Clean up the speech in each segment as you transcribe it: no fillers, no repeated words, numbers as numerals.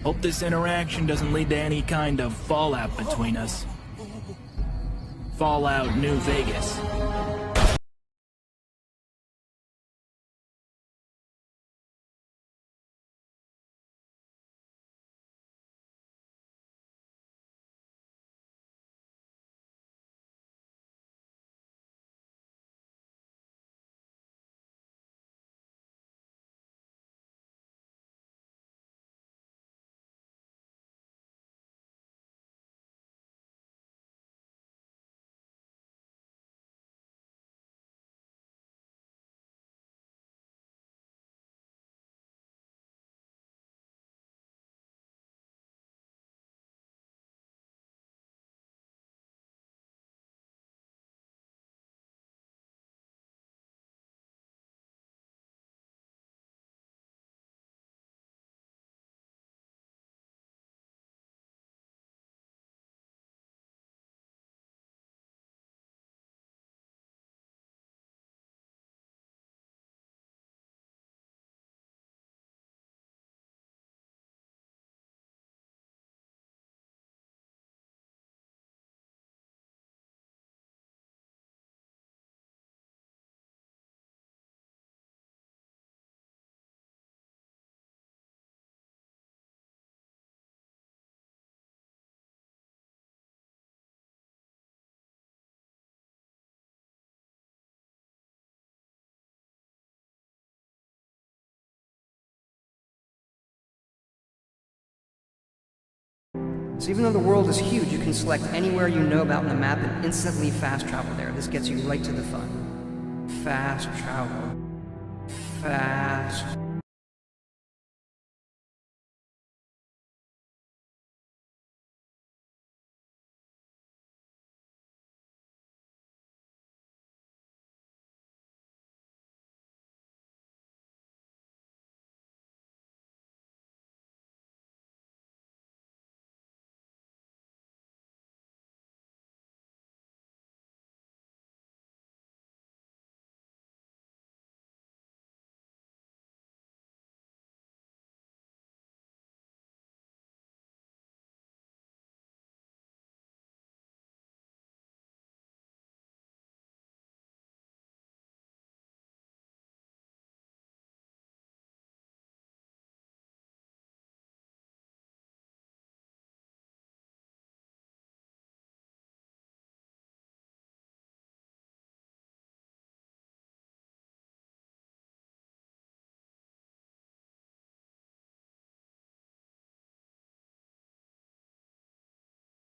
Hope this interaction doesn't lead to any kind of fallout between us. Fallout New Vegas. So even though the world is huge, you can select anywhere you know about on the map and instantly fast travel there. This gets you right to the fun. Fast travel. Fast.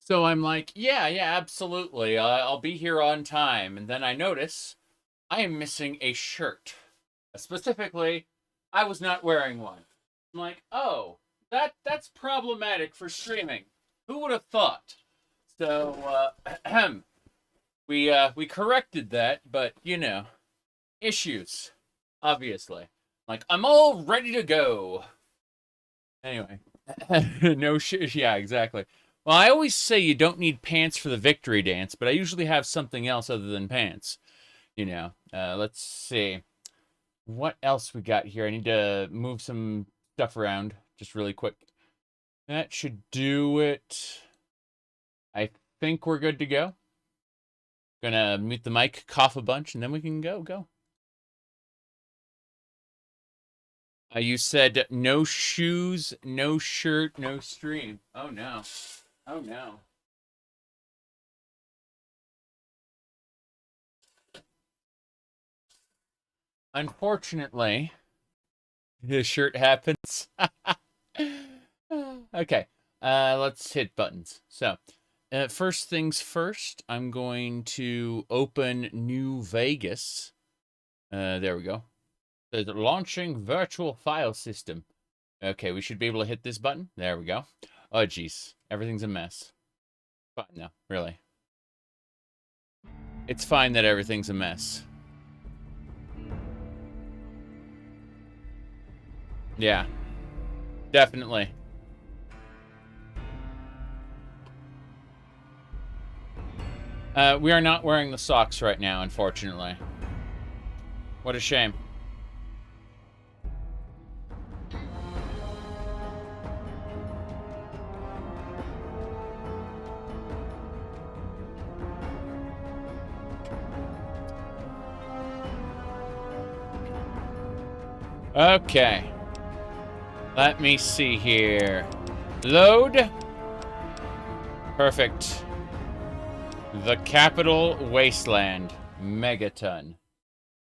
So I'm like, yeah, absolutely. I'll be here on time. And then I notice I am missing a shirt. Specifically, I was not wearing one. I'm like, oh, that's problematic for streaming. Who would have thought? So we corrected that, but you know, issues, obviously. Like, I'm all ready to go. Anyway, yeah, exactly. Well, I always say you don't need pants for the victory dance, but I usually have something else other than pants. You know, let's see. What else we got here? I need to move some stuff around just really quick. That should do it. I think we're good to go. Gonna mute the mic, cough a bunch, and then we can go. You said no shoes, no shirt, no stream. Oh no. Oh no. Unfortunately, this shirt happens. Okay, let's hit buttons. So, first things first, I'm going to open New Vegas. There we go. There's launching virtual file system. Okay, we should be able to hit this button. There we go. Oh, jeez. Everything's a mess. Fine now, really. It's fine that everything's a mess. Yeah. Definitely. We are not wearing the socks right now, unfortunately. What a shame. Okay. Let me see here. Load. Perfect. The capital wasteland. Megaton.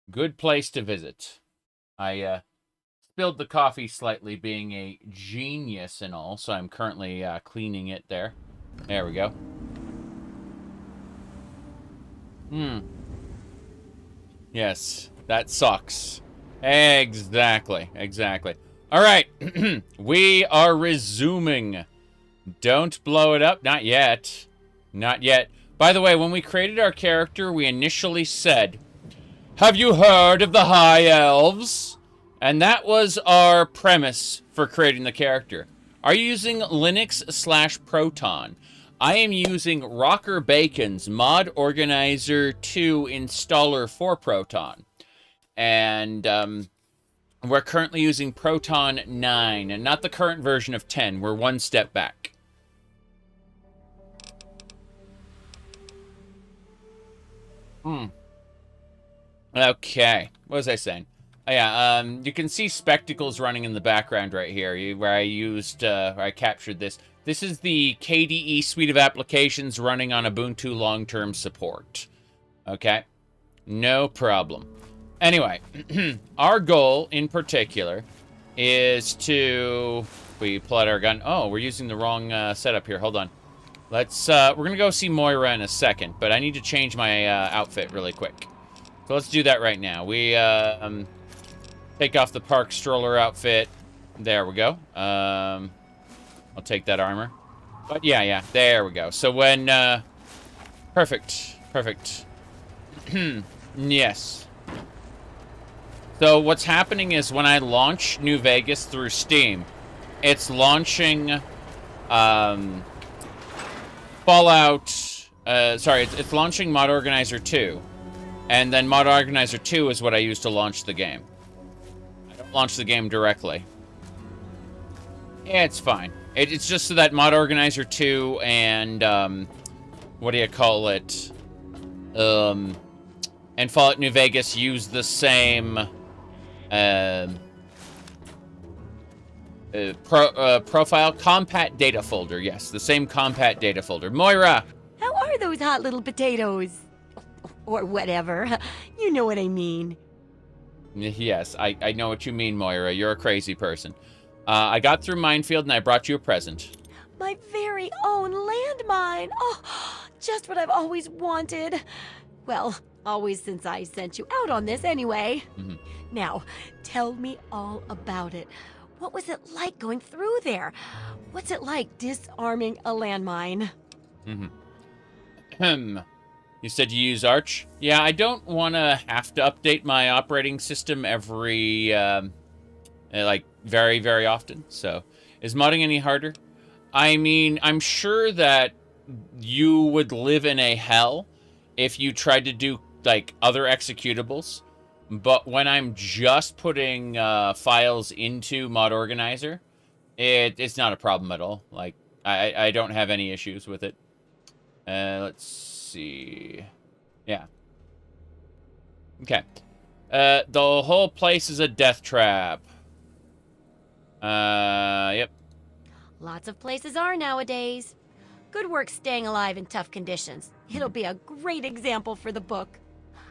Good place to visit. I spilled the coffee slightly, being a genius and all, so I'm currently cleaning it there. There we go. Yes, that sucks. Exactly. All right, we are resuming. Don't blow it up. Not yet. Not yet. By the way, when we created our character, we initially said, "Have you heard of the High Elves?" And that was our premise for creating the character. Are you using Linux/Proton? I am using Rocker Bacon's Mod Organizer 2 installer for Proton. And we're currently using Proton 9, and not the current version of 10. We're one step back. Okay. What was I saying? Oh, yeah, you can see Spectacles running in the background right here, where I captured this. This is the KDE suite of applications running on Ubuntu long-term support. Okay? No problem. Anyway, our goal in particular is to... We pull out our gun. Oh, we're using the wrong setup here. Hold on. Let's, we're gonna go see Moira in a second, but I need to change my outfit really quick. So let's do that right now. We, take off the park stroller outfit. There we go. I'll take that armor. But yeah, there we go. So when, perfect. Yes. So what's happening is when I launch New Vegas through Steam, it's launching, it's launching Mod Organizer 2. And then Mod Organizer 2 is what I use to launch the game. I don't launch the game directly. Yeah, it's fine. It's just so that Mod Organizer 2 and, what do you call it? And Fallout New Vegas use the same, profile compat data folder. Yes, the same compat data folder. Moira! How are those hot little potatoes? Or whatever. You know what I mean. Yes, I know what you mean, Moira. You're a crazy person. I got through Minefield and I brought you a present. My very own landmine. Oh, just what I've always wanted. Well, always since I sent you out on this anyway. Mm-hmm. Now, tell me all about it. What was it like going through there? What's it like disarming a landmine? You said you use Arch? Yeah, I don't want to have to update my operating system every, like, very, very often. So, is modding any harder? I mean, I'm sure that you would live in a hell if you tried to do, like, other executables. But when I'm just putting files into Mod Organizer, it's not a problem at all. Like, I don't have any issues with it. Let's see. Yeah. Okay. The whole place is a death trap. Yep. Lots of places are nowadays. Good work staying alive in tough conditions. It'll be a great example for the book.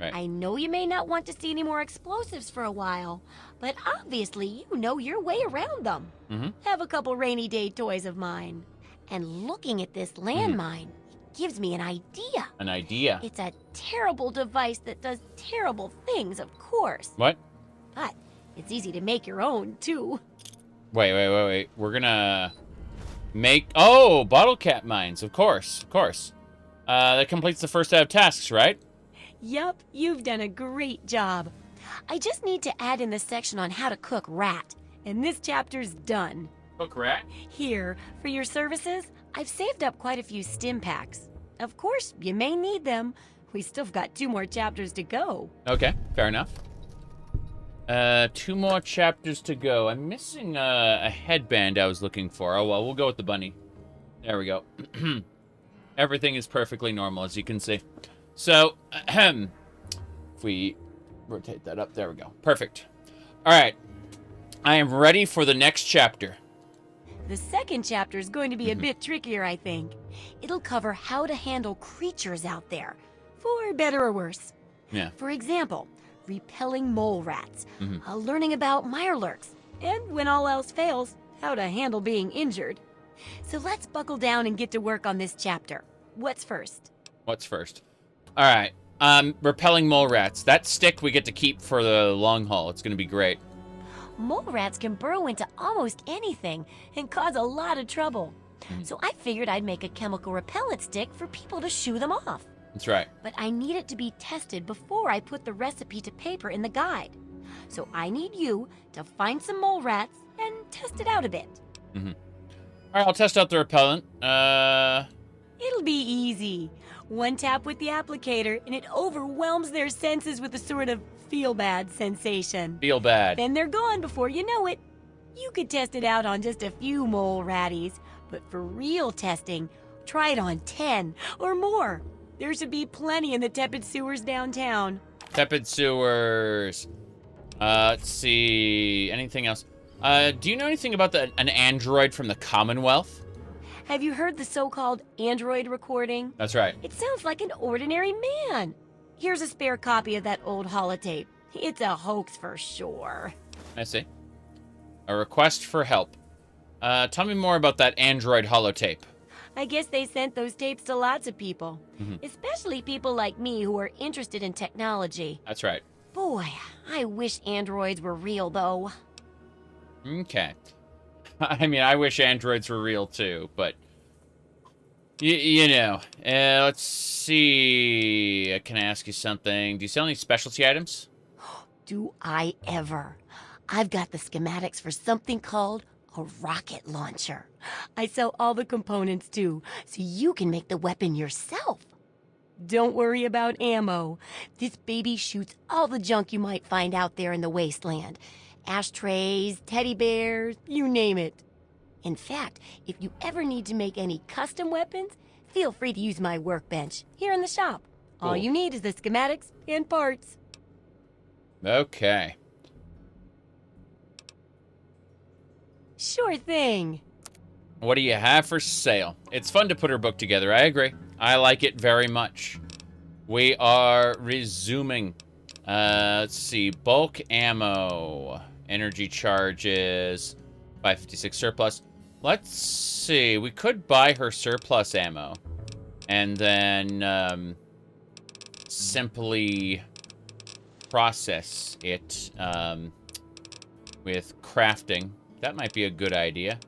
Right. I know you may not want to see any more explosives for a while, but obviously you know your way around them. Mm-hmm. Have a couple rainy day toys of mine. And looking at this landmine, it gives me an idea. An idea? It's a terrible device that does terrible things, of course. What? But it's easy to make your own, too. Wait. We're gonna make... Oh, bottle cap mines. Of course. That completes the first set of tasks, right? Yup, you've done a great job. I just need to add in the section on how to cook rat, and this chapter's done. Cook rat? Here, for your services, I've saved up quite a few stim packs. Of course, you may need them. We still got 2 more chapters to go. Okay, fair enough. 2 more chapters to go. I'm missing a headband I was looking for. Oh, well, we'll go with the bunny. There we go. Everything is perfectly normal, as you can see. So, if we rotate that up, there we go. Perfect. All right. I am ready for the next chapter. The second chapter is going to be a bit trickier, I think. It'll cover how to handle creatures out there, for better or worse. Yeah. For example, repelling mole rats, learning about mirelurks, and when all else fails, how to handle being injured. So let's buckle down and get to work on this chapter. What's first? What's first? All right. Repelling mole rats. That stick we get to keep for the long haul. It's going to be great. Mole rats can burrow into almost anything and cause a lot of trouble. So I figured I'd make a chemical repellent stick for people to shoo them off. That's right. But I need it to be tested before I put the recipe to paper in the guide. So I need you to find some mole rats and test it out a bit. All right, I'll test out the repellent. It'll be easy. One tap with the applicator and it overwhelms their senses with a sort of feel-bad sensation. Feel bad. Then they're gone before you know it. You could test it out on just a few mole ratties, but for real testing, try it on 10 or more. There should be plenty in the tepid sewers downtown. Tepid sewers. Let's see. Anything else? Do you know anything about an android from the Commonwealth? Have you heard the so-called android recording? That's right. It sounds like an ordinary man. Here's a spare copy of that old holotape. It's a hoax for sure. I see. A request for help. Tell me more about that android holotape. I guess they sent those tapes to lots of people, especially people like me who are interested in technology. That's right. Boy, I wish androids were real, though. Okay. I mean, I wish androids were real too, but you know. Let's see. Can I ask you something? Do you sell any specialty items? Do I ever? I've got the schematics for something called a rocket launcher. I sell all the components too, so you can make the weapon yourself. Don't worry about ammo. This baby shoots all the junk you might find out there in the wasteland. Ashtrays, teddy bears, you name it. In fact, if you ever need to make any custom weapons, feel free to use my workbench here in the shop. All Cool. you need is the schematics and parts. Okay. Sure thing. What do you have for sale? It's fun to put her book together. I agree. I like it very much. We are resuming. Let's see. Bulk ammo. Energy charges. 556 surplus. Let's see. We could buy her surplus ammo. And then simply process it with crafting. That might be a good idea.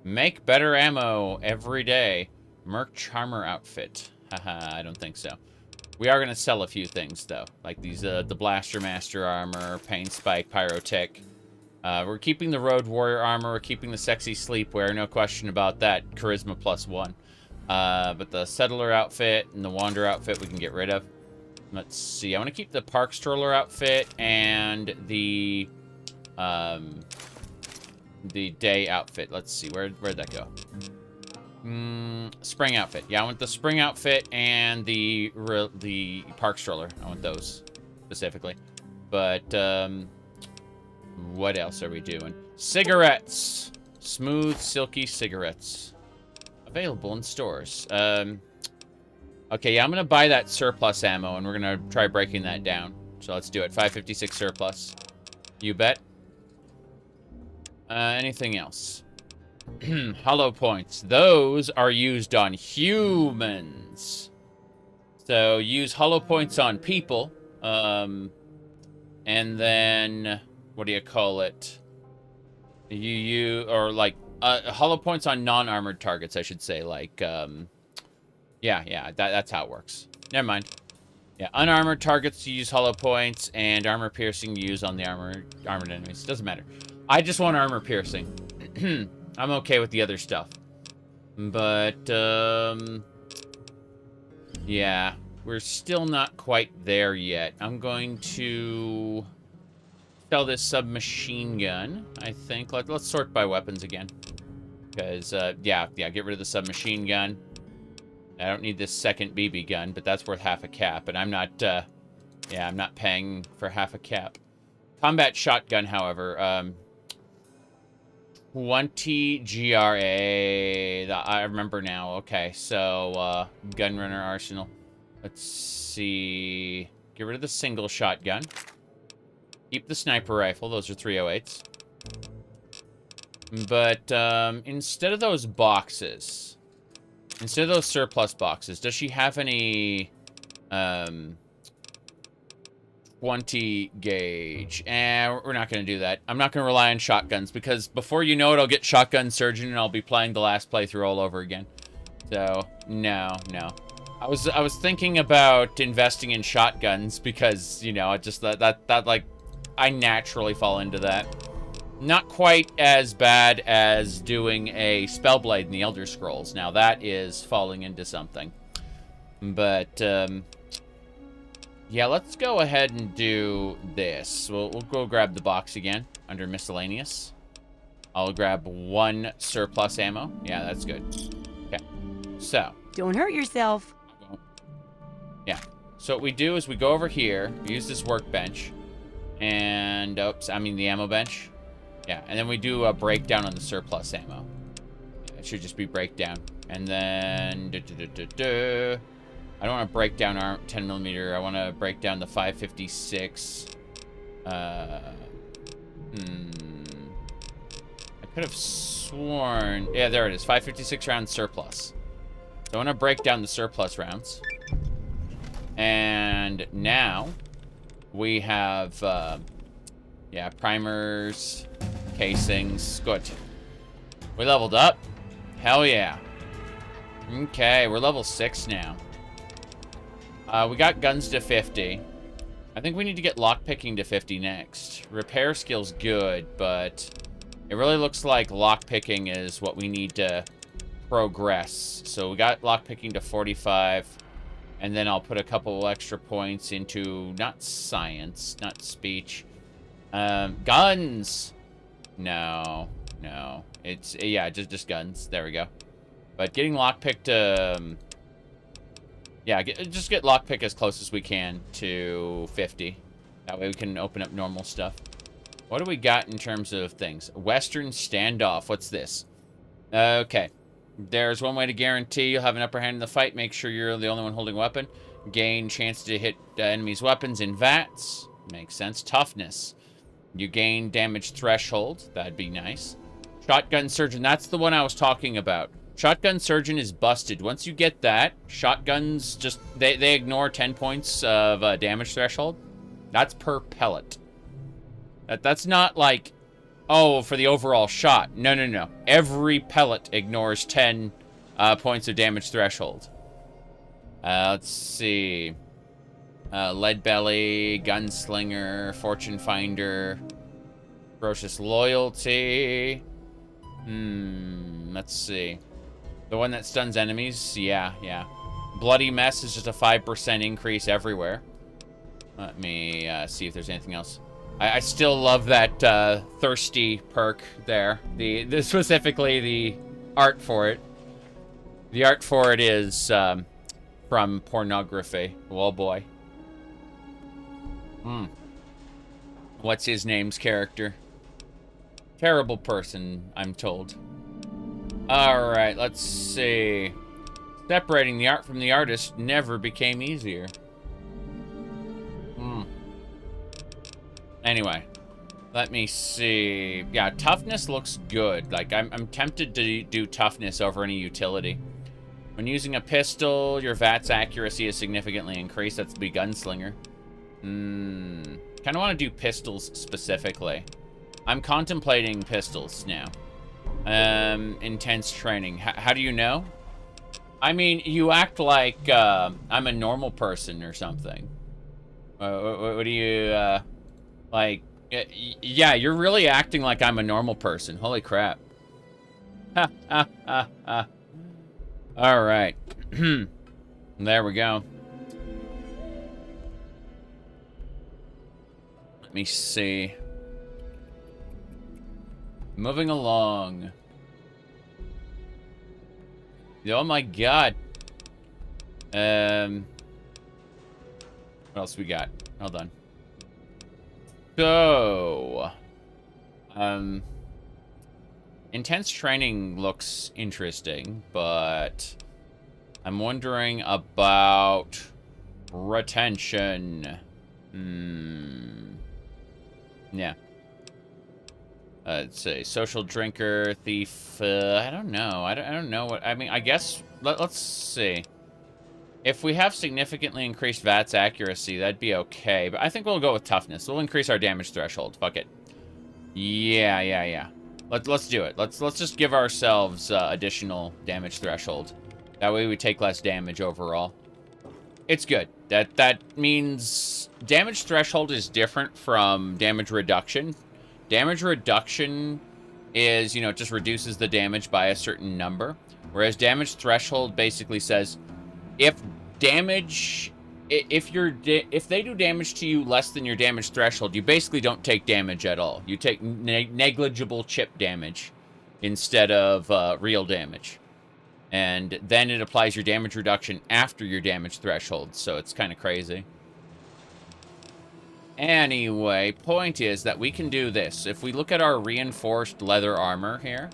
Make better ammo every day. Merc Charmer outfit. Haha, I don't think so. We are going to sell a few things, though. Like these, the Blaster Master armor, Pain Spike, Pyrotech. We're keeping the Road Warrior armor. We're keeping the Sexy Sleepwear. No question about that. Charisma +1. But the Settler outfit and the Wander outfit we can get rid of. Let's see. I want to keep the Park Stroller outfit and the Day outfit. Let's see. Where'd that go? Spring outfit. Yeah, I want the Spring outfit and the Park Stroller. I want those specifically. But what else are we doing? Cigarettes. Smooth, silky cigarettes. Available in stores. Okay, yeah, I'm going to buy that surplus ammo, and we're going to try breaking that down. So let's do it. 556 surplus. You bet. Anything else? Hollow points. Those are used on humans. So use hollow points on people. And then, what do you call it? Hollow points on non-armored targets, I should say. Like, that's how it works. Never mind. Yeah, unarmored targets you use hollow points, and armor piercing you use on the armored enemies. Doesn't matter. I just want armor piercing. I'm okay with the other stuff. But, yeah. We're still not quite there yet. I'm going to sell this submachine gun, I think. Let's sort by weapons again. Because, get rid of the submachine gun. I don't need this second BB gun, but that's worth half a cap. And I'm not, I'm not paying for half a cap. Combat shotgun, however, 20 GRA. I remember now. Okay, so Gunrunner Arsenal. Let's see. Get rid of the single shotgun. Keep the sniper rifle. Those are 308s. But instead of those boxes, instead of those surplus boxes, does she have any 20 gauge? We're not going to do that. I'm not going to rely on shotguns because before you know it, I'll get Shotgun Surgeon and I'll be playing the last playthrough all over again. So, no. I was thinking about investing in shotguns because, you know, I just that like I naturally fall into that. Not quite as bad as doing a Spellblade in the Elder Scrolls. Now that is falling into something. But yeah, let's go ahead and do this. We'll go grab the box again under miscellaneous. I'll grab 1 surplus ammo. Yeah, that's good. Okay. So. Don't hurt yourself. Yeah. So what we do is we go over here, we use this workbench, and oops, I mean the ammo bench. Yeah, and then we do a breakdown on the surplus ammo. Yeah, it should just be breakdown. And then I don't want to break down our 10mm. I want to break down the 556. I could have sworn. Yeah, there it is. 556 rounds surplus. So I want to break down the surplus rounds. And now we have, yeah, primers, casings. Good. We leveled up. Hell yeah. Okay, we're level 6 now. We got guns to 50. I think we need to get lockpicking to 50 next. Repair skill's good, but it really looks like lockpicking is what we need to progress. So we got lockpicking to 45. And then I'll put a couple extra points into, not science, not speech. Guns! No. It's, yeah, just guns. There we go. But getting lockpick to, yeah, just get lockpick as close as we can to 50. That way we can open up normal stuff. What do we got in terms of things? Western standoff. What's this? Okay. There's one way to guarantee you'll have an upper hand in the fight. Make sure you're the only one holding a weapon. Gain chance to hit enemies' weapons in VATS. Makes sense. Toughness. You gain damage threshold. That'd be nice. Shotgun Surgeon. That's the one I was talking about. Shotgun Surgeon is busted. Once you get that, shotguns just... They ignore 10 points of damage threshold. That's per pellet. That's not like... Oh, for the overall shot. No. Every pellet ignores 10 points of damage threshold. Let's see. Lead Belly, Gunslinger, Fortune Finder, Ferocious Loyalty. Let's see. The one that stuns enemies? Yeah. Bloody Mess is just a 5% increase everywhere. Let me see if there's anything else. I still love that thirsty perk there. Specifically the art for it. The art for it is from pornography. Oh boy. What's his name's character? Terrible person, I'm told. Alright, let's see. Separating the art from the artist never became easier. Anyway, let me see. Yeah, toughness looks good. Like, I'm tempted to do toughness over any utility. When using a pistol, your VATS accuracy is significantly increased. That's the Gunslinger. Kind of want to do pistols specifically. I'm contemplating pistols now. Intense training. How do you know? I mean, you act like I'm a normal person or something. What do you... Like, yeah, you're really acting like I'm a normal person. Holy crap. Alright. There we go. Let me see. Moving along. Oh my god. What else we got? Hold on. So, Intense training looks interesting, but I'm wondering about retention. Yeah. Let's see. Social drinker, thief. I don't know. I don't know what. I mean, I guess. Let's see. If we have significantly increased VATS accuracy, that'd be okay. But I think we'll go with toughness. We'll increase our damage threshold. Fuck it. Yeah. Let's do it. Let's just give ourselves additional damage threshold. That way we take less damage overall. It's good. That means damage threshold is different from damage reduction. Damage reduction is, you know, it just reduces the damage by a certain number. Whereas damage threshold basically says if they do damage to you less than your damage threshold, you basically don't take damage at all. You take negligible chip damage instead of real damage. And then it applies your damage reduction after your damage threshold, so it's kind of crazy. Anyway, point is that we can do this. If we look at our reinforced leather armor here,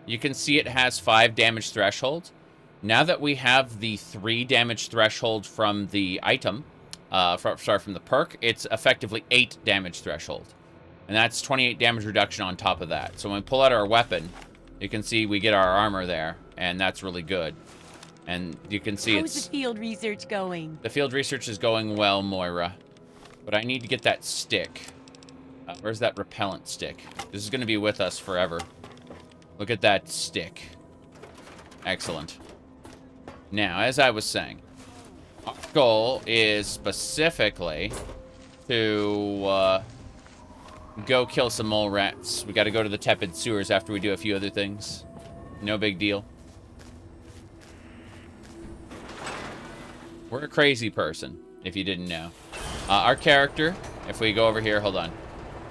you can see it has 5 damage threshold. Now that we have the 3 damage threshold from the item, from the perk, it's effectively 8 damage threshold. And that's 28 damage reduction on top of that. So when we pull out our weapon, you can see we get our armor there, and that's really good. And you can see How's the field research going? The field research is going well, Moira. But I need to get that stick. Where's that repellent stick? This is going to be with us forever. Look at that stick. Excellent. Now, as I was saying, our goal is specifically to go kill some mole rats. We got to go to the tepid sewers after we do a few other things. No big deal. We're a crazy person, if you didn't know. Our character, if we go over here, hold on.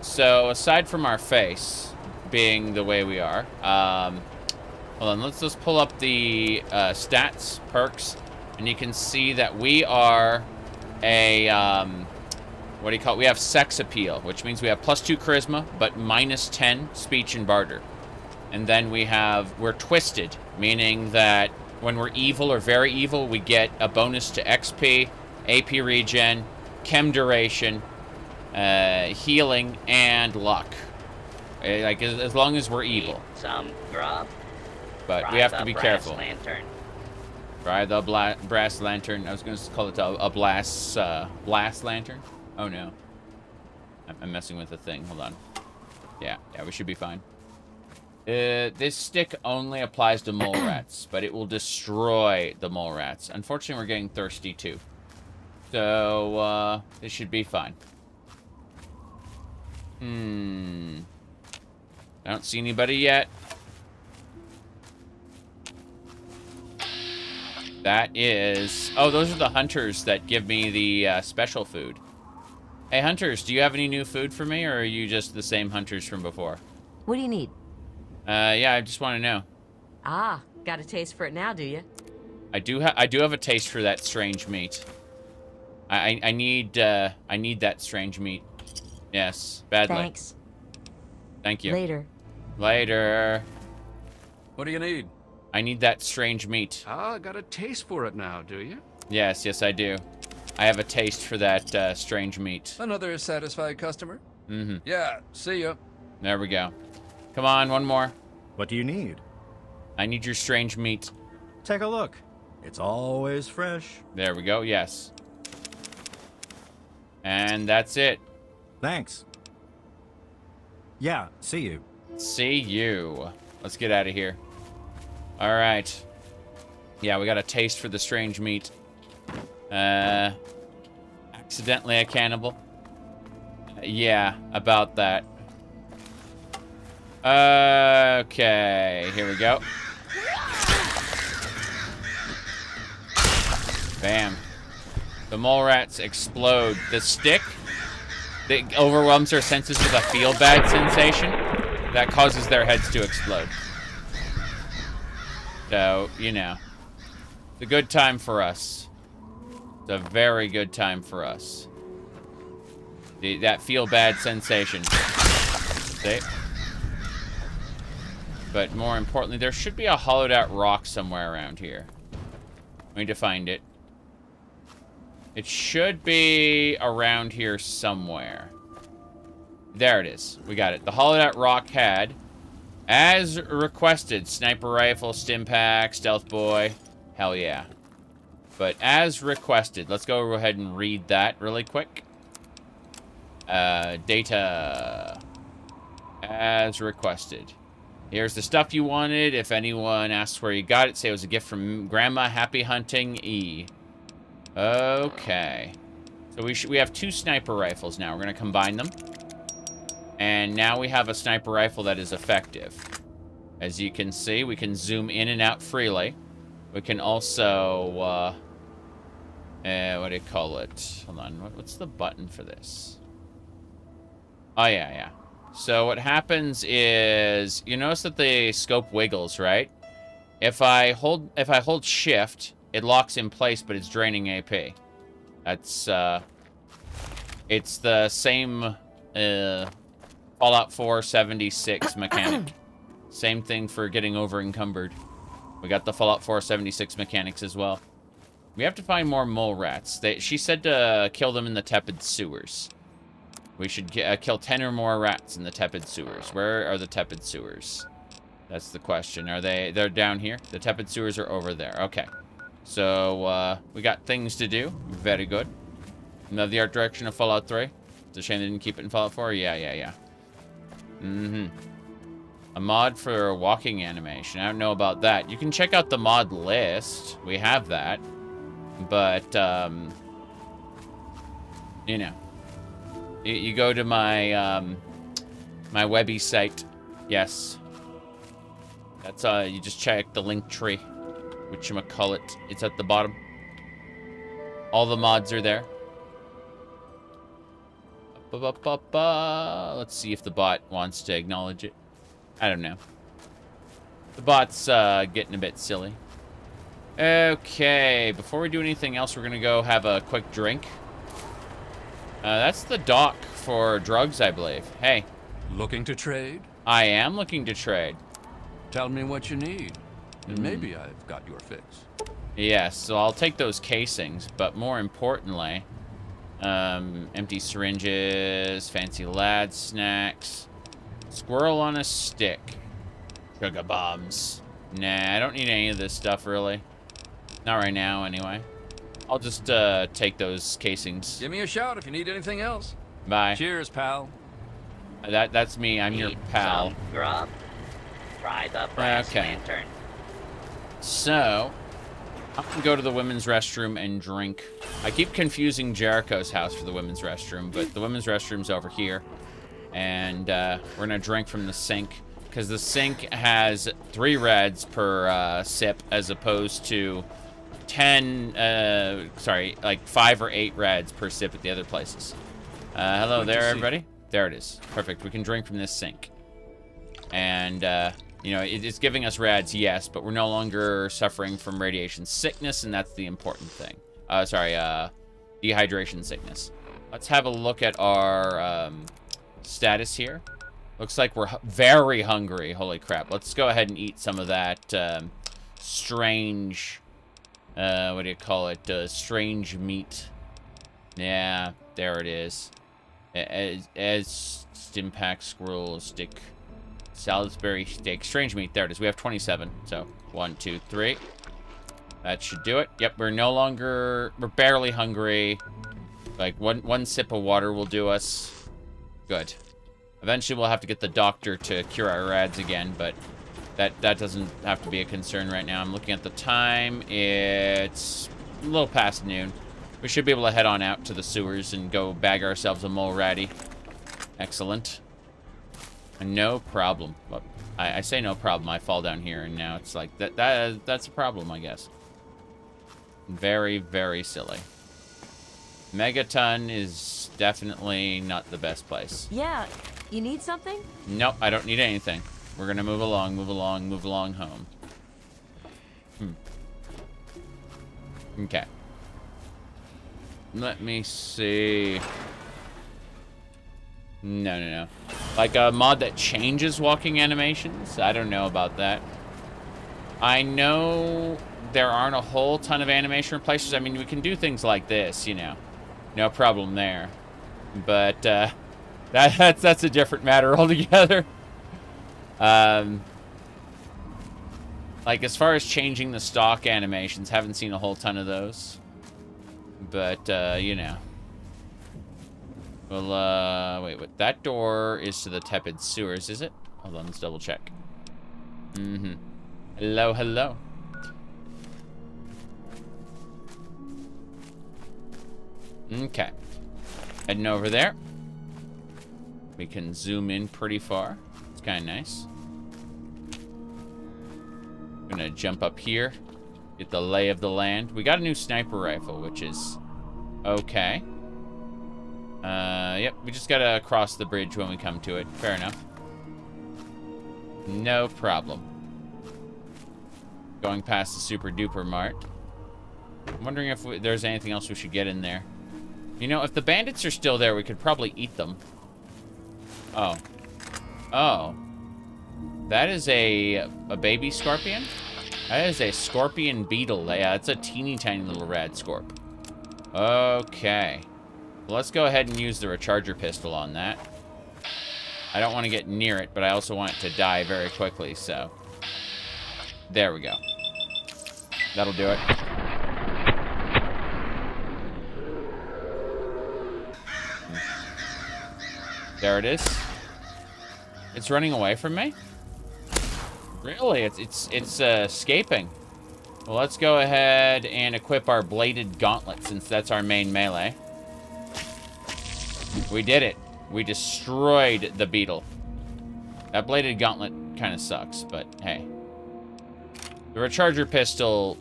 So, aside from our face being the way we are, hold on, let's just pull up the stats, perks, and you can see that we are a, what do you call it? We have sex appeal, which means we have +2 charisma, but -10 speech and barter. And then we're twisted, meaning that when we're evil or very evil, we get a bonus to XP, AP regen, chem duration, healing, and luck. Like, as long as we're evil. Some grub. But we have to be careful. Lantern. Try the brass lantern. I was going to call it a blast lantern. Oh, no. I'm messing with the thing. Hold on. Yeah, we should be fine. This stick only applies to mole rats, but it will destroy the mole rats. Unfortunately, we're getting thirsty, too. So, this should be fine. I don't see anybody yet. That is... Oh, those are the hunters that give me the special food. Hey, hunters, do you have any new food for me, or are you just the same hunters from before? What do you need? Yeah, I just want to know. Ah, got a taste for it now, do you? I do have a taste for that strange meat. I need that strange meat. Yes, badly. Thanks. Thank you. Later. What do you need? I need that strange meat. Ah, got a taste for it now, do you? Yes, I do. I have a taste for that strange meat. Another satisfied customer? Mm-hmm. Yeah, see ya. There we go. Come on, one more. What do you need? I need your strange meat. Take a look. It's always fresh. There we go, yes. And that's it. Thanks. Yeah, see you. See you. Let's get out of here. All right. Yeah, we got a taste for the strange meat. Accidentally a cannibal. Yeah, about that. Okay, here we go. Bam. The mole rats explode. The stick that overwhelms their senses with a feel-bad sensation that causes their heads to explode. So, you know. It's a good time for us. It's a very good time for us. That feel-bad sensation. See? But more importantly, there should be a hollowed out rock somewhere around here. We need to find it. It should be around here somewhere. There it is. We got it. The hollowed out rock had, as requested, sniper rifle, stim pack, stealth boy. Hell yeah. But as requested, let's go ahead and read that really quick. Data. As requested. Here's the stuff you wanted. If anyone asks where you got it, say it was a gift from Grandma. Happy hunting, E. Okay. So we have 2 sniper rifles now. We're going to combine them. And now we have a sniper rifle that is effective. As you can see, we can zoom in and out freely. We can also, what do you call it? Hold on, what's the button for this? Oh, yeah. So what happens is, you notice that the scope wiggles, right? If I hold shift, it locks in place, but it's draining AP. That's, it's the same, Fallout 4 76 mechanic. Same thing for getting over encumbered. We got the Fallout 4 76 mechanics as well. We have to find more mole rats. She said to kill them in the tepid sewers. We should kill 10 or more rats in the tepid sewers. Where are the tepid sewers? That's the question. They're down here? The tepid sewers are over there. Okay. So, we got things to do. Very good. Another the art direction of Fallout 3. It's a shame they didn't keep it in Fallout 4. Yeah. A mod for walking animation. I don't know about that. You can check out the mod list. We have that. But, you know. You go to my, my Webby site. Yes. That's, you just check the link tree. Whatchamacallit. It's at the bottom. All the mods are there. Let's see if the bot wants to acknowledge it. I don't know. The bot's getting a bit silly. Okay, before we do anything else, we're gonna go have a quick drink. That's the dock for drugs, I believe. Hey. Looking to trade? I am looking to trade. Tell me what you need, and maybe I've got your fix. Yes, so I'll take those casings, but more importantly, empty syringes, fancy lad snacks, squirrel on a stick, sugar bombs. Nah, I don't need any of this stuff, really. Not right now, anyway. I'll just take those casings. Give me a shout if you need anything else. Bye. Cheers, pal. That's me. I'm your pal. Some grub. Try the brass lantern. So, I'm gonna go to the women's restroom and drink. I keep confusing Jericho's house for the women's restroom, but the women's restroom's over here. And we're gonna drink from the sink, because the sink has 3 reds per sip, as opposed to 5 or 8 reds per sip at the other places. Hello there, everybody. There it is. Perfect. We can drink from this sink. And, you know, it's giving us rads, yes, but we're no longer suffering from radiation sickness, and that's the important thing. Dehydration sickness. Let's have a look at our status here. Looks like we're very hungry. Holy crap. Let's go ahead and eat some of that strange, what do you call it? Strange meat. Yeah, there it is. As Stimpack Squirrel Stick. Salisbury steak. Strange meat. There it is. We have 27. So, 1, 2, 3. That should do it. Yep, we're barely hungry. Like, one sip of water will do us. Good. Eventually, we'll have to get the doctor to cure our rads again, but that doesn't have to be a concern right now. I'm looking at the time. It's a little past noon. We should be able to head on out to the sewers and go bag ourselves a mole ratty. Excellent. No problem. Well, I say no problem. I fall down here, and now it's like that's a problem, I guess. Very, very silly. Megaton is definitely not the best place. Yeah, you need something? Nope, I don't need anything. We're gonna move along home. Okay. Let me see. No. Like a mod that changes walking animations? I don't know about that. I know there aren't a whole ton of animation replacers. I mean, we can do things like this, you know. No problem there. But that's a different matter altogether. Like, as far as changing the stock animations, haven't seen a whole ton of those. But, you know. Well, wait, what? That door is to the tepid sewers, is it? Hold on, let's double check. Mm-hmm. Hello, hello. Okay. Heading over there. We can zoom in pretty far. It's kind of nice. Gonna jump up here. Get the lay of the land. We got a new sniper rifle, which is okay. Yep, we just gotta cross the bridge when we come to it. Fair enough. No problem. Going past the Super Duper Mart. I'm wondering if there's anything else we should get in there. You know, if the bandits are still there, we could probably eat them. Oh. Oh. That is a baby scorpion? That is a scorpion beetle. Yeah, it's a teeny tiny little rad scorp. Okay. Well, let's go ahead and use the recharger pistol on that. I don't want to get near it, but I also want it to die very quickly, so. There we go. That'll do it. There it is. It's running away from me? Really? It's escaping. Well, let's go ahead and equip our bladed gauntlet, since that's our main melee. We did it. We destroyed the beetle. That bladed gauntlet kind of sucks, but hey. The recharger pistol,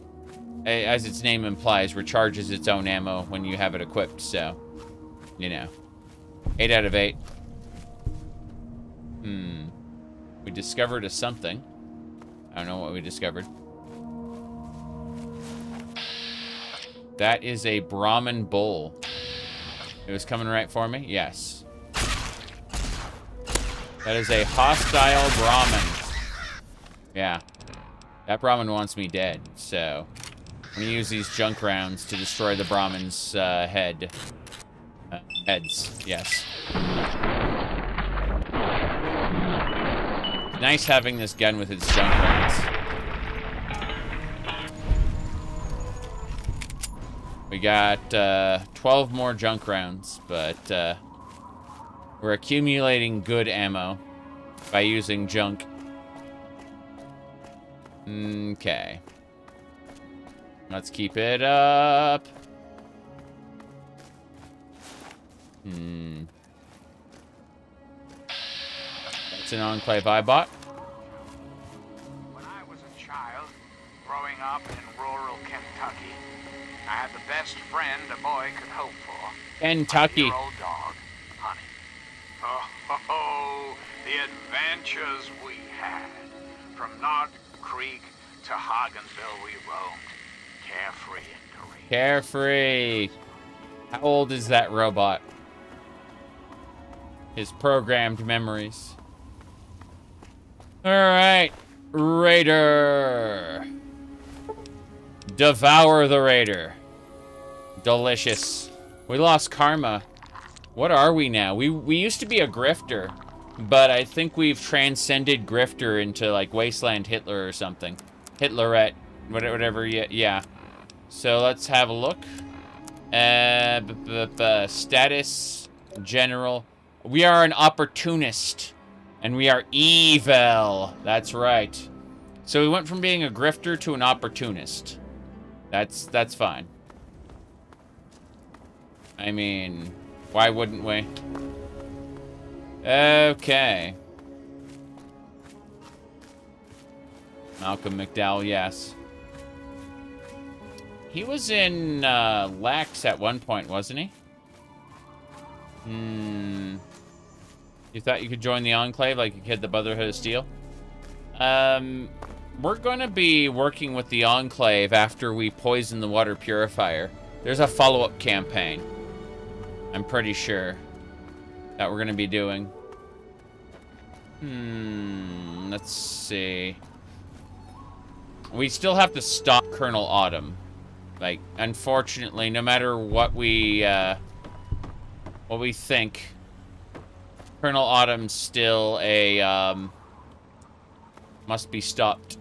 as its name implies, recharges its own ammo when you have it equipped, so, you know. 8 out of 8. We discovered a something. I don't know what we discovered. That is a Brahmin bull. It was coming right for me? Yes. That is a hostile Brahmin. Yeah. That Brahmin wants me dead, so I'm gonna use these junk rounds to destroy the Brahmin's heads, yes. Nice having this gun with its junk rounds. We got 12 more junk rounds, but we're accumulating good ammo by using junk. Okay. Let's keep it up. That's an Enclave I bought. When I was a child, growing up in rural Kentucky, I had the best friend a boy could hope for. Kentucky. A 8-year-old dog, Honey. Oh, the adventures we had. From Nod Creek to Hogginsville we roamed, carefree and courageous. Carefree. How old is that robot? His programmed memories. Alright. Raider. Devour the Raider. Delicious. We lost karma. What are we now? We used to be a grifter, but I think we've transcended grifter into like Wasteland Hitler or something. Hitlerette. Whatever, yeah. So let's have a look. Status. General. We are an opportunist. And we are evil. That's right. So we went from being a grifter to an opportunist. That's fine. I mean, why wouldn't we? Okay. Malcolm McDowell, yes. He was in Lax at one point, wasn't he? You thought you could join the Enclave like you could the Brotherhood of Steel? We're going to be working with the Enclave after we poison the water purifier. There's a follow-up campaign, I'm pretty sure, that we're going to be doing. Let's see. We still have to stop Colonel Autumn. Like, unfortunately, no matter what we think, Colonel Autumn's still a, must be stopped.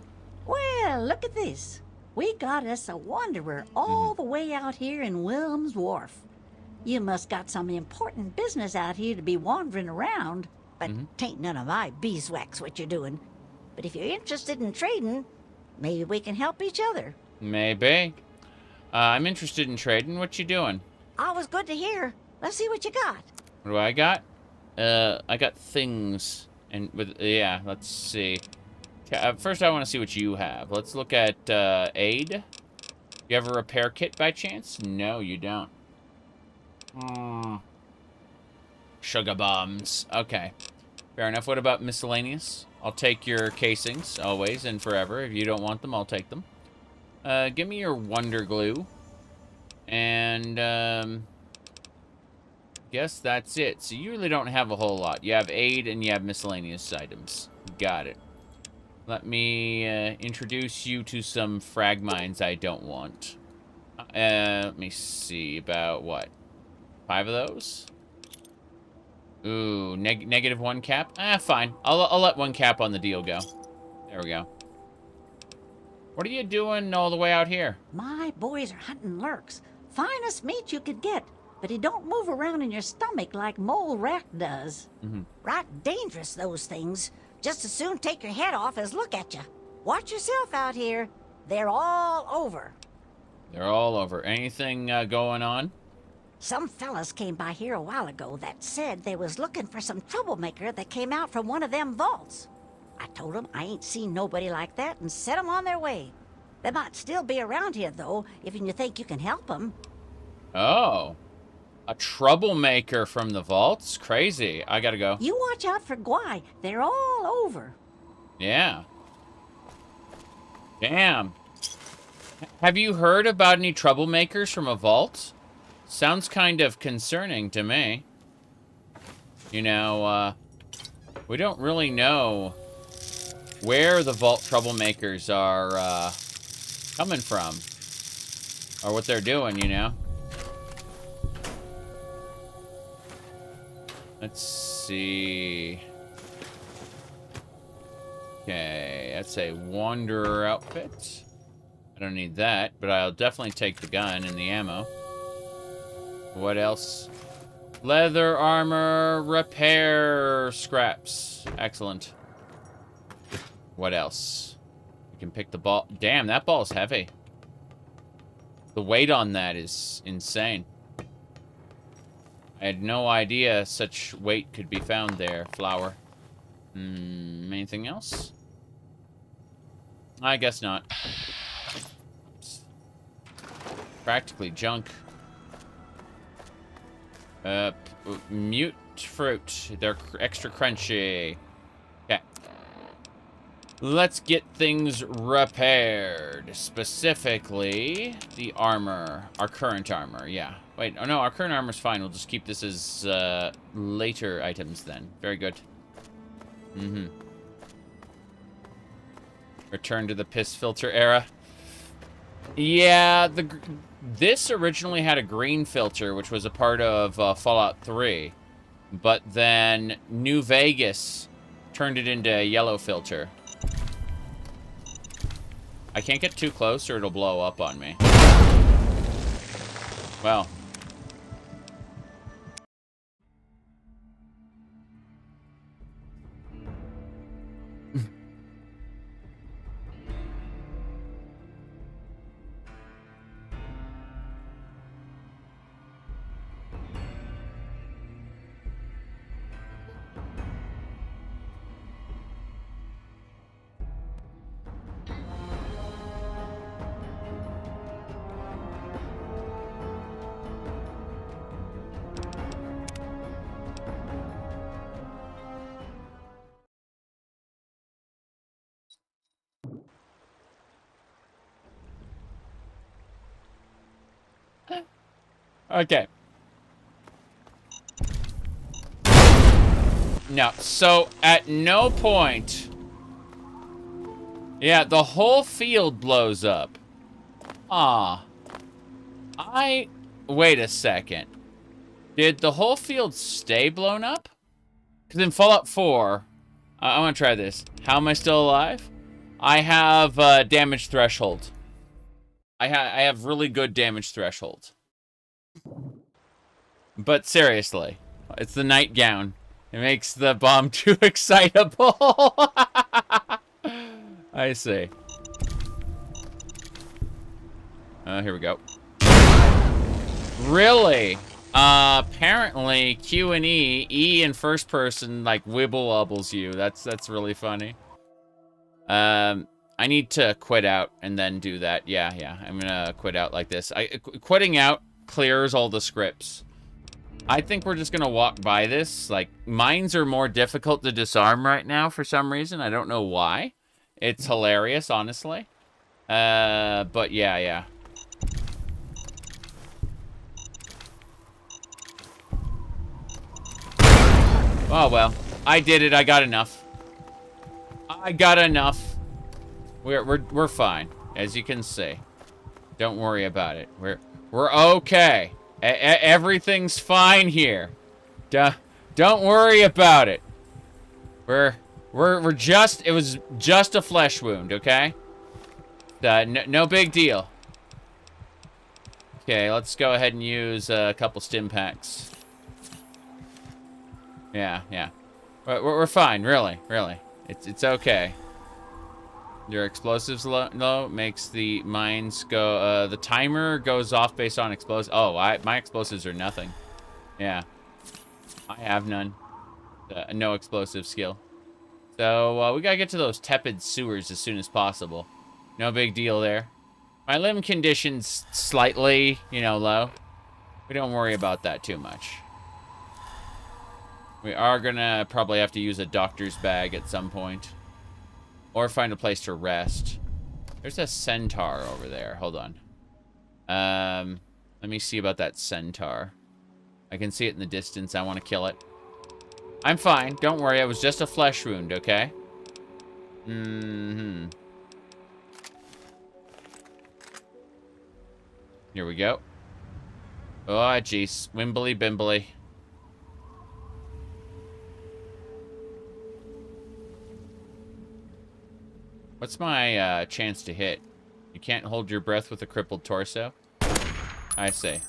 Well, look at this. We got us a wanderer all the way out here in Wilm's Wharf. You must got some important business out here to be wandering around. But tain't none of my beeswax what you're doing. But if you're interested in trading, maybe we can help each other. Maybe. I'm interested in trading. What you doing? Always good to hear. Let's see what you got. What do I got? I got things. And with yeah, let's see. First, I want to see what you have. Let's look at aid. You have a repair kit by chance? No, you don't. Sugar bombs. Okay. Fair enough. What about miscellaneous? I'll take your casings, always and forever. If you don't want them, I'll take them. Give me your wonder glue. And, guess that's it. So you really don't have a whole lot. You have aid and you have miscellaneous items. Got it. Let me introduce you to some frag mines I don't want. Let me see. About what? 5 of those? Ooh, -1 cap? Fine. I'll let 1 cap on the deal go. There we go. What are you doing all the way out here? My boys are hunting lurks. Finest meat you could get, but it don't move around in your stomach like mole rat does. Right dangerous, those things. Just as soon take your head off as look at you. Watch yourself out here. They're all over. They're all over. Anything going on? Some fellas came by here a while ago that said they was looking for some troublemaker that came out from one of them vaults. I told them I ain't seen nobody like that and set them on their way. They might still be around here, though, if you think you can help them. Oh. A troublemaker from the vaults? Crazy. I gotta go. You watch out for Guai. They're all over. Yeah. Damn. Have you heard about any troublemakers from a vault? Sounds kind of concerning to me. You know, we don't really know where the vault troublemakers are coming from. Or what they're doing, you know? Let's see. Okay, that's a wanderer outfit. I don't need that, but I'll definitely take the gun and the ammo. What else? Leather armor, repair scraps. Excellent. What else? We can pick the ball. Damn, that ball's heavy. The weight on that is insane. I had no idea such weight could be found there. Flour. Anything else? I guess not. Oops. Practically junk. Mute fruit. They're extra crunchy. Okay. Let's get things repaired. Specifically, the armor. Our current armor, yeah. Wait, oh no, our current armor's fine. We'll just keep this as later items then. Very good. Return to the piss filter era. Yeah, this originally had a green filter, which was a part of Fallout 3. But then New Vegas turned it into a yellow filter. I can't get too close or it'll blow up on me. Well. Okay. No, so at no point... Yeah, the whole field blows up. Ah. Wait a second. Did the whole field stay blown up? Because in Fallout 4... I want to try this. How am I still alive? I have damage threshold. I have really good damage threshold. But seriously, it's the nightgown. It makes the bomb too excitable. I see. Here we go. Really? Apparently Q and E in first person like wibble wobbles you. That's really funny. I need to quit out and then do that. Yeah. I'm gonna quit out like this. Quitting out clears all the scripts. I think we're just gonna walk by this. Like, mines are more difficult to disarm right now for some reason. I don't know why. It's hilarious, honestly. But yeah. Oh, well. I did it. I got enough. We're fine, as you can see. Don't worry about it. We're okay. Everything's fine here. Don't worry about it. We're just... It was just a flesh wound, okay? No big deal. Okay, let's go ahead and use a couple stim packs. Yeah. We're fine, really. It's okay. Your explosives low makes the mines go. The timer goes off based on explosives. Oh, my explosives are nothing. Yeah, I have none. No explosive skill. So we gotta get to those tepid sewers as soon as possible. No big deal there. My limb condition's slightly, low. We don't worry about that too much. We are gonna probably have to use a doctor's bag at some point. Or find a place to rest. There's a centaur over there. Hold on. Let me see about that centaur. I can see it in the distance. I want to kill it. I'm fine. Don't worry. It was just a flesh wound, okay? Here we go. Oh, jeez. Wimbly bimbly. What's my chance to hit? You can't hold your breath with a crippled torso? I see.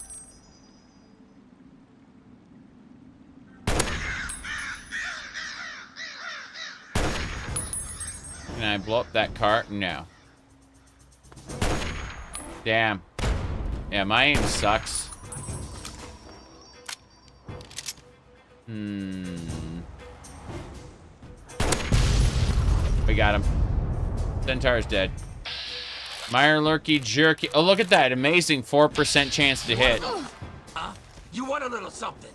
Can I blow up that cart? No. Damn. Yeah, my aim sucks. We got him. Centaur's dead. Meyer Lurky Jerky. Oh, look at that. Amazing 4% chance to hit. You want a little something?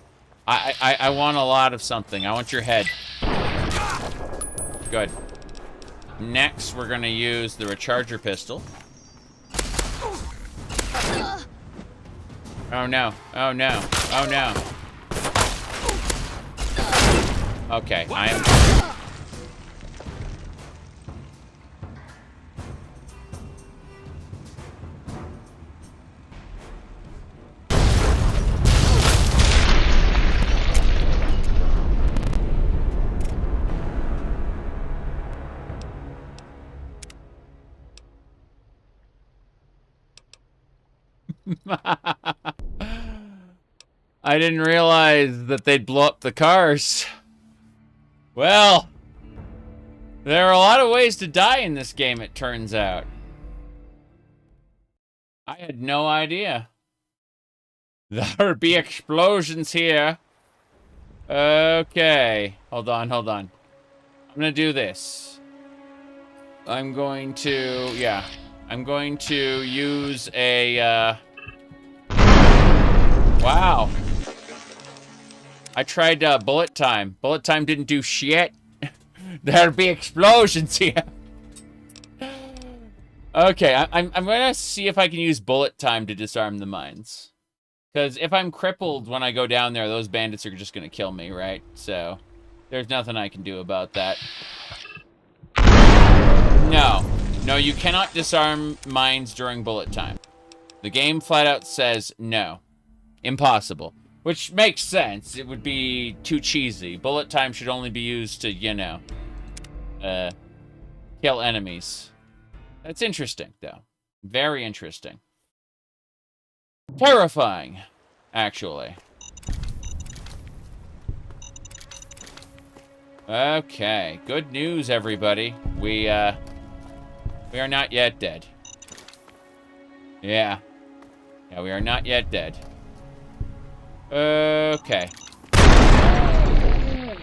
I want a lot of something. I want your head. Good. Next, we're going to use the recharger pistol. Oh, no. Oh, no. Oh, no. Okay, I am... I didn't realize that they'd blow up the cars. Well, there are a lot of ways to die in this game, it turns out. I had no idea. There'd be explosions here. Okay. Hold on. I'm gonna do this. I'm going to use a, Wow. I tried bullet time. Bullet time didn't do shit. There'd be explosions here. Okay, I'm gonna see if I can use bullet time to disarm the mines. Because if I'm crippled when I go down there, those bandits are just gonna kill me, right? So, There's nothing I can do about that. No. No, you cannot disarm mines during bullet time. The game flat out says no. Impossible. Which makes sense. It would be too cheesy. Bullet time should only be used to, you know, kill enemies. That's interesting, though. Very interesting. Terrifying, actually. Okay, good news, everybody. We are not yet dead. Yeah. Yeah, we are not yet dead. Okay. That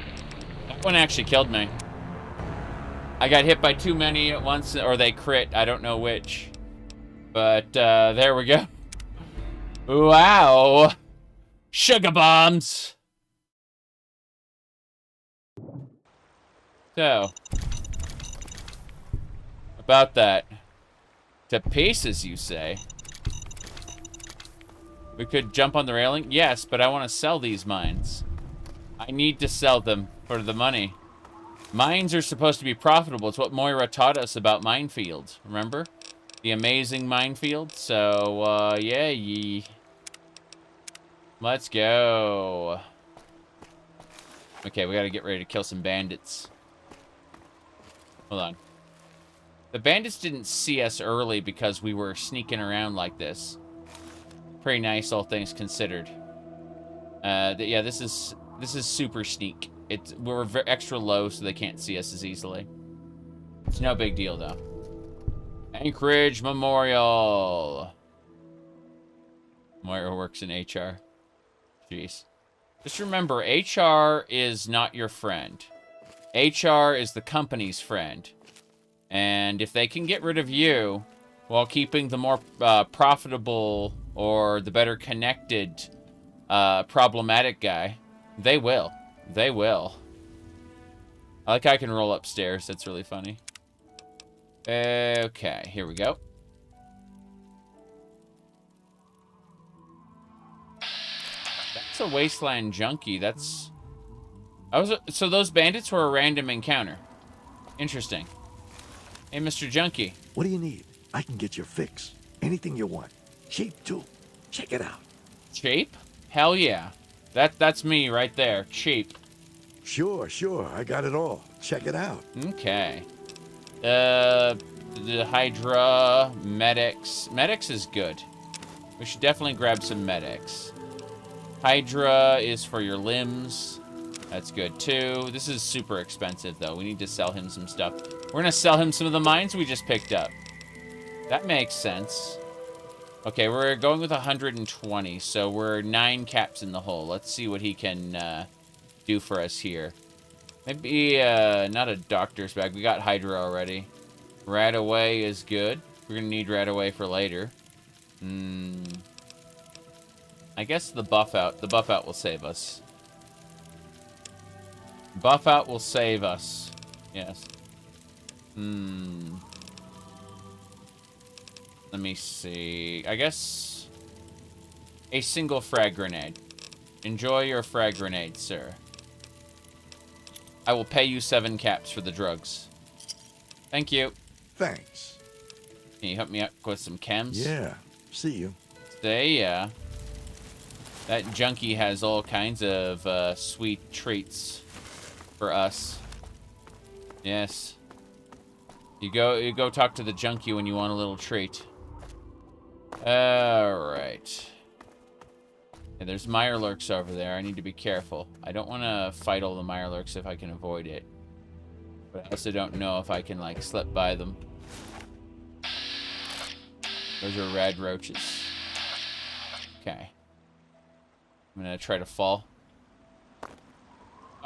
one actually killed me. I got hit by too many at once, or they crit. I don't know which. But, there we go. Wow. Sugar bombs. So. About that. To pieces, you say? We could jump on the railing? Yes, but I want to sell these mines. I need to sell them for the money. Mines are supposed to be profitable. It's what Moira taught us about minefields. Remember? The amazing minefield. So, yeah. Let's go. Okay, we gotta get ready to kill some bandits. Hold on. The bandits didn't see us early because we were sneaking around like this. Pretty nice, all things considered. Yeah, this is super sneak. We're extra low, so they can't see us as easily. It's no big deal, though. Anchorage Memorial. Moira works in HR. Jeez. Just remember, HR is not your friend. HR is the company's friend. And if they can get rid of you while keeping the more profitable or the better connected problematic guy, they will. They will. I like how I can roll upstairs. That's really funny. Okay, here we go. That's a wasteland junkie. So those bandits were a random encounter. Interesting. Hey, Mr. Junkie. What do you need? I can get your fix. Anything you want. Cheap, too. Check it out. Cheap? Hell yeah. That's me right there. Cheap. Sure. I got it all. Check it out. Okay. The Hydra, medics. Medics is good. We should definitely grab some medics. Hydra is for your limbs. That's good, too. This is super expensive, though. We need to sell him some stuff. We're going to sell him some of the mines we just picked up. That makes sense. Okay, we're going with 120, so we're 9 caps in the hole. Let's see what he can do for us here. Maybe not a doctor's bag. We got Hydra already. Radaway is good. We're going to need Radaway for later. I guess the buff out. The buff out will save us. Buff out will save us. Yes. Let me see. I guess a single frag grenade. Enjoy your frag grenade, sir. I will pay you 7 caps for the drugs. Thank you. Thanks. Can you help me out with some chems? Yeah. See you. Yeah. That junkie has all kinds of sweet treats for us. Yes. You go talk to the junkie when you want a little treat. Alright. Yeah, there's Mirelurks over there. I need to be careful. I don't want to fight all the Mirelurks if I can avoid it. But I also don't know if I can, like, slip by them. Those are rad roaches. Okay. I'm gonna try to fall.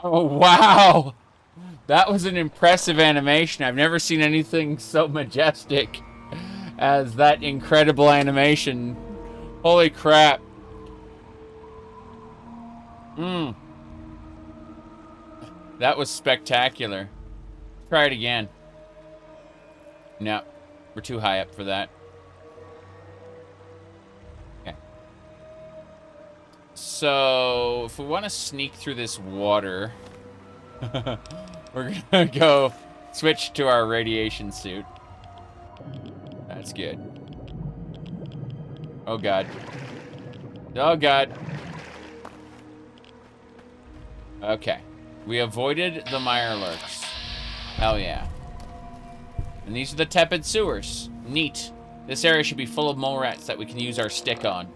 Oh, wow! That was an impressive animation. I've never seen anything so majestic as that incredible animation. Holy crap. That was spectacular. Try it again. No, we're too high up for that. Okay. So, if we want to sneak through this water, We're gonna go switch to our radiation suit. That's good. Oh god. Oh god. Okay. We avoided the Mirelurks. Hell yeah. And these are the tepid sewers. Neat. This area should be full of mole rats that we can use our stick on.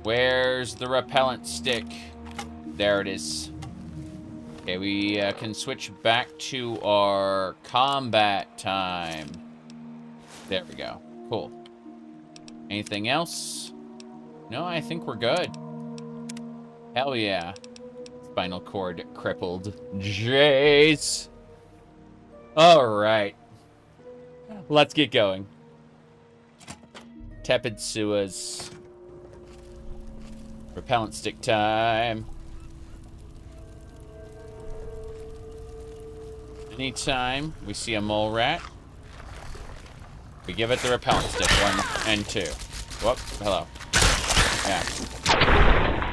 Where's the repellent stick? There it is. Okay, we can switch back to our combat time. There we go. Cool. Anything else? No, I think we're good. Hell yeah. Spinal cord crippled. Jace. All right. Let's get going. Tepid sewers. Repellent stick time. Anytime we see a mole rat, we give it the repellent stick. 1 and 2. Whoop. Hello. Yeah.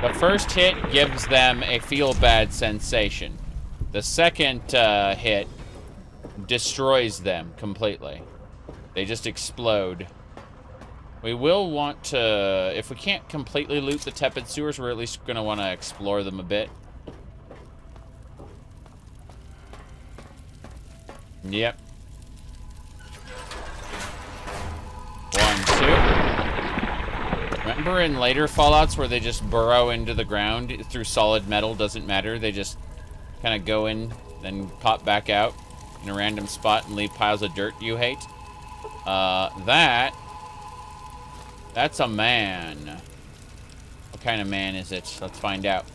The first hit gives them a feel-bad sensation. The second hit destroys them completely. They just explode. We will want to, if we can't completely loot the tepid sewers, we're at least going to want to explore them a bit. Yep. 1, 2. Remember in later Fallouts where they just burrow into the ground through solid metal? Doesn't matter. They just kind of go in, then pop back out in a random spot and leave piles of dirt you hate. That's a man. What kind of man is it? Let's find out.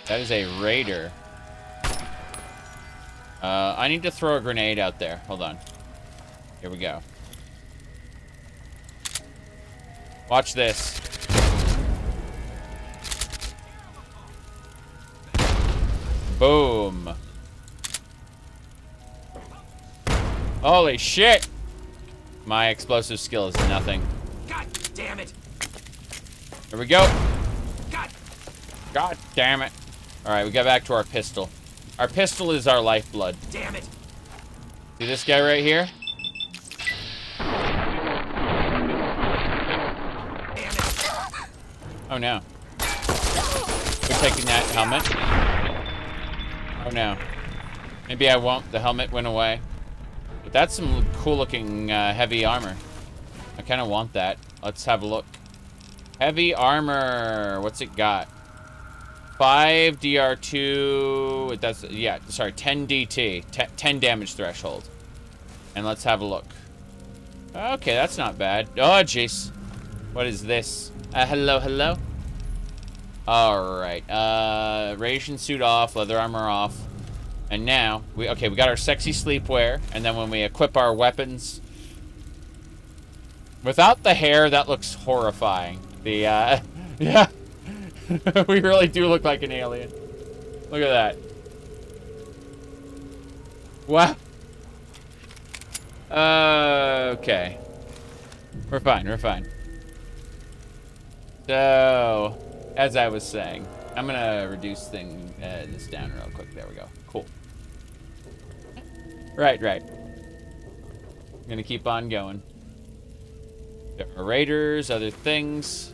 That is a raider. I need to throw a grenade out there. Hold on. Here we go. Watch this. Boom. Holy shit! My explosive skill is nothing. God damn it! Here we go. God damn it. Alright, we got back to our pistol. Our pistol is our lifeblood. Damn it! See this guy right here? Damn it! Oh no. We're taking that helmet. Oh no. Maybe I won't. The helmet went away. But that's some cool looking heavy armor. I kind of want that. Let's have a look. Heavy armor. What's it got? 5 DR2. It does, yeah, sorry, 10 DT. 10 damage threshold. And let's have a look. Okay, that's not bad. Oh, jeez. What is this? Hello, hello? Alright. Radiation suit off, leather armor off. And now, we got our sexy sleepwear. And then when we equip our weapons... Without the hair, that looks horrifying. The, yeah. We really do look like an alien. Look at that. Wow. Okay. We're fine, we're fine. So, as I was saying, I'm gonna reduce this down real quick. There we go. Cool. Right. I'm gonna keep on going. There are raiders, other things.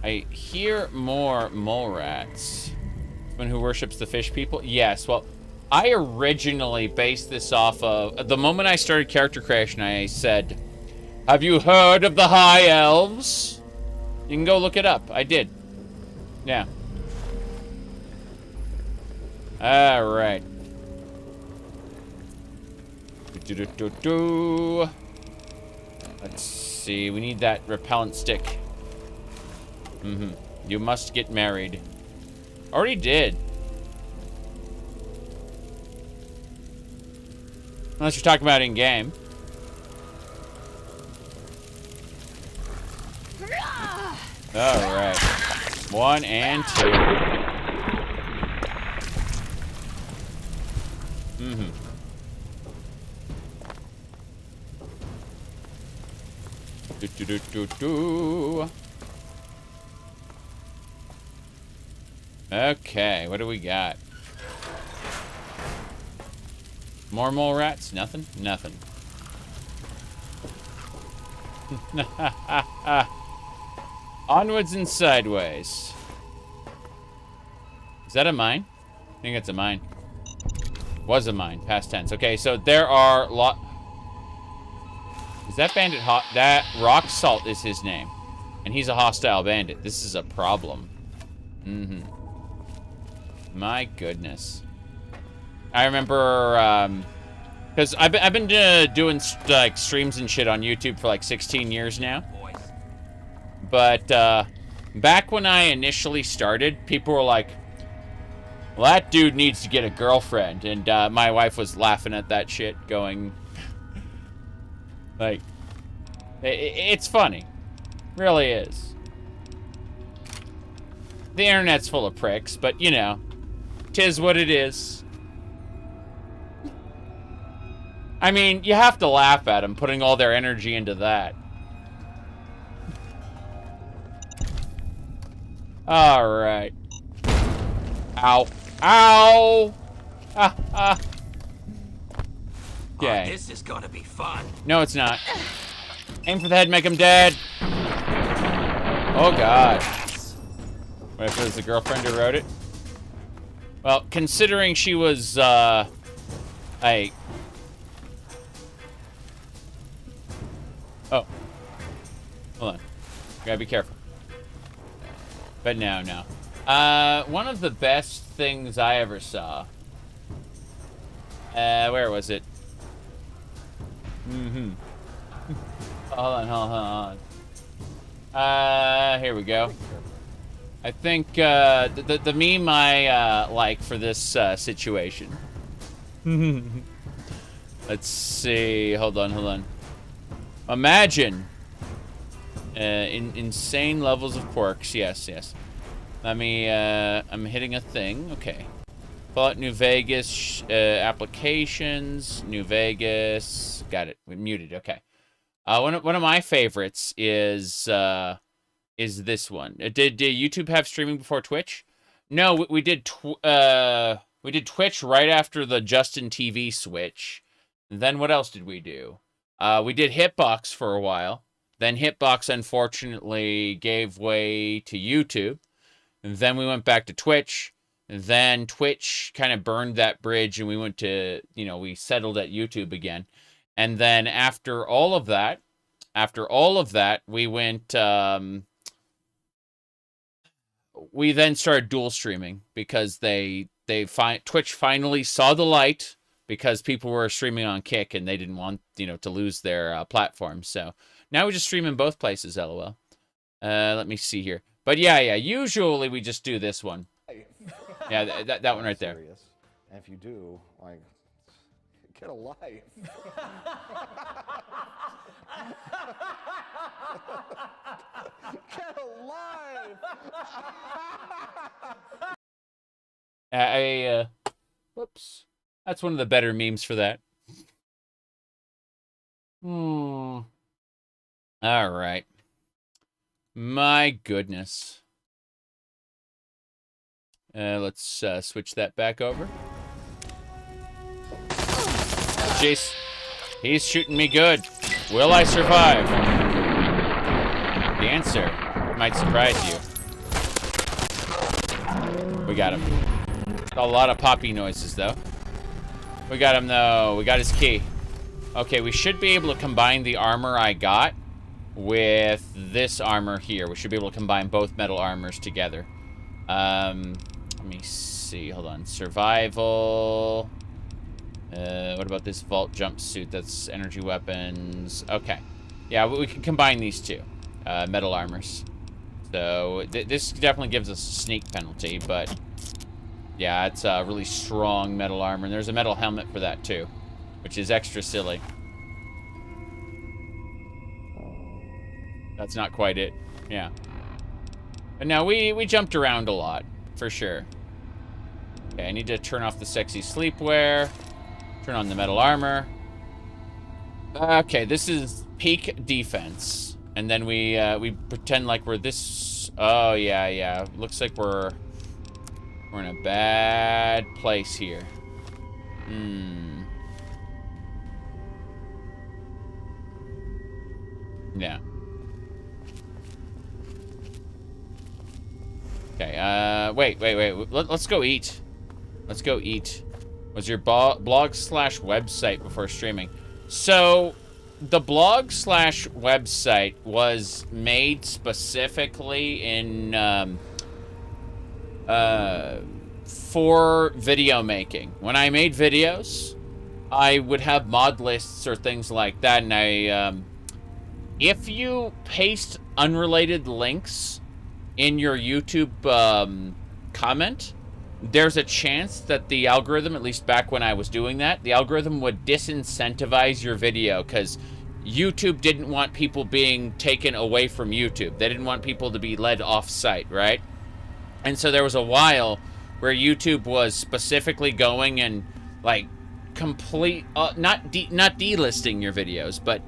I hear more mole rats. Someone who worships the fish people? Yes, well, I originally based this off of... The moment I started character creation, I said, have you heard of the High Elves? You can go look it up. I did. Yeah. Alright. Let's see. We need that repellent stick. You must get married. Already did. Unless you're talking about in-game. Alright. 1 and 2. Okay, what do we got? More mole rats? Nothing? Nothing. Onwards and sideways. Is that a mine? I think it's a mine. Was a mine. Past tense. Okay, so there are Is that bandit hot? That Rock Salt is his name. And he's a hostile bandit. This is a problem. Mm-hmm. My goodness. I remember, because I've been doing like streams and shit on YouTube for like 16 years now. But back when I initially started, people were like, well, that dude needs to get a girlfriend. And my wife was laughing at that shit, going, like, it's funny. Really is. The internet's full of pricks, but you know, 'tis what it is. I mean, you have to laugh at them putting all their energy into that. Alright. Ow. Ow! Ah, ah. Okay. Oh, this is gonna be fun. No, it's not. Aim for the head, make him dead. Oh, God. What if it was the girlfriend who wrote it? Well, considering she was, Oh. Hold on. Gotta be careful. But no, no. One of the best things I ever saw. Where was it? Mm-hmm. Hold on. Here we go. I think, the meme I, like for this, situation. Let's see. Hold on. Imagine insane levels of quirks. Yes. Let me, I'm hitting a thing. Okay. Fallout New Vegas, applications, New Vegas. Got it. We muted. Okay. One of my favorites is this one. Did YouTube have streaming before Twitch? No, we did Twitch right after the Justin TV switch. Then what else did we do? We did Hitbox for a while. Then Hitbox unfortunately gave way to YouTube. And then we went back to Twitch. Then Twitch kind of burned that bridge and we went to, we settled at YouTube again. And then after all of that, we went, we then started dual streaming because Twitch finally saw the light because people were streaming on Kick and they didn't want, to lose their platform. So now we just stream in both places, LOL. Let me see here. But yeah, usually we just do this one. Yeah, that one right there. And if you do, like, get a life. Get a life. Whoops. That's one of the better memes for that. All right. My goodness. Let's switch that back over. Jace, he's shooting me good. Will I survive? The answer might surprise you. We got him. A lot of poppy noises, though. We got him, though. We got his key. Okay, we should be able to combine the armor I got with this armor here. We should be able to combine both metal armors together. Let me see. Hold on. Survival. What about this vault jumpsuit? That's energy weapons. Okay. Yeah, we can combine these two. Metal armors. So, this definitely gives us a sneak penalty, but yeah, it's a really strong metal armor. And there's a metal helmet for that, too, which is extra silly. That's not quite it. Yeah. But now, we jumped around a lot, for sure. Okay, I need to turn off the sexy sleepwear. Turn on the metal armor. Okay, this is peak defense. And then we pretend like we're this... Oh, yeah. Looks like we're We're in a bad place here. Yeah. Okay, wait. Let's go eat. Let's go eat. Was your blog/website before streaming? So, the blog/website was made specifically in, for video making. When I made videos, I would have mod lists or things like that, and if you paste unrelated links in your YouTube comment, there's a chance that the algorithm, at least back when I was doing that, the algorithm would disincentivize your video because YouTube didn't want people being taken away from YouTube. They didn't want people to be led off-site, right? And so there was a while where YouTube was specifically going and, like, not delisting your videos, but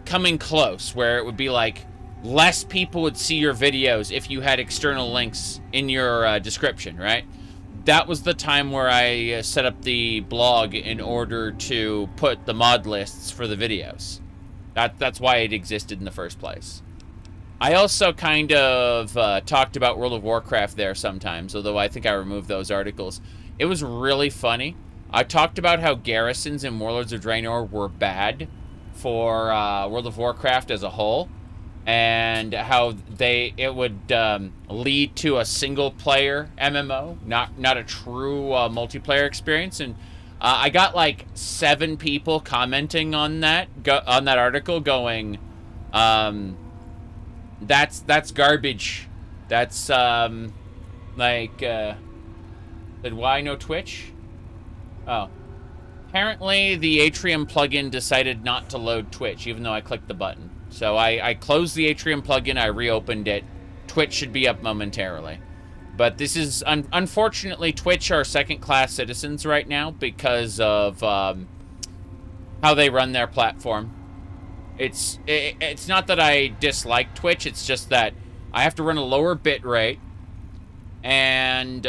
coming close, where it would be like less people would see your videos if you had external links in your description, right? That was the time where I set up the blog in order to put the mod lists for the videos. That's why it existed in the first place. I also kind of talked about World of Warcraft there sometimes, although I think I removed those articles. It was really funny. I talked about how garrisons in Warlords of Draenor were bad for World of Warcraft as a whole, and how it would lead to a single-player MMO, not a true multiplayer experience. And I got like 7 people commenting on that article, going, "That's garbage. That's said, why no Twitch?" Oh. Apparently, the Atrium plugin decided not to load Twitch, even though I clicked the button. So I closed the Atrium plugin, I reopened it. Twitch should be up momentarily. But this is, unfortunately, Twitch are second-class citizens right now because of how they run their platform. It's not that I dislike Twitch, it's just that I have to run a lower bit rate, and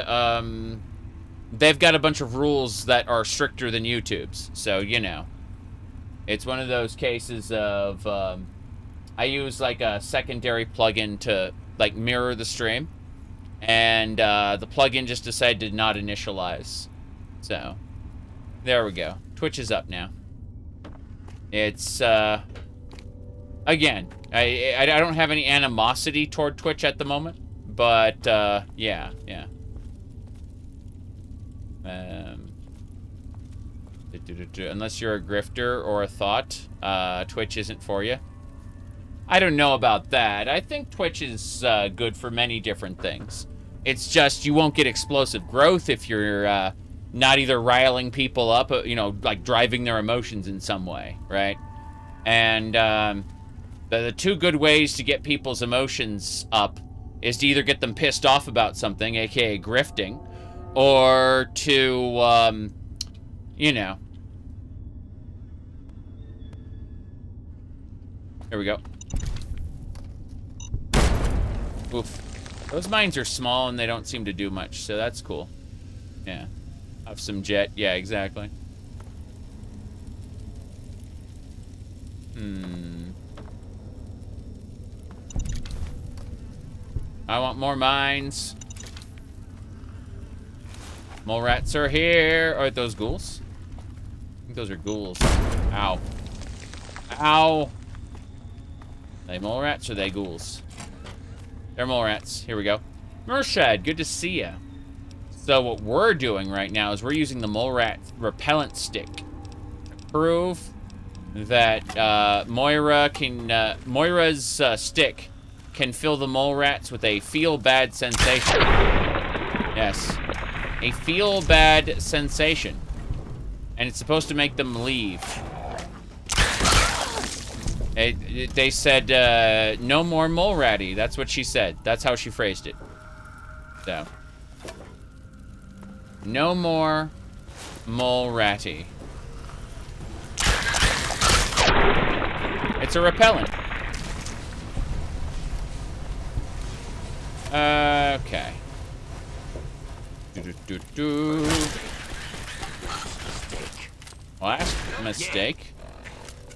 they've got a bunch of rules that are stricter than YouTube's. So, you know, it's one of those cases of I use like a secondary plugin to like mirror the stream, and the plugin just decided to not initialize. So there we go. Twitch is up now. It's again, I don't have any animosity toward Twitch at the moment, but yeah. Unless you're a grifter or a thought, Twitch isn't for you. I don't know about that. I think Twitch is good for many different things. It's just you won't get explosive growth if you're not either riling people up, you know, like driving their emotions in some way, right? And the 2 good ways to get people's emotions up is to either get them pissed off about something, aka grifting, or to, you know. Here we go. Oof. Those mines are small and they don't seem to do much, so that's cool. Yeah. Have some jet. Yeah, exactly. I want more mines. Mole rats are here. Are those ghouls? I think those are ghouls. Ow. Ow. Are they mole rats or are they ghouls? They're mole rats. Here we go. Murshad, good to see ya. So what we're doing right now is we're using the mole rat repellent stick to prove that Moira's stick can fill the mole rats with a feel-bad sensation. Yes. A feel-bad sensation. And it's supposed to make them leave. They said, no more mole ratty. That's what she said. That's how she phrased it. So. No more mole ratty. It's a repellent. Okay. Last mistake.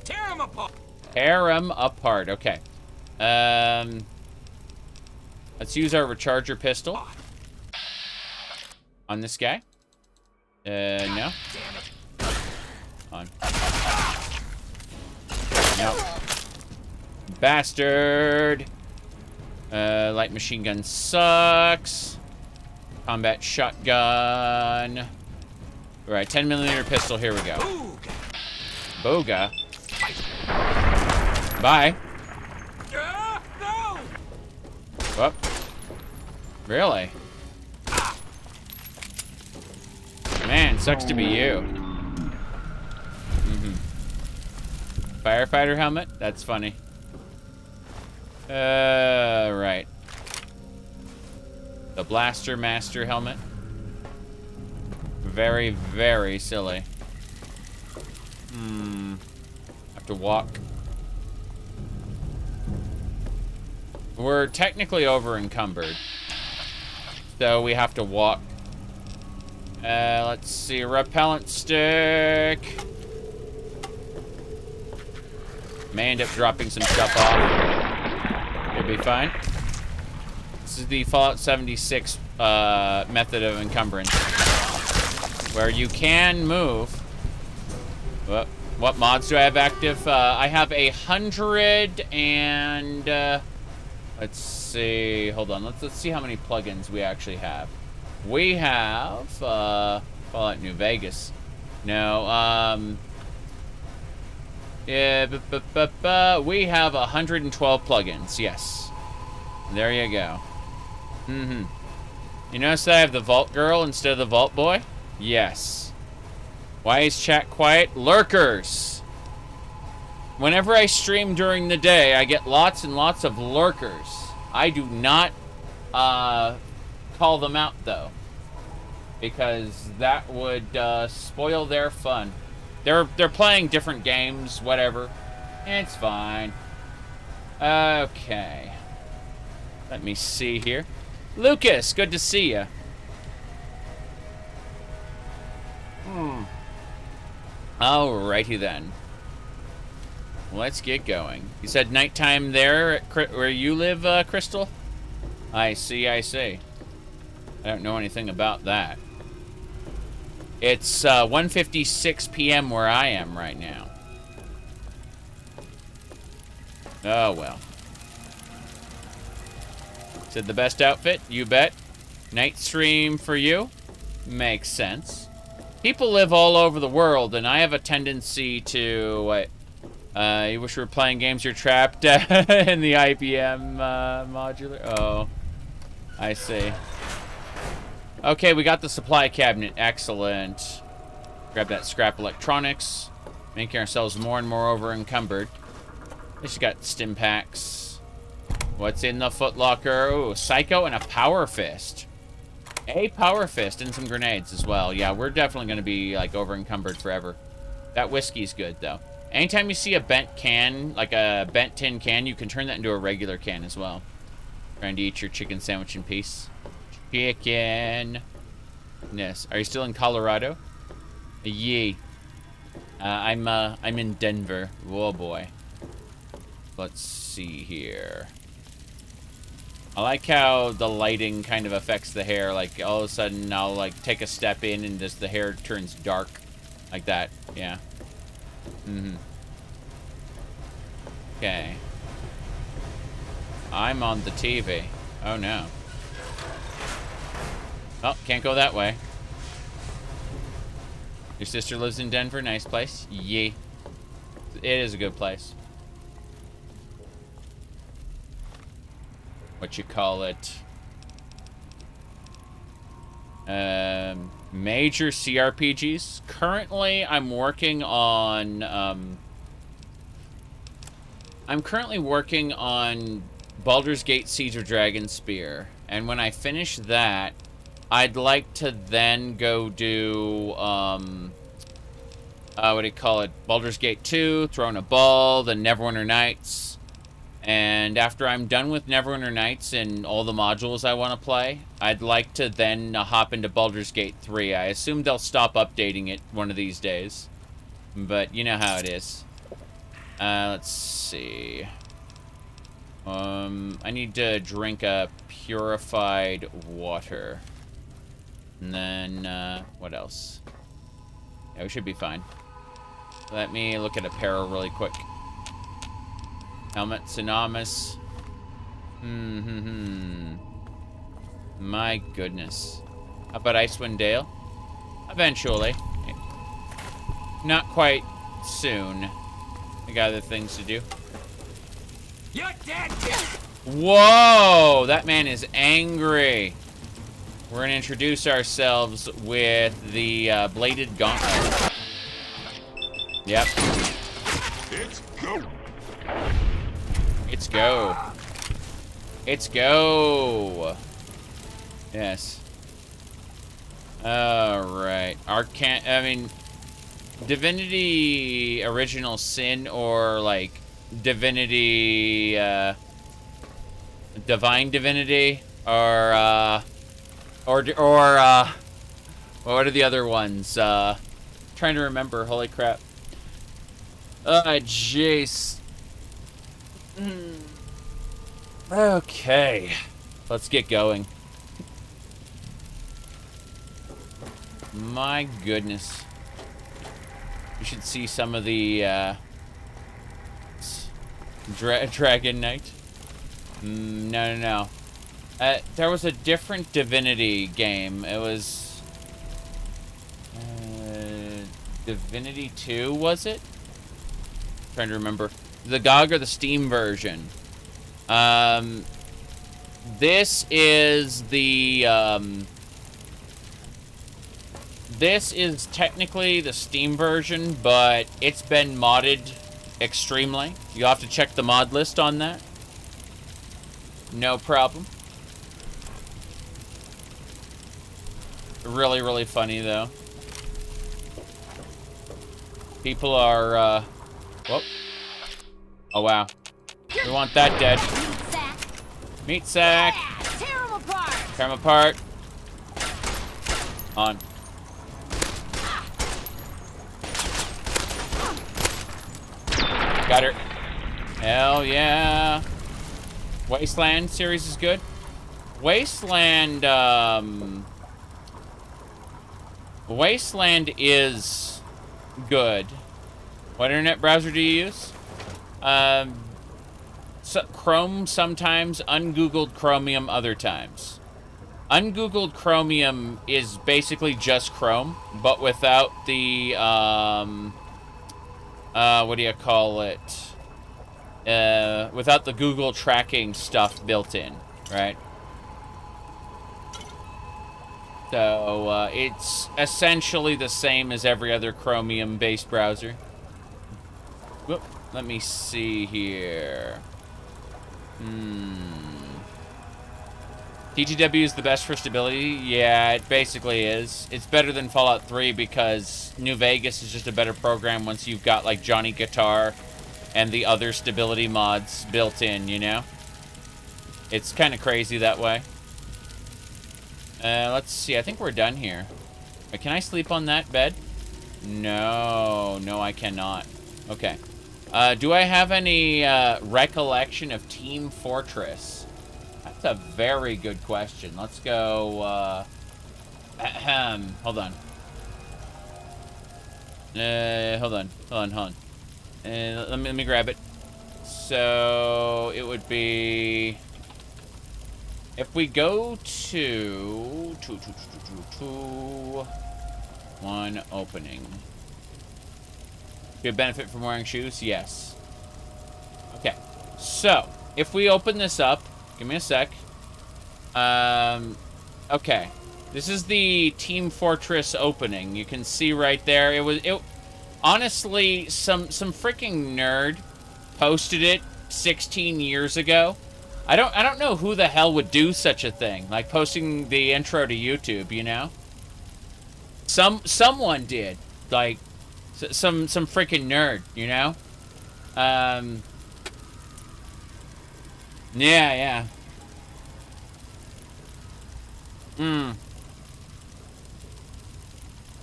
Tear him apart. Tear him apart. Okay. Let's use our recharger pistol on this guy. No. On. No. Bastard. Light machine gun sucks. Combat shotgun. All right, 10mm pistol. Here we go. Booga. Bye. No! Whoop. Really? Man, sucks to be you. Firefighter helmet? That's funny. Right. The Blaster Master helmet. Very, very silly. Have to walk. We're technically over encumbered. So we have to walk. Let's see. Repellent stick. May end up dropping some stuff off. It'll be fine. This is the Fallout 76 method of encumbrance, where you can move. What mods do I have active? I have 100 and let's see. Hold on. Let's see how many plugins we actually have. We have Fallout New Vegas. No. Yeah. We have 112 plugins. Yes. There you go. You notice that I have the Vault Girl instead of the Vault Boy? Yes. Why is chat quiet? Lurkers. Whenever I stream during the day, I get lots and lots of lurkers. I do not call them out, though, because that would spoil their fun. They're playing different games, whatever. It's fine. Okay. Let me see here. Lucas, good to see you. Alrighty then. Let's get going. You said nighttime there at where you live, Crystal? I see, I see. I don't know anything about that. It's 1:56 p.m. where I am right now. Oh, well. Said the best outfit? You bet. Night stream for you? Makes sense. People live all over the world, and I have a tendency to... What? You wish we were playing games you're trapped in the IBM modular? Oh. I see. Okay, we got the supply cabinet. Excellent. Grab that scrap electronics. Making ourselves more and more over encumbered. At least you got stim packs. What's in the footlocker? Ooh, Psycho and a Power Fist. A Power Fist and some grenades as well. Yeah, we're definitely going to be, like, over encumbered forever. That whiskey's good, though. Anytime you see a bent can, like a bent tin can, you can turn that into a regular can as well. Trying to eat your chicken sandwich in peace. Chicken. Yes. Are you still in Colorado? Yee. I'm in Denver. Oh boy. Let's see here. I like how the lighting kind of affects the hair. Like all of a sudden I'll like take a step in and just the hair turns dark. Like that. Yeah. Okay. I'm on the TV. Oh no. Oh, can't go that way. Your sister lives in Denver? Nice place? Yee. It is a good place. What you call it? Major CRPGs. Currently, I'm working on, Baldur's Gate Siege of Dragonspear. And when I finish that, I'd like to then go do, what do you call it? Baldur's Gate 2, Throne of Ball, the Neverwinter Nights. And after I'm done with Neverwinter Nights and all the modules I want to play, I'd like to then hop into Baldur's Gate 3. I assume they'll stop updating it one of these days. But you know how it is. Let's see. I need to drink a purified water. And then, what else? Yeah, we should be fine. Let me look at apparel really quick. Helmet synonymous. My goodness. How about Icewind Dale? Eventually. Not quite soon. I got other things to do. You're dead. Whoa! That man is angry. We're gonna introduce ourselves with the bladed gauntlet. Yep. Let's go. It's go. It's go. Yes. Alright. Divinity Original Sin or like Divinity Divine Divinity or what are the other ones? Trying to remember, holy crap. Jeez. Okay. Let's get going. My goodness. You should see some of the Dragon Knight. No. There was a different Divinity game. It was Divinity 2, was it? Trying to remember. The GOG or the Steam version. This is the this is technically the Steam version, but it's been modded extremely. You'll have to check the mod list on that. No problem. Really, really funny, though. People are, whoop. Oh, wow. We want that dead. Meat sack. Yeah, tear 'em apart. Tear 'em apart. On. Got her. Hell yeah. Wasteland series is good. Wasteland is good. What internet browser do you use? Chrome sometimes, ungoogled Chromium other times. Ungoogled Chromium is basically just Chrome, but without the, what do you call it? Without the Google tracking stuff built in, right? So, it's essentially the same as every other Chromium-based browser. Whoop, let me see here. TTW is the best for stability? Yeah, it basically is. It's better than Fallout 3 because New Vegas is just a better program once you've got, like, Johnny Guitar and the other stability mods built in, you know? It's kind of crazy that way. Let's see. I think we're done here. Wait, can I sleep on that bed? No, I cannot. Okay. Do I have any recollection of Team Fortress? That's a very good question. Let's go, hold on. Hold on. Let me grab it. So, it would be... If we go to... One opening. Do you benefit from wearing shoes? Yes. Okay. So, if we open this up... Give me a sec. Okay. This is the Team Fortress opening. You can see right there. It honestly, some freaking nerd posted it 16 years ago. I don't know who the hell would do such a thing, like posting the intro to YouTube, you know? Someone did, like some freaking nerd, you know? Yeah, yeah.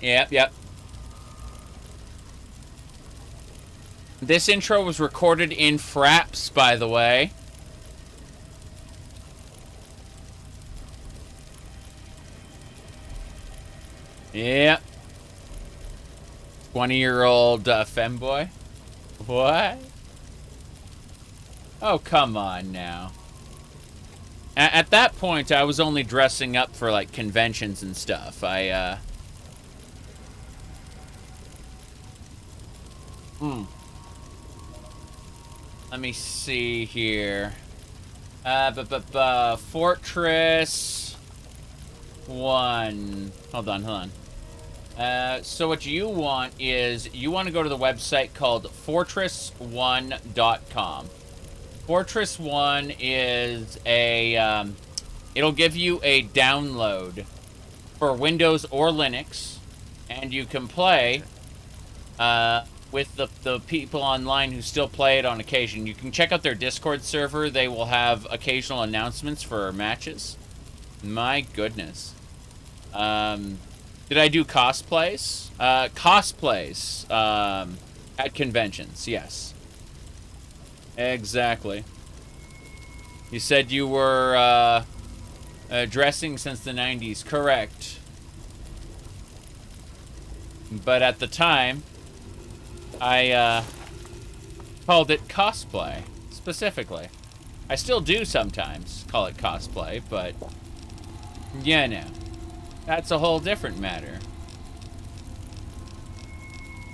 Yep. This intro was recorded in Fraps, by the way. Yep. 20-year-old femboy. What? Oh, come on now. At that point, I was only dressing up for, like, conventions and stuff. Let me see here. Fortress 1. Hold on. So what you want is, you want to go to the website called fortress1.com. Fortress 1 is a, it'll give you a download for Windows or Linux, and you can play with the people online who still play it on occasion. You can check out their Discord server. They will have occasional announcements for matches. My goodness. Did I do cosplays? Cosplays at conventions, yes. Exactly. You said you were dressing since the 90s. Correct. But at the time, I called it cosplay, specifically. I still do sometimes call it cosplay, but yeah, no. That's a whole different matter.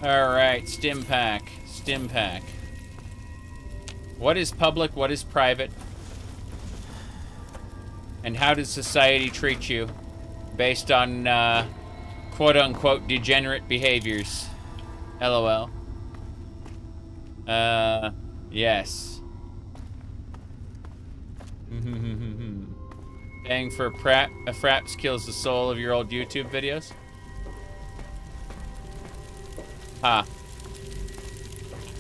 Alright, Stimpak. What is public, what is private? And how does society treat you based on quote-unquote degenerate behaviors? LOL. Yes. Paying for fraps kills the soul of your old YouTube videos? Ha.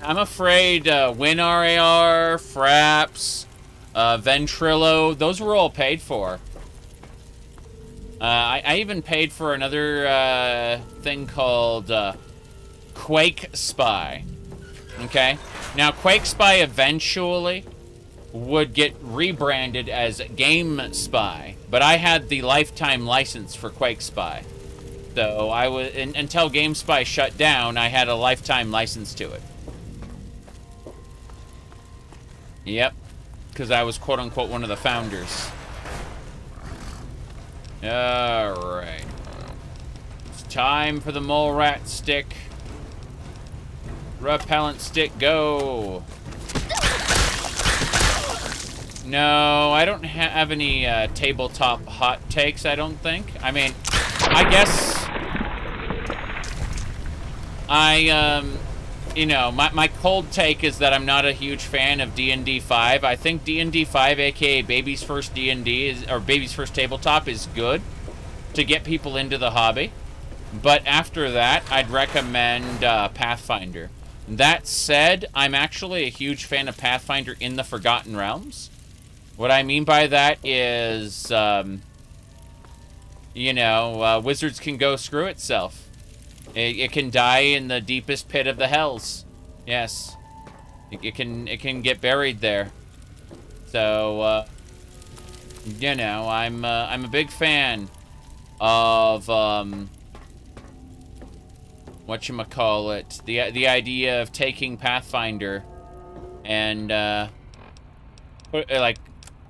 I'm afraid WinRAR, fraps, Ventrilo, those were all paid for. I even paid for another thing called Quake Spy. Okay? Now, Quake Spy eventually would get rebranded as Game Spy, but I had the lifetime license for Quake Spy. So I was until Game Spy shut down, I had a lifetime license to it. Yep, because I was quote-unquote one of the founders. Alright. It's time for the mole rat stick. Repellent stick, go! No, I don't have any tabletop hot takes, I don't think. I mean, I guess... you know, my cold take is that I'm not a huge fan of D&D 5. I think D&D 5, aka Baby's First D&D, or Baby's First Tabletop, is good to get people into the hobby. But after that, I'd recommend Pathfinder. That said, I'm actually a huge fan of Pathfinder in the Forgotten Realms. What I mean by that is, you know, Wizards can go screw itself. It can die in the deepest pit of the hells. Yes. It can get buried there. So, you know, I'm a big fan of, whatchamacallit, the idea of taking Pathfinder and, like,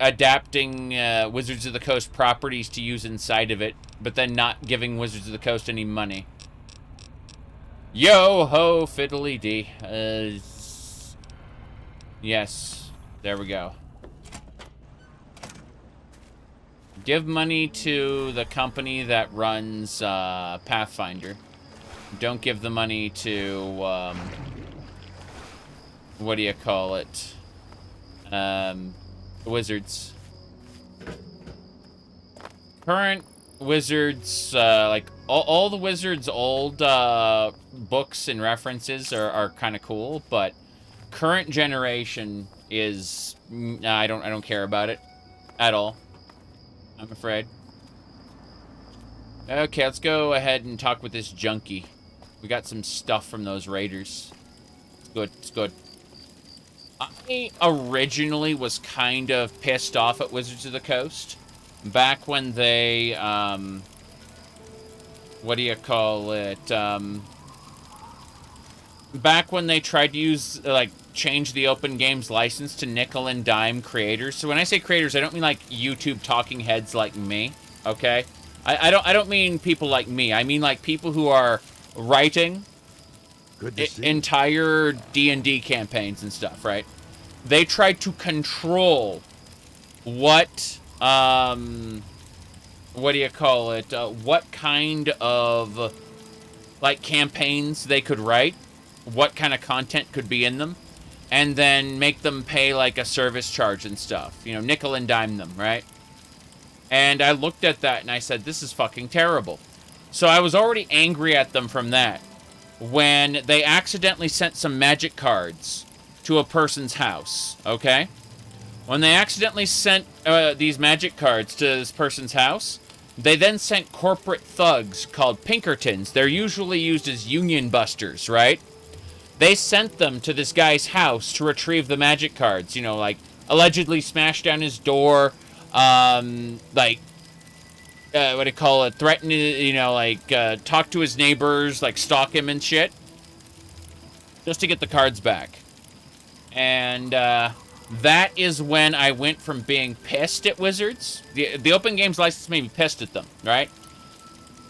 adapting Wizards of the Coast properties to use inside of it, but then not giving Wizards of the Coast any money. Yo ho fiddly dee. Yes, there we go. Give money to the company that runs Pathfinder. Don't give the money to what do you call it? Wizards. Current Wizards, like all the Wizards' old books and references are kind of cool, but current generation is... I don't care about it at all, I'm afraid. Okay, let's go ahead and talk with this junkie. We got some stuff from those raiders. It's good, it's good. I originally was kind of pissed off at Wizards of the Coast back when they, what do you call it? Back when they tried to use, like, change the Open Games license to nickel and dime creators. So when I say creators, I don't mean like YouTube talking heads like me, okay? I don't mean people like me. I mean like people who are writing entire D&D campaigns and stuff, right? They tried to control what do you call it? What kind of, like, campaigns they could write, what kind of content could be in them, and then make them pay, like, a service charge and stuff. You know, nickel and dime them, right? And I looked at that and I said, this is fucking terrible. So I was already angry at them from that when they accidentally sent some magic cards to a person's house, okay? When they accidentally sent these magic cards to this person's house, they then sent corporate thugs called Pinkertons. They're usually used as union busters, right? They sent them to this guy's house to retrieve the magic cards. You know, like, allegedly smash down his door, like, what do you call it? Threaten, you know, like, talk to his neighbors, like, stalk him and shit. Just to get the cards back. And, that is when I went from being pissed at Wizards. The Open Games license made me pissed at them, right?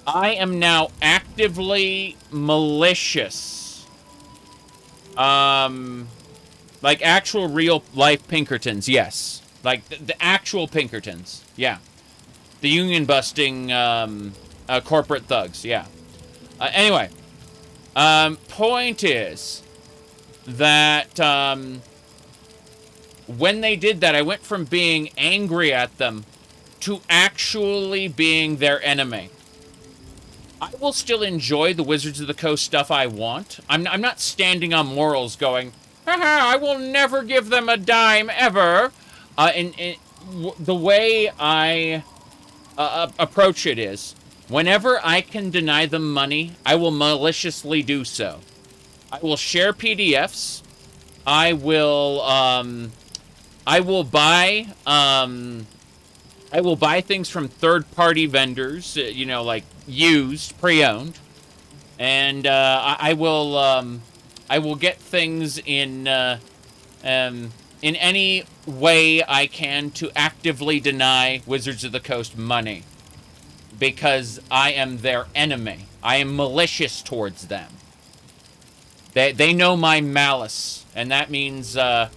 I am now actively malicious. Like actual real life Pinkertons, yes. Like the actual Pinkertons, yeah. The union busting corporate thugs, yeah. Anyway, point is that when they did that, I went from being angry at them to actually being their enemy. I will still enjoy the Wizards of the Coast stuff I want. I'm not standing on morals going, haha, I will never give them a dime ever. The way I approach it is, whenever I can deny them money, I will maliciously do so. I will share PDFs. I will buy things from third-party vendors, you know, like used, pre-owned, and I will get things in any way I can to actively deny Wizards of the Coast money, because I am their enemy. I am malicious towards them. They know my malice, and that means in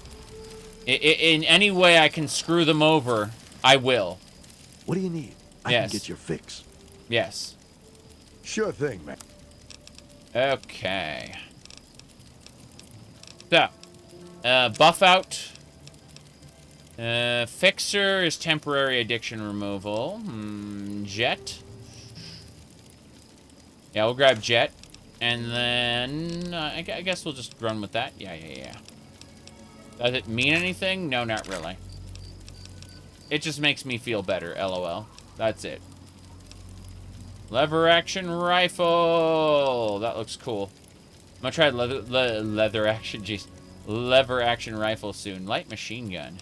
any way I can screw them over, I will. What do you need? I can get your fix. Yes. Sure thing, man. Okay. So, buff out. Fixer is temporary addiction removal. Jet. Yeah, we'll grab Jet. And then, I guess we'll just run with that. Yeah. Does it mean anything? No, not really. It just makes me feel better, LOL. That's it. Lever action rifle. That looks cool. I'm gonna try leather action. Jeez, lever action rifle soon. Light machine gun.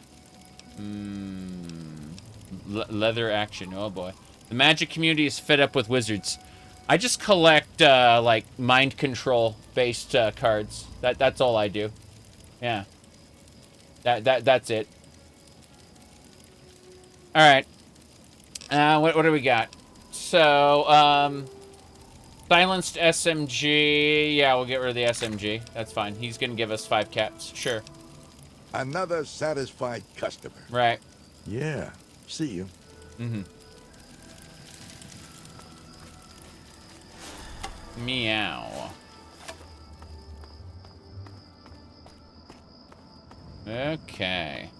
Leather action. Oh boy. The Magic community is fed up with Wizards. I just collect like mind control based cards. That's all I do. Yeah. That's it. All right. What do we got? So, silenced SMG. Yeah, we'll get rid of the SMG. That's fine. He's gonna give us 5 caps. Sure. Another satisfied customer. Right. Yeah. See you. Meow. Okay.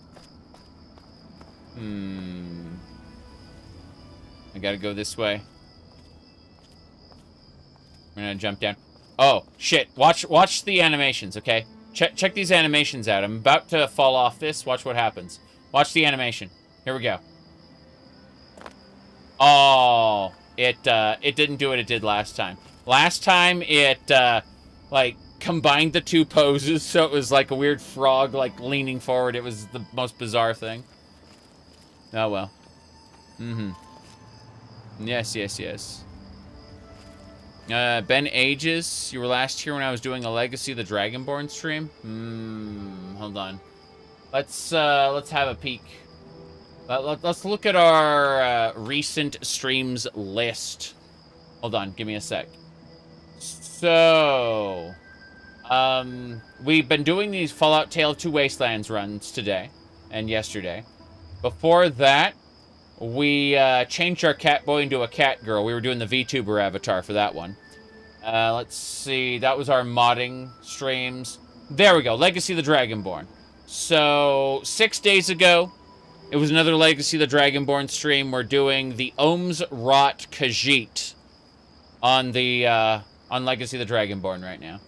I gotta go this way. I'm gonna jump down. Oh, shit. Watch the animations, okay? Check these animations out. I'm about to fall off this. Watch what happens. Watch the animation. Here we go. Oh, it didn't do what it did last time. Last time it like combined the two poses, so it was like a weird frog like leaning forward. It was the most bizarre thing. Oh well. Yes, yes, yes. Ben Aegis, you were last here when I was doing a Legacy of the Dragonborn stream. Hold on. Let's have a peek. Let's look at our recent streams list. Hold on, give me a sec. So, we've been doing these Fallout Tale of Two Wastelands runs today and yesterday. Before that, we changed our cat boy into a cat girl. We were doing the VTuber avatar for that one. Let's see. That was our modding streams. There we go. Legacy of the Dragonborn. So, 6 days ago, it was another Legacy of the Dragonborn stream. We're doing the Ohm's Rot Khajiit on the on Legacy of the Dragonborn right now.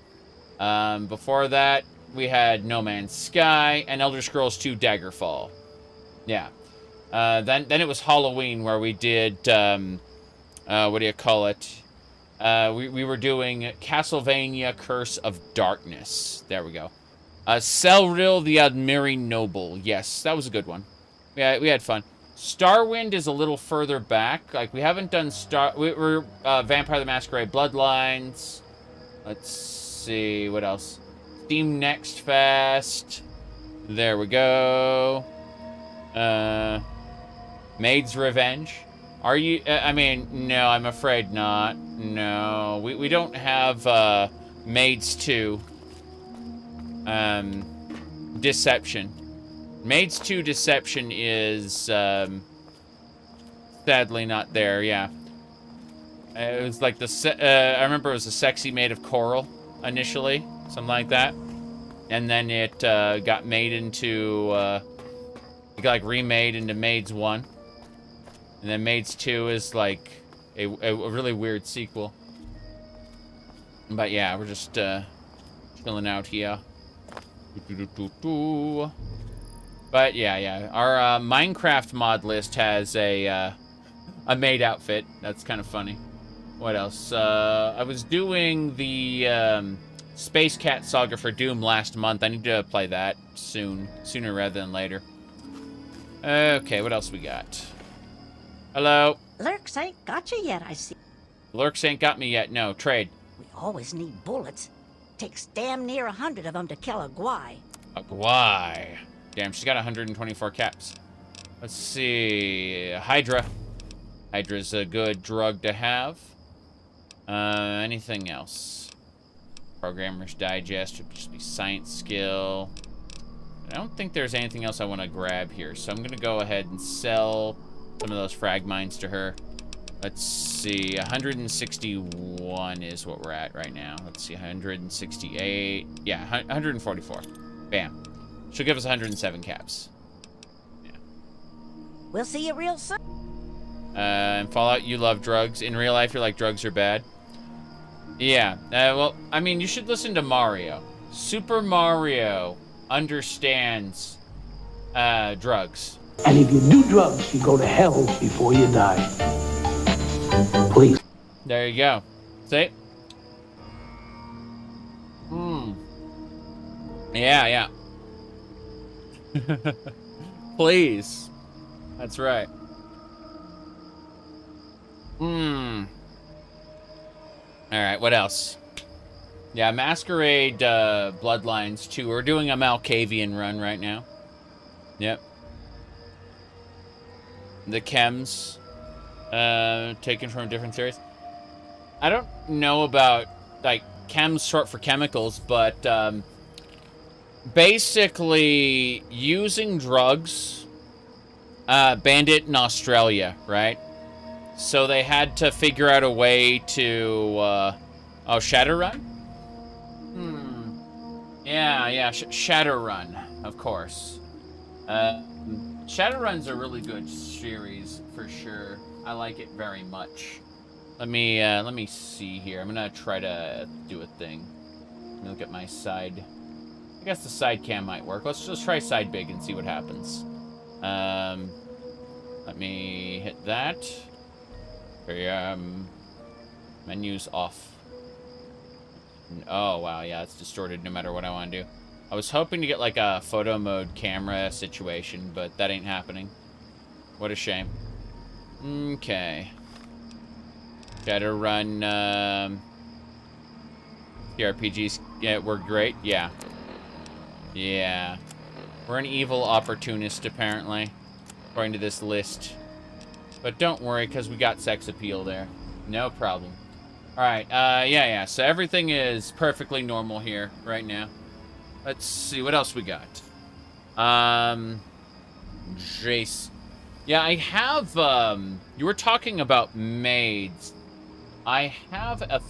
Before that, we had No Man's Sky and Elder Scrolls 2 Daggerfall. Yeah. Then it was Halloween where we did, what do you call it? We were doing Castlevania Curse of Darkness. There we go. Selril the Admiri Noble. Yes, that was a good one. Yeah, we had fun. Starwind is a little further back. Like, we haven't done we're Vampire the Masquerade Bloodlines. Let's see, what else? Steam Next Fest. There we go. Maid's Revenge. Are you, I mean, no, I'm afraid not. No, we don't have, Maids 2. Deception. Maids 2 Deception is, sadly not there, yeah. It was like I remember it was a sexy maid of coral, initially. Something like that. And then it, got made into, it got, like, remade into Maids 1. And then Maids 2 is, like, a really weird sequel. But, yeah, we're just, chilling out here. But, yeah. Our, Minecraft mod list has a maid outfit. That's kind of funny. What else? I was doing the, Space Cat Saga for Doom last month. I need to play that soon. Sooner rather than later. Okay, what else we got? Hello? Lurks ain't got you yet, I see. Lurks ain't got me yet. No, trade. We always need bullets. Takes damn near 100 of them to kill a Gwai. A Gwai. Damn, she's got 124 caps. Let's see. Hydra. Hydra's a good drug to have. Anything else? Programmer's Digest would just be science skill. I don't think there's anything else I want to grab here, so I'm going to go ahead and sell some of those frag mines to her. Let's see, 161 is what we're at right now. Let's see, 168. Yeah, 144. Bam. She'll give us 107 caps. Yeah. We'll see you real soon. In Fallout, you love drugs. In real life, you're like, drugs are bad. Yeah, well, I mean, you should listen to Mario. Super Mario understands drugs. And if you do drugs, you go to hell before you die. Please. There you go. See? Yeah. Please. That's right. Alright, what else? Yeah, Masquerade Bloodlines 2. We're doing a Malkavian run right now. Yep. The chems. Taken from a different series. I don't know about, like, chems short for chemicals, but, basically, using drugs, banned it in Australia, right? So they had to figure out a way to, oh, Shadowrun? Yeah, Shadowrun, of course. Shadowrun's a really good series, for sure. I like it very much. Let me see here. I'm gonna try to do a thing. Let me look at my side I guess the side cam might work. Let's just try side big and see what happens. Let me hit that. Okay, menus off. Oh, wow, yeah, it's distorted no matter what I want to do. I was hoping to get, like, a photo mode camera situation, but that ain't happening. What a shame. Okay. Gotta run, the RPGs. Yeah, we're great. Yeah. Yeah. We're an evil opportunist, apparently, according to this list. But don't worry, because we got sex appeal there. No problem. Alright, yeah. So everything is perfectly normal here right now. Let's see, what else we got? Jace. Yeah, I have, you were talking about maids. I have a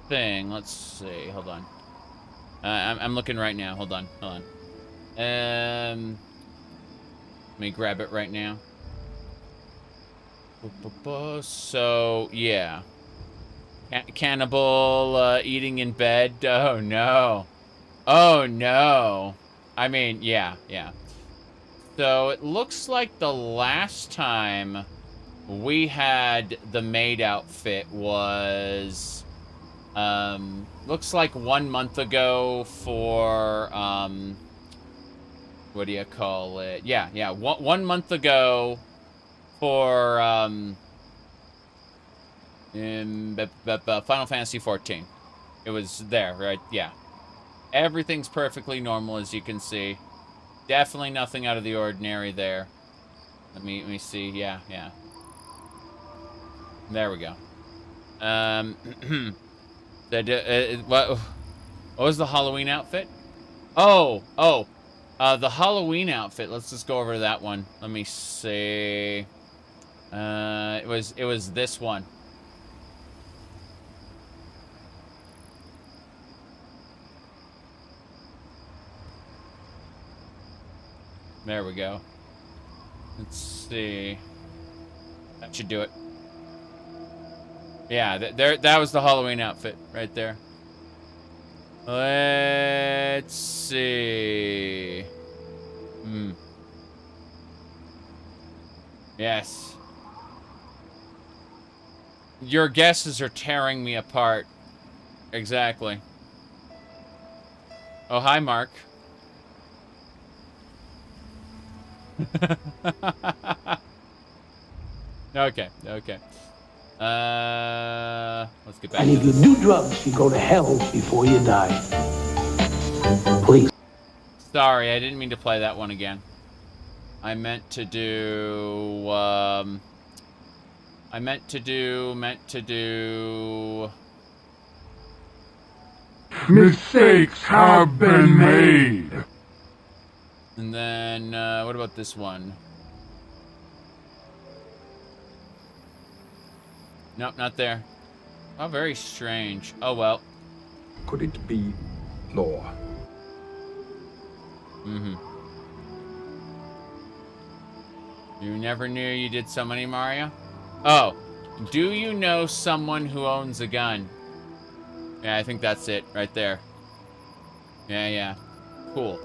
thing. Let's see, hold on. I'm looking right now. Hold on. Let me grab it right now. So, yeah. Cannibal eating in bed. Oh, no. Oh, no. I mean, yeah. So, it looks like the last time we had the maid outfit was... looks like 1 month ago for, what do you call it? Yeah, 1 month ago for, in Final Fantasy 14. It was there, right? Yeah. Everything's perfectly normal, as you can see. Definitely nothing out of the ordinary there. Let me see. Yeah. There we go. What was the Halloween outfit? Oh, the Halloween outfit. Let's just go over that one. Let me see. It was this one. There we go. Let's see. That should do it. Yeah, that was the Halloween outfit right there. Let's see. Yes. Your guesses are tearing me apart. Exactly. Oh, hi, Mark. Okay. Let's get back. And if you do drugs, you go to hell before you die. Please. Sorry, I didn't mean to play that one again. I meant to do, Mistakes have been made. And then, what about this one? Nope, not there. Oh, very strange. Oh, well. Could it be law? You never knew you did so many, Mario? Oh, do you know someone who owns a gun? Yeah, I think that's it right there. Yeah. Cool.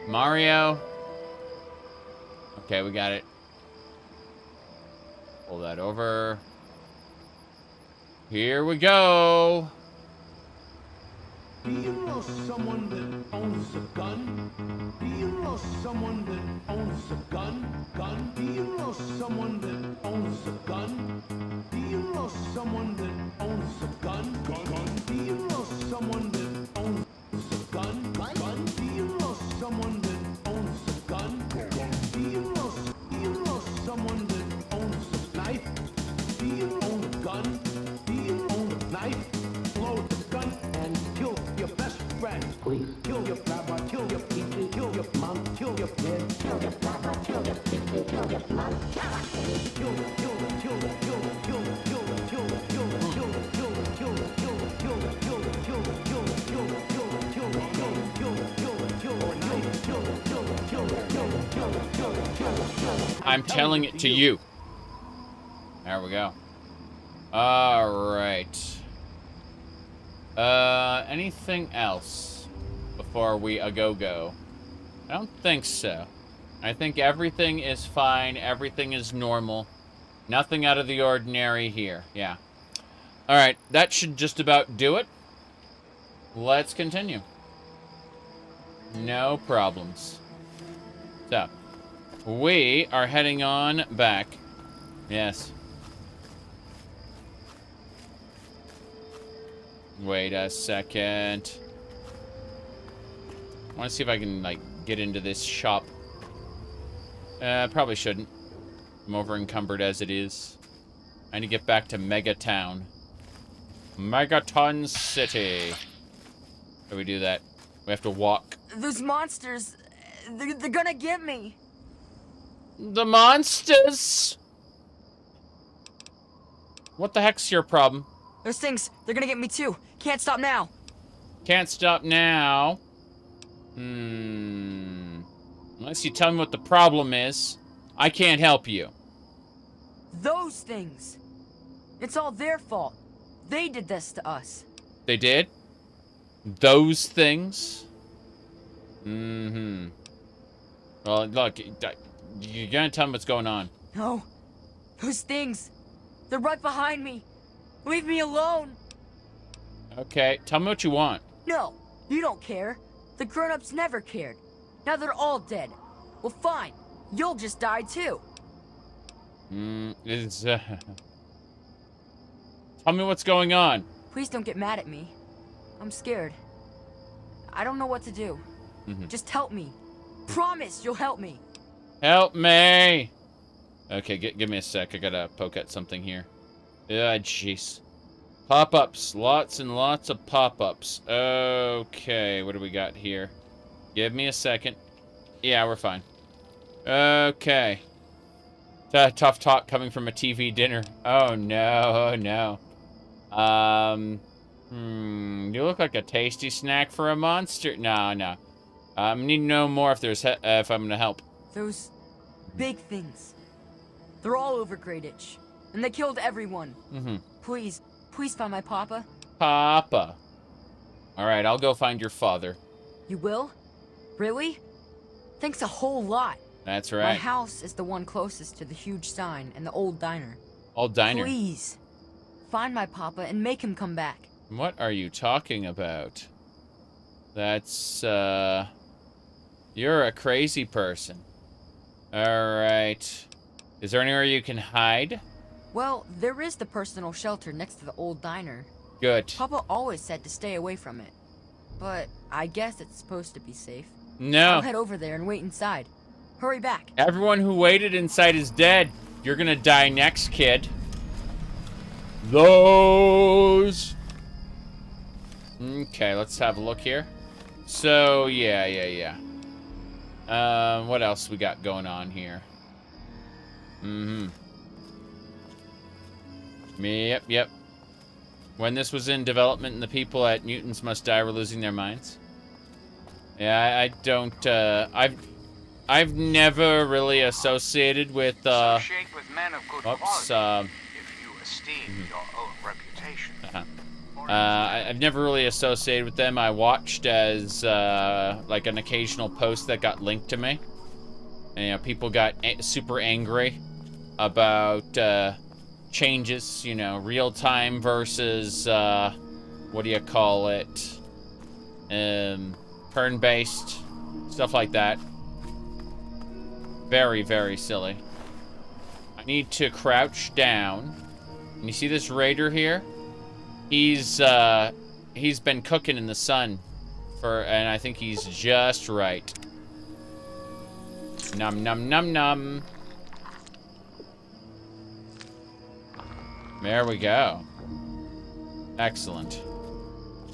Mario. Okay, we got it. Pull that over. Here we go. Do you know someone that owns a gun? Do you know someone that owns a gun? Do you know someone that owns a gun? Do you know someone that owns a gun? Do you know someone that owns a gun? Do you know someone that owns a gun? Do you know someone that owns a knife? Do you own a gun? Do you own a knife? Load the gun and kill your best friend. Please. Kill your grandma, kill your people, kill your mom, kill your kid. Kill your grandma, kill your people, kill your mom. I'm telling it to you. There we go. All right. Anything else before we go? I don't think so. I think everything is fine. Everything is normal. Nothing out of the ordinary here. Yeah. Alright, that should just about do it. Let's continue. No problems. So, we are heading on back. Yes. Wait a second. I want to see if I can, like, get into this shop. Probably shouldn't. I'm over encumbered as it is. I need to get back to Megaton. Megaton City. How do we do that? We have to walk. Those monsters, they're gonna get me. The monsters? What the heck's your problem? Those things, they're gonna get me too. Can't stop now. Can't stop now. Unless you tell me what the problem is, I can't help you. Those things. It's all their fault. They did this to us. They did? Those things? Mm-hmm. Well, look, you're gonna tell me what's going on. No. Those things. They're right behind me. Leave me alone. Okay, tell me what you want. No, you don't care. The grown-ups never cared. Now they're all dead. Well, fine. You'll just die too. Tell me what's going on. Please don't get mad at me. I'm scared. I don't know what to do. Just help me. Promise you'll help me. Help me! Okay, give me a sec. I gotta poke at something here. Ah, jeez. Pop-ups. Lots and lots of pop-ups. Okay, what do we got here? Give me a second. Yeah, we're fine. Okay. Tough talk coming from a TV dinner. Oh, no. Oh, no. You look like a tasty snack for a monster. No. I need to know more if I'm gonna help. Those big things. They're all over Greyditch. And they killed everyone. Please find my papa. Papa. Alright, I'll go find your father. You will? Really? Thanks a whole lot. That's right. My house is the one closest to the huge sign and the old diner. Old diner? Please. Find my papa and make him come back. What are you talking about? That's, you're a crazy person. Alright. Is there anywhere you can hide? Well, there is the personal shelter next to the old diner. Good. Papa always said to stay away from it. But I guess it's supposed to be safe. No. I'll head over there and wait inside. Hurry back. Everyone who waited inside is dead. You're gonna die next, kid. Those. Okay, let's have a look here. So, yeah. What else we got going on here? Yep. When this was in development and the people at Newton's Must Die were losing their minds. Yeah, I don't, I've never really associated with, Associate with men of good quality, if you esteem your own reputation. I've never really associated with them. I watched as, like, an occasional post that got linked to me. And, you know, people got super angry about, changes, you know, real time versus, what do you call it? Turn-based, stuff like that. Very, very silly. I need to crouch down. And you see this raider here? He's been cooking in the sun and I think he's just right. Num num num num. There we go. Excellent.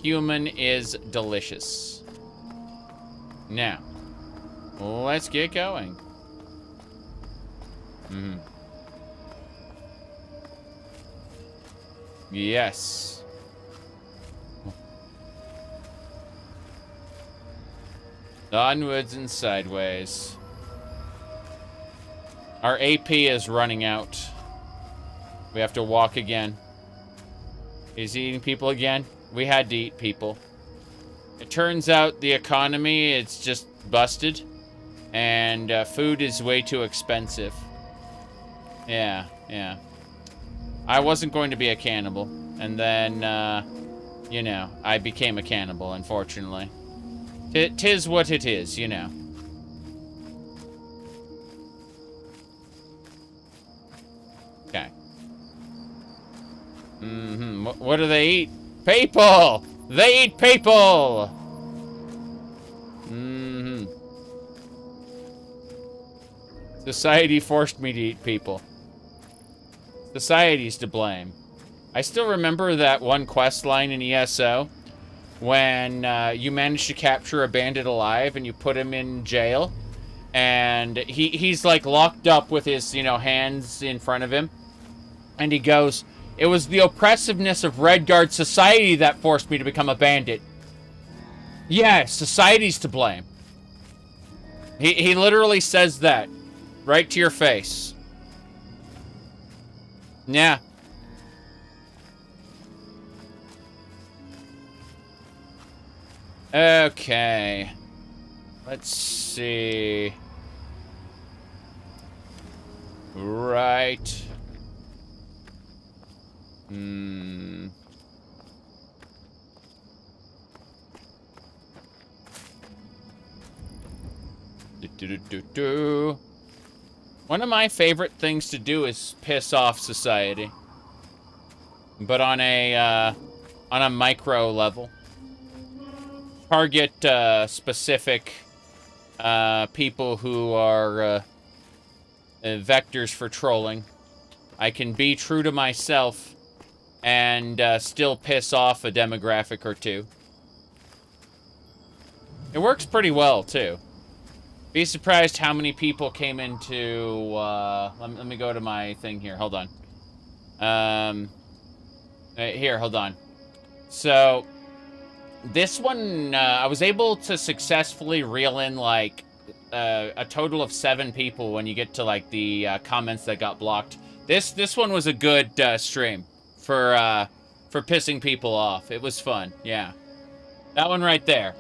Human is delicious. Now, let's get going. Yes. Onwards and sideways. Our AP is running out. We have to walk again. Is he eating people again? We had to eat people. It turns out the economy, it's just busted. And food is way too expensive. Yeah, yeah. I wasn't going to be a cannibal. And then, you know, I became a cannibal, unfortunately. Tis what it is, you know. Okay. Mm-hmm. What do they eat? People! They eat people! Mm-hmm. Society forced me to eat people. Society's to blame. I still remember that one quest line in ESO when you managed to capture a bandit alive and you put him in jail. And he's like locked up with his, you know, hands in front of him. And he goes, "It was the oppressiveness of Redguard society that forced me to become a bandit." Yeah, society's to blame. He literally says that. Right to your face. Yeah. Okay. Let's see. Right. Hmm. One of my favorite things to do is piss off society. But on a micro level. Target specific people who are vectors for trolling. I can be true to myself and still piss off a demographic or two. It works pretty well, too. Be surprised how many people came into... let me go to my thing here. Hold on. Here, hold on. So, this one, I was able to successfully reel in, like, a total of 7 people when you get to, like, the comments that got blocked. This one was a good stream for pissing people off. It was fun, yeah. That one right there.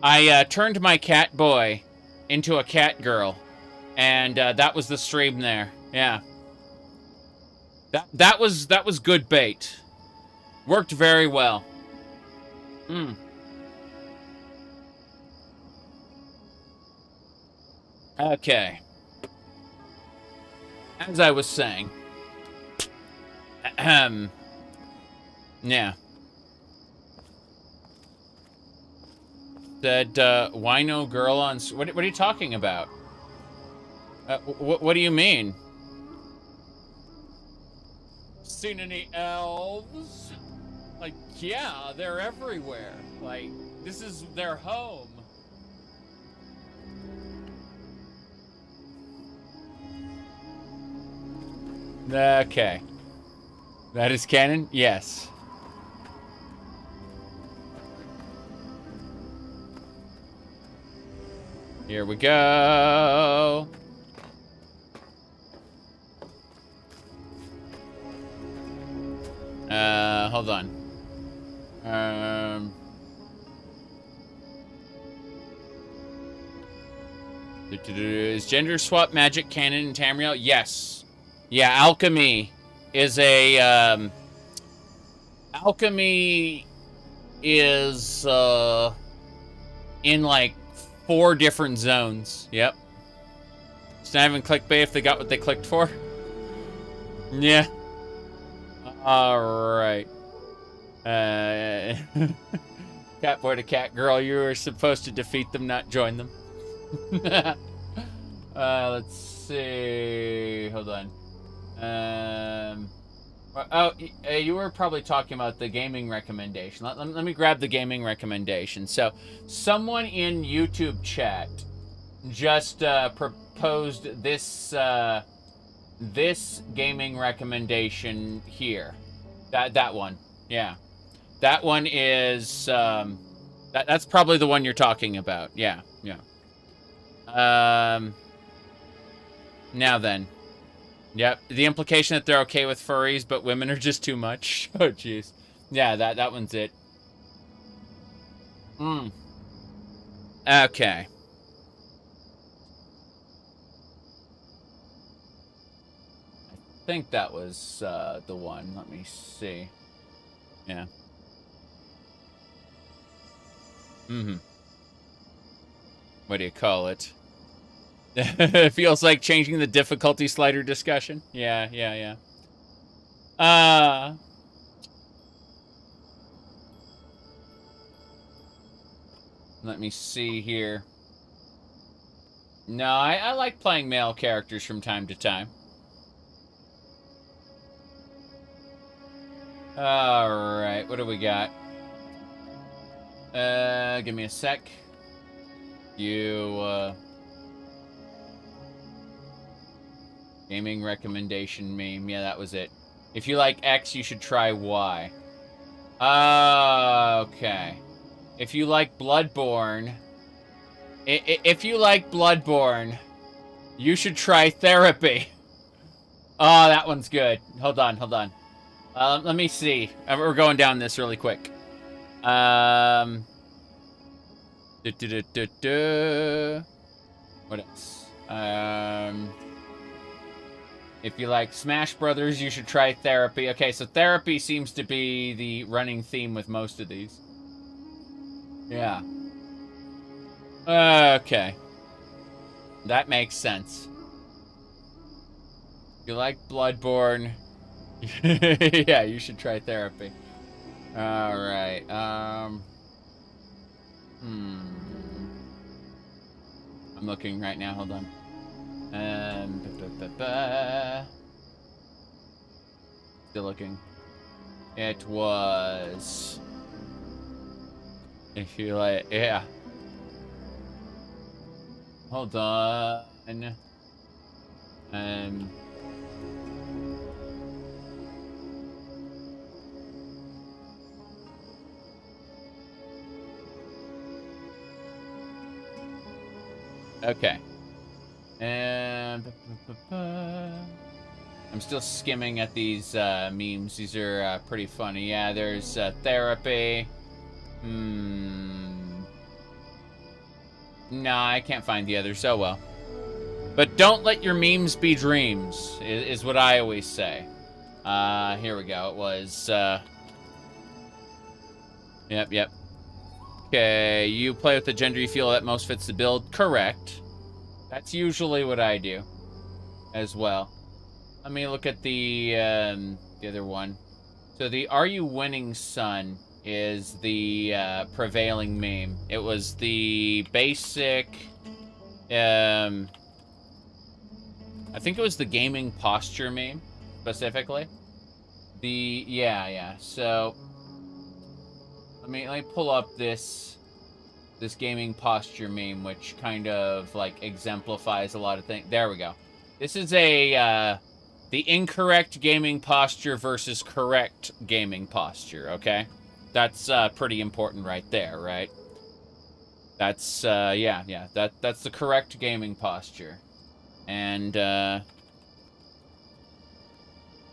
I turned my cat boy into a cat girl, and that was the stream there. Yeah. That was good bait. Worked very well. Hmm. Okay. As I was saying. Ahem. Yeah. Said, why no girl on... What are you talking about? What do you mean? Seen any elves? Like, yeah, they're everywhere. Like, this is their home. Okay. That is canon? Yes. Here we go. Hold on. Is gender swap magic canon in Tamriel? Yes. Yeah, alchemy is a, alchemy is, in, like, 4 different zones. Yep. It's not even clickbait if they got what they clicked for. Yeah. Alright. Cat boy to cat girl, you were supposed to defeat them, not join them. Let's see. Hold on. You were probably talking about the gaming recommendation. Let me grab the gaming recommendation. So, someone in YouTube chat just proposed this this gaming recommendation here. That one, yeah. That one is that's probably the one you're talking about. Yeah, yeah. Now then. Yep, the implication that they're okay with furries, but women are just too much. Oh, jeez. Yeah, that one's it. Okay. I think that was the one. Let me see. Yeah. What do you call it? It feels like changing the difficulty slider discussion. Yeah. Let me see here. No, I like playing male characters from time to time. Alright, what do we got? Give me a sec. Gaming recommendation meme. Yeah, that was it. If you like X, you should try Y. Okay. If you like Bloodborne... If you like Bloodborne, you should try Therapy. Oh, that one's good. Hold on. Let me see. We're going down this really quick. What else? If you like Smash Brothers, you should try Therapy. Okay, so Therapy seems to be the running theme with most of these. Yeah. Okay. That makes sense. If you like Bloodborne, yeah, you should try Therapy. Alright, I'm looking right now, hold on. Still looking. It was... If you like... Yeah. Hold on. Okay. And... I'm still skimming at these memes. These are pretty funny. Yeah, there's Therapy. Nah, I can't find the others. Oh well. But don't let your memes be dreams, is what I always say. Here we go. It was... Yep. Okay, you play with the gender you feel that most fits the build. Correct. That's usually what I do as well. Let me look at the other one. So the Are You Winning Son is the prevailing meme. It was the basic... I think it was the gaming posture meme, specifically. Yeah. So... Let me pull up this gaming posture meme, which kind of like exemplifies a lot of things. There we go. This is the incorrect gaming posture versus correct gaming posture. Okay, that's pretty important right there, right? That's yeah. That's the correct gaming posture. And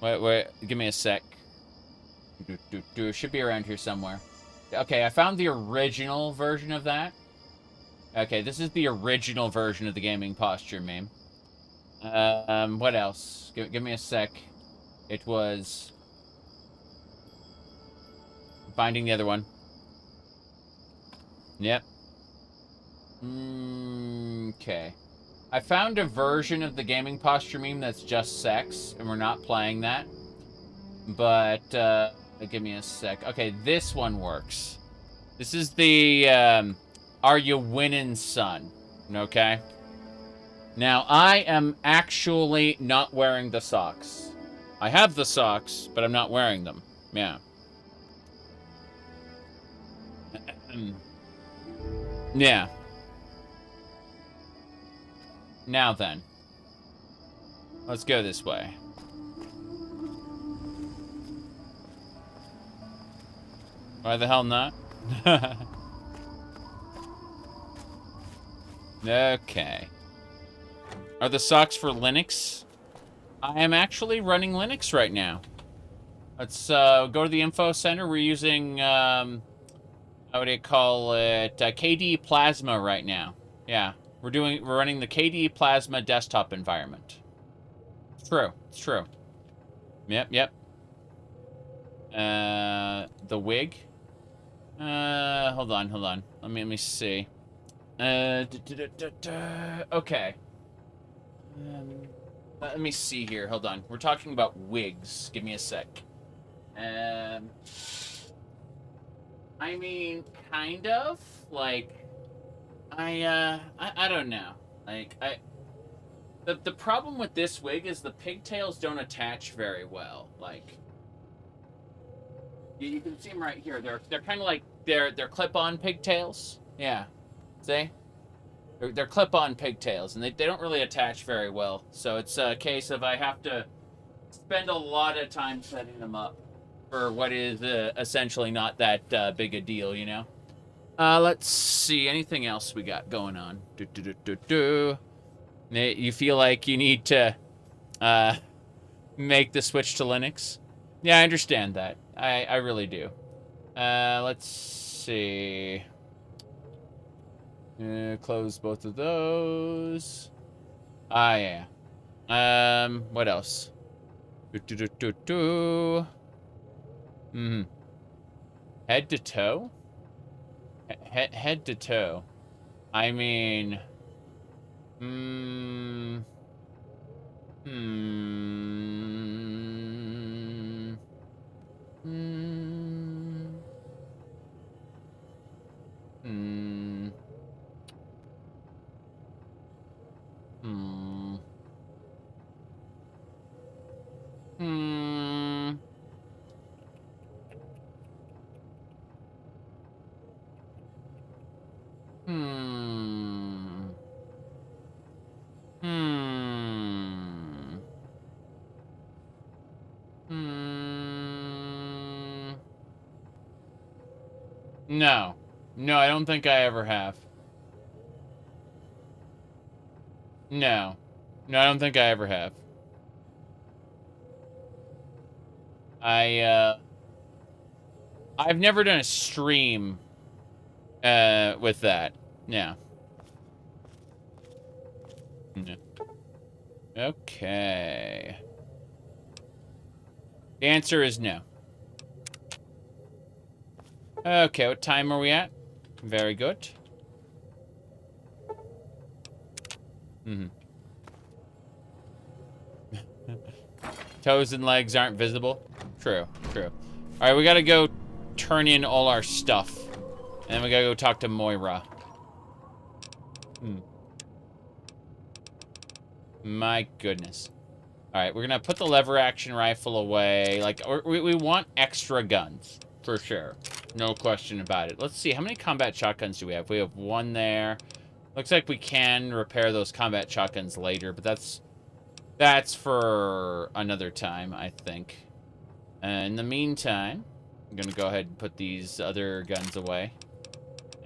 wait, give me a sec. Should be around here somewhere. Okay, I found the original version of that. Okay, this is the original version of the gaming posture meme. What else? Give me a sec. It was... Finding the other one. Yep. Okay. I found a version of the gaming posture meme that's just sex, and we're not playing that. But, give me a sec. Okay, this one works. This is the, Are You Winning Son? Okay? Now, I am actually not wearing the socks. I have the socks, but I'm not wearing them. Yeah. Yeah. Now then. Let's go this way. Why the hell not? Okay. Are the socks for Linux? I am actually running Linux right now. Let's go to the info center. We're using, how would you call it? KD Plasma right now. Yeah, we're running the KD Plasma desktop environment. It's true. It's true. Yep. The wig. Hold on. Let me see. Okay. Let me see here. Hold on. We're talking about wigs. Give me a sec. I mean, kind of. Like, I don't know. Like, the problem with this wig is the pigtails don't attach very well. Like, you can see them right here. They're kind of like, they're clip-on pigtails. Yeah. See? They're clip-on pigtails, and they don't really attach very well. So it's a case of I have to spend a lot of time setting them up for what is essentially not that big a deal, you know? Let's see. Anything else we got going on? You feel like you need to make the switch to Linux? Yeah, I understand that. I really do. Let's see. Close both of those. Yeah. What else? Head to toe? Head to toe. I mean... No. No, I don't think I ever have. No. No, I don't think I ever have. I've never done a stream with that. Yeah. No. Okay. The answer is no. Okay, what time are we at? Very good. Toes and legs aren't visible. True. Alright, we gotta go turn in all our stuff. And then we gotta go talk to Moira. My goodness. Alright, we're gonna put the lever action rifle away. Like, we want extra guns. For sure. No question about it. Let's see, how many combat shotguns do we have? We have one there. Looks like we can repair those combat shotguns later, but that's for another time, I think. In the meantime, I'm gonna go ahead and put these other guns away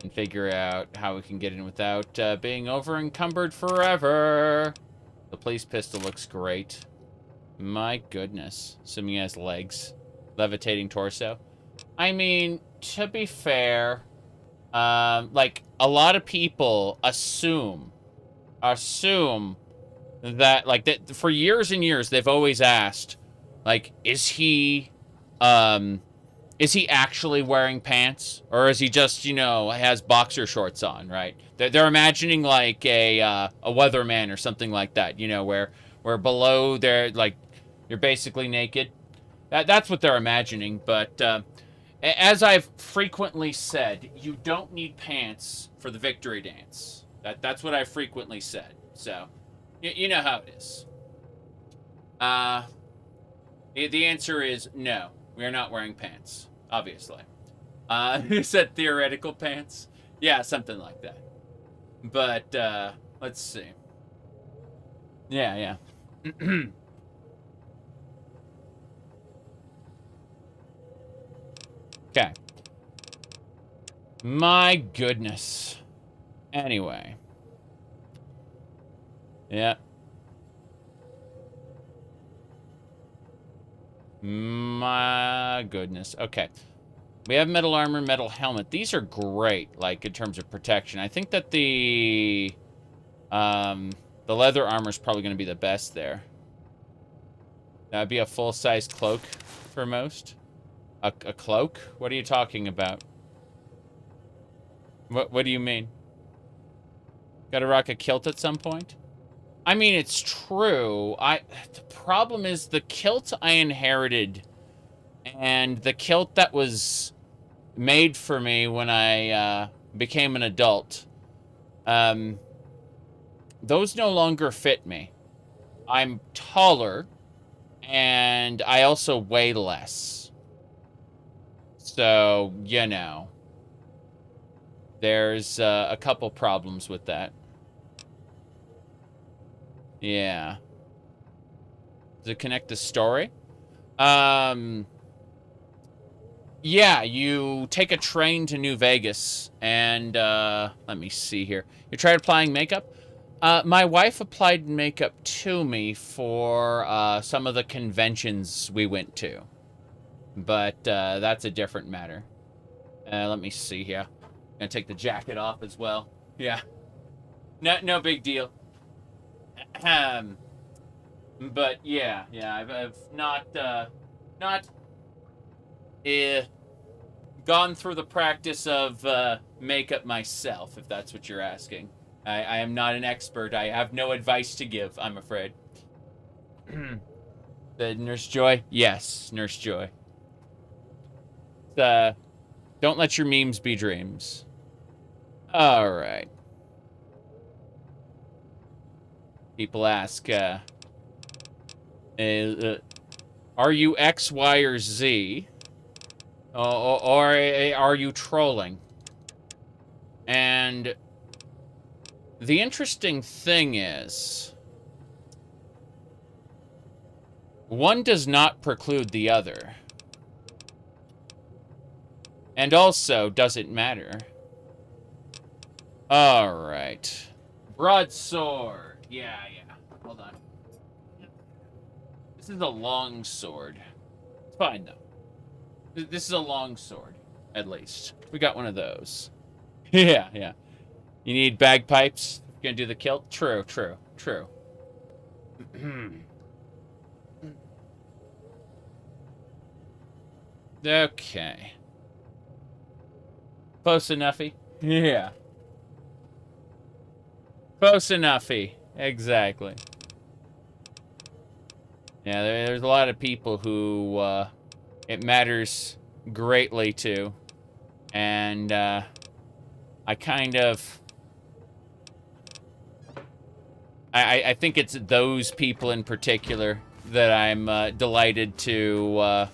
and figure out how we can get in without being over-encumbered forever. The police pistol looks great. My goodness. Assuming it has legs. Levitating torso. I mean, to be fair, like, a lot of people assume that, like, that for years and years, they've always asked, like, is he actually wearing pants? Or is he just, you know, has boxer shorts on, right? They're imagining, like, a weatherman or something like that, you know, where below they're, like, you're basically naked. That's what they're imagining, but, as I've frequently said, you don't need pants for the victory dance. That's what I've frequently said. So, you know how it is. The answer is no. We are not wearing pants, obviously. You said theoretical pants? Yeah, something like that. But, let's see. Yeah. Okay. My goodness. Anyway. Yeah. My goodness. Okay. We have metal armor, metal helmet. These are great, like, in terms of protection. I think that the leather armor is probably going to be the best there. That'd be a full-size cloak for most. A cloak? What are you talking about? What do you mean? Gotta rock a kilt at some point? I mean, it's true. The problem is the kilt I inherited and the kilt that was made for me when I became an adult, those no longer fit me. I'm taller, and I also weigh less. So, you know, there's a couple problems with that. Yeah. Does it connect the story? Yeah, you take a train to New Vegas, and, let me see here. You tried applying makeup? My wife applied makeup to me for, some of the conventions we went to. But, that's a different matter. Let me see here. I'm gonna take the jacket off as well. Yeah. No big deal. But, yeah, I've not gone through the practice of makeup myself, if that's what you're asking. I am not an expert. I have no advice to give, I'm afraid. The Nurse Joy? Yes, Nurse Joy. Don't let your memes be dreams. All right. People ask, are you X, Y, or Z? Or are you trolling? And the interesting thing is, one does not preclude the other. And also, doesn't matter. Alright. Broadsword. Yeah. Hold on. This is a long sword. It's fine, though. This is a long sword, at least. We got one of those. Yeah. You need bagpipes? You're gonna do the kilt? True. Okay. Close enoughy? Yeah. Close enoughy. Exactly. Yeah, there's a lot of people who it matters greatly to. And I kind of... I think it's those people in particular that I'm delighted to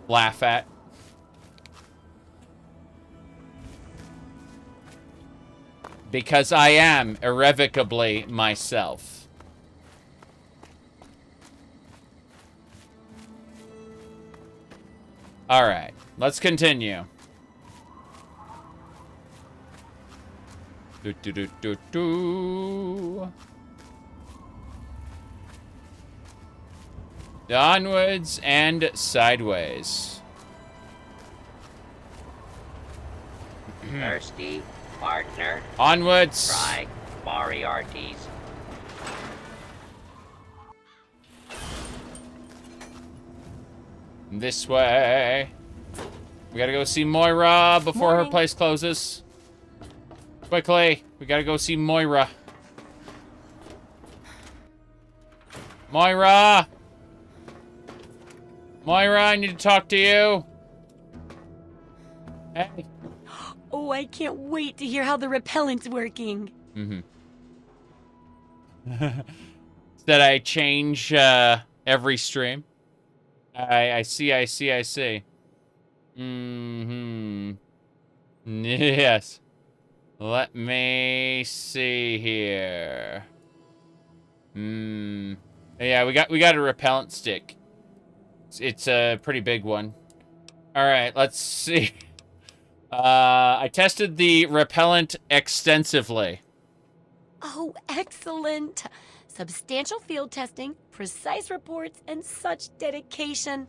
laugh at. Because I am irrevocably myself. Alright, let's continue. Onwards and sideways. Thirsty, partner. Onwards. Try Moriarty's. This way. We gotta go see Moira before her place closes. Quickly, we gotta go see Moira. Moira! Moira, I need to talk to you. Hey. Oh, I can't wait to hear how the repellent's working. That I change every stream. I see. Yes. Let me see here. Yeah, we got a repellent stick. It's a pretty big one. All right, let's see. I tested the repellent extensively. Oh, excellent. Substantial field testing, precise reports, and such dedication.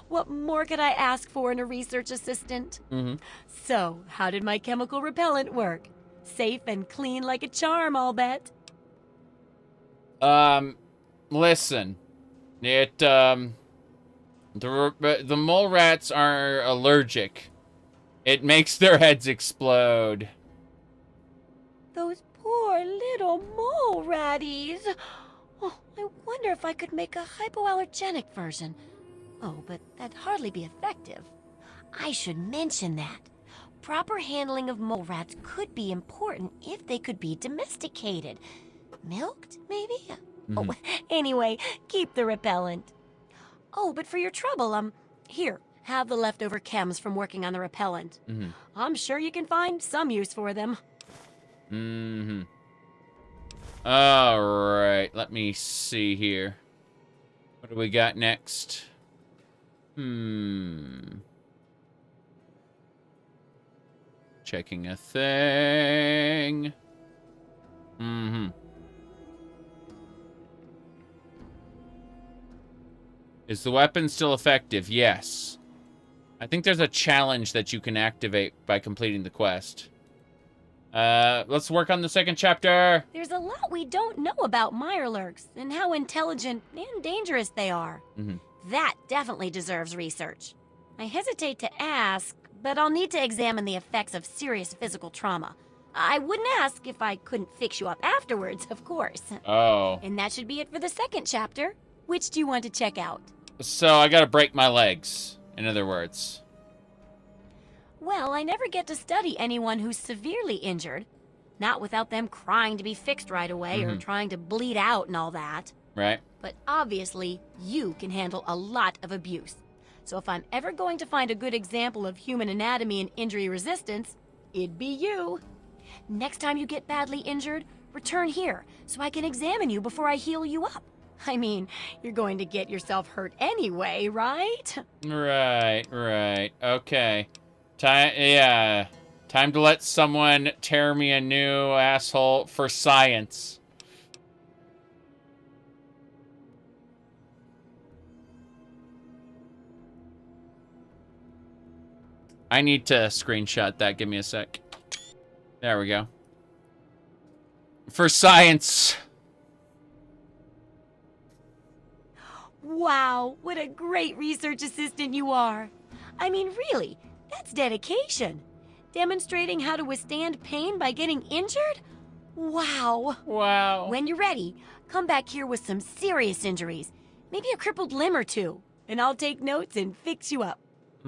What more could I ask for in a research assistant? So, how did my chemical repellent work? Safe and clean like a charm, I'll bet. Listen. The mole rats are allergic. It makes their heads explode. Those poor little mole ratties. Oh, I wonder if I could make a hypoallergenic version. Oh, but that'd hardly be effective. I should mention that. Proper handling of mole rats could be important if they could be domesticated. Milked, maybe? Oh, anyway, keep the repellent. Oh, but for your trouble, here, have the leftover chems from working on the repellent. I'm sure you can find some use for them. Alright, let me see here. What do we got next? Checking a thing. Is the weapon still effective? Yes. I think there's a challenge that you can activate by completing the quest. Let's work on the second chapter. There's a lot we don't know about Mirelurks and how intelligent and dangerous they are. That definitely deserves research. I hesitate to ask, but I'll need to examine the effects of serious physical trauma. I wouldn't ask if I couldn't fix you up afterwards, of course. Oh. And that should be it for the second chapter. Which do you want to check out? So I gotta break my legs, in other words. Well, I never get to study anyone who's severely injured. Not without them crying to be fixed right away or trying to bleed out and all that. Right. But obviously, you can handle a lot of abuse. So if I'm ever going to find a good example of human anatomy and injury resistance, it'd be you. Next time you get badly injured, return here so I can examine you before I heal you up. I mean, you're going to get yourself hurt anyway, right? Right. Okay. Time to let someone tear me a new asshole for science. I need to screenshot that. Give me a sec. There we go. For science. Wow, what a great research assistant you are. I mean, really, that's dedication. Demonstrating how to withstand pain by getting injured? Wow. Wow. When you're ready, come back here with some serious injuries. Maybe a crippled limb or two. And I'll take notes and fix you up.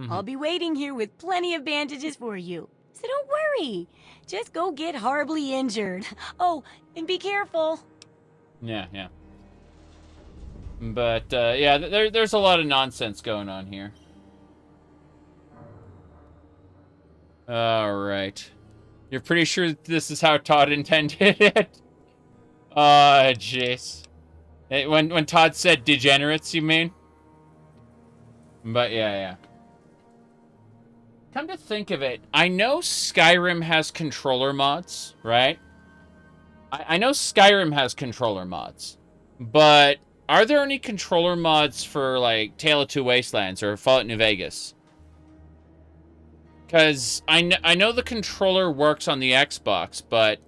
I'll be waiting here with plenty of bandages for you. So don't worry. Just go get horribly injured. Oh, and be careful. Yeah. But, yeah, there's a lot of nonsense going on here. Alright. You're pretty sure this is how Todd intended it? Oh, jeez. When Todd said degenerates, you mean? But, yeah. Come to think of it, I know Skyrim has controller mods, right? I know Skyrim has controller mods. But are there any controller mods for, like, Tale of Two Wastelands or Fallout New Vegas? Because I know the controller works on the Xbox, but,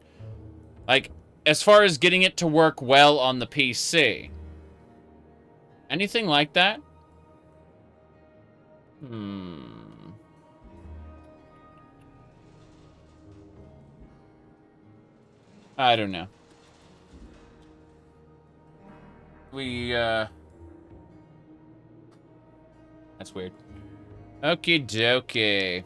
like, as far as getting it to work well on the PC, anything like that? I don't know. That's weird. Okie dokie.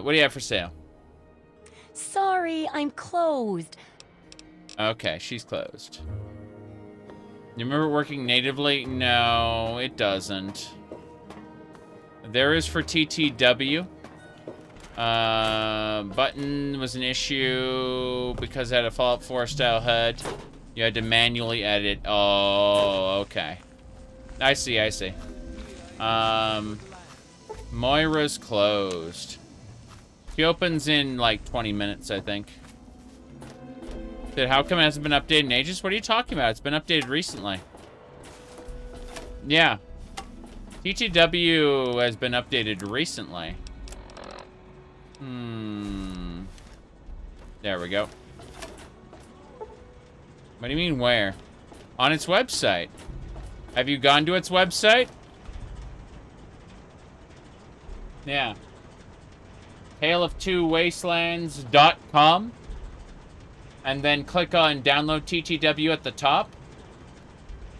What do you have for sale? Sorry, I'm closed. Okay, she's closed. You remember working natively? No, it doesn't. There is for TTW. Button was an issue because it had a Fallout 4 style HUD. You had to manually edit. Oh, okay. I see. Moira's closed. She opens in like 20 minutes, I think. Dude, how come it hasn't been updated in ages? What are you talking about? It's been updated recently. Yeah. TTW has been updated recently. There we go. What do you mean where? On its website. Have you gone to its website? Yeah. taleoftwowastelands.com, and then click on download TTW at the top,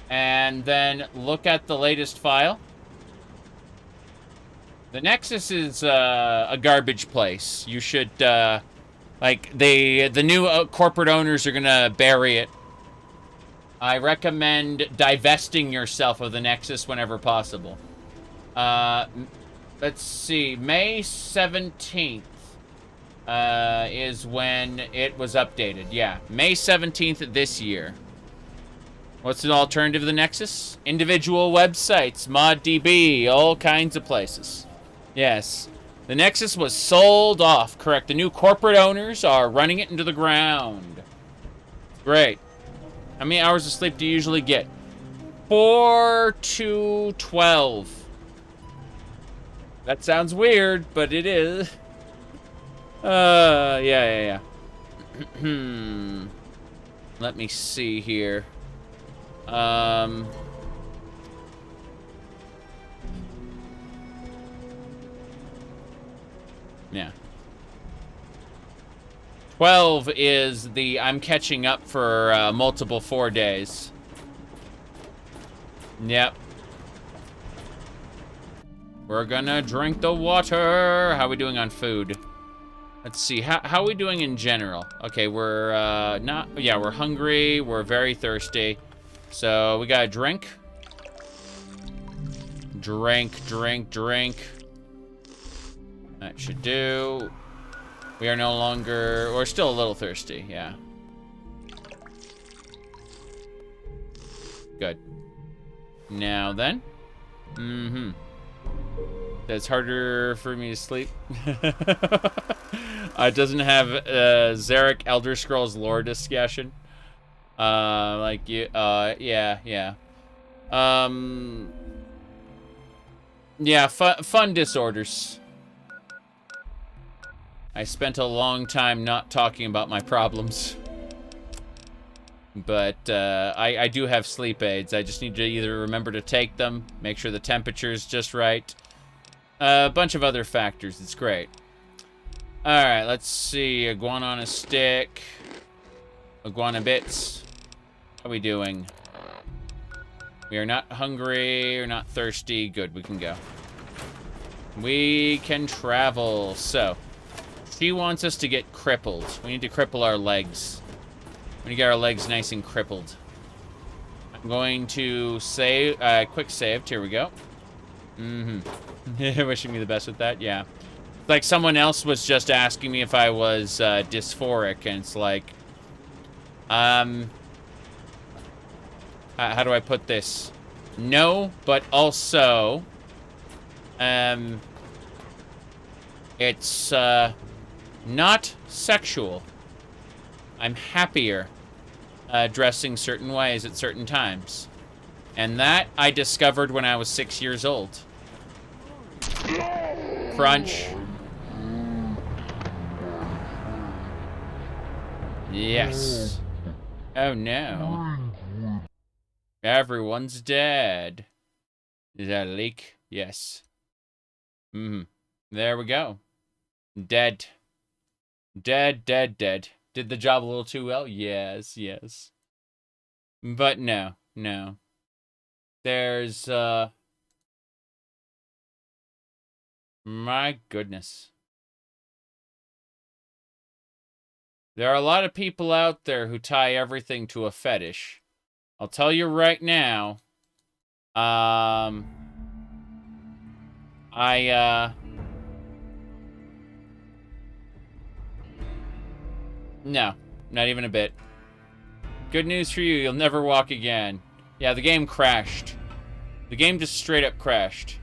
and then look at the latest file. The Nexus is a garbage place. You should like the new corporate owners are gonna bury it. I recommend divesting yourself of the Nexus whenever possible. Let's see, May 17th is when it was updated. Yeah, May 17th this year. What's an alternative to the Nexus? Individual websites, ModDB, all kinds of places. Yes, the Nexus was sold off, correct. The new corporate owners are running it into the ground. Great. How many hours of sleep do you usually get? 4 to 12. That sounds weird, but it is. Yeah. Let me see here. Yeah. 12 is the I'm catching up for multiple 4 days. Yep. We're gonna drink the water. How are we doing on food? Let's see. How are we doing in general? Okay, we're not. Yeah, we're hungry. We're very thirsty. So we gotta drink. Drink. That should do. We are no longer. We're still a little thirsty. Yeah. Good. Now then. It's harder for me to sleep. It doesn't have Zarek Elder Scrolls lore discussion. Like you, yeah. Yeah, fun disorders. I spent a long time not talking about my problems. But I do have sleep aids. I just need to either remember to take them, make sure the temperature's just right. A bunch of other factors. It's great. Alright, let's see. Iguana on a stick. Iguana bits. How are we doing? We are not hungry. We're not thirsty. Good, we can go. We can travel. So, she wants us to get crippled. We need to cripple our legs. We need to get our legs nice and crippled. I'm going to save. Quick saved. Here we go. Wishing me the best with that. Yeah. Like someone else was just asking me if I was dysphoric, and it's like, how do I put this? No, but also, it's not sexual. I'm happier dressing certain ways at certain times. And that I discovered when I was 6 years old. Crunch. Yes. Oh no. Everyone's dead. Is that a leak? Yes. There we go. Dead. Dead. Did the job a little too well? Yes. But no. There's, my goodness. There are a lot of people out there who tie everything to a fetish. I'll tell you right now. No, not even a bit. Good news for you, you'll never walk again. Yeah, the game crashed. The game just straight up crashed.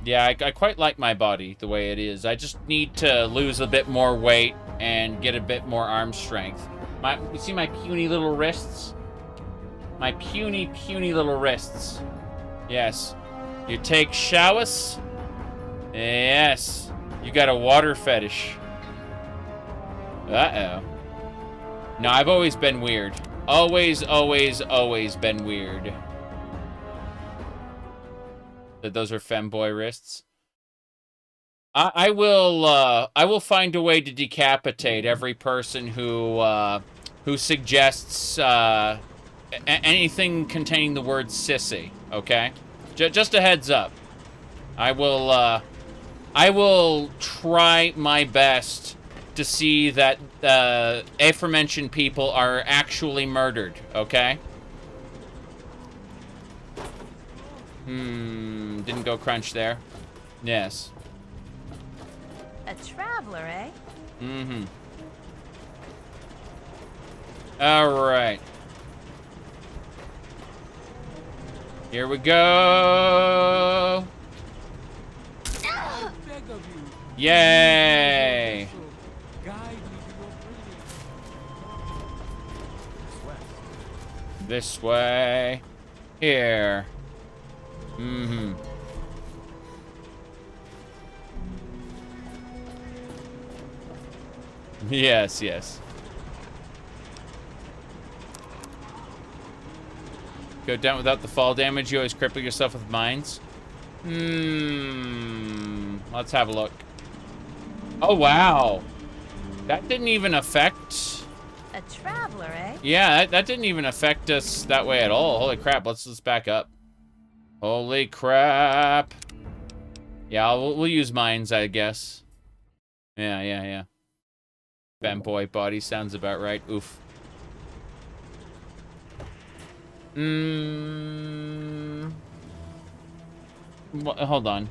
Yeah, I quite like my body the way it is. I just need to lose a bit more weight and get a bit more arm strength. You see my puny little wrists? My puny little wrists. Yes. You take showers? Yes. You got a water fetish. Uh-oh. No, I've always been weird. Always been weird. Those are femboy wrists. I will find a way to decapitate every person who suggests anything containing the word sissy. Okay, just a heads up. I will try my best to see that aforementioned people are actually murdered. Okay. Didn't go crunch there. Yes. A traveler, eh? Mm-hmm. All right. Here we go. Yay. This way. Here. Mm-hmm. Yes, yes. Go down without the fall damage. You always cripple yourself with mines. Let's have a look. Oh, wow. That didn't even affect... A traveler, eh? Yeah, that didn't even affect us that way at all. Holy crap, let's back up. Holy crap. Yeah, we'll use mines, I guess. Yeah. Femboy body sounds about right. Oof. Hold on.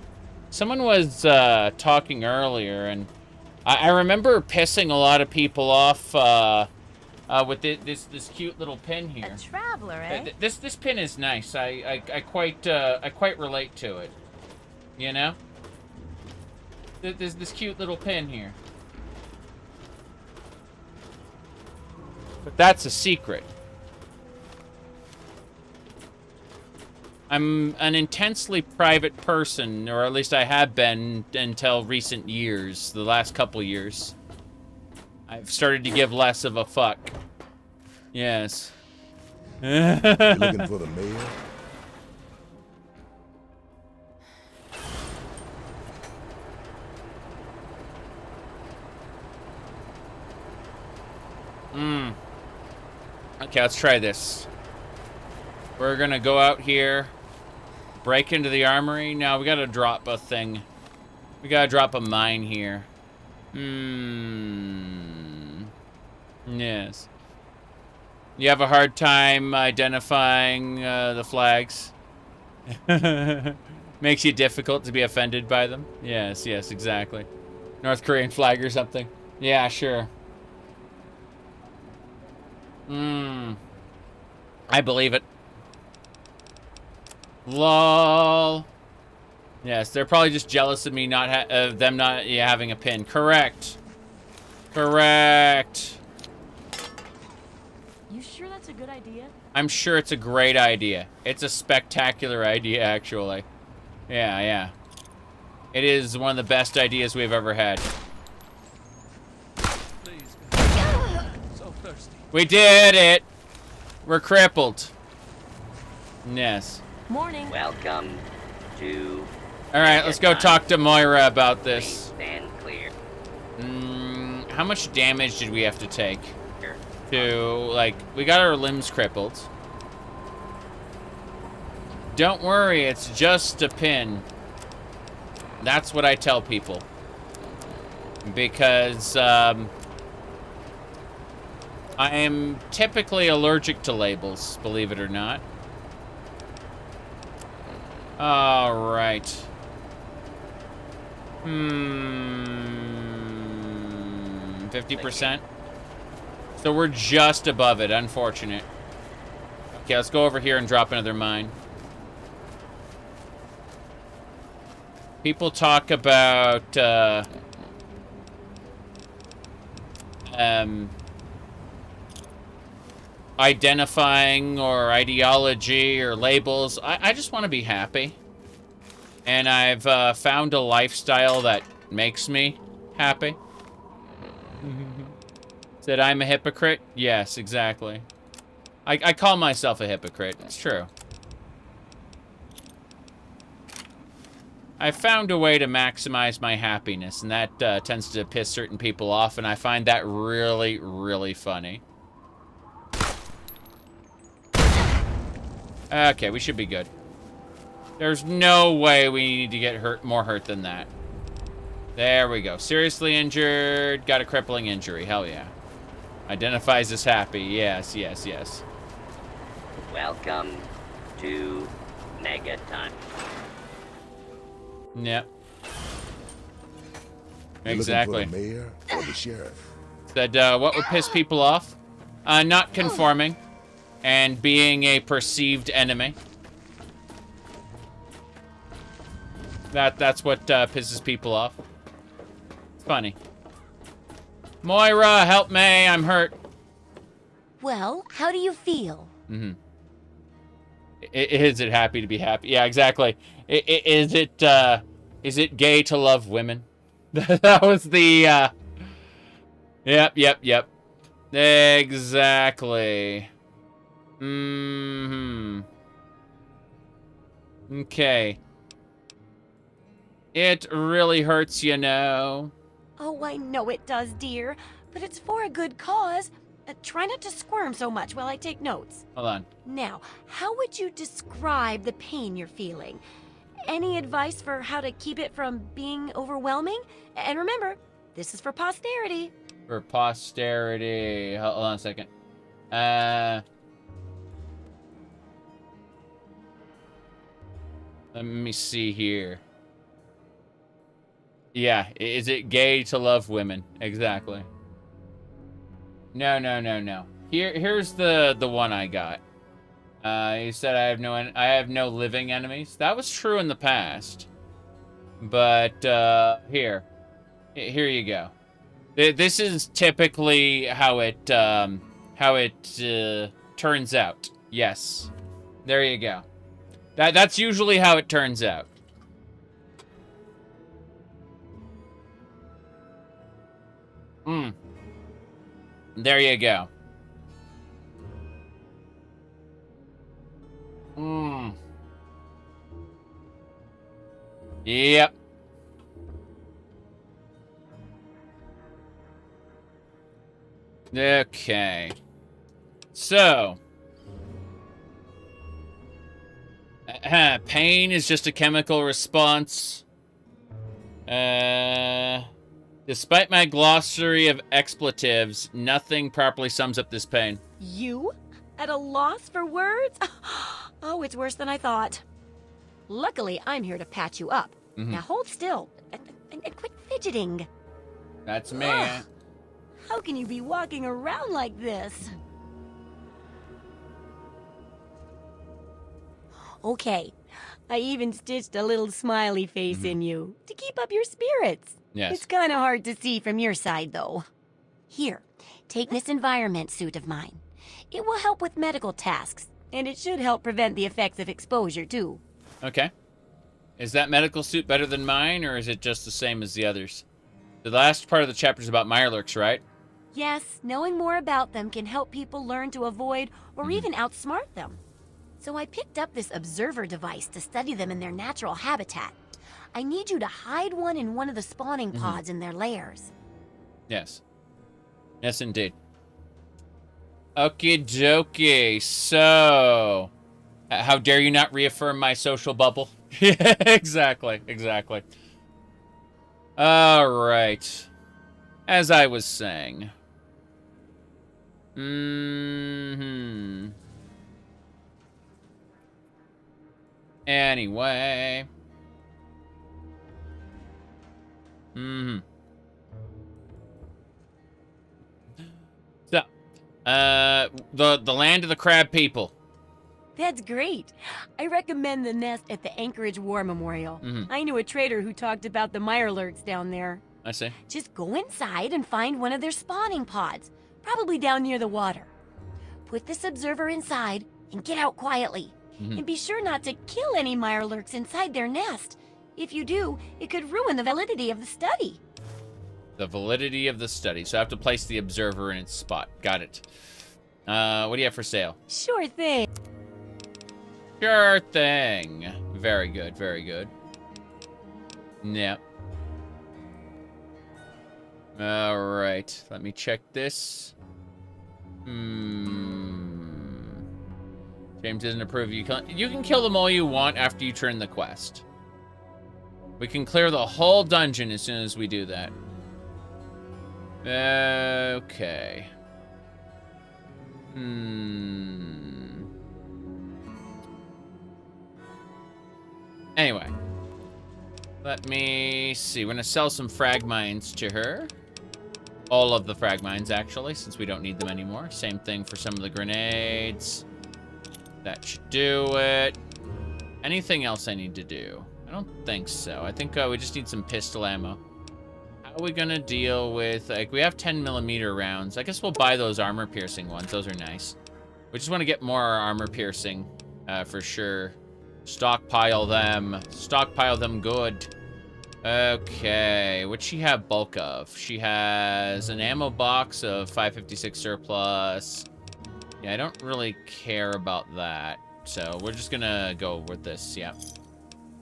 Someone was talking earlier, and I remember pissing a lot of people off with this cute little pin here. A traveler, eh? This pin is nice. I quite relate to it. You know? There's this cute little pin here. But that's a secret. I'm an intensely private person, or at least I have been until recent years, the last couple years. I've started to give less of a fuck. Yes. You looking for the mayor? Okay, let's try this. We're gonna go out here, break into the armory. Now we gotta drop a thing. We gotta drop a mine here. Yes. You have a hard time identifying the flags. Makes you difficult to be offended by them. Yes, exactly. North Korean flag or something. Yeah, sure. I believe it. Lol. Yes, they're probably just jealous of me not having a pin. Correct. You sure that's a good idea? I'm sure it's a great idea. It's a spectacular idea, actually. Yeah. It is one of the best ideas we've ever had. Please. So thirsty. We did it. We're crippled. Yes. Morning. Welcome to... All right, let's go talk to Moira about this. Stand clear. How much damage did we have to take? We got our limbs crippled. Don't worry, it's just a pin. That's what I tell people. Because, I am typically allergic to labels, believe it or not. All right. 50%. So we're just above it, unfortunate. Okay, let's go over here and drop another mine. People talk about, identifying or ideology or labels. I just want to be happy. And I've found a lifestyle that makes me happy. Said I'm a hypocrite? Yes, exactly. I call myself a hypocrite. It's true. I found a way to maximize my happiness, and that tends to piss certain people off, and I find that really, really funny. Okay, we should be good. There's no way we need to get more hurt than that. There we go. Seriously injured, got a crippling injury. Hell yeah. Identifies as happy. Yes, yes, yes. Welcome to Megaton. Yep. Exactly. Looking for the mayor or the sheriff? Said, what would piss people off? Not conforming. And being a perceived enemy. That's what pisses people off. It's funny. Moira, help me, I'm hurt. Well, how do you feel? Mm-hmm. Is it happy to be happy? Yeah, exactly. Is it gay to love women? That was the, Yep. Exactly. Mm-hmm. Okay. It really hurts, you know. Oh, I know it does, dear. But it's for a good cause. Try not to squirm so much while I take notes. Hold on. Now, how would you describe the pain you're feeling? Any advice for how to keep it from being overwhelming? And remember, this is for posterity. For posterity. Hold on a second. Let me see here. Yeah, is it gay to love women? Exactly. No. Here's the one I got. He said I have no living enemies. That was true in the past. But here you go. This is typically how it turns out. Yes. There you go. That's usually how it turns out. There you go. Yep. Okay. So. Pain is just a chemical response. Despite my glossary of expletives, nothing properly sums up this pain. You? At a loss for words? Oh, it's worse than I thought. Luckily, I'm here to patch you up. Now hold still and quit fidgeting. That's me. How can you be walking around like this? Okay, I even stitched a little smiley face in you to keep up your spirits. Yes. It's kind of hard to see from your side, though. Here, take this environment suit of mine. It will help with medical tasks, and it should help prevent the effects of exposure, too. Okay. Is that medical suit better than mine, or is it just the same as the others? The last part of the chapter is about Mirelurks, right? Yes, knowing more about them can help people learn to avoid or even outsmart them. So I picked up this observer device to study them in their natural habitat. I need you to hide one in one of the spawning pods in their lairs. Yes. Yes, indeed. Okie dokie. So, how dare you not reaffirm my social bubble? Yeah, exactly. All right. As I was saying. Anyway. So, the land of the crab people. That's great. I recommend the nest at the Anchorage War Memorial. I knew a trader who talked about the Mirelurks down there. I see. Just go inside and find one of their spawning pods, probably down near the water. Put this observer inside and get out quietly. And be sure not to kill any Mirelurks inside their nest. If you do, it could ruin the validity of the study. The validity of the study. So I have to place the observer in its spot. Got it. What do you have for sale? Sure thing. Sure thing. Very good, very good. Yep. Alright, let me check this. James doesn't approve. You can kill them all you want after you turn the quest. We can clear the whole dungeon as soon as we do that. Okay. Anyway. Let me see. We're gonna sell some frag mines to her. All of the frag mines, actually, since we don't need them anymore. Same thing for some of the grenades. That should do it. Anything else I need to do? I don't think so. I think we just need some pistol ammo. How are we gonna deal with, like, we have 10mm rounds. I guess we'll buy those armor-piercing ones. Those are nice. We just want to get more armor-piercing, for sure. Stockpile them. Stockpile them good. Okay, what'd she have bulk of? She has an ammo box of 556 surplus. Yeah, I don't really care about that. So we're just gonna go with this, yeah.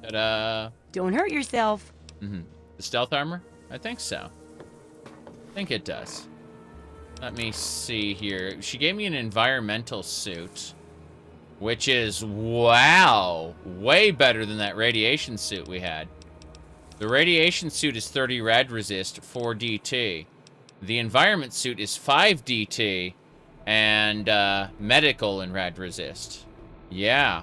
Ta-da. Don't hurt yourself. The stealth armor? I think so. I think it does. Let me see here. She gave me an environmental suit, which is, wow, way better than that radiation suit we had. The radiation suit is 30 rad resist, 4 DT. The environment suit is 5 DT and medical and rad resist. Yeah.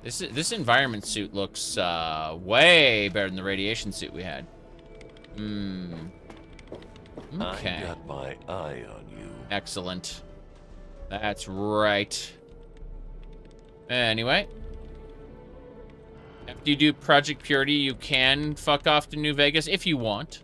This environment suit looks way better than the radiation suit we had. Okay. I got my eye on you. Excellent. That's right. Anyway. After you do Project Purity, you can fuck off to New Vegas if you want.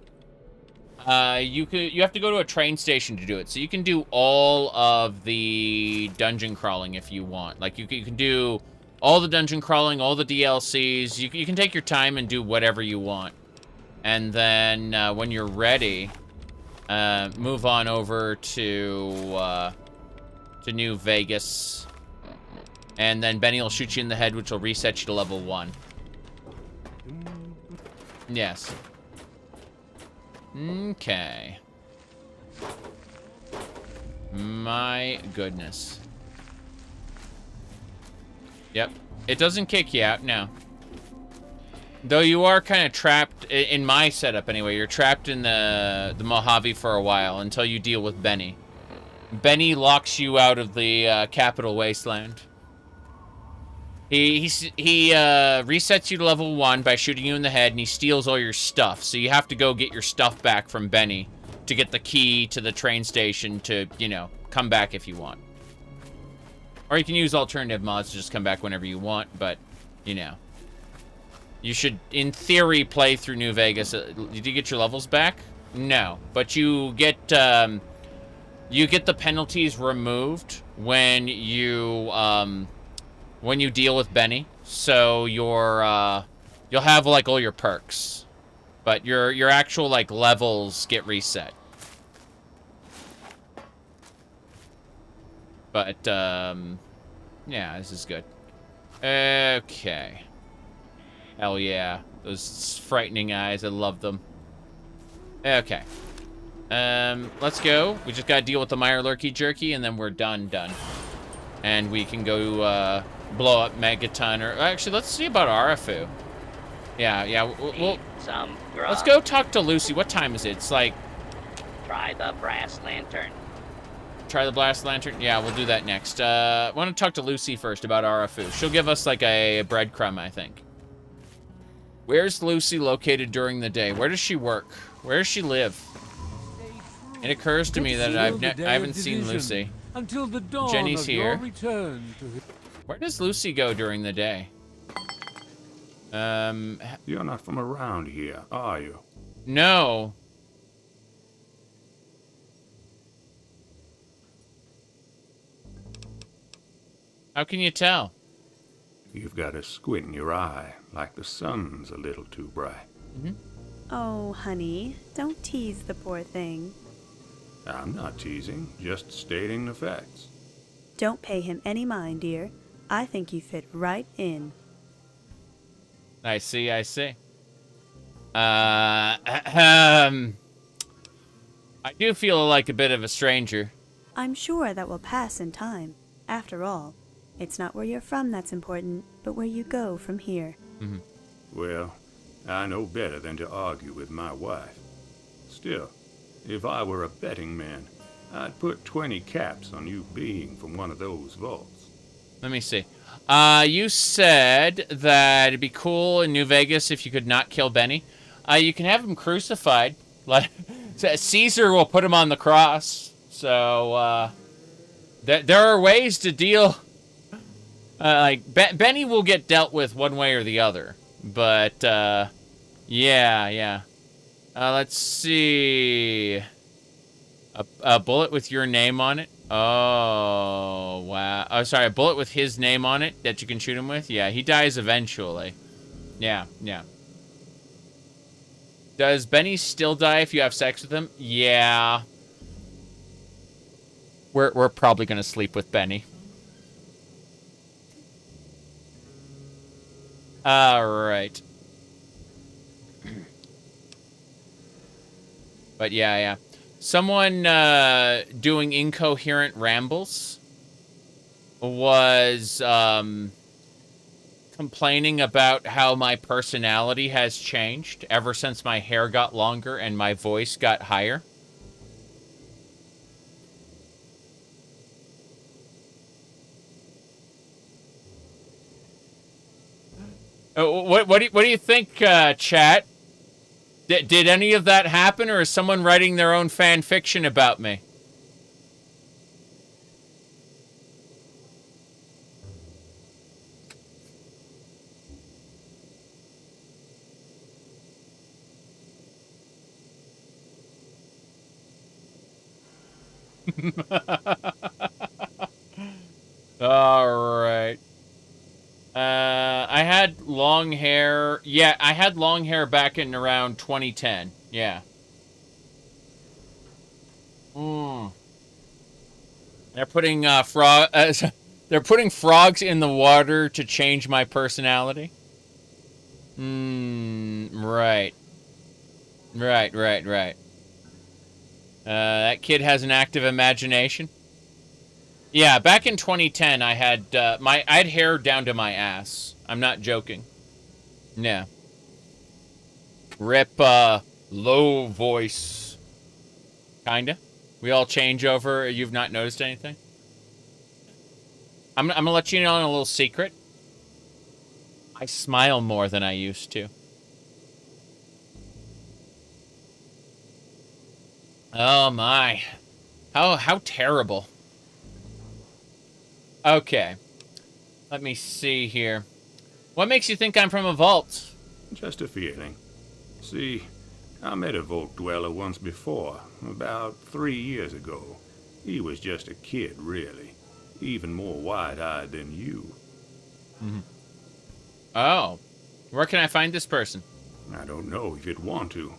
You have to go to a train station to do it. So you can do all of the dungeon crawling if you want. Like, you can do all the dungeon crawling, all the DLCs. You can take your time and do whatever you want. And then when you're ready, move on over to New Vegas. And then Benny will shoot you in the head, which will reset you to level 1. Yes. Okay. My goodness. Yep. It doesn't kick you out, no. Though you are kind of trapped, in my setup anyway, you're trapped in the Mojave for a while until you deal with Benny. Benny locks you out of the Capital Wasteland. He resets you to level 1 by shooting you in the head, and he steals all your stuff. So you have to go get your stuff back from Benny to get the key to the train station to, you know, come back if you want. Or you can use alternative mods to just come back whenever you want, but, you know. You should, in theory, play through New Vegas. Did you get your levels back? No. But you get the penalties removed when you deal with Benny. So you'll have, like, all your perks. But your actual, like, levels get reset. But, yeah, this is good. Okay. Hell yeah. Those frightening eyes, I love them. Okay. Let's go. We just gotta deal with the Mirelurky Jerky, and then we're done. And we can go, blow up Megaton, or... Actually, let's see about Arafu. Yeah, we'll let's go talk to Lucy. What time is it? It's like... Try the brass lantern. Try the blast lantern? Yeah, we'll do that next. I want to talk to Lucy first about Arafu. She'll give us, like, a breadcrumb, I think. Where's Lucy located during the day? Where does she work? Where does she live? It occurs to me that I haven't seen Lucy. Until the dawn Jenny's of here. your return to Where does Lucy go during the day? You're not from around here, are you? No. How can you tell? You've got a squint in your eye, like the sun's a little too bright. Oh, honey, don't tease the poor thing. I'm not teasing, just stating the facts. Don't pay him any mind, dear. I think you fit right in. I see, I see. I do feel like a bit of a stranger. I'm sure that will pass in time. After all, it's not where you're from that's important, but where you go from here. Well, I know better than to argue with my wife. Still, if I were a betting man, I'd put 20 caps on you being from one of those vaults. Let me see. You said that it'd be cool in New Vegas if you could not kill Benny. You can have him crucified. Like Caesar will put him on the cross. So there are ways to deal. Benny will get dealt with one way or the other. But yeah. Let's see. A bullet with your name on it. Oh, wow. Oh, sorry, a bullet with his name on it that you can shoot him with? Yeah, he dies eventually. Yeah. Does Benny still die if you have sex with him? Yeah. We're probably going to sleep with Benny. All right. But yeah. Someone doing incoherent rambles was complaining about how my personality has changed ever since my hair got longer and my voice got higher. What do you think, chat? Did any of that happen, or is someone writing their own fan fiction about me? All right. I had long hair. Yeah, I had long hair back in around 2010. Yeah. They're putting they're putting frogs in the water to change my personality. Right. That kid has an active imagination. Yeah, back in 2010, I had I had hair down to my ass. I'm not joking. Yeah. Rip low voice. Kinda. We all change over. You've not noticed anything? I'm gonna let you know on a little secret. I smile more than I used to. Oh my. How terrible. Okay. Let me see here. What makes you think I'm from a vault? Just a feeling. See, I met a vault dweller once before, about 3 years ago. He was just a kid, really. Even more wide-eyed than you. Oh. Where can I find this person? I don't know if you'd want to.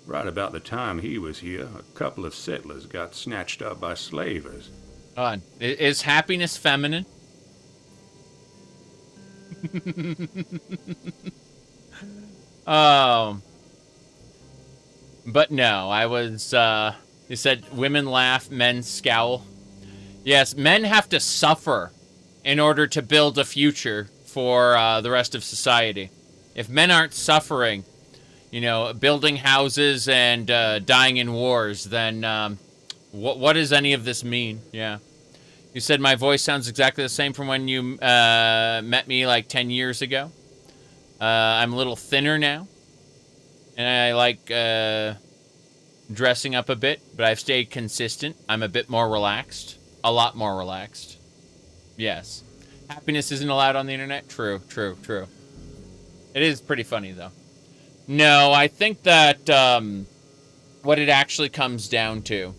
Right about the time he was here, a couple of settlers got snatched up by slavers. Is happiness feminine? Oh. But no, I was, you said women laugh, men scowl. Yes, men have to suffer in order to build a future for the rest of society. If men aren't suffering, you know, building houses and dying in wars, then what does any of this mean? Yeah. You said my voice sounds exactly the same from when you met me like 10 years ago. I'm a little thinner now. And I like dressing up a bit, but I've stayed consistent. I'm a bit more relaxed. A lot more relaxed. Yes. Happiness isn't allowed on the internet. True. It is pretty funny, though. No, I think that what it actually comes down to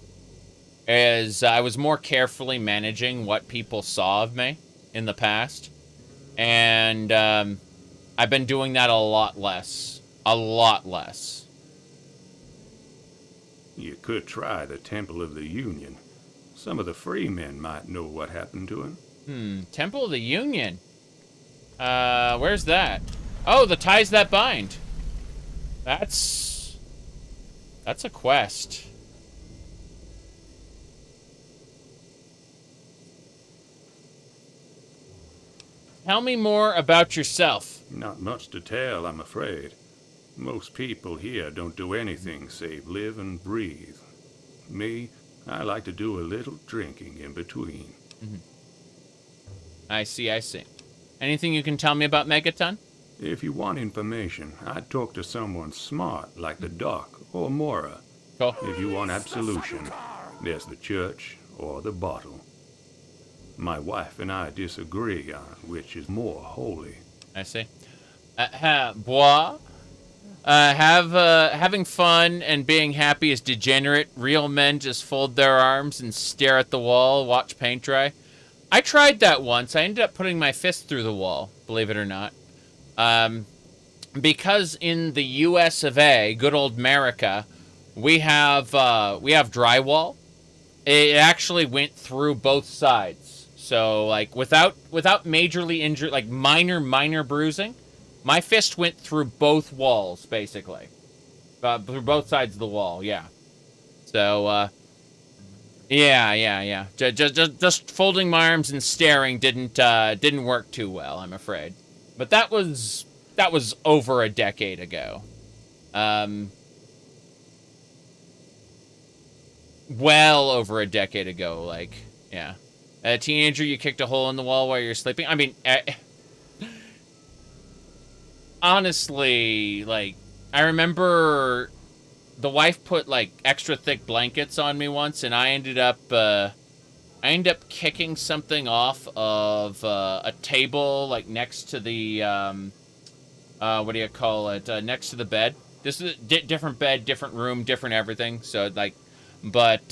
is I was more carefully managing what people saw of me in the past. And I've been doing that a lot less. A lot less. You could try the Temple of the Union. Some of the free men might know what happened to him. Temple of the Union. Where's that? Oh, the ties that bind. That's a quest. Tell me more about yourself. Not much to tell, I'm afraid. Most people here don't do anything save live and breathe. Me, I like to do a little drinking in between. I see. Anything you can tell me about Megaton? If you want information, I'd talk to someone smart like the Doc or Mora. Cool. If you want absolution, there's the church or the bottle. My wife and I disagree on which is more holy. I see. Bois? Having fun and being happy is degenerate. Real men just fold their arms and stare at the wall, watch paint dry. I tried that once. I ended up putting my fist through the wall, believe it or not. Because in the US of A, good old America, we have drywall. It actually went through both sides. So, like, without majorly injured, like, minor bruising, my fist went through both walls, basically. Through both sides of the wall, yeah. So, yeah. Just folding my arms and staring didn't work too well, I'm afraid. But that was over a decade ago. Well over a decade ago, like, yeah. A teenager, you kicked a hole in the wall while you're sleeping. I mean, honestly, like, I remember the wife put, like, extra thick blankets on me once, and I ended up kicking something off of a table, like, next to the, what do you call it? Next to the bed. This is a different bed, different room, different everything. So, like, but,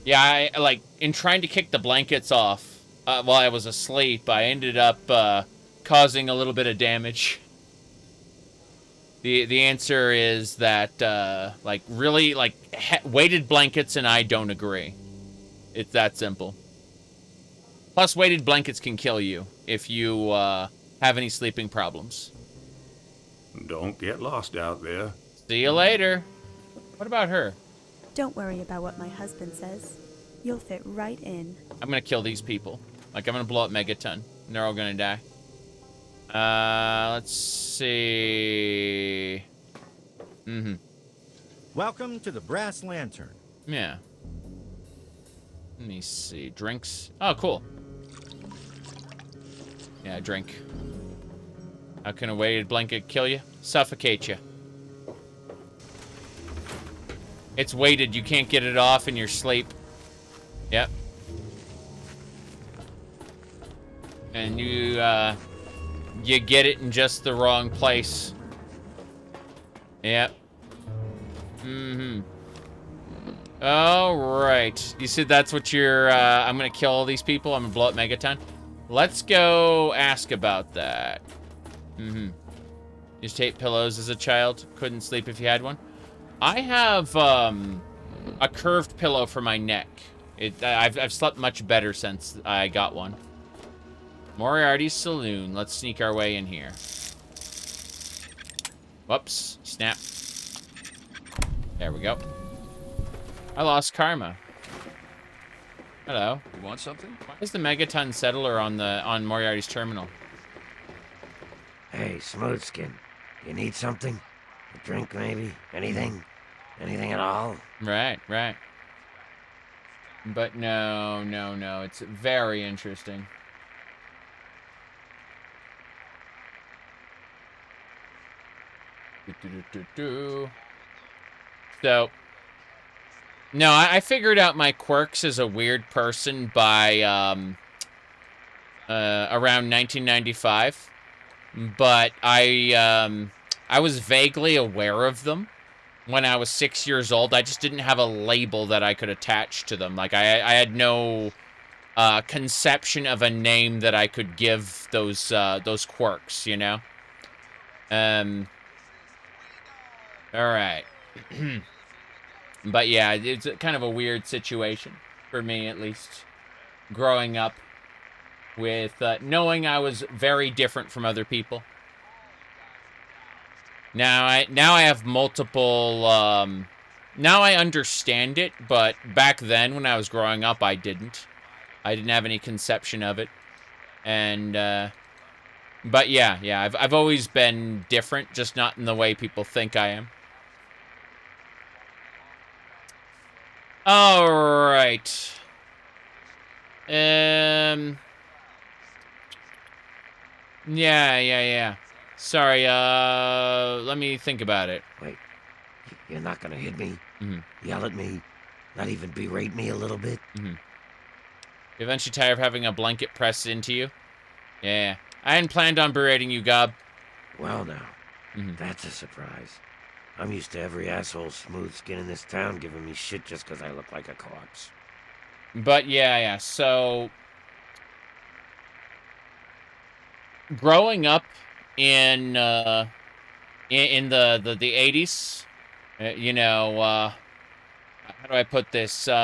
yeah, I, like, in trying to kick the blankets off while I was asleep, I ended up causing a little bit of damage. The answer is that, like, really, like, weighted blankets and I don't agree. It's that simple. Plus, weighted blankets can kill you if you have any sleeping problems. Don't get lost out there. See you later. What about her? Don't worry about what my husband says. You'll fit right in. I'm gonna kill these people. Like, I'm gonna blow up Megaton. And they're all gonna die. Let's see. Welcome to the Brass Lantern. Yeah. Let me see. Drinks. Oh, cool. Yeah, drink. How can a weighted blanket kill you? Suffocate you. It's weighted. You can't get it off in your sleep. Yep. And you get it in just the wrong place. Yep. Alright. You said that's what you're, I'm gonna kill all these people. I'm gonna blow up Megaton. Let's go ask about that. Used to hate pillows as a child. Couldn't sleep if you had one. I have, a curved pillow for my neck. I've slept much better since I got one. Moriarty's Saloon. Let's sneak our way in here. Whoops. Snap. There we go. I lost karma. Hello. You want something? Why is the Megaton settler on Moriarty's terminal? Hey, Smoothskin. You need something? A drink, maybe? Anything? Anything at all? Right. But no. It's very interesting. So, no, I figured out my quirks as a weird person by around 1995, but I was vaguely aware of them when I was 6 years old. I just didn't have a label that I could attach to them. Like, I had no conception of a name that I could give those quirks, you know? All right. But yeah, it's kind of a weird situation, for me at least, growing up with knowing I was very different from other people. Now I have multiple, now I understand it, but back then when I was growing up, I didn't have any conception of it. And, but yeah, I've always been different, just not in the way people think I am. All right. Yeah. Sorry, let me think about it. Wait, you're not gonna hit me? Mm-hmm. Yell at me? Not even berate me a little bit? Mm-hmm. You eventually tired of having a blanket pressed into you? Yeah. I hadn't planned on berating you, Gob. Well now, that's a surprise. I'm used to every asshole smooth skin in this town giving me shit just because I look like a corpse. But yeah, so growing up in the 80s, you know, how do I put this? You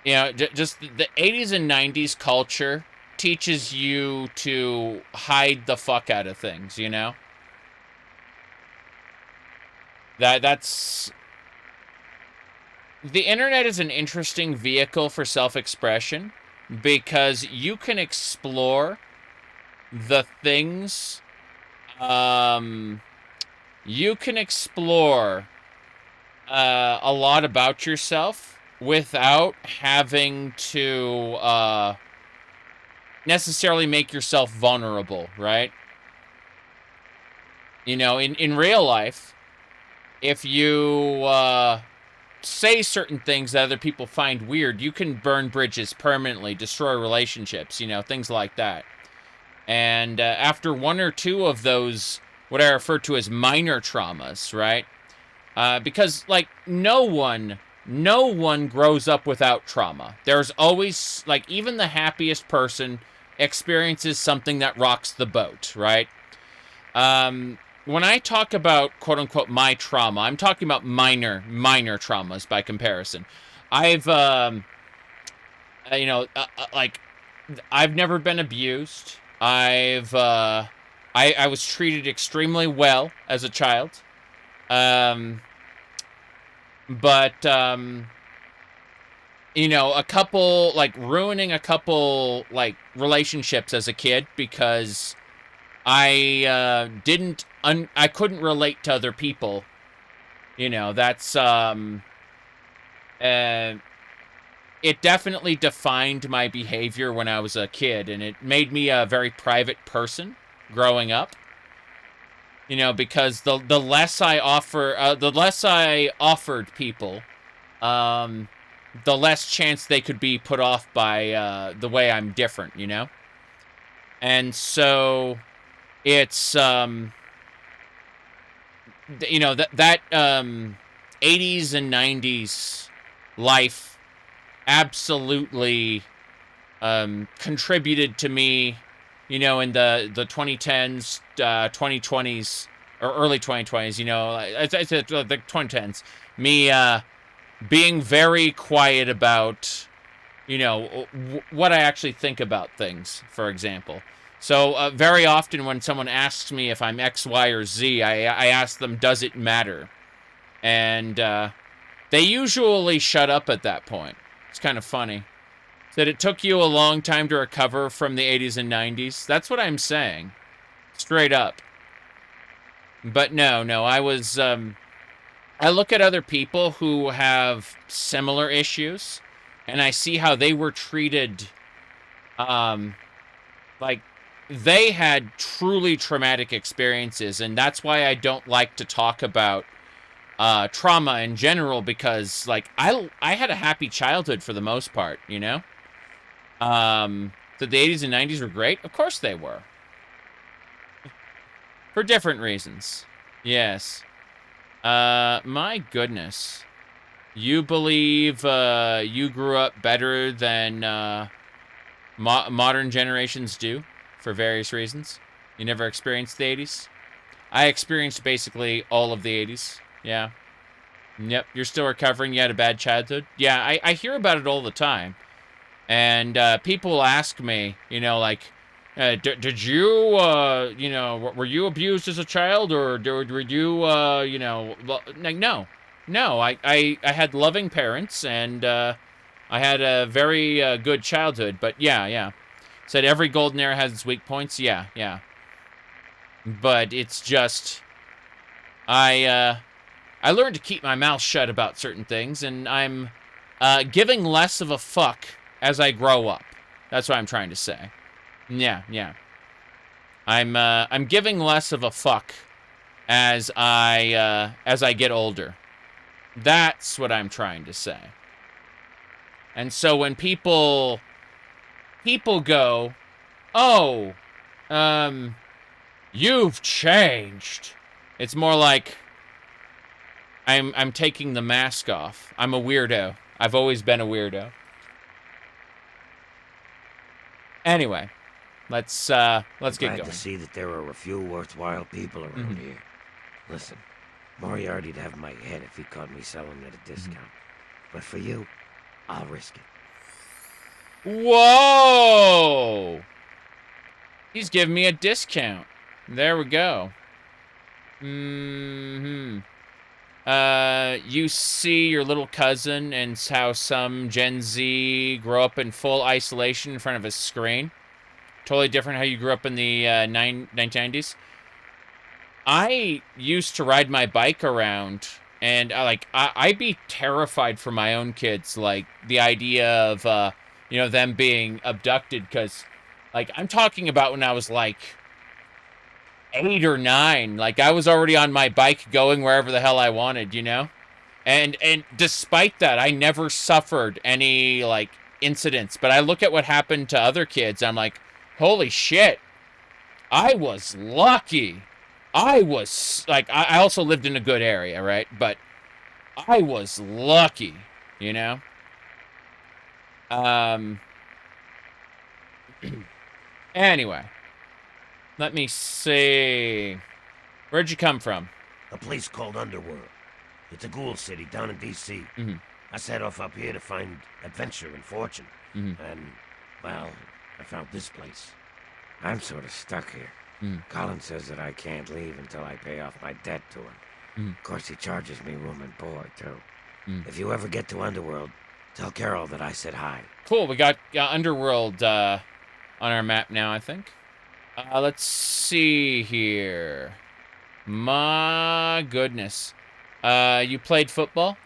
know, just the 80s and 90s culture teaches you to hide the fuck out of things, you know? That's... The internet is an interesting vehicle for self-expression because you can explore the things, you can explore a lot about yourself without having to necessarily make yourself vulnerable, right? You know, in real life, if you say certain things that other people find weird, you can burn bridges permanently, destroy relationships, you know, things like that. And after one or two of those, what I refer to as minor traumas, right? Because, like, no one grows up without trauma. There's always, like, even the happiest person experiences something that rocks the boat, right? When I talk about, quote-unquote, my trauma, I'm talking about minor traumas by comparison. I've, you know, like, I've never been abused. I was treated extremely well as a child. But, you know, ruining a couple, like, relationships as a kid because I couldn't relate to other people. You know, that's, it definitely defined my behavior when I was a kid, and it made me a very private person growing up. You know, because the less I offered people, the less chance they could be put off by the way I'm different, you know? And so it's you know, that 80s and 90s life absolutely contributed to me, you know, in the 2010s, 2020s, or early 2020s, you know, I said the 2010s, me being very quiet about, you know, what I actually think about things, for example. So very often when someone asks me if I'm X, Y, or Z, I ask them, does it matter? And they usually shut up at that point. It's kind of funny. That it took you a long time to recover from the 80s and 90s. That's what I'm saying. Straight up. But no, I was, I look at other people who have similar issues, and I see how they were treated, like, they had truly traumatic experiences, and that's why I don't like to talk about trauma in general, because, like, I had a happy childhood for the most part, you know? That the 80s and 90s were great? Of course they were. For different reasons. Yes. My goodness. You believe you grew up better than modern generations do for various reasons? You never experienced the 80s? I experienced basically all of the 80s. Yeah. Yep, you're still recovering. You had a bad childhood. Yeah, I hear about it all the time. And people ask me, you know, like, did you, you know, were you abused as a child, or were you, you know, like, no. No, I had loving parents, and I had a very good childhood. But yeah. Said every golden era has its weak points. Yeah. But it's just, I learned to keep my mouth shut about certain things, and I'm giving less of a fuck as I grow up. That's what I'm trying to say. Yeah. I'm giving less of a fuck as I get older. That's what I'm trying to say. And so when people go, "Oh, you've changed," it's more like I'm taking the mask off. I'm a weirdo. I've always been a weirdo. Anyway, let's get Glad going. to see that there are a few worthwhile people around here. Listen, Moriarty'd have my head if he caught me selling at a discount. But for you, I'll risk it. Whoa! He's giving me a discount. There we go. You see your little cousin and how some Gen Z grow up in full isolation in front of a screen. Totally different how you grew up in the 1990s. I used to ride my bike around, and I'd be terrified for my own kids, like the idea of you know, them being abducted, because like I'm talking about when I was like 8 or 9, like I was already on my bike going wherever the hell I wanted, you know? And despite that, I never suffered any like incidents. But I look at what happened to other kids, I'm like, holy shit. I was lucky. I was like, I also lived in a good area, right? But I was lucky, you know? Anyway. Let me see. Where'd you come from? A place called Underworld. It's a ghoul city down in D.C. I set off up here to find adventure and fortune. And, well, I found this place. I'm sort of stuck here. Colin says that I can't leave until I pay off my debt to him. Of course, he charges me room and board, too. If you ever get to Underworld, tell Carol that I said hi. Cool, we got Underworld on our map now, I think. Let's see here. My goodness. You played football?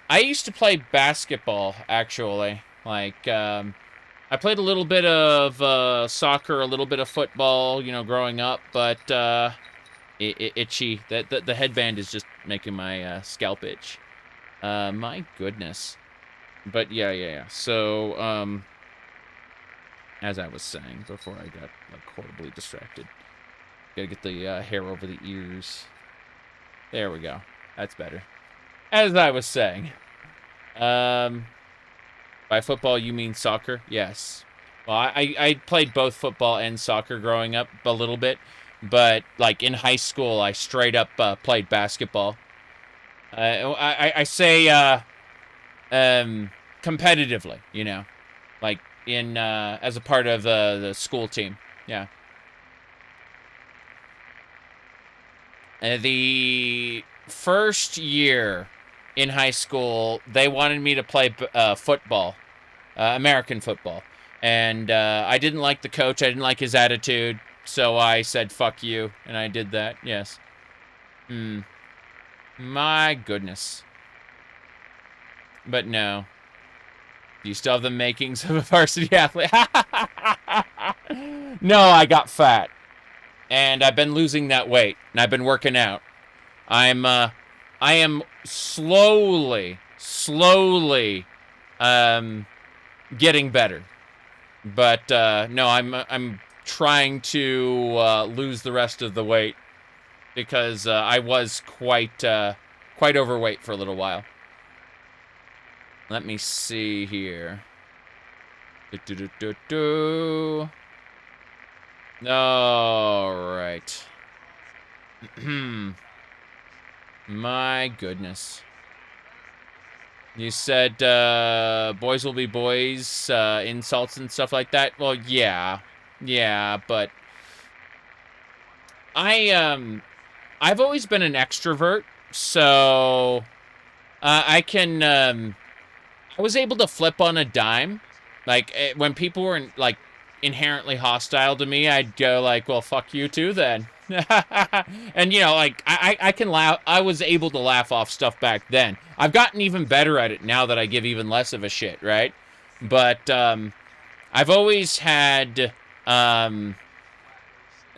I used to play basketball, actually. Like, I played a little bit of soccer, a little bit of football, you know, growing up, but itchy. The headband is just making my scalp itch. My goodness. But yeah. So, as I was saying before I got like horribly distracted. Gotta get the hair over the ears. There we go. That's better. As I was saying. By football, you mean soccer? Yes. Well, I played both football and soccer growing up a little bit. But, like, in high school, I straight up played basketball. I say competitively, you know. Like, in as a part of the school team. Yeah. The first year in high school, they wanted me to play football, American football. And I didn't like the coach. I didn't like his attitude. So I said, fuck you. And I did that. Yes. My goodness. But no. Do you still have the makings of a varsity athlete? No, I got fat. And I've been losing that weight. And I've been working out. I am slowly getting better. But no, I'm trying to lose the rest of the weight because I was quite overweight for a little while. Let me see here. All right. My goodness. You said boys will be boys, insults and stuff like that. Well, yeah, but I've always been an extrovert, so I was able to flip on a dime. Like when people were like inherently hostile to me, I'd go like, well, fuck you too then. And you know, like I can laugh. I was able to laugh off stuff back then. I've gotten even better at it now that I give even less of a shit, right? But I've always had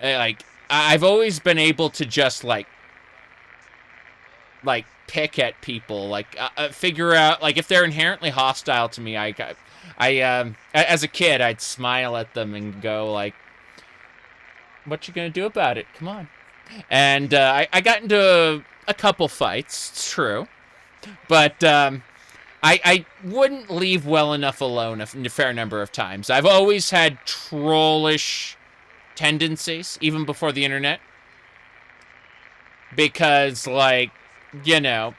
like I've always been able to just like pick at people, like figure out like if they're inherently hostile to me. I as a kid, I'd smile at them and go like, what you gonna do about it? Come on. And I got into a couple fights, it's true. But I wouldn't leave well enough alone a fair number of times. I've always had trollish tendencies, even before the internet. Because, like, you know.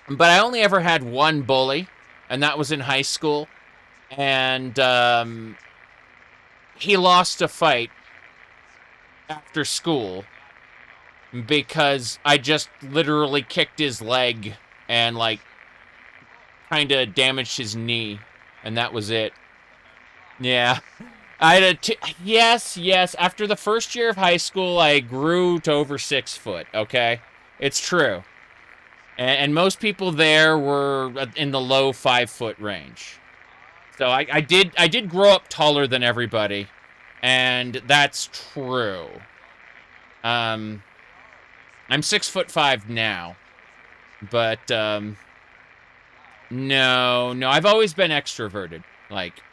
But I only ever had one bully, and that was in high school. And he lost a fight after school because I just literally kicked his leg and like kind of damaged his knee, and that was it. Yeah. I had yes. After the first year of high school, I grew to over 6 foot. Okay, it's true, and most people there were in the low 5 foot range. So I did grow up taller than everybody, and that's true. I'm 6'5" now, but no, I've always been extroverted. Like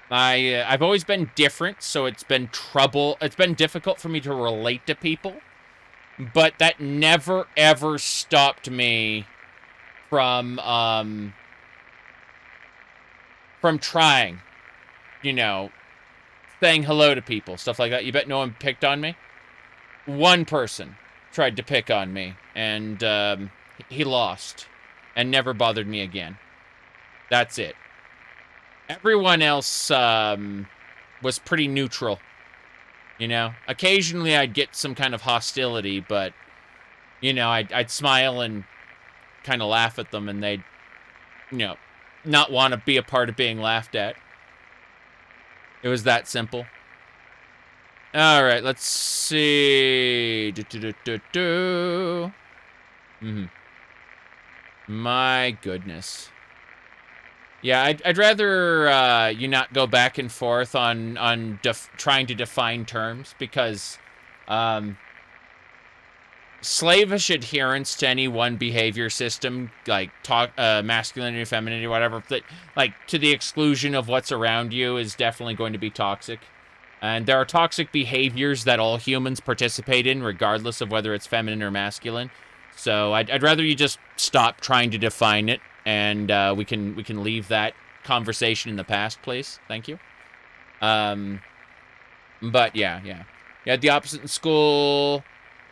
I've always been different, so it's been difficult for me to relate to people, but that never ever stopped me from trying, you know, saying hello to people, stuff like that. You bet no one picked on me? One person tried to pick on me, and he lost and never bothered me again. That's it. Everyone else was pretty neutral, you know? Occasionally I'd get some kind of hostility, but, you know, I'd smile and kind of laugh at them, and they'd, you know, not want to be a part of being laughed at. It was that simple. All right, let's see. My goodness. Yeah, I'd rather you not go back and forth on trying to define terms, because slavish adherence to any one behavior system, like masculinity, femininity, whatever, that, like, to the exclusion of what's around you, is definitely going to be toxic. And there are toxic behaviors that all humans participate in, regardless of whether it's feminine or masculine. So I'd rather you just stop trying to define it, and we can leave that conversation in the past, please. Thank you. But yeah. You had the opposite in school,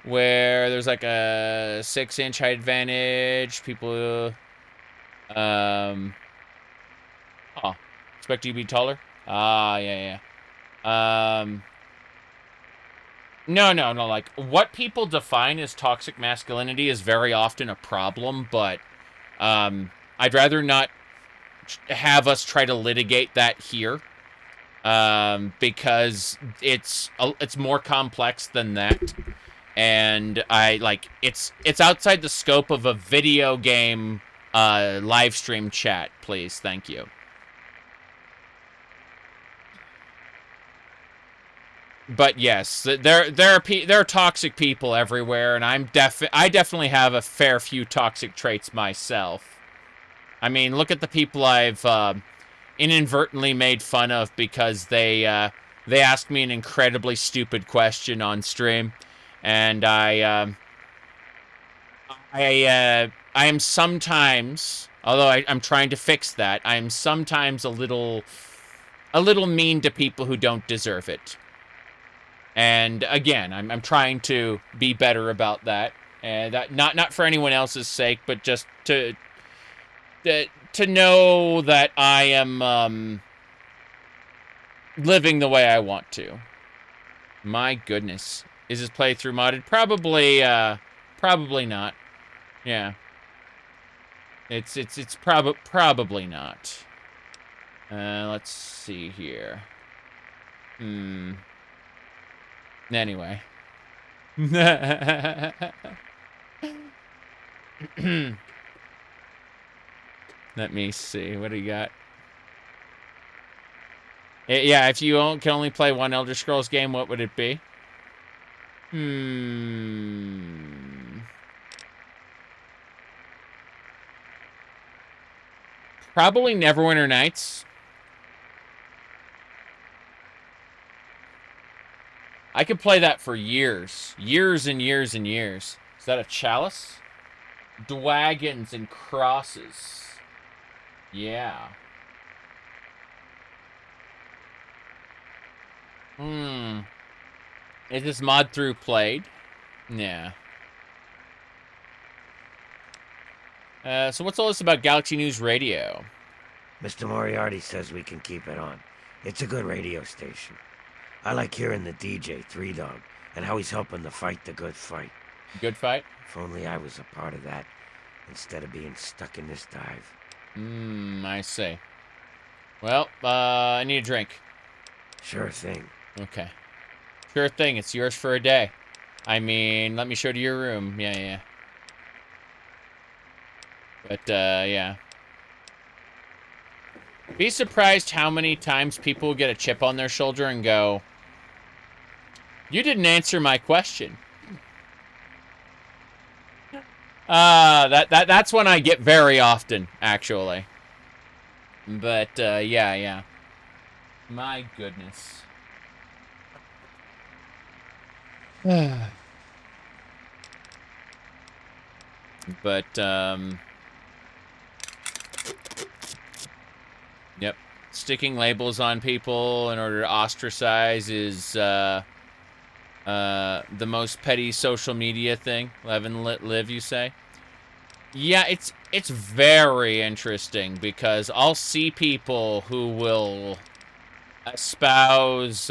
where there's like a 6-inch height advantage. People, expect you to be taller? Yeah. No, like, what people define as toxic masculinity is very often a problem, but, I'd rather not have us try to litigate that here, because it's more complex than that, and it's outside the scope of a video game, live stream chat, please, thank you. But yes, there are toxic people everywhere, and I definitely have a fair few toxic traits myself. I mean, look at the people I've inadvertently made fun of because they asked me an incredibly stupid question on stream, and I am sometimes, although I'm trying to fix that, I am sometimes a little mean to people who don't deserve it. And again, I'm trying to be better about that, and not for anyone else's sake, but just to know that I am living the way I want to. My goodness, is this playthrough modded? Probably not. Yeah, it's probably not. Let's see here. Anyway. Let me see. What do you got? Yeah, if you can only play one Elder Scrolls game, what would it be? Probably Neverwinter Nights. I could play that for years. Years and years and years. Is that a chalice? Dragons and crosses. Yeah. Is this mod through played? Yeah. So what's all this about Galaxy News Radio? Mr. Moriarty says we can keep it on. It's a good radio station. I like hearing the DJ, Three Dog, and how he's helping to fight the good fight. Good fight? If only I was a part of that, instead of being stuck in this dive. I see. Well, I need a drink. Sure thing. Okay. Sure thing, it's yours for a day. I mean, let me show you to your room. Yeah. But, yeah. Be surprised how many times people get a chip on their shoulder and go, "You didn't answer my question." That's one I get very often, actually. But, yeah. My goodness. But, yep. Sticking labels on people in order to ostracize is, the most petty social media thing. Live and let live, you say? Yeah, it's very interesting because I'll see people who will espouse,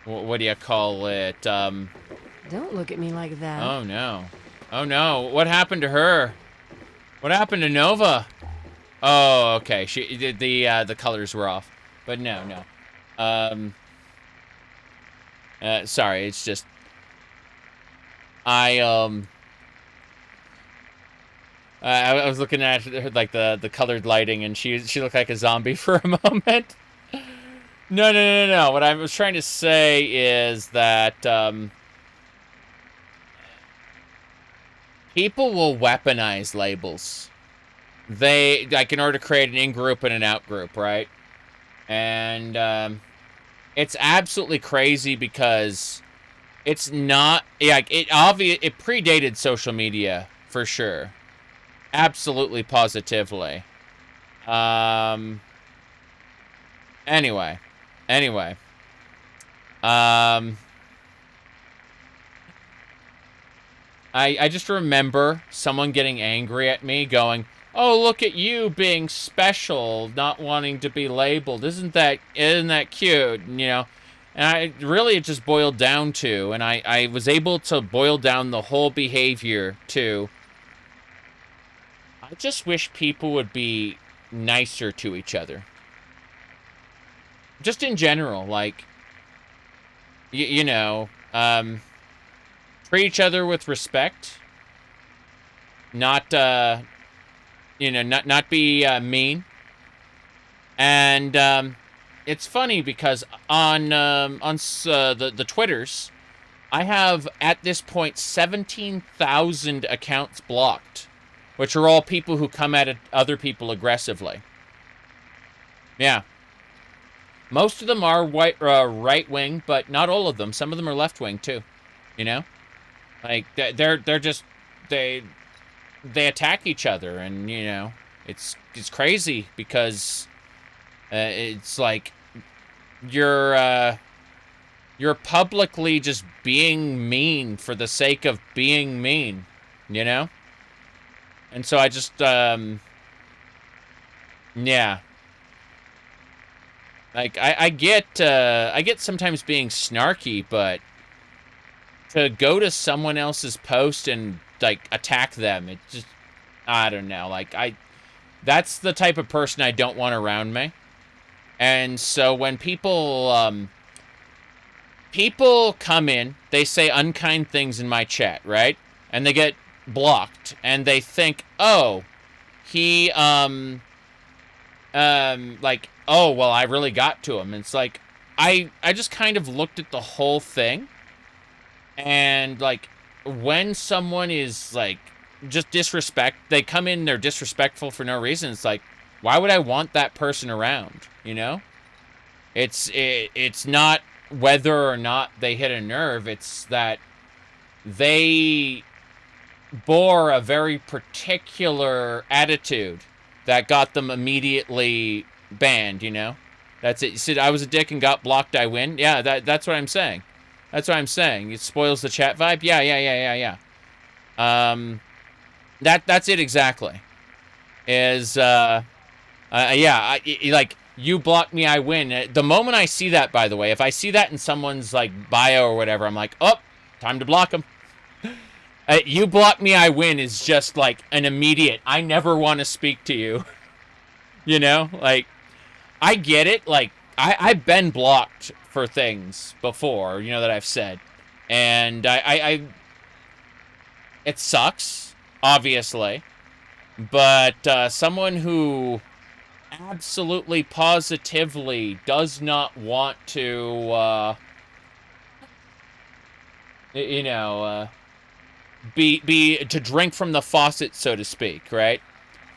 what do you call it? Don't look at me like that. Oh no. Oh no, what happened to her? What happened to Nova? Oh, okay, the colors were off. But no. Sorry, it's just I was looking at her, like the colored lighting, and she looked like a zombie for a moment. No. What I was trying to say is that people will weaponize labels. They, like, in order to create an in-group and an out-group, right? And it's absolutely crazy because it's not, yeah, it predated social media for sure. Absolutely, positively. Anyway. I just remember someone getting angry at me going, "Oh, look at you being special, not wanting to be labeled. Isn't that cute?" You know? And it just boiled down to, and I was able to boil down the whole behavior to, I just wish people would be nicer to each other. Just in general, like, you know, treat each other with respect. Not, not be mean. And it's funny because on the Twitters, I have at this point 17,000 accounts blocked which are all people who come at other people aggressively. Yeah. Most of them are right-wing, but not all of them. Some of them are left-wing, too. You know? Like, they're just... They attack each other, and, you know, it's crazy because it's like you're publicly just being mean for the sake of being mean, you know? And so I just, yeah. Like, I get sometimes being snarky, but to go to someone else's post and, like, attack them, it just, I don't know. Like, that's the type of person I don't want around me. And so when people come in, they say unkind things in my chat, right? And they get blocked, and they think, oh, he, like, oh, well, I really got to him. And it's like, I just kind of looked at the whole thing, and, like, when someone is, like, just they come in, they're disrespectful for no reason, it's like, why would I want that person around, you know? It's not whether or not they hit a nerve, it's that they bore a very particular attitude that got them immediately banned, you know? That's it. You said I was a dick and got blocked, I win? Yeah, that's what I'm saying. That's what I'm saying. It spoils the chat vibe? Yeah. That's it exactly. Like, you block me, I win. The moment I see that, by the way, if I see that in someone's, like, bio or whatever, I'm like, oh, time to block them. You block me, I win is just, like, an immediate, I never want to speak to you. You know? Like, I get it. Like, I've been blocked for things before, you know, that I've said. And it sucks, obviously. But someone who absolutely positively does not want to, to drink from the faucet, so to speak, right?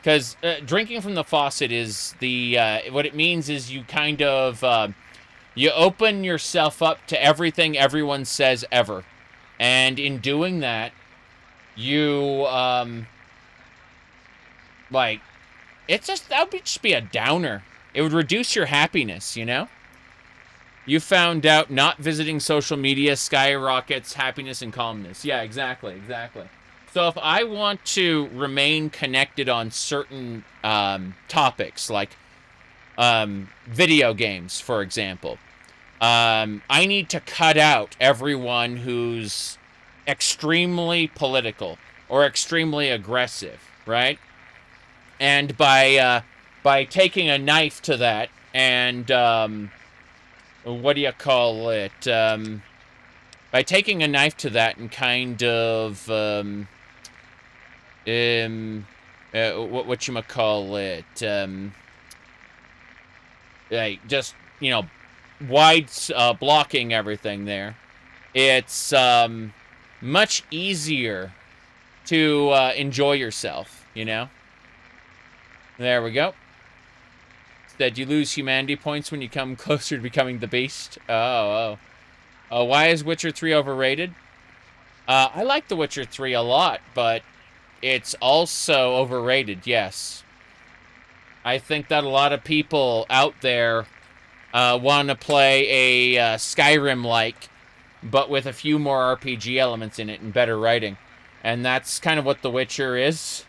Because drinking from the faucet is what it means is you kind of, you open yourself up to everything everyone says ever. And in doing that, you, like, that would just be a downer. It would reduce your happiness, you know? You found out not visiting social media skyrockets happiness and calmness. Yeah, exactly. So if I want to remain connected on certain topics, like video games, for example, I need to cut out everyone who's extremely political or extremely aggressive, right? And by taking a knife to that and what do you call it? By taking a knife to that and kind of whatchamacallit, like, just, you know, wide blocking everything there, it's much easier to enjoy yourself, you know? There we go. Said you lose humanity points when you come closer to becoming the beast. Oh, why is Witcher 3 overrated? I like The Witcher 3 a lot, but it's also overrated, yes. I think that a lot of people out there want to play a Skyrim-like, but with a few more RPG elements in it and better writing. And that's kind of what The Witcher is.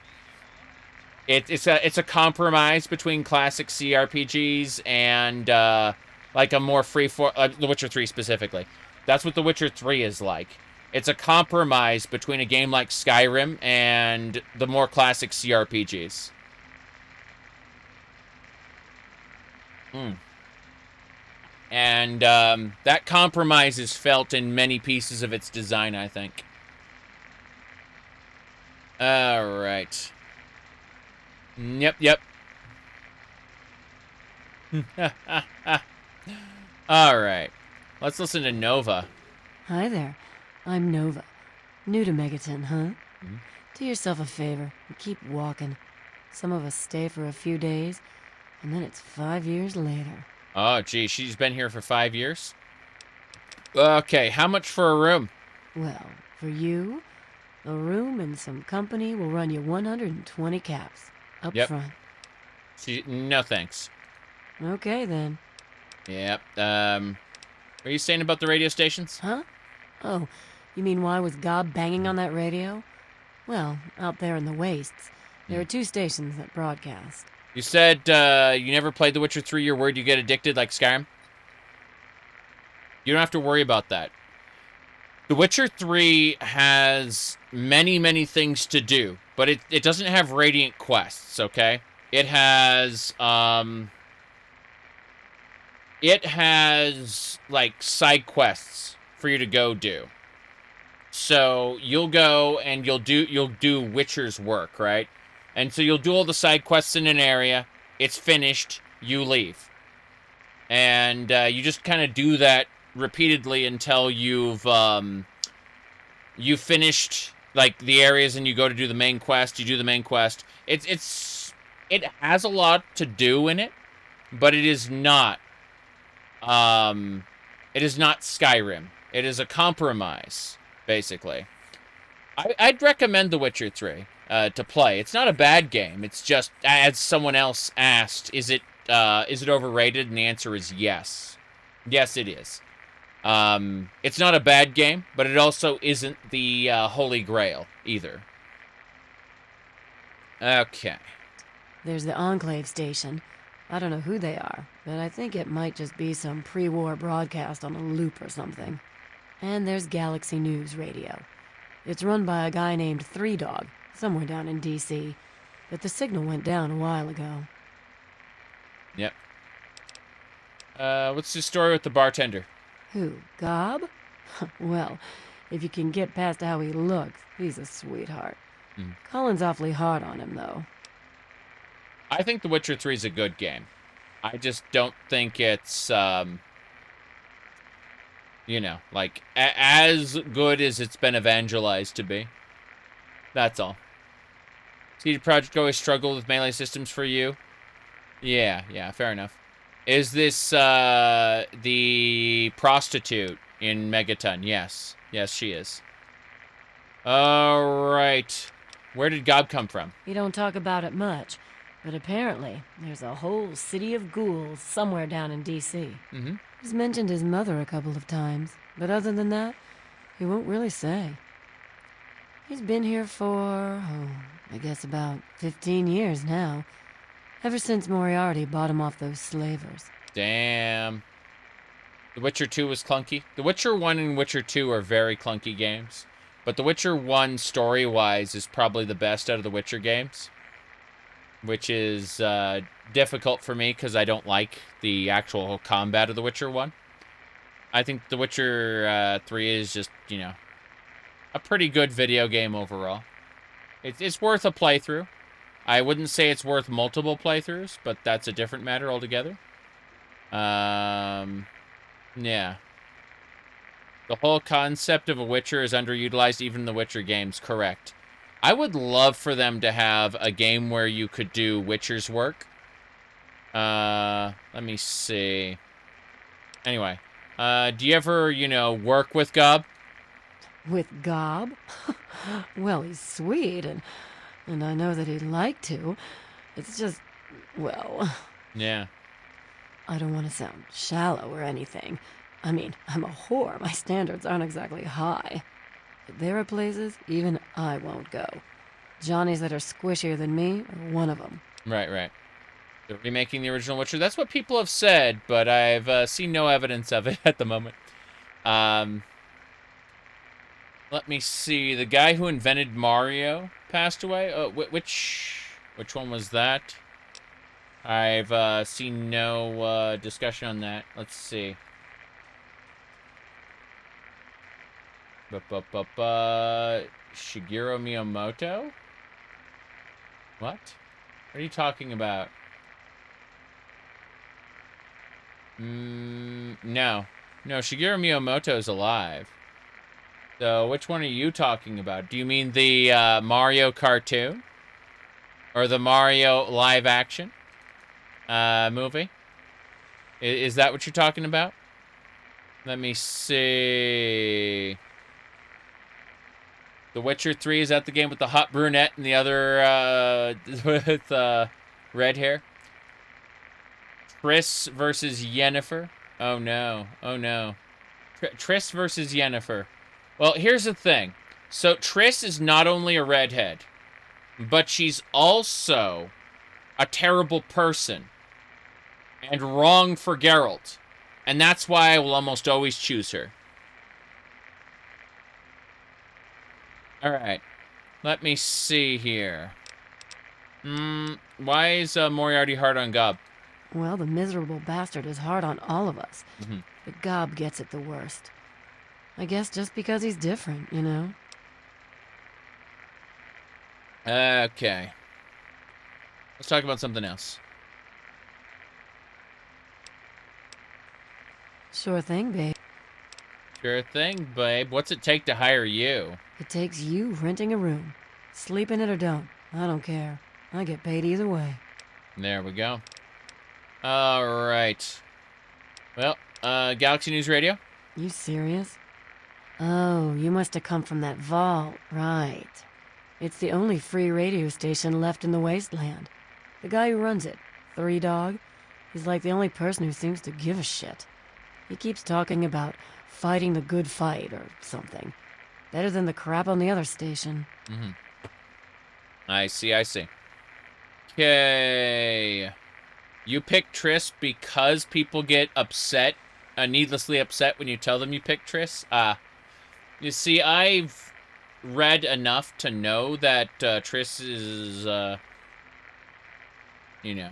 It's a compromise between classic CRPGs and like a more The Witcher 3 specifically. That's what The Witcher 3 is like. It's a compromise between a game like Skyrim and the more classic CRPGs. And that compromise is felt in many pieces of its design, I think. All right. Yep. All right. Let's listen to Nova. Hi there. I'm Nova. New to Megaton, huh? Do yourself a favor and keep walking. Some of us stay for a few days, and then it's 5 years later. Oh, gee, she's been here for 5 years? Okay, how much for a room? Well, for you, a room and some company will run you 120 caps up front. See, no thanks. Okay, then. Yep. What are you saying about the radio stations? Huh? Oh, you mean why was Gob banging on that radio? Well, out there in the wastes, there are 2 stations that broadcast. You said you never played The Witcher 3, your word you get addicted like Skyrim? You don't have to worry about that. The Witcher 3 has many, many things to do, but it doesn't have radiant quests, okay? It has, like, side quests for you to go do. So, you'll go and you'll do Witcher's work, right? And so you'll do all the side quests in an area, it's finished, you leave. And you just kind of do that repeatedly until you've finished like the areas and you go to do the main quest. You do the main quest. It has a lot to do in it, but it is not Skyrim. It is a compromise, basically. I'd recommend The Witcher 3 to play. It's not a bad game. It's just, as someone else asked, is it overrated? And the answer is yes. Yes, it is. It's not a bad game, but it also isn't the Holy Grail either. Okay. There's the Enclave station. I don't know who they are, but I think it might just be some pre-war broadcast on a loop or something. And there's Galaxy News Radio. It's run by a guy named Three Dog, somewhere down in D.C., but the signal went down a while ago. Yep. What's the story with the bartender? Who, Gob? Well, if you can get past how he looks, he's a sweetheart. Colin's awfully hard on him, though. I think The Witcher 3 is a good game. I just don't think it's, you know, like, as good as it's been evangelized to be. That's all. CD Projekt always struggled with melee systems for you? Yeah, fair enough. Is this, the prostitute in Megaton? Yes. Yes, she is. Alright. Where did Gob come from? You don't talk about it much, but apparently there's a whole city of ghouls somewhere down in D.C. He's mentioned his mother a couple of times, but other than that, he won't really say. He's been here for, I guess about 15 years now. Ever since Moriarty bought him off those slavers. Damn. The Witcher 2 was clunky. The Witcher 1 and Witcher 2 are very clunky games. But The Witcher 1, story-wise, is probably the best out of the Witcher games. Which is difficult for me, because I don't like the actual combat of The Witcher 1. I think The Witcher 3 is just, you know, a pretty good video game overall. It's worth a playthrough. I wouldn't say it's worth multiple playthroughs, but that's a different matter altogether. Yeah. The whole concept of a Witcher is underutilized even in the Witcher games, correct. I would love for them to have a game where you could do Witcher's work. Let me see. Anyway, do you ever, you know, work with Gob? With Gob? Well, he's sweet, and I know that he'd like to. It's just, well... Yeah. I don't want to sound shallow or anything. I mean, I'm a whore. My standards aren't exactly high. But there are places even I won't go. Johnnies that are squishier than me are one of them. Right. They're remaking the original Witcher. That's what people have said, but I've seen no evidence of it at the moment. Let me see. The guy who invented Mario passed away. Oh, which one was that? I've seen no discussion on that. Let's see. Shigeru Miyamoto? What? What are you talking about? No, Shigeru Miyamoto is alive. So, which one are you talking about? Do you mean the Mario cartoon? Or the Mario live action movie? Is that what you're talking about? Let me see. The Witcher 3, is that the game with the hot brunette and the other with red hair? Triss versus Yennefer. Oh no. Oh no. Triss versus Yennefer. Well, here's the thing. So Triss is not only a redhead, but she's also a terrible person and wrong for Geralt. And that's why I will almost always choose her. Alright. Let me see here. Why is Moriarty hard on Gob? Well, the miserable bastard is hard on all of us. But Gob gets it the worst. I guess just because he's different, you know? Okay. Let's talk about something else. Sure thing, babe. Sure thing, babe. What's it take to hire you? It takes you renting a room. Sleep in it or don't. I don't care. I get paid either way. There we go. Alright. Well, Galaxy News Radio? You serious? Oh, you must have come from that vault, right. It's the only free radio station left in the wasteland. The guy who runs it, Three Dog, he's like the only person who seems to give a shit. He keeps talking about fighting the good fight or something. Better than the crap on the other station. I see, I see. Okay. You pick Triss because people get upset, needlessly upset when you tell them you pick Triss? You see, I've read enough to know that Triss is, you know.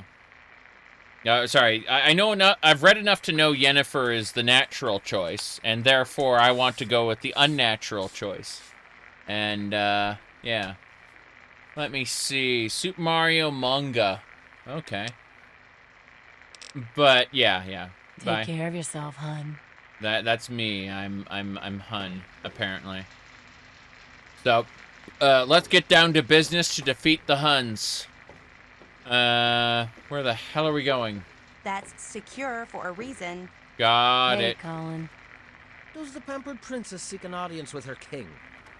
Sorry, I know enough. I've read enough to know Yennefer is the natural choice, and therefore I want to go with the unnatural choice. And, yeah. Let me see. Super Mario manga. Okay. But, yeah. Bye. Take care of yourself, hun. That's me. I'm Hun, apparently. So, let's get down to business to defeat the Huns. Where the hell are we going? That's secure for a reason. Got hey, it. Colin. Does the pampered princess seek an audience with her king?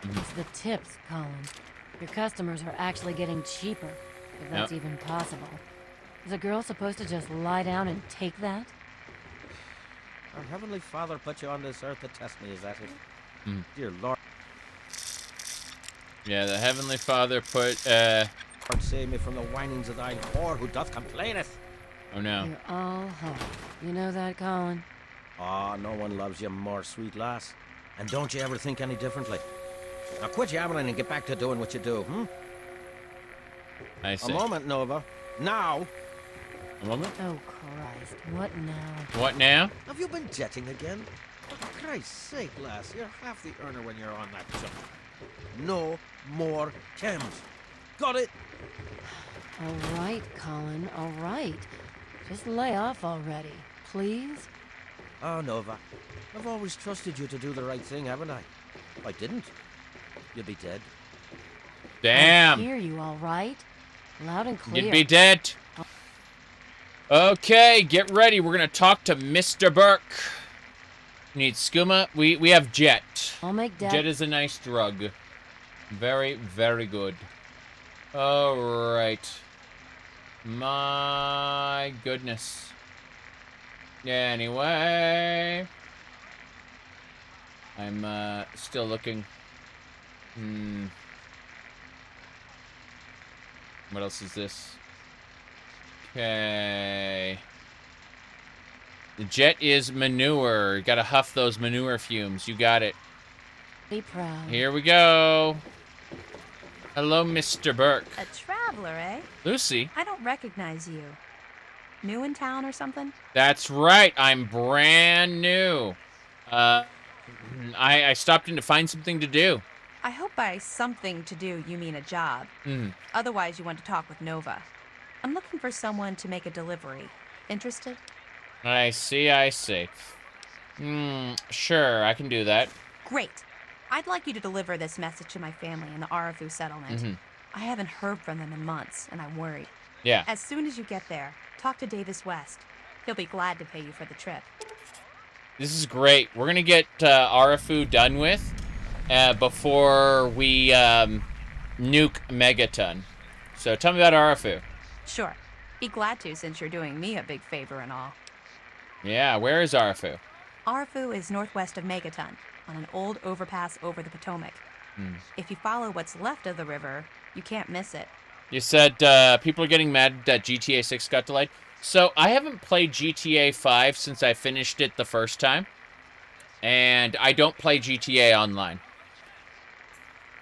It's the tips, Colin. Your customers are actually getting cheaper, if that's even possible. Is a girl supposed to just lie down and take that? Our Heavenly Father put you on this earth to test me, is that it? Dear Lord. Yeah, the Heavenly Father put, Lord, save me from the whinings of thine whore who doth complaineth. Oh no. You're all hope. You know that, Colin? Ah, no one loves you more, sweet lass. And don't you ever think any differently. Now quit yabbling and get back to doing what you do, I see. A moment, Nova. Now! A moment? Oh, Christ. What now? What now? Have you been jetting again? For Christ's sake, lass, you're half the earner when you're on that jump. No more chems. Got it? All right, Colin, all right. Just lay off already, please? Oh, Nova. I've always trusted you to do the right thing, haven't I? If I didn't, you'd be dead. Damn. I hear you, all right? Loud and clear. You'd be dead. Okay, get ready. We're going to talk to Mr. Burke. Need skooma. We have Jet. I'll make Dad. Jet is a nice drug. Very, very good. All right. My goodness. Anyway. I'm still looking. What else is this? Okay. The Jet is manure. You gotta huff those manure fumes. You got it. Be proud. Here we go. Hello, Mr. Burke. A traveler, eh? Lucy. I don't recognize you. New in town or something? That's right. I'm brand new. I stopped in to find something to do. I hope by something to do you mean a job. Otherwise, you want to talk with Nova. I'm looking for someone to make a delivery. Interested? I see, I see. Sure, I can do that. Great. I'd like you to deliver this message to my family in the Arafu settlement. I haven't heard from them in months, and I'm worried. Yeah. As soon as you get there, talk to Davis West. He'll be glad to pay you for the trip. This is great. We're going to get Arafu done with before we nuke Megaton. So tell me about Arafu. Sure. Be glad to, since you're doing me a big favor and all. Yeah, where is Arafu? Arafu is northwest of Megaton, on an old overpass over the Potomac. If you follow what's left of the river, you can't miss it. You said people are getting mad that GTA 6 got delayed. So I haven't played GTA 5 since I finished it the first time. And I don't play GTA Online.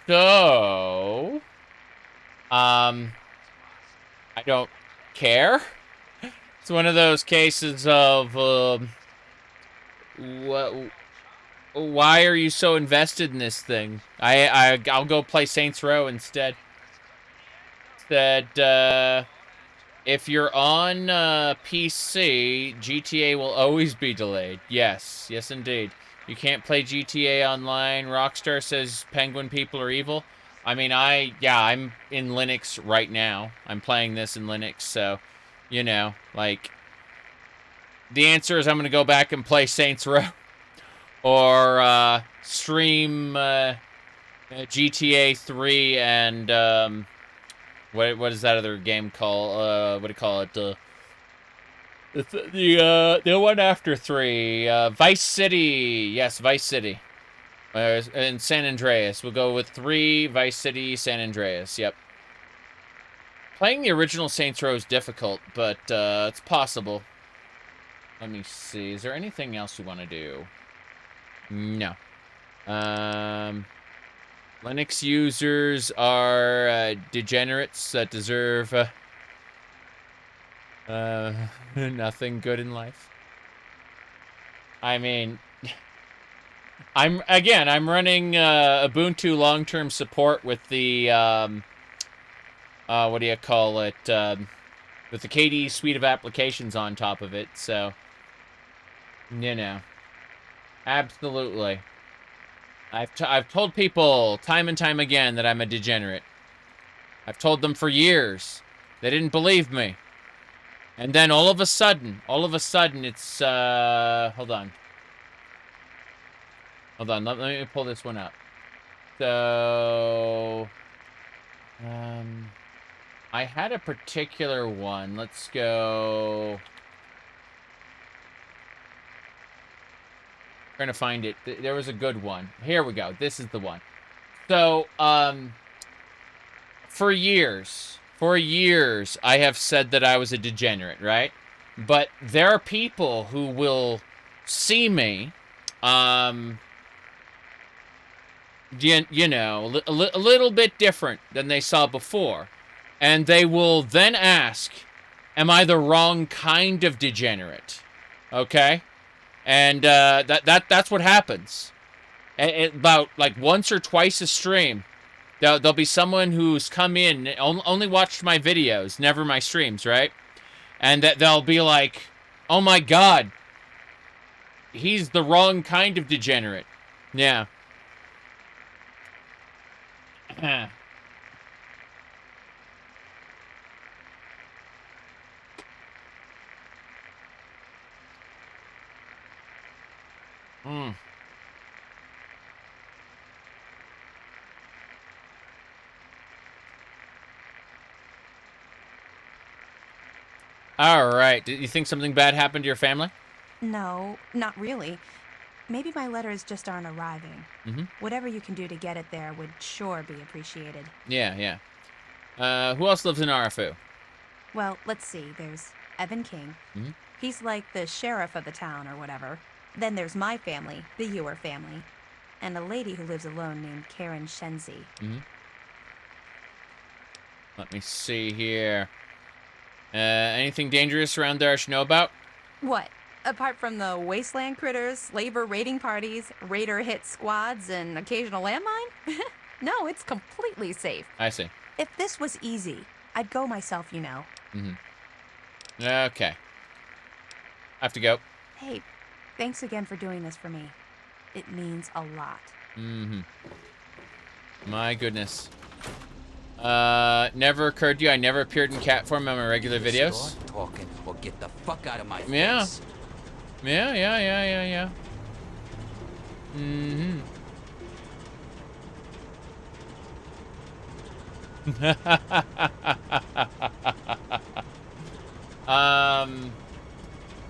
So... I don't care. It's one of those cases of... why are you so invested in this thing? I'll go play Saints Row instead. If you're on PC, GTA will always be delayed. Yes, indeed. You can't play GTA Online. Rockstar says penguin people are evil. I mean, I'm in Linux right now. I'm playing this in Linux, so, you know, like, the answer is I'm going to go back and play Saints Row. Or stream GTA 3 and what is that other game called? What do you call it? The one after 3, Vice City. Yes, Vice City. And San Andreas. We'll go with 3, Vice City, San Andreas. Yep. Playing the original Saints Row is difficult, but it's possible. Let me see. Is there anything else we want to do? No. Linux users are degenerates that deserve nothing good in life. I mean, I'm running Ubuntu long-term support with the what do you call it? With the KDE suite of applications on top of it. So, you know, absolutely. I've told people time and time again that I'm a degenerate. I've told them for years. They didn't believe me. And then all of a sudden it's hold on. Let me pull this one up. So I had a particular one. Let's go. Trying to find it. There was a good one. Here we go. This is the one. So, for years, I have said that I was a degenerate, right? But there are people who will see me, you know, a little bit different than they saw before. And they will then ask, am I the wrong kind of degenerate? Okay? And that's what happens. About like once or twice a stream, there'll be someone who's come in, only watched my videos, never my streams, right? And they'll be like, oh my god, he's the wrong kind of degenerate. Yeah. All right. Do you think something bad happened to your family? No, not really. Maybe my letters just aren't arriving. Whatever you can do to get it there would sure be appreciated. Yeah. Who else lives in Arafu? Well, let's see. There's Evan King. He's like the sheriff of the town or whatever. Then there's my family, the Ewer family. And a lady who lives alone named Karen Shenzi. Let me see here. Anything dangerous around there I should know about? What? Apart from the wasteland critters, labor raiding parties, raider hit squads, and occasional landmine? No, it's completely safe. I see. If this was easy, I'd go myself, you know. Okay. I have to go. Hey, thanks again for doing this for me. It means a lot. My goodness. Never occurred to you I never appeared in cat form on my regular videos? Start talking or get the fuck out of my Yeah. face. Yeah.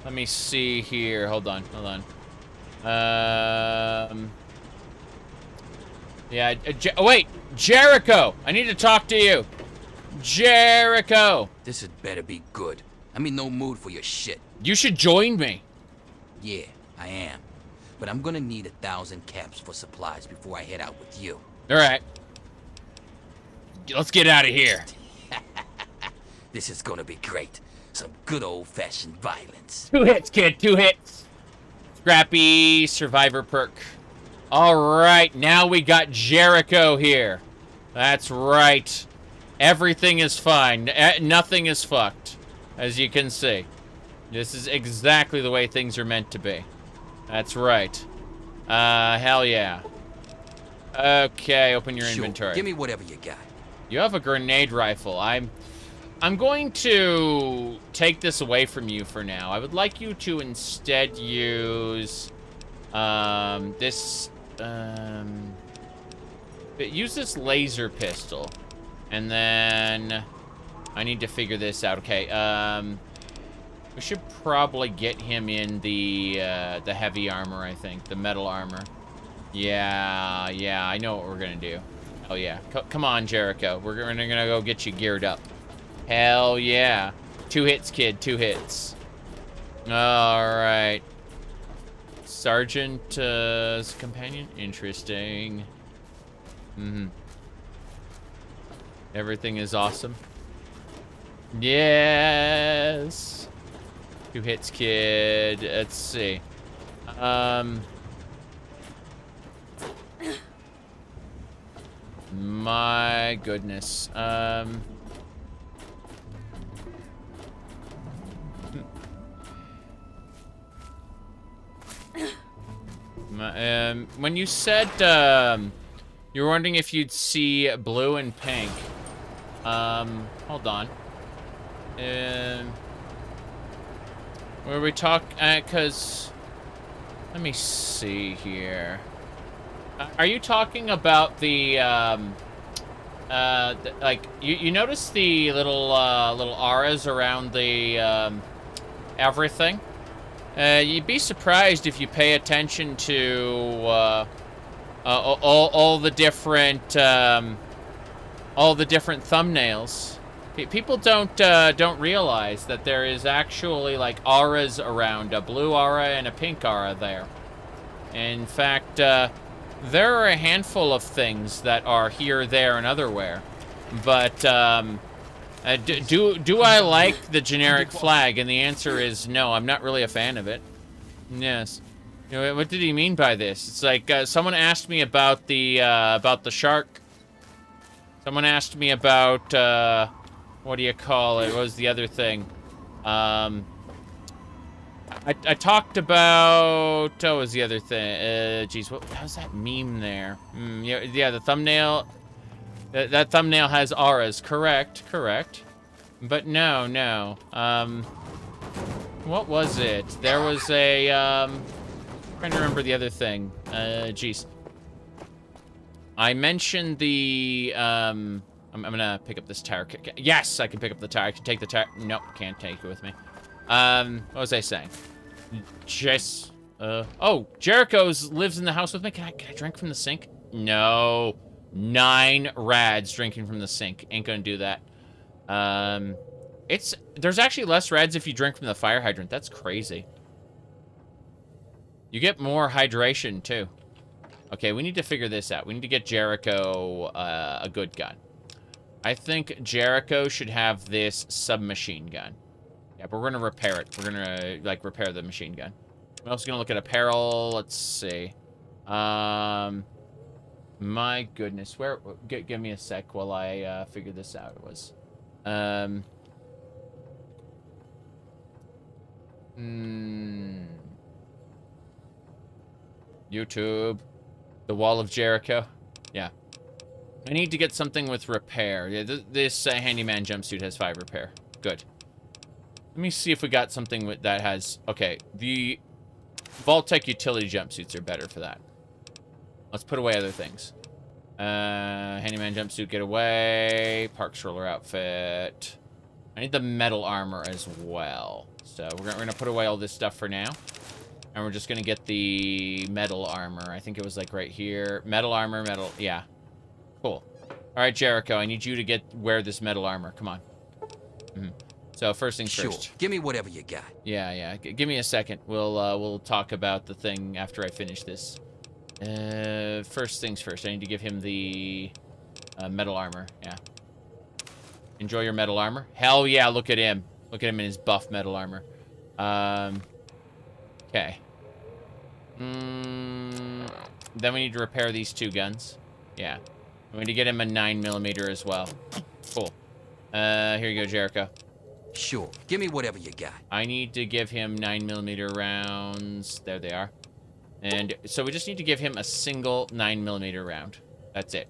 Let me see here. Hold on. Yeah, wait! Jericho! I need to talk to you! Jericho! This had better be good. I'm in no mood for your shit. You should join me. Yeah, I am. But I'm gonna need 1,000 caps for supplies before I head out with you. Alright. Let's get out of here. This is gonna be great. Some good old-fashioned violence. 2 hits, kid. 2 hits. Scrappy survivor perk. Alright, now we got Jericho here. That's right. Everything is fine. Nothing is fucked. As you can see. This is exactly the way things are meant to be. That's right. Hell yeah. Okay, open your inventory. Give me whatever you got. You have a grenade rifle. I'm going to take this away from you for now. I would like you to instead use use this laser pistol. And then I need to figure this out. Okay, we should probably get him in the heavy armor, I think. The metal armor. Yeah, I know what we're gonna do. Oh yeah, come on, Jericho. We're gonna go get you geared up. Hell yeah. 2 hits, kid, 2 hits. Alright. Sergeant's companion? Interesting. Everything is awesome. Yes. 2 hits, kid. Let's see. My goodness. When you said you were wondering if you'd see blue and pink. Hold on. Where we talk, cause let me see here. Are you talking about the like you notice the little auras around the everything? You'd be surprised if you pay attention to all the different thumbnails. People don't realize that there is actually like auras around, a blue aura and a pink aura there. In fact, there are a handful of things that are here, there, and otherwhere. But do I like the generic flag? And the answer is no. I'm not really a fan of it. Yes. You know, what did he mean by this? It's like someone asked me about the shark. Someone asked me about what do you call it? What was the other thing? I talked about, what was the other thing? Geez, what was that meme there? Yeah, the thumbnail. That thumbnail has auras. Correct. But no. What was it? There was a, trying to remember the other thing. Geez. I mentioned the, I'm gonna pick up this tire. Yes, I can pick up the tire. I can take the tire. Nope, can't take it with me. What was I saying? Oh, Jericho's lives in the house with me. Can I drink from the sink? No. 9 rads drinking from the sink. Ain't gonna do that. There's actually less rads if you drink from the fire hydrant. That's crazy. You get more hydration, too. Okay, we need to figure this out. We need to get Jericho a good gun. I think Jericho should have this submachine gun. Yeah, but we're gonna repair it. We're gonna, like, repair the machine gun. I'm also gonna look at apparel. Let's see. My goodness. Give me a sec while I figure this out. It was. YouTube. The Wall of Jericho. Yeah. I need to get something with repair. Yeah, this handyman jumpsuit has 5 repair. Good. Let me see if we got something with that has... Okay, the Vault-Tec utility jumpsuits are better for that. Let's put away other things. Handyman jumpsuit, get away. Park stroller outfit. I need the metal armor as well. So we're gonna put away all this stuff for now. And we're just gonna get the metal armor. I think it was like right here. Metal armor, metal, yeah. Cool. All right, Jericho, I need you to wear this metal armor. Come on. So first things first. Sure. Give me whatever you got. Yeah. Give me a second. We'll talk about the thing after I finish this. First things first. I need to give him the metal armor. Yeah. Enjoy your metal armor. Hell yeah! Look at him. Look at him in his buff metal armor. Okay. Then we need to repair these 2 guns. Yeah. We need to get him a 9mm as well. Cool. Here you go, Jericho. Sure. Give me whatever you got. I need to give him 9mm rounds. There they are. And so we just need to give him a single 9mm round. That's it.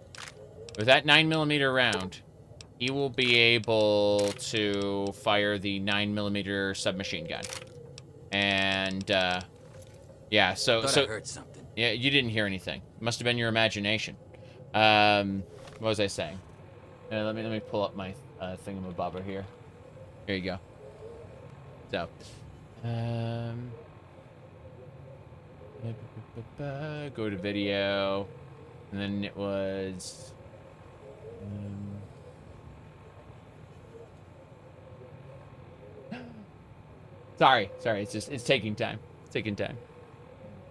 With that 9mm round, he will be able to fire the 9mm submachine gun. And, yeah, so... I heard something. Yeah, you didn't hear anything. Must have been your imagination. What was I saying? Let me pull up my thingamabobber here. Here you go. So, go to video, and then it was, sorry, it's taking time. It's taking time.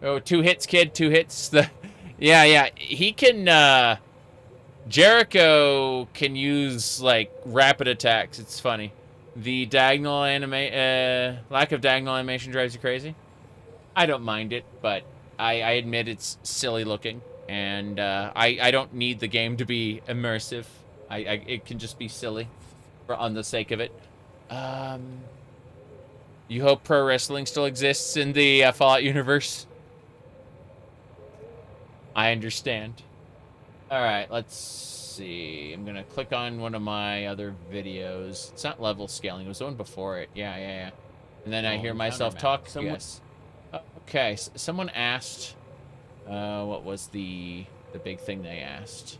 Oh, 2 hits, kid, 2 hits. Yeah, he can, Jericho can use, like, rapid attacks. It's funny. The diagonal lack of diagonal animation drives you crazy. I don't mind it, but I admit it's silly looking, and I don't need the game to be immersive. It can just be silly, on the sake of it. You hope pro wrestling still exists in the Fallout universe? I understand. All right, let's see. I'm gonna click on one of my other videos. It's not level scaling. It was the one before it. Yeah. And then I hear myself talk. Yes. Okay. Someone asked. What was the big thing they asked?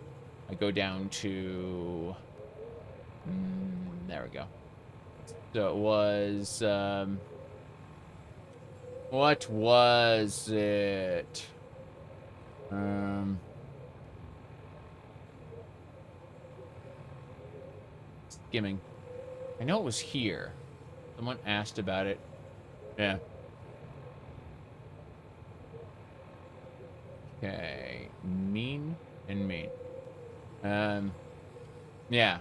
I go down to. There we go. So it was. What was it? Skimming. I know it was here. Someone asked about it. Yeah. Okay. Mean and mean. Yeah.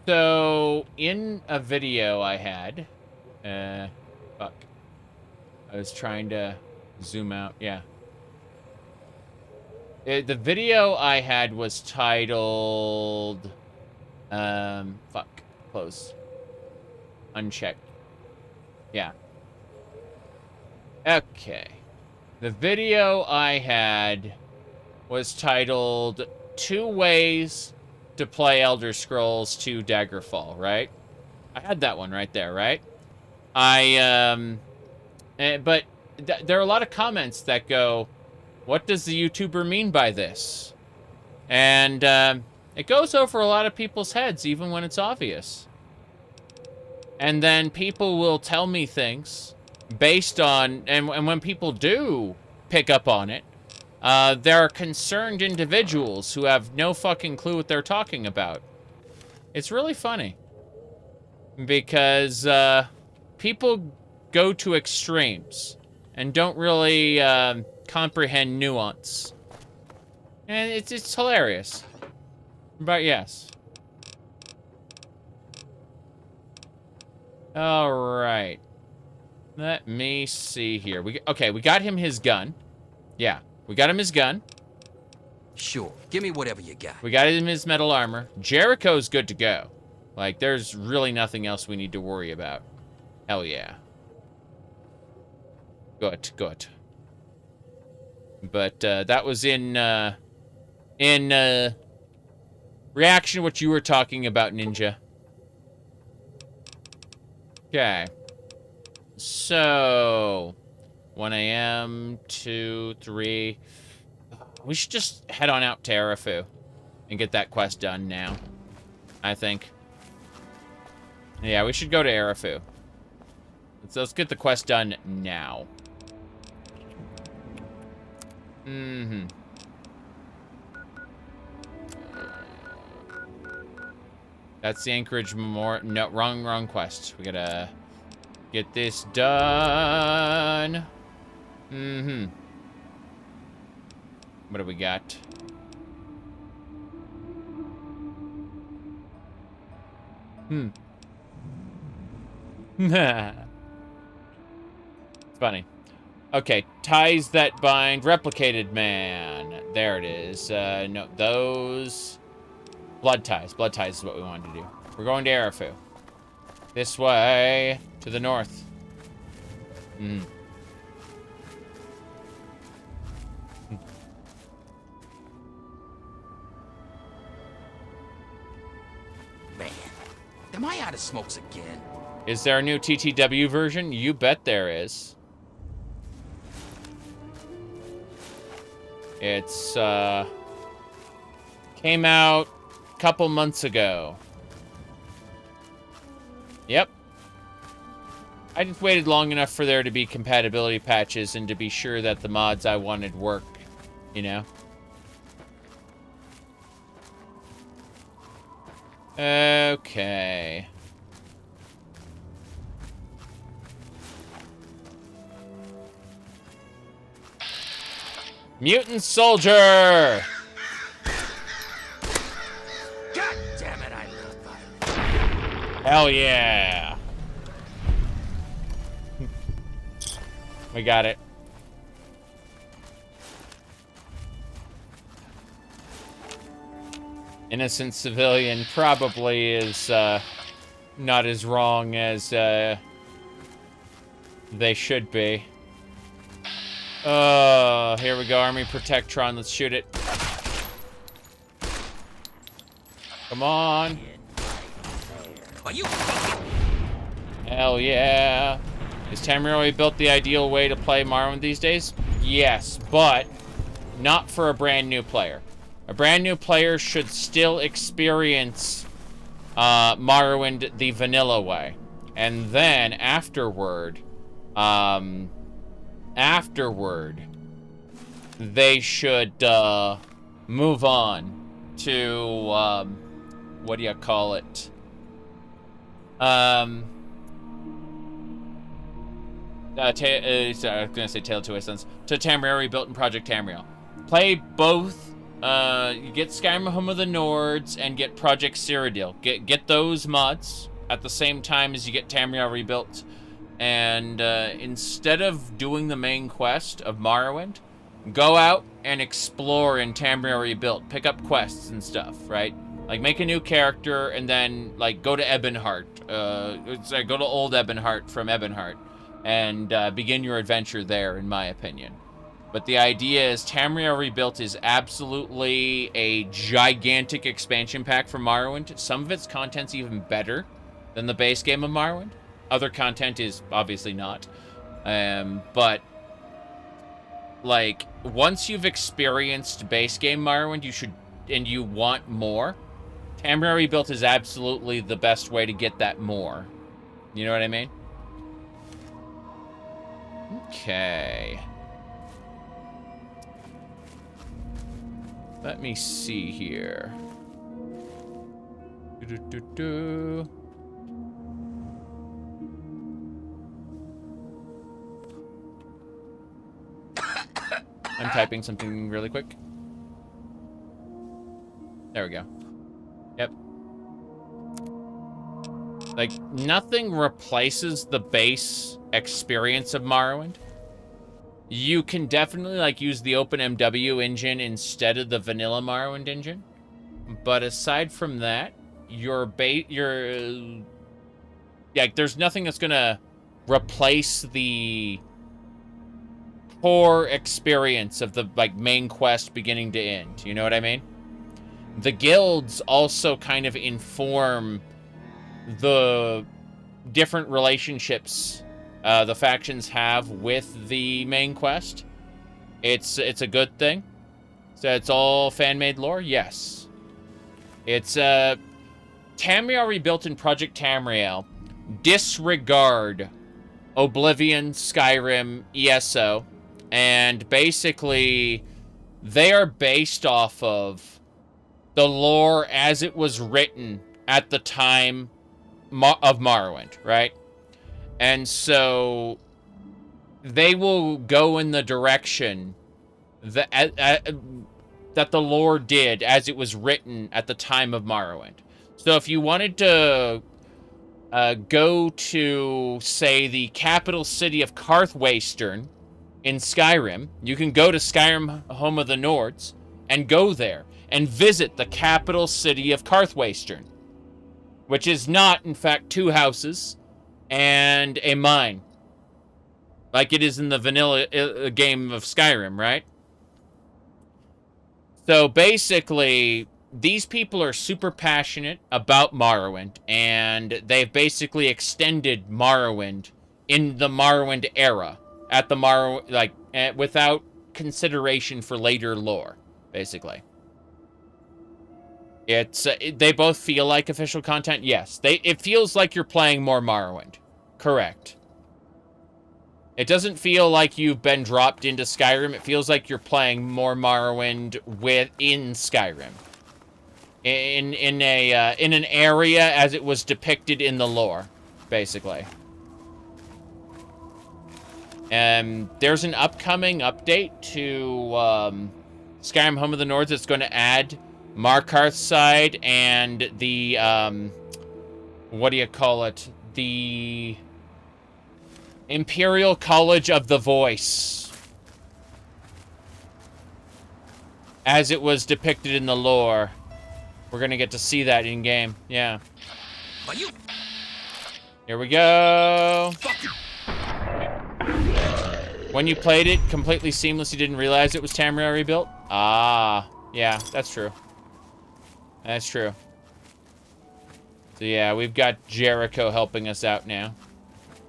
So, in a video I had, fuck. I was trying to zoom out. Yeah. The video I had was titled... fuck. Close. Unchecked. Yeah. Okay. The video I had was titled 2 Ways to Play Elder Scrolls 2 Daggerfall, right? I had that one right there, right? But there are a lot of comments that go, what does the YouTuber mean by this? And, it goes over a lot of people's heads, even when it's obvious. And then people will tell me things based on... And when people do pick up on it, there are concerned individuals who have no fucking clue what they're talking about. It's really funny. Because people go to extremes and don't really comprehend nuance. And it's hilarious. But yes. All right. Let me see here. We got him his gun. Yeah, we got him his gun. Sure. Give me whatever you got. We got him his metal armor. Jericho's good to go. Like, there's really nothing else we need to worry about. Hell yeah. Good. But that was in reaction to what you were talking about, Ninja. Okay. So 1 a.m., 2, 3. We should just head on out to Arafu and get that quest done now, I think. Yeah, we should go to Arafu. Let's get the quest done now. Mm-hmm. That's the Anchorage Memorial. No, wrong quest. We gotta get this done. Mm-hmm. What do we got? It's funny. Okay, ties that bind. Replicated man. There it is. No, those... Blood ties. Blood ties is what we wanted to do. We're going to Arafu. This way. To the north. Man, am I out of smokes again? Is there a new TTW version? You bet there is. It's, came out a couple months ago. Yep. I just waited long enough for there to be compatibility patches and to be sure that the mods I wanted work, you know? Okay. Mutant soldier! God damn it, I love violence. Hell yeah! We got it. Innocent civilian probably is not as wrong as they should be. Here we go, Army Protectron. Let's shoot it. Come on. Are you Hell yeah. Is Tamriel built the ideal way to play Morrowind these days? Yes, but not for a brand new player. A brand new player should still experience Morrowind the vanilla way. And then afterward, they should move on to what do you call it? Sorry, I was gonna say Tale of Two Sons. To Tamriel built in Project Tamriel. Play both. You get Skyrim Home of the Nords and get Project Cyrodiil. Get those mods at the same time as you get Tamriel rebuilt. And instead of doing the main quest of Morrowind, go out and explore in Tamriel Rebuilt. Pick up quests and stuff, right? Like, make a new character and then, like, go to Ebonheart. Go to Old Ebonheart from Ebonheart. And begin your adventure there, in my opinion. But the idea is Tamriel Rebuilt is absolutely a gigantic expansion pack for Morrowind. Some of its content's even better than the base game of Morrowind. Other content is obviously not. But, like, once you've experienced base game Morrowind, and you want more, Tamriel Rebuilt is absolutely the best way to get that more. You know what I mean? Okay. Let me see here. I'm typing something really quick. There we go. Yep. Like, nothing replaces the base experience of Morrowind. You can definitely, like, use the OpenMW engine instead of the vanilla Morrowind engine. But aside from that, yeah, there's nothing that's gonna replace the core experience of the like main quest beginning to end. You know what I mean? The guilds also kind of inform the different relationships the factions have with the main quest. It's a good thing. So it's all fan-made lore? Yes. It's Tamriel rebuilt in Project Tamriel. Disregard Oblivion, Skyrim, ESO, and basically they are based off of the lore as it was written at the time of Morrowind, right? And so they will go in the direction that the lore did as it was written at the time of Morrowind. So if you wanted to go to, say, the capital city of Karthwaystern in Skyrim, you can go to Skyrim, home of the Nords, and go there and visit the capital city of Karthwaystern, which is not, in fact, 2 houses and a mine, like it is in the vanilla game of Skyrim, right? So basically, these people are super passionate about Morrowind, and they've basically extended Morrowind in the Morrowind era, at the without consideration for later lore, basically. It's they both feel like official content. Yes, it feels like you're playing more Morrowind. Correct. It doesn't feel like you've been dropped into Skyrim. It feels like you're playing more Morrowind within Skyrim. In an area as it was depicted in the lore, basically. There's an upcoming update to Skyrim Home of the Nords that's going to add Markarthside and the what do you call it? The Imperial College of the Voice, as it was depicted in the lore. We're gonna get to see that in game. Yeah. Here we go. When you played it completely seamless, you didn't realize it was Tamriel rebuilt? Ah, yeah, that's true. That's true. So yeah, we've got Jericho helping us out now.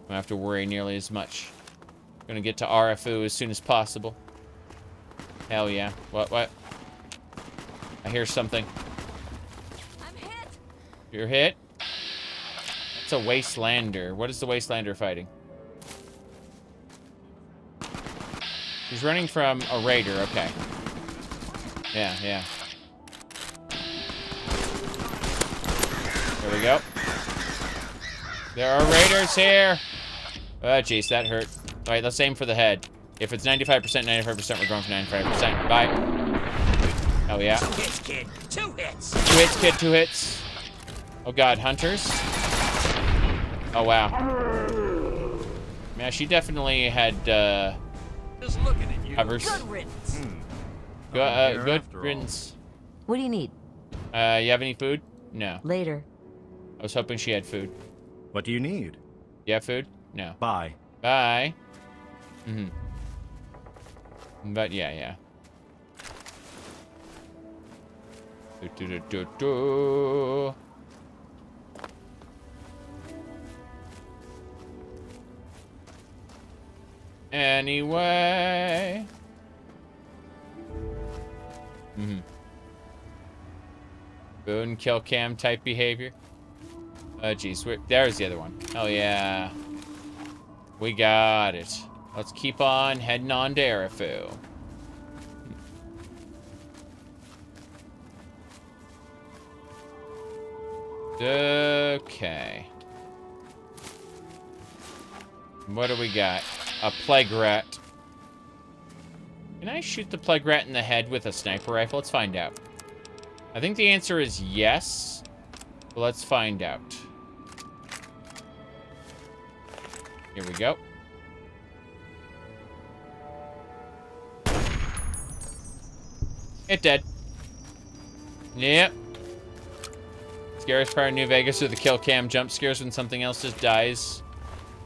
Don't have to worry nearly as much. Gonna get to RFU as soon as possible. Hell yeah. What? I hear something. I'm hit. You're hit? It's a Wastelander. What is the Wastelander fighting? She's running from a raider. Okay. Yeah. There we go. There are raiders here. Oh, jeez, that hurt. All right, let's aim for the head. If it's 95%, 95%, we're going for 95%. Bye. Oh, yeah. 2 hits, kid. 2 hits. 2 hits, kid. 2 hits. Oh, God. Hunters. Oh, wow. Yeah, she definitely had, Just looking at you. Hovers. Good riddance. Good riddance. What do you need? You have any food? No. Later. I was hoping she had food. What do you need? You have food? No. Bye. Bye. But yeah. Anyway. Boon kill cam type behavior. Oh, geez. There's the other one. Oh, yeah. We got it. Let's keep on heading on to Arafu. Okay. What do we got? A plague rat. Can I shoot the plague rat in the head with a sniper rifle? Let's find out. I think the answer is yes. But let's find out. Here we go. It dead. Yep. Scariest part of New Vegas are the kill cam jump scares when something else just dies.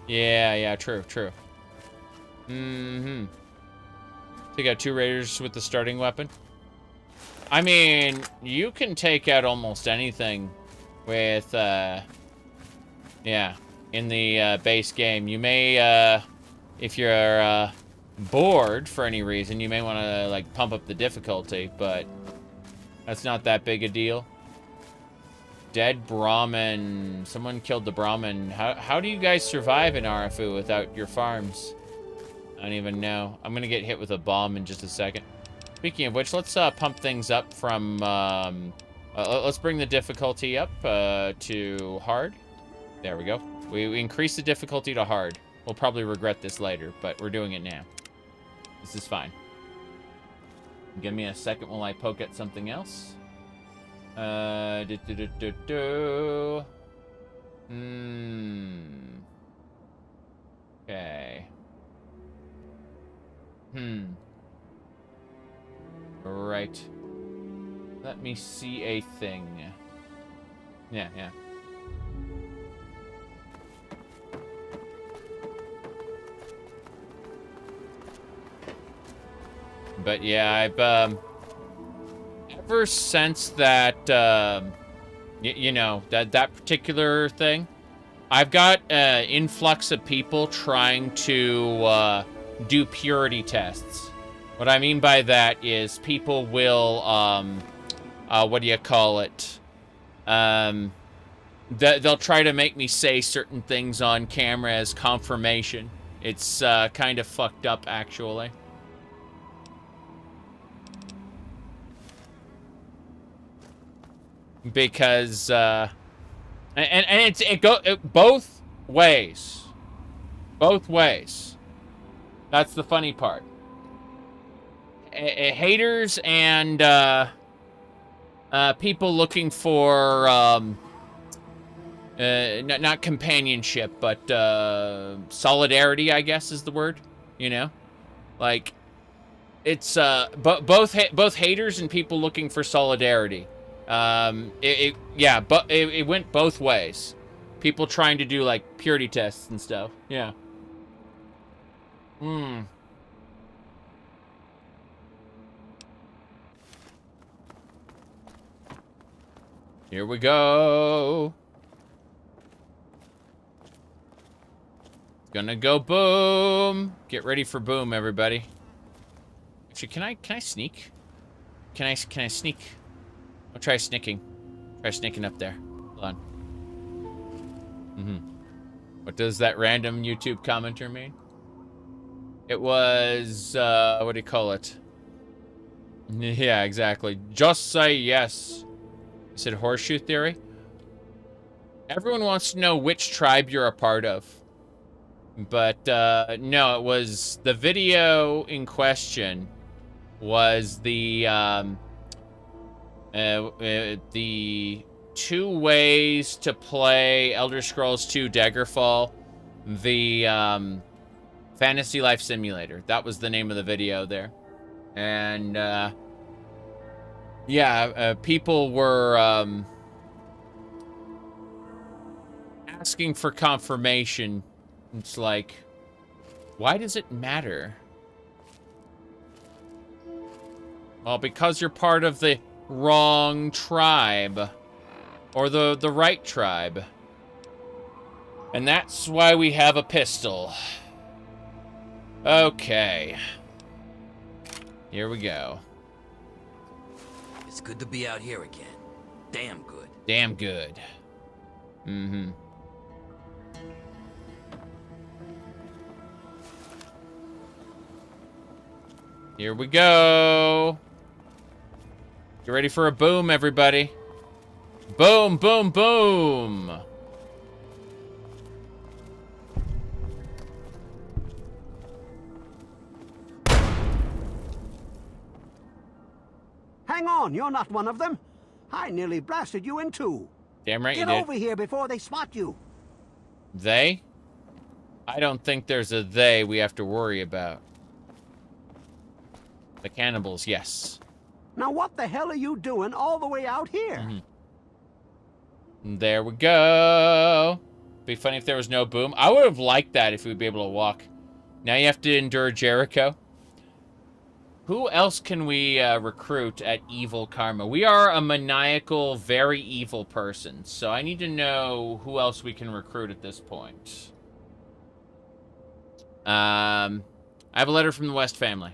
Yeah, true. Take out 2 raiders with the starting weapon. I mean, you can take out almost anything with, yeah, in the base game. You may, if you're bored for any reason, you may want to, like, pump up the difficulty, but that's not that big a deal. Dead Brahmin. Someone killed the Brahmin. How do you guys survive in RFU without your farms? I don't even know. I'm gonna get hit with a bomb in just a second. Speaking of which, let's pump things up from, let's bring the difficulty up to hard. There we go. We increase the difficulty to hard. We'll probably regret this later, but we're doing it now. This is fine. Give me a second while I poke at something else. Okay. Right. Let me see a thing. Yeah. But yeah, I've, ever since that, you know, that particular thing, I've got an influx of people trying to, do purity tests. What I mean by that is people will, what do you call it? They'll try to make me say certain things on camera as confirmation. It's, kind of fucked up, actually. Because, and it goes both ways. Both ways. That's the funny part. Haters and people looking for not companionship, but solidarity, I guess is the word. You know, like it's both haters and people looking for solidarity. It went both ways. People trying to do like purity tests and stuff. Yeah. Here we go. Gonna go boom. Get ready for boom, everybody. Actually, can I sneak? Can I sneak? I'll try sneaking. Try sneaking up there. Hold on. What does that random YouTube commenter mean? It was, what do you call it? Yeah, exactly. Just say yes. I said horseshoe theory. Everyone wants to know which tribe you're a part of. But, no, it was the video in question was the 2 ways to play Elder Scrolls 2 Daggerfall, the Fantasy Life Simulator. That was the name of the video there. And yeah, people were asking for confirmation. It's like, why does it matter? Well, because you're part of the wrong tribe. Or the right tribe. And that's why we have a pistol. Okay. Here we go. It's good to be out here again. Damn good. Damn good. Here we go. Get ready for a boom, everybody. Boom, boom, boom. Hang on, you're not one of them. I nearly blasted you in two. Damn right you did. Get over here before they spot you. They? I don't think there's a they we have to worry about. The cannibals, yes. Now what the hell are you doing all the way out here? There we go. Be funny if there was no boom. I would have liked that if we'd be able to walk. Now you have to endure Jericho. Who else can we recruit at Evil Karma? We are a maniacal, very evil person, so I need to know who else we can recruit at this point. I have a letter from the West family.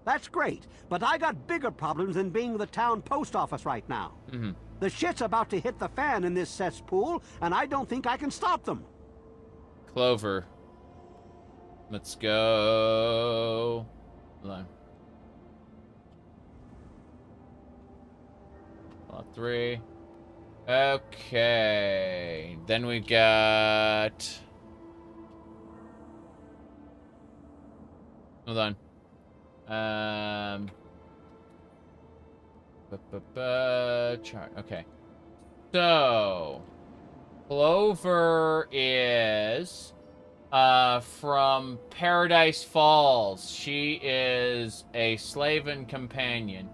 That's great, but I got bigger problems than being the town post office right now. Mm-hmm. The shit's about to hit the fan in this cesspool, and I don't think I can stop them. Clover. Let's go. Hold on. Lot 3. Okay. Then we got... Hold on. Chart. Okay. So... Clover is... from Paradise Falls. She is a slave and companion.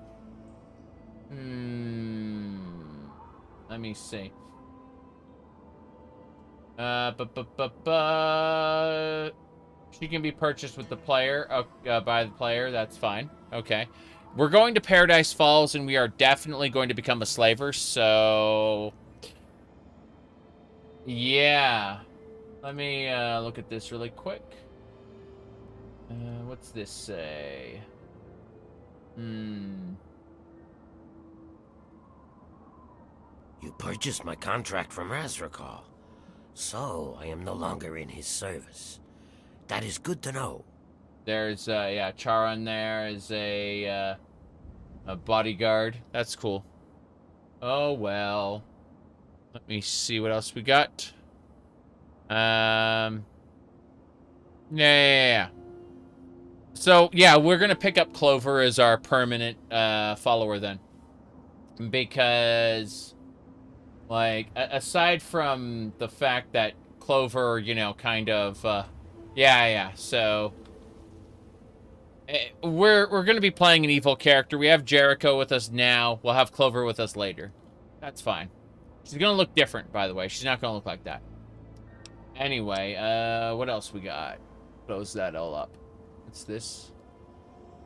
Let me see. She can be purchased with the player, by the player. That's fine. Okay. We're going to Paradise Falls, and we are definitely going to become a slaver, so... Yeah. Let me look at this really quick. What's this say? You purchased my contract from Razrakal, so I am no longer in his service. That is good to know. There's, yeah, Charon there is a bodyguard. That's cool. Oh, well. Let me see what else we got. Yeah. So, yeah, we're gonna pick up Clover as our permanent, follower then. Because... Like, aside from the fact that Clover, you know, kind of, yeah, so... We're gonna be playing an evil character. We have Jericho with us now. We'll have Clover with us later. That's fine. She's gonna look different, by the way. She's not gonna look like that. Anyway, what else we got? Close that all up. What's this?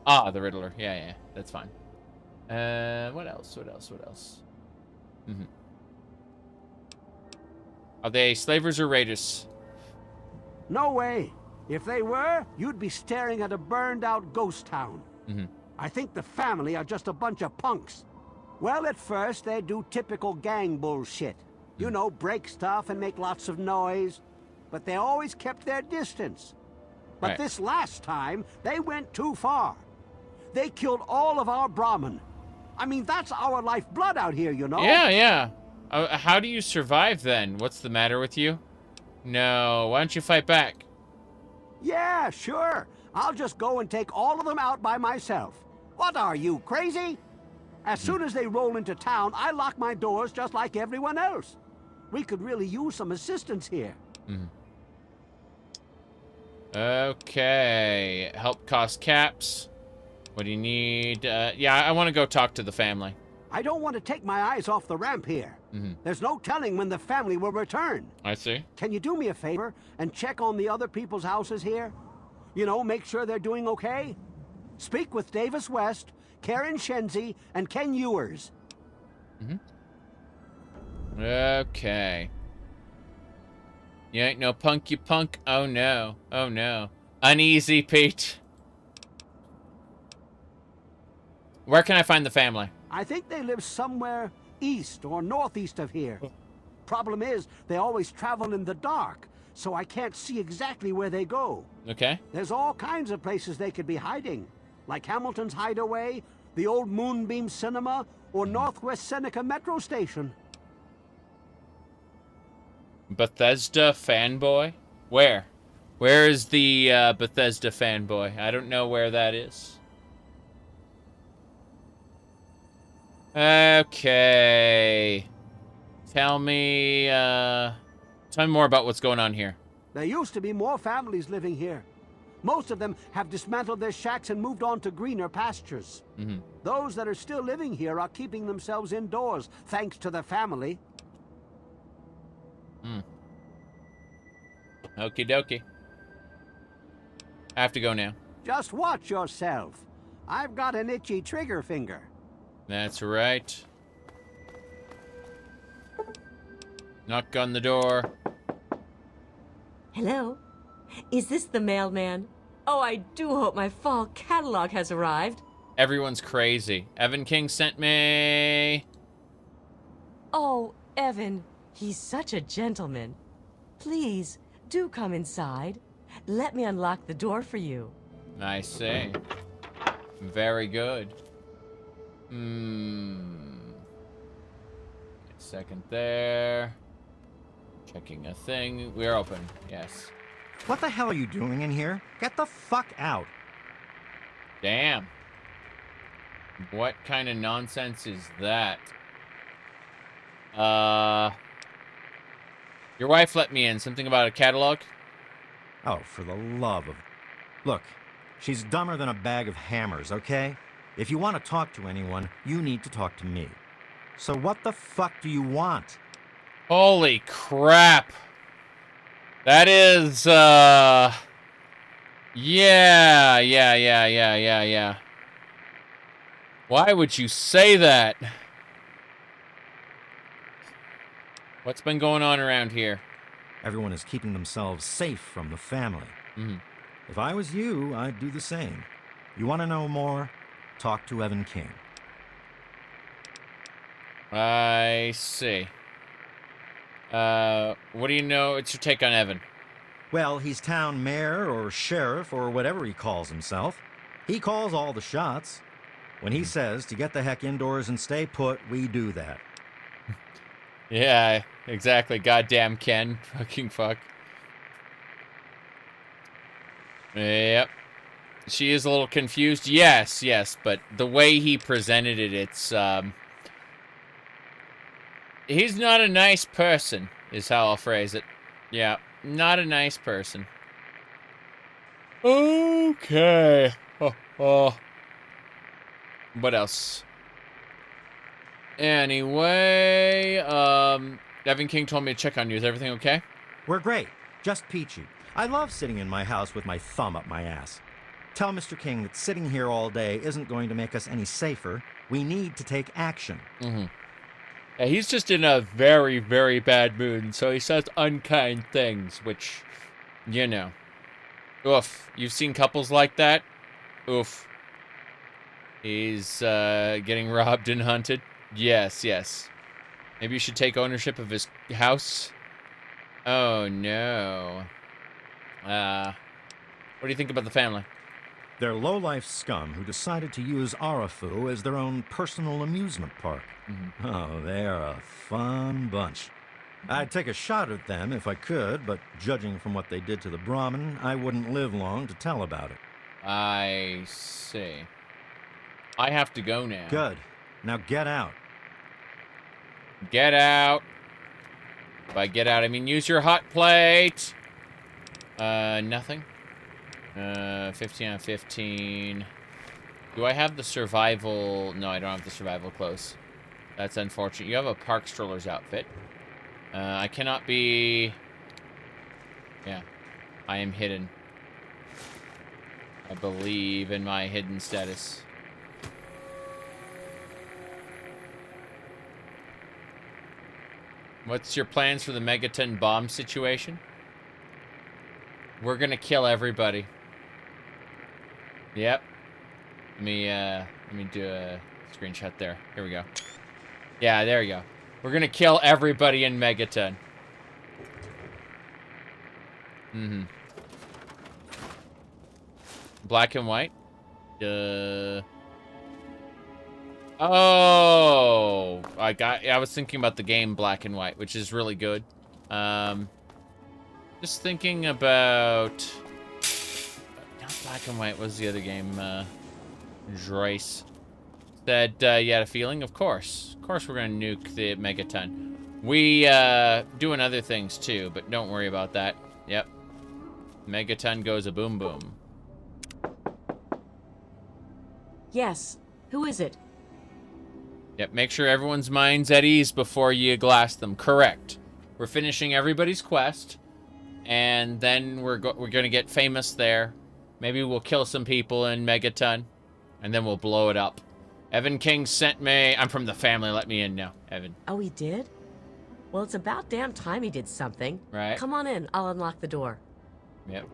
Ah, the Riddler. Yeah, that's fine. What else? Mm-hmm. Are they slavers or raiders? No way. If they were, you'd be staring at a burned-out ghost town. Mm-hmm. I think the family are just a bunch of punks. Well, at first, they do typical gang bullshit. You know, break stuff and make lots of noise. But they always kept their distance. But this last time, they went too far. They killed all of our Brahmin. I mean, that's our lifeblood out here, you know? Yeah. How do you survive, then? What's the matter with you? No, why don't you fight back? Yeah, sure. I'll just go and take all of them out by myself. What are you, crazy? As soon as they roll into town, I lock my doors just like everyone else. We could really use some assistance here. Okay. Help cost caps. What do you need? Yeah, I want to go talk to the family. I don't want to take my eyes off the ramp here. There's no telling when the family will return. I see. Can you do me a favor and check on the other people's houses here? You know, make sure they're doing okay? Speak with Davis West, Karen Shenzi, and Ken Ewers. Okay. You ain't no punk, you punk. Oh, no. Oh, no. Uneasy, Pete. Where can I find the family? I think they live somewhere east or northeast of here. Problem is, they always travel in the dark, so I can't see exactly where they go. Okay. There's all kinds of places they could be hiding, like Hamilton's Hideaway, the old Moonbeam Cinema, or Northwest Seneca Metro Station. Bethesda fanboy? Where? Where is the Bethesda fanboy? I don't know where that is. Okay. Tell me more about what's going on here. There used to be more families living here. Most of them have dismantled their shacks and moved on to greener pastures. Those that are still living here are keeping themselves indoors, thanks to the family. Okie dokie. I have to go now. Just watch yourself. I've got an itchy trigger finger. That's right. Knock on the door. Hello? Is this the mailman? Oh, I do hope my fall catalog has arrived. Everyone's crazy. Evan King sent me. Oh, Evan, he's such a gentleman. Please, do come inside. Let me unlock the door for you. I see. Very good. A second there. Checking a thing. We're open. Yes. What the hell are you doing in here? Get the fuck out. Damn. What kind of nonsense is that? Your wife let me in. Something about a catalog? Oh, for the love of... Look, she's dumber than a bag of hammers, okay? If you want to talk to anyone, you need to talk to me. So what the fuck do you want? Holy crap. That is, Yeah. Why would you say that? What's been going on around here? Everyone is keeping themselves safe from the family. If I was you, I'd do the same. You want to know more? Talk to Evan King. I see. What do you know? What's your take on Evan? Well, he's town mayor or sheriff or whatever he calls himself. He calls all the shots. When he says to get the heck indoors and stay put, we do that. Yeah, exactly. Goddamn Ken. Fucking fuck. Yep. She is a little confused. Yes, but the way he presented it, it's, he's not a nice person, is how I'll phrase it. Yeah, not a nice person. Okay. What else? Anyway, Evan King told me to check on you. Is everything okay? We're great. Just peachy. I love sitting in my house with my thumb up my ass. Tell Mr. King that sitting here all day isn't going to make us any safer. We need to take action. Yeah, he's just in a very, very bad mood, and so he says unkind things, which, you know. Oof. You've seen couples like that? Oof. He's getting robbed and hunted. Yes. Maybe you should take ownership of his house? Oh, no. What do you think about the family? They're low-life scum who decided to use Arafu as their own personal amusement park. Oh, they're a fun bunch. I'd take a shot at them if I could, but judging from what they did to the Brahmin, I wouldn't live long to tell about it. I see. I have to go now. Good. Now get out. Get out. By get out, I mean use your hot plate. Nothing. 15 out of 15. Do I have the survival? No, I don't have the survival clothes. That's unfortunate. You have a park stroller's outfit. I cannot be... Yeah. I am hidden. I believe in my hidden status. What's your plans for the Megaton bomb situation? We're gonna kill everybody. Yep. Let me do a screenshot there. Here we go. Yeah, there we go. We're gonna kill everybody in Megaton. Black and white? Oh, I was thinking about the game Black and White, which is really good. Just thinking about not Black and White. What was the other game? Joyce said you had a feeling. Of course we're gonna nuke the Megaton. We doing other things too, but don't worry about that. Yep, Megaton goes a boom boom. Yes. Who is it? Yep, make sure everyone's mind's at ease before you glass them. Correct. We're finishing everybody's quest, and then we're gonna get famous there. Maybe we'll kill some people in Megaton. and then we'll blow it up. Evan King sent me. I'm from the family. Let me in now, Evan. Oh, he did? Well, it's about damn time he did something. Right. Come on in. I'll unlock the door. Yep.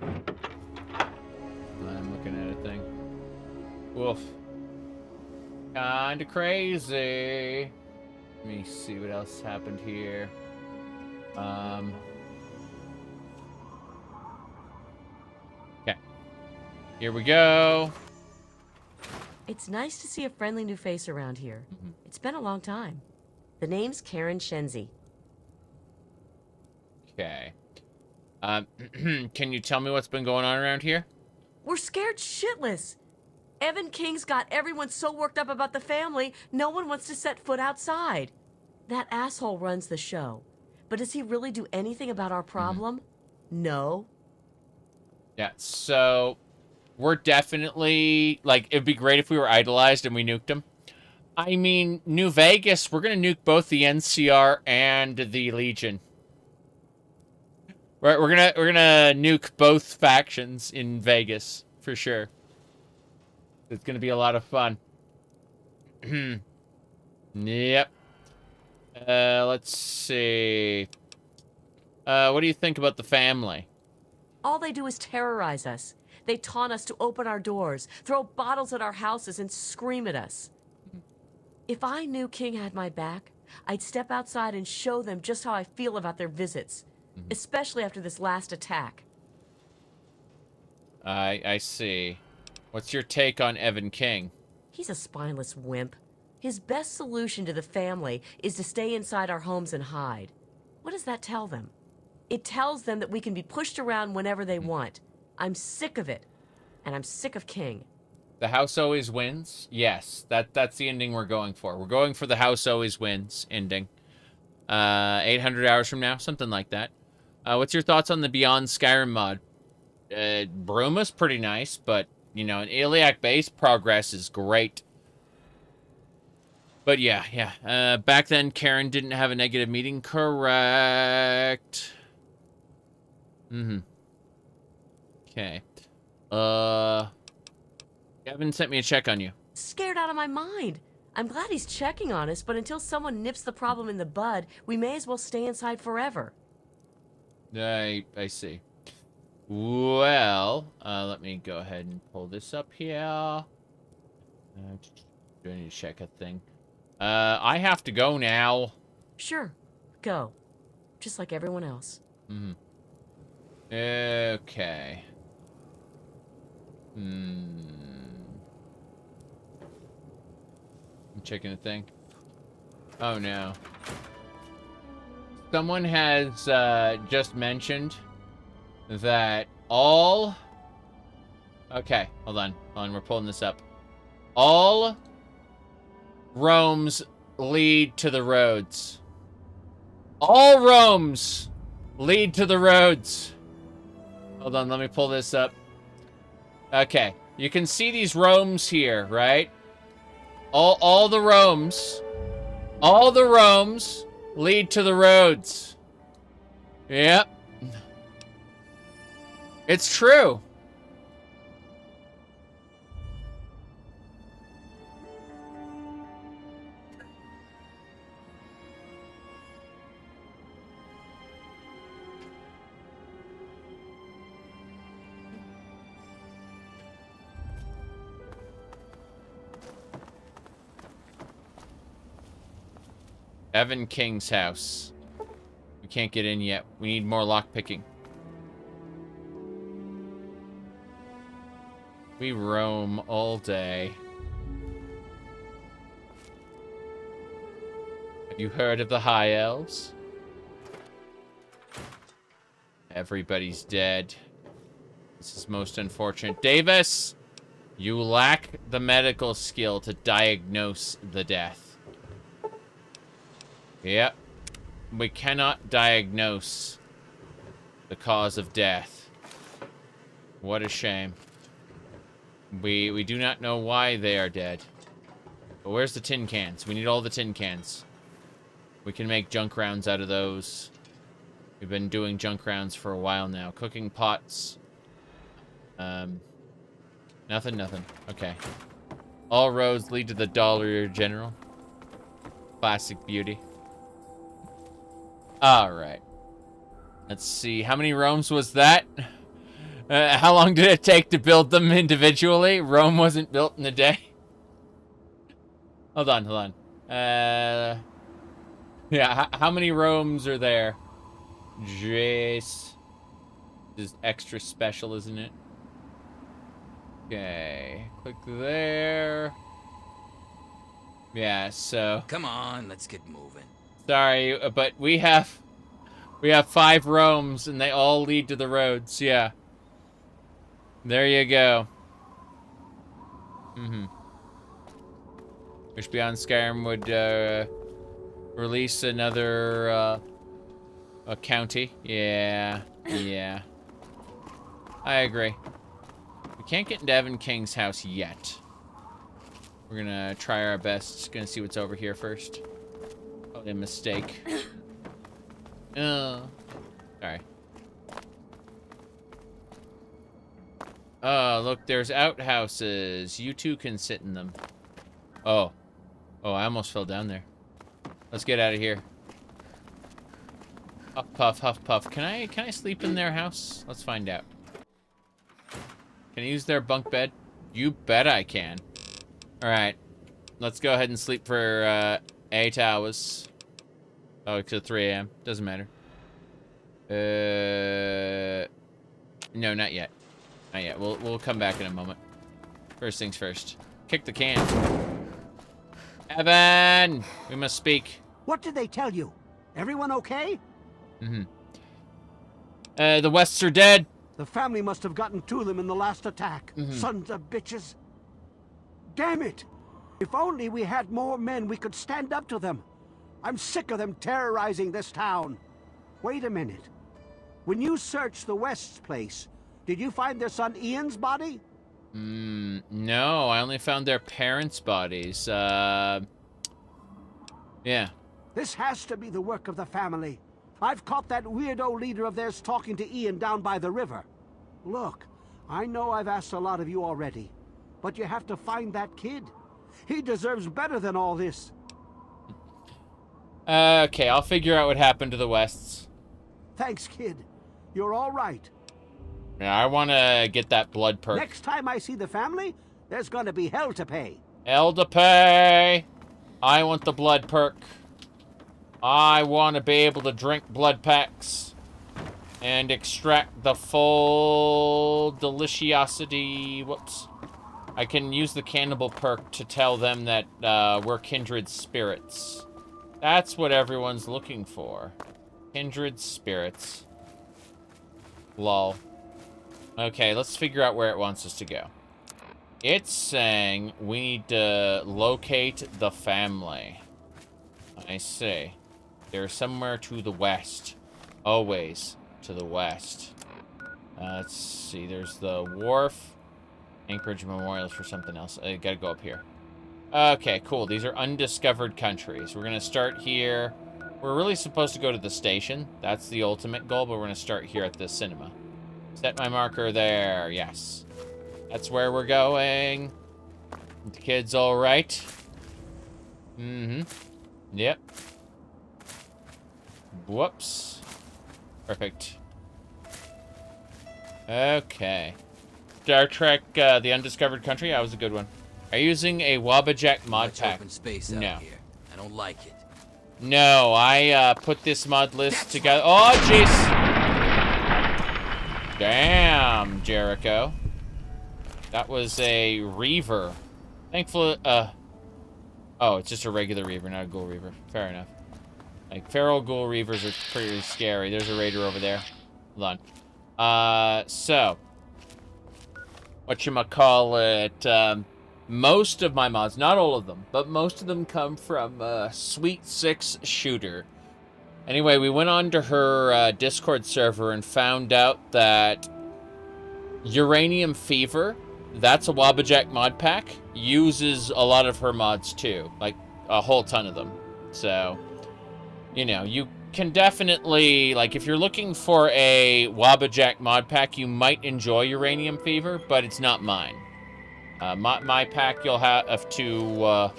I'm looking at a thing. Woof. Kinda crazy. Let me see what else happened here. Okay. Here we go. It's nice to see a friendly new face around here. It's been a long time. The name's Karen Shenzi. Okay. Can you tell me what's been going on around here? We're scared shitless. Evan King's got everyone so worked up about the family, no one wants to set foot outside. That asshole runs the show. But does he really do anything about our problem? No. Yeah, so we're definitely, like, it'd be great if we were idolized and we nuked them. I mean, New Vegas, we're going to nuke both the NCR and the Legion. Right, we're gonna nuke both factions in Vegas, for sure. It's gonna be a lot of fun. Yep. Let's see. What do you think about the family? All they do is terrorize us. They taunt us to open our doors, throw bottles at our houses, and scream at us. If I knew King had my back, I'd step outside and show them just how I feel about their visits. Especially after this last attack. I see. What's your take on Evan King? He's a spineless wimp. His best solution to the family is to stay inside our homes and hide. What does that tell them? It tells them that we can be pushed around whenever they want. I'm sick of it. And I'm sick of King. The house always wins? Yes, that's the ending we're going for. We're going for the house always wins ending. 800 hours from now, something like that. What's your thoughts on the Beyond Skyrim mod? Bruma's pretty nice, but, you know, an Iliac base progress is great. But yeah. Back then, Karen didn't have a negative meeting, correct? Okay. Evan sent me a check on you. Scared out of my mind. I'm glad he's checking on us, but until someone nips the problem in the bud, we may as well stay inside forever. I see. Well, let me go ahead and pull this up here. Do I need to check a thing? I have to go now. Sure, go. Just like everyone else. Okay. I'm checking a thing. Oh no. Someone has just mentioned that all... Okay, hold on, we're pulling this up. All roams lead to the roads. All roams lead to the roads. Hold on, let me pull this up. Okay, you can see these roams here, right? All the roams lead to the roads. Yep. It's true. Evan King's house. We can't get in yet. We need more lockpicking. We roam all day. Have you heard of the High Elves? Everybody's dead. This is most unfortunate. Davis! You lack the medical skill to diagnose the death. Yep. We cannot diagnose the cause of death. What a shame. We do not know why they are dead. But where's the tin cans? We need all the tin cans. We can make junk rounds out of those. We've been doing junk rounds for a while now. Cooking pots. Nothing. Okay. All roads lead to the Dollar General. Classic beauty. All right. Let's see. How many Romes was that? How long did it take to build them individually? Rome wasn't built in a day. Hold on. Yeah, how many Romes are there? Jace. This is extra special, isn't it? Okay. Click there. Yeah, so... Come on, let's get moving. Sorry, but we have 5 Romes, and they all lead to the roads, yeah. There you go. Wish Beyond Skyrim would release another a county. Yeah. I agree. We can't get into Evan King's house yet. We're gonna try our best. Gonna see what's over here first. Probably a mistake. Sorry. Oh, look, there's outhouses. You two can sit in them. Oh, I almost fell down there. Let's get out of here. Huff puff, huff puff. Can I sleep in their house? Let's find out. Can I use their bunk bed? You bet I can. All right, let's go ahead and sleep for 8 hours. Oh, till 3 a.m. Doesn't matter. No, not yet. Not yet. We'll come back in a moment. First things first. Kick the can. Evan, we must speak. What did they tell you? Everyone okay? The Wests are dead. The family must have gotten to them in the last attack. Sons of bitches. Damn it! If only we had more men, we could stand up to them. I'm sick of them terrorizing this town. Wait a minute. When you searched the West's place, did you find their son Ian's body? No, I only found their parents' bodies. Yeah. This has to be the work of the family. I've caught that weirdo leader of theirs talking to Ian down by the river. Look, I know I've asked a lot of you already, but you have to find that kid. He deserves better than all this. Okay, I'll figure out what happened to the Wests. Thanks, kid. You're all right. Yeah, I want to get that blood perk. Next time I see the family, there's gonna be hell to pay. Hell to pay. I want the blood perk. I want to be able to drink blood packs and extract the full deliciosity. Whoops. I can use the cannibal perk to tell them that we're kindred spirits. That's what everyone's looking for. Kindred spirits. Lol. Okay, let's figure out where it wants us to go. It's saying we need to locate the family. I see. They're somewhere to the west. Always to the west. Let's see. There's the wharf. Anchorage Memorials for something else. I gotta go up here. Okay, cool. These are undiscovered countries. We're gonna start here. We're really supposed to go to the station. That's the ultimate goal, but we're gonna start here at the cinema. Set my marker there. Yes. That's where we're going. The kid's all right. Yep. Whoops. Perfect. Okay. Star Trek, The Undiscovered Country. That was a good one. Are you using a Wabbajack mod pack? Open space out here. I don't like it. No, I put this mod list together. Oh, jeez. Damn, Jericho. That was a Reaver. Thankfully, oh, it's just a regular Reaver, not a Ghoul Reaver. Fair enough. Like, feral Ghoul Reavers are pretty scary. There's a Raider over there. Hold on. So. Whatchamacallit, most of my mods, not all of them, but most of them come from Sweet 6 Shooter. Anyway, we went on to her Discord server and found out that Uranium Fever, that's a Wabbajack mod pack, uses a lot of her mods too, like a whole ton of them. So, you know, you can definitely, like, if you're looking for a Wabbajack mod pack, you might enjoy Uranium Fever, but it's not mine. My pack, you'll have to,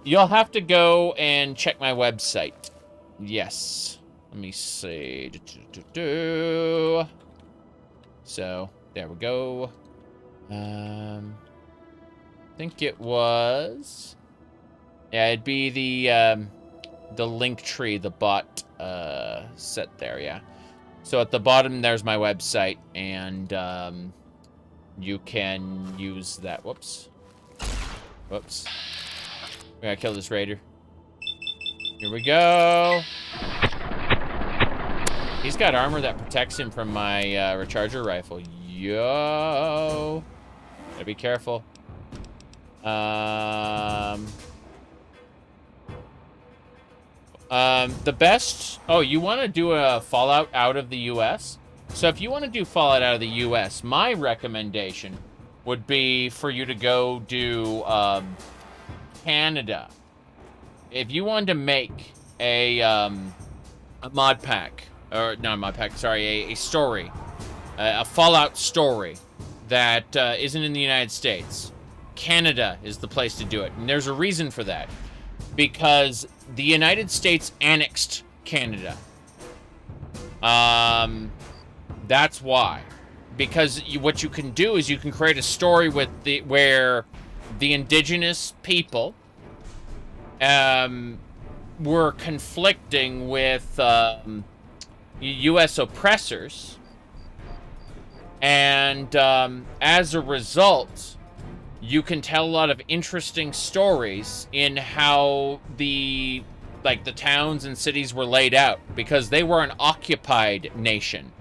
you'll have to go and check my website. Yes. Let me see. So, there we go. I think it was... Yeah, it'd be the link tree, the bot set there, yeah. So at the bottom, there's my website, and you can use that. Whoops. Whoops. We gotta kill this raider. Here we go. He's got armor that protects him from my recharger rifle. Yo. Gotta be careful. The best... Oh, you want to do a Fallout out of the U.S.? So if you want to do Fallout out of the U.S., my recommendation would be for you to go do Canada. If you wanted to make a mod pack, or not a mod pack, sorry, a story, a Fallout story that isn't in the United States, Canada is the place to do it. And there's a reason for that. Because the United States annexed Canada. That's why. Because what you can do is you can create a story with where the indigenous people were conflicting with U.S. oppressors. And as a result, you can tell a lot of interesting stories in how the towns and cities were laid out, because they were an occupied nation.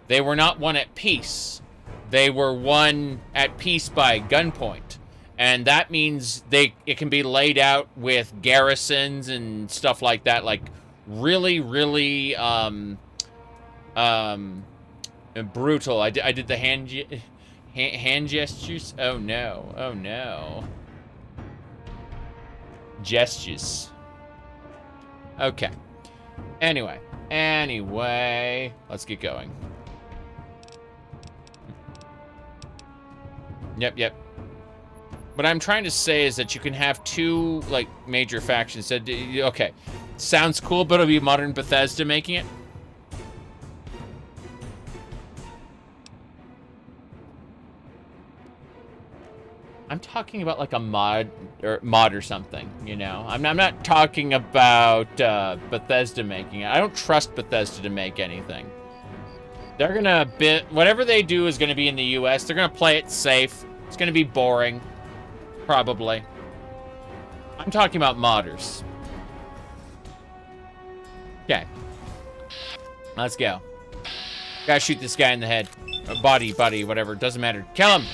They were not one at peace. They were one at peace by gunpoint. And that means it can be laid out with garrisons and stuff like that, like really, really brutal. I did the hand gestures? Oh no. Oh no. Gestures. Okay. Anyway. Let's get going. Yep. What I'm trying to say is that you can have two, major factions. Okay. Sounds cool, but it'll be modern Bethesda making it. I'm talking about like a mod or something, you know. I'm not talking about Bethesda making it. I don't trust Bethesda to make anything. They're gonna whatever they do is gonna be in the US. They're gonna play it safe. It's gonna be boring, probably. I'm talking about modders. Okay, let's go. Gotta shoot this guy in the head, body, whatever. Doesn't matter. Kill him.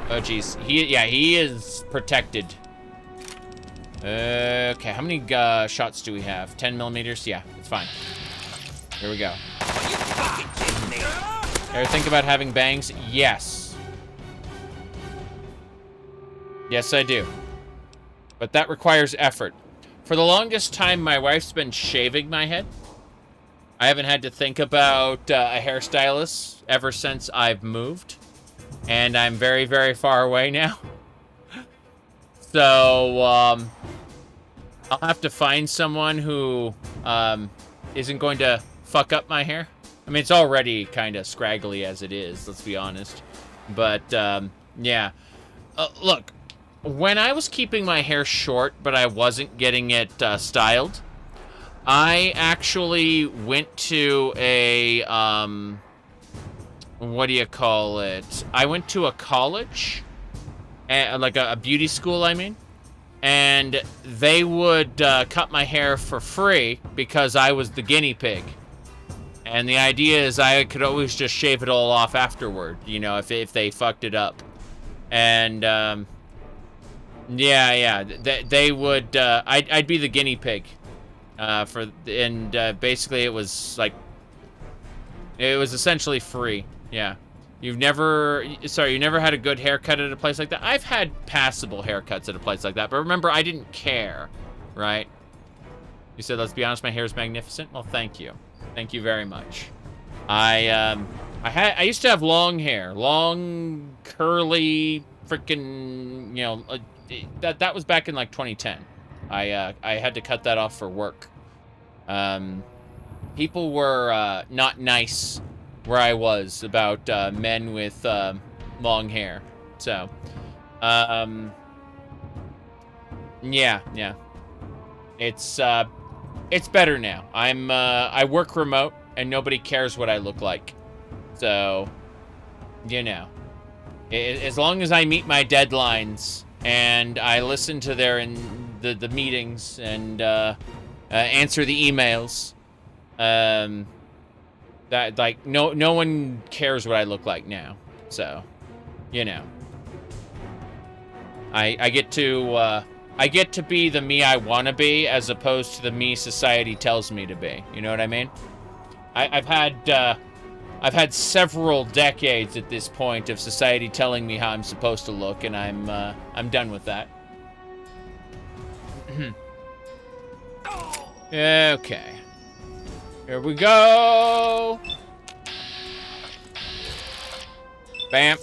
Oh, jeez. He is protected. Okay, how many shots do we have? 10 millimeters? Yeah, it's fine. Here we go. Ever think about having bangs? Yes. Yes, I do. But that requires effort. For the longest time, my wife's been shaving my head. I haven't had to think about a hairstylist ever since I've moved. And I'm very, very far away now. So, I'll have to find someone who isn't going to fuck up my hair. I mean, it's already kind of scraggly as it is, let's be honest. But, yeah. Look, when I was keeping my hair short, but I wasn't getting it styled, I actually went to a, what do you call it? I went to a college, like a beauty school, I mean, and they would cut my hair for free because I was the guinea pig. And the idea is I could always just shave it all off afterward, you know, if they fucked it up. And, yeah, they would, I'd be the guinea pig. Basically it was like, it was essentially free. Yeah. You never had a good haircut at a place like that? I've had passable haircuts at a place like that, but remember, I didn't care, right? You said, let's be honest, my hair is magnificent? Well, thank you. Thank you very much. I I used to have long hair. Long, curly, freaking, you know, that was back in, like, 2010. I had to cut that off for work. People were not nice where I was about men with long hair. So, yeah. It's better now. I work remote and nobody cares what I look like. So, you know, as long as I meet my deadlines and I listen to the meetings and answer the emails, that, like, no one cares what I look like now. So, you know, I get to be the me I want to be as opposed to the me society tells me to be. You know what I mean? I've had several decades at this point of society telling me how I'm supposed to look, and I'm done with that. Okay. Here we go. Bam.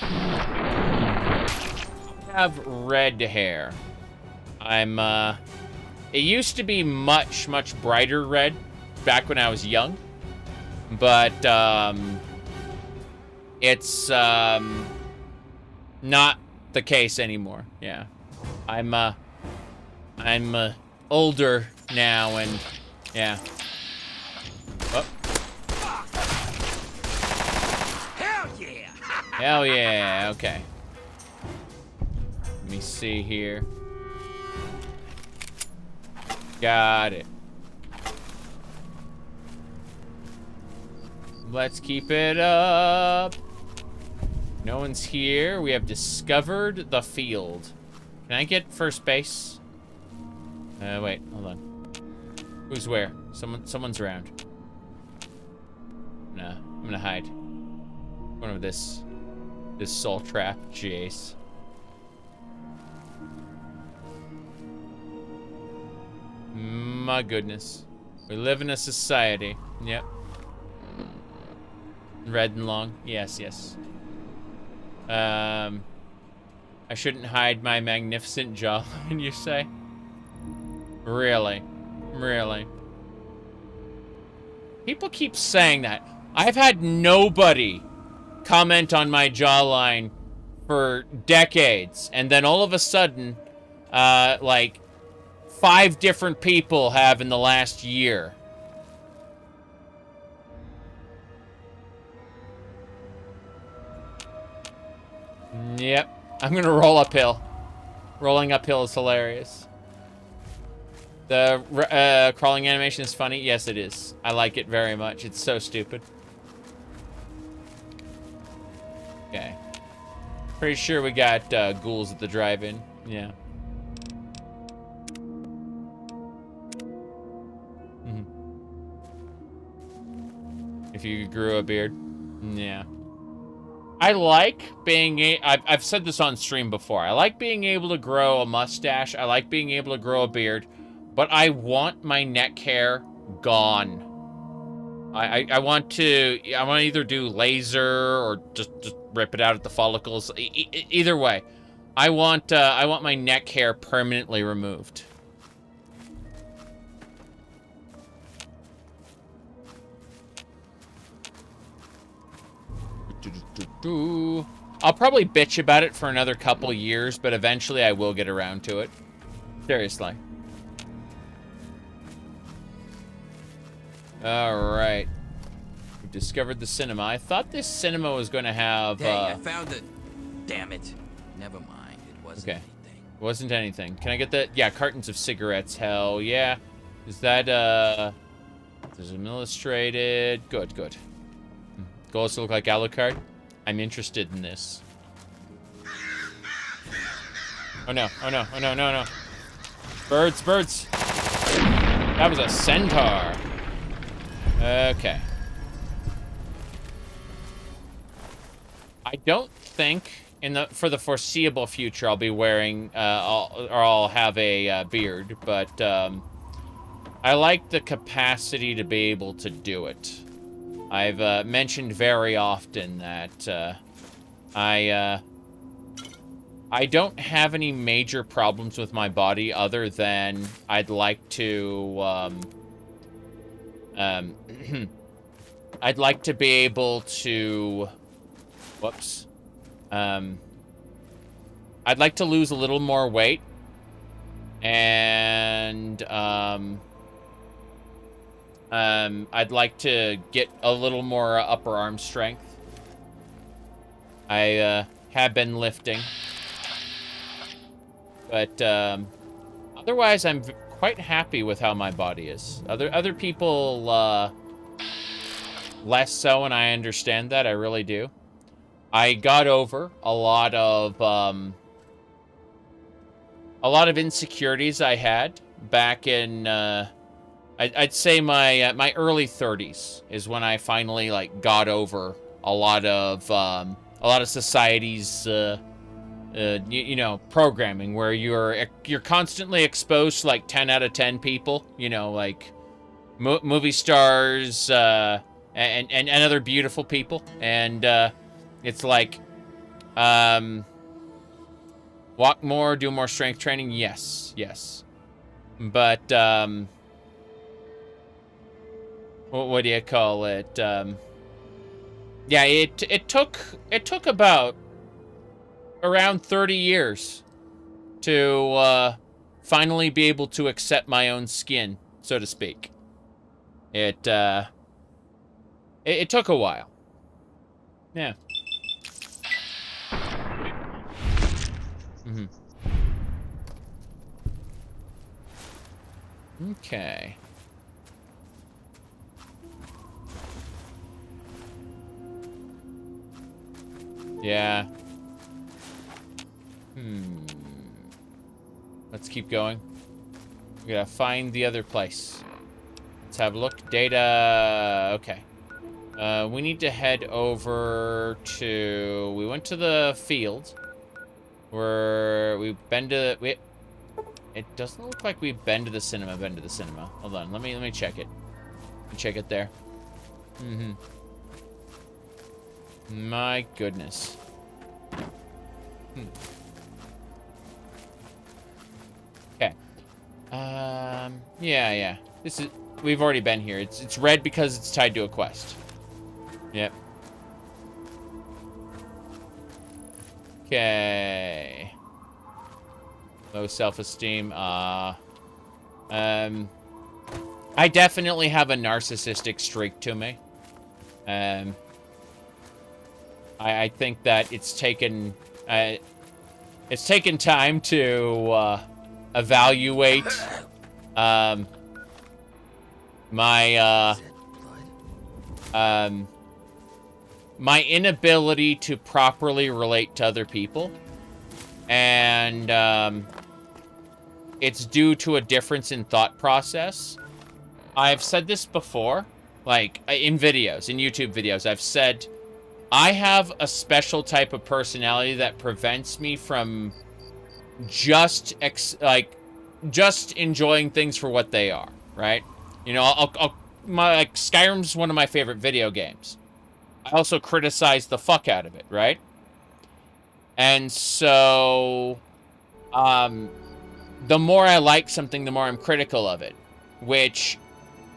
I have red hair. It used to be much, much brighter red back when I was young. But, it's, not the case anymore. Yeah. I'm older now and, yeah. Oh. Hell yeah! Hell yeah, okay. Let me see here. Got it. Let's keep it up. No one's here. We have discovered the field. Can I get first base? Wait, hold on. Who's where? Someone's around. Nah, I'm gonna hide. One of this soul trap, Jace. My goodness. We live in a society. Yep. Red and long. Yes, yes. I shouldn't hide my magnificent jawline, you say? Really? Really? People keep saying that. I've had nobody comment on my jawline for decades, and then all of a sudden, like, 5 different people have in the last year. Yep. I'm gonna roll uphill. Rolling uphill is hilarious. The crawling animation is funny. Yes, it is. I like it very much. It's so stupid. Okay. Pretty sure we got ghouls at the drive-in. Yeah. If you grew a beard. Yeah. I like being I've said this on stream before. I like being able to grow a mustache. I like being able to grow a beard. But I want my neck hair gone. I want to either do laser or just rip it out at the follicles. Either way. I want my neck hair permanently removed. I'll probably bitch about it for another couple years, but eventually I will get around to it. Seriously. Alright. We've discovered the cinema. I thought this cinema was going to have... Hey, I found it. Damn it. Never mind. It wasn't anything. It wasn't anything. Can I get the... Yeah, cartons of cigarettes. Hell yeah. Is that, There's an illustrated... Good, good. Goals to look like Alucard. I'm interested in this. Oh no, oh no, oh no, no, no. Birds, birds. That was a centaur. Okay. I don't think for the foreseeable future I'll be wearing I'll have a beard, but I like the capacity to be able to do it. I've mentioned very often that I don't have any major problems with my body other than I'd like to I'd like to be able to whoops. I'd like to lose a little more weight and I'd like to get a little more upper arm strength. I have been lifting. But otherwise, I'm quite happy with how my body is. Other people less so, and I understand that. I really do. I got over a lot of insecurities I had back in I'd say my early 30s is when I finally like got over a lot of society's you know, programming where you're constantly exposed to like 10 out of 10 people, you know, like movie stars and other beautiful people, and it's like walk more, do more strength training. Yes, but what do you call it? Yeah, it took about around 30 years to finally be able to accept my own skin, so to speak. It took a while. Yeah. Okay. Yeah. Let's keep going. We gotta find the other place. Let's have a look. Data. Okay. We need to head over to... We went to the field. Where we've been to... It doesn't look like we've been to the cinema. Hold on. Let me check it. Check it there. My goodness. Okay. Yeah. This is... We've already been here. It's red because it's tied to a quest. Yep. Okay. Low self-esteem. I definitely have a narcissistic streak to me. I think that it's taken time to evaluate my inability to properly relate to other people, and it's due to a difference in thought process. I've said this before, like in videos, in YouTube videos. I've said I have a special type of personality that prevents me from just enjoying things for what they are, right? You know, Skyrim's one of my favorite video games. I also criticize the fuck out of it, right? And so, the more I like something, the more I'm critical of it. Which,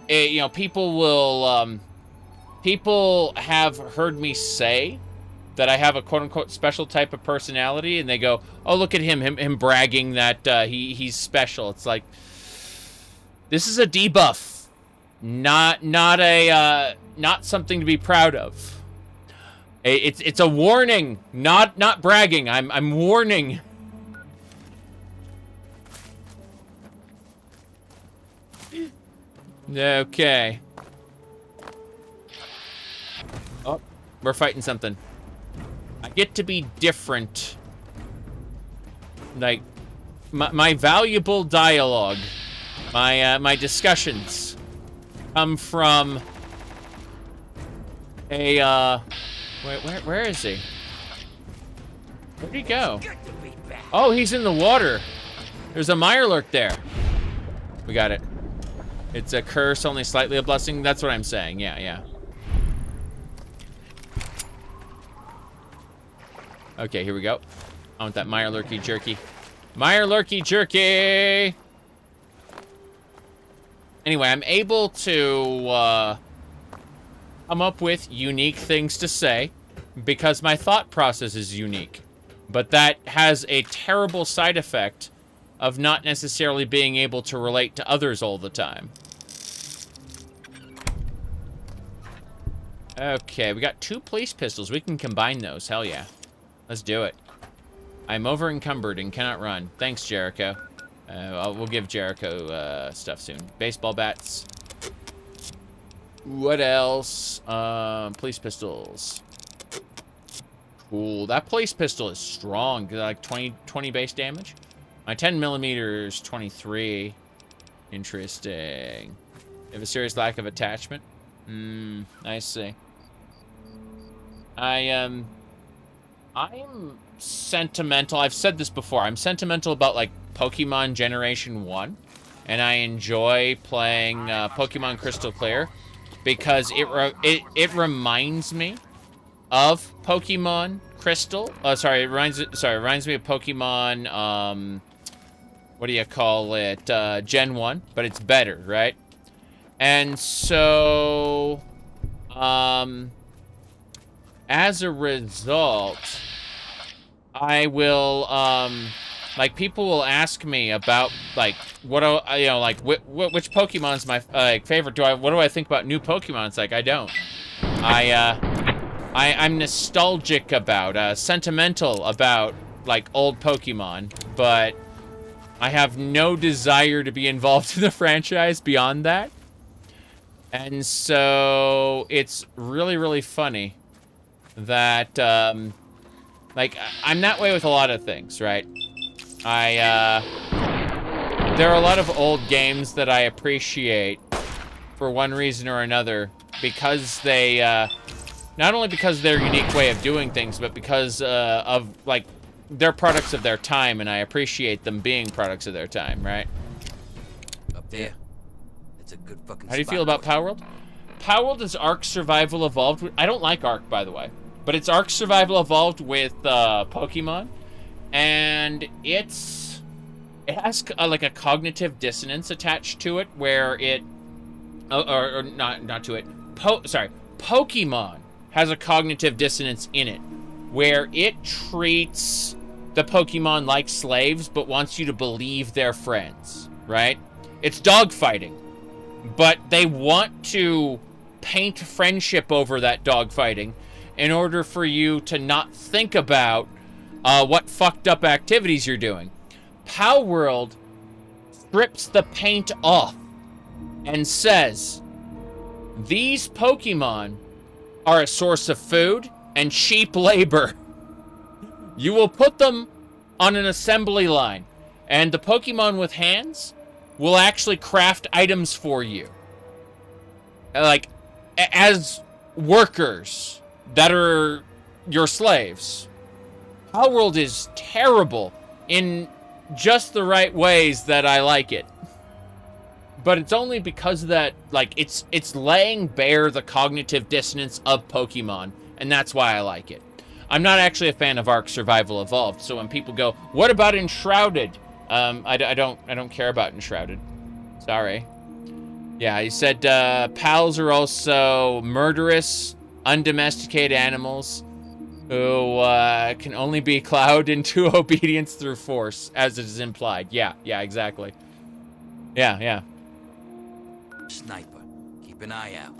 you know, people will, people have heard me say that I have a quote-unquote special type of personality, and they go, oh, look at him bragging that he's special. It's like, this is a debuff, not something to be proud of. It's a warning, not bragging. I'm warning. Okay. Oh, we're fighting something. I get to be different. Like, my valuable dialogue, my discussions come from a, wait, where is he? Where'd he go? Oh, he's in the water. There's a Mirelurk there. We got it. It's a curse, only slightly a blessing. That's what I'm saying. Yeah. Okay, here we go. I want that Meyer Lurkey jerky. Meyer Lurkey jerky! Anyway, I'm able to come up with unique things to say because my thought process is unique. But that has a terrible side effect of not necessarily being able to relate to others all the time. Okay, we got 2 police pistols. We can combine those. Hell yeah. Let's do it. I'm over encumbered and cannot run. Thanks, Jericho. We'll give Jericho stuff soon. Baseball bats. What else? Police pistols. Cool. That police pistol is strong. Like 20 base damage. My 10mm is 23. Interesting. You have a serious lack of attachment. I see. I'm sentimental. I've said this before. I'm sentimental about like Pokemon Generation 1, and I enjoy playing Pokemon Crystal Clear because it reminds me of Pokemon Crystal. Sorry, it reminds me of Pokemon. What do you call it? Gen 1, but it's better, right? And so, as a result, I will, like, people will ask me about, like, which Pokemon's my, favorite? What do I think about new Pokemon? It's like, I don't. I'm nostalgic about, sentimental about, like, old Pokemon, but I have no desire to be involved in the franchise beyond that. And so it's really, really funny that, like, I'm that way with a lot of things, right? There are a lot of old games that I appreciate for one reason or another because they, not only because they're a unique way of doing things, but because of, like, they're products of their time, and I appreciate them being products of their time, right? Up there. It's a good fucking How do you feel about Power World? Power World is Ark Survival Evolved. I don't like Ark, by the way. But it's Ark Survival Evolved with Pokemon. And it has like a cognitive dissonance attached to it where it... or not to it. Pokemon has a cognitive dissonance in it where it treats the Pokemon like slaves but wants you to believe they're friends, right? It's dogfighting. But they want to paint friendship over that dogfighting in order for you to not think about what fucked up activities you're doing. Power World strips the paint off and says, these Pokemon are a source of food and cheap labor. You will put them on an assembly line, and the Pokemon with hands will actually craft items for you. Like, as workers that are your slaves. Power World is terrible in just the right ways that I like it. But it's only because of that, like, it's laying bare the cognitive dissonance of Pokemon, and that's why I like it. I'm not actually a fan of Ark Survival Evolved, so when people go, what about Enshrouded? I don't care about Enshrouded. Sorry. Yeah, he said pals are also murderous, undomesticated animals who can only be clouded into obedience through force, as it is implied. Yeah, exactly. Yeah. Sniper, keep an eye out.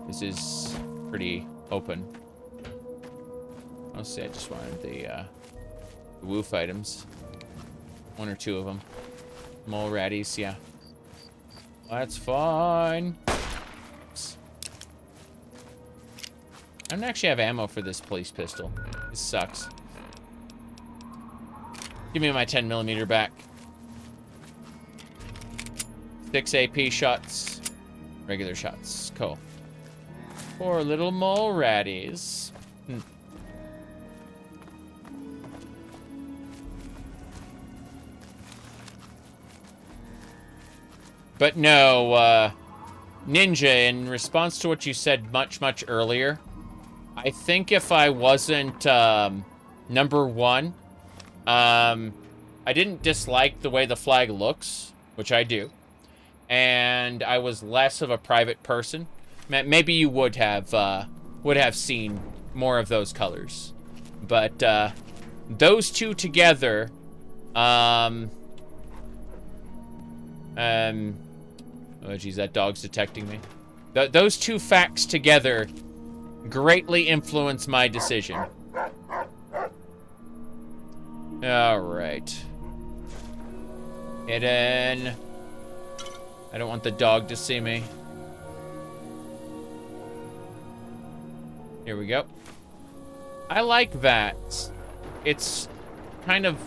This is pretty open. I'll see, I just wanted the woof items. 1 or 2 of them. Mole ratties, yeah. That's fine. Oops. I don't actually have ammo for this police pistol. This sucks. Give me my 10mm back. 6 AP shots. Regular shots. Cool. Poor little mole ratties. But no, Ninja, in response to what you said much earlier, I think if I wasn't number one, I didn't dislike the way the flag looks, which I do, and I was less of a private person. Maybe you would have seen more of those colors, but those two together, oh geez, that dog's detecting me. Those two facts together greatly influence my decision. All right. Hidden. I don't want the dog to see me. Here we go. I like that. It's kind of...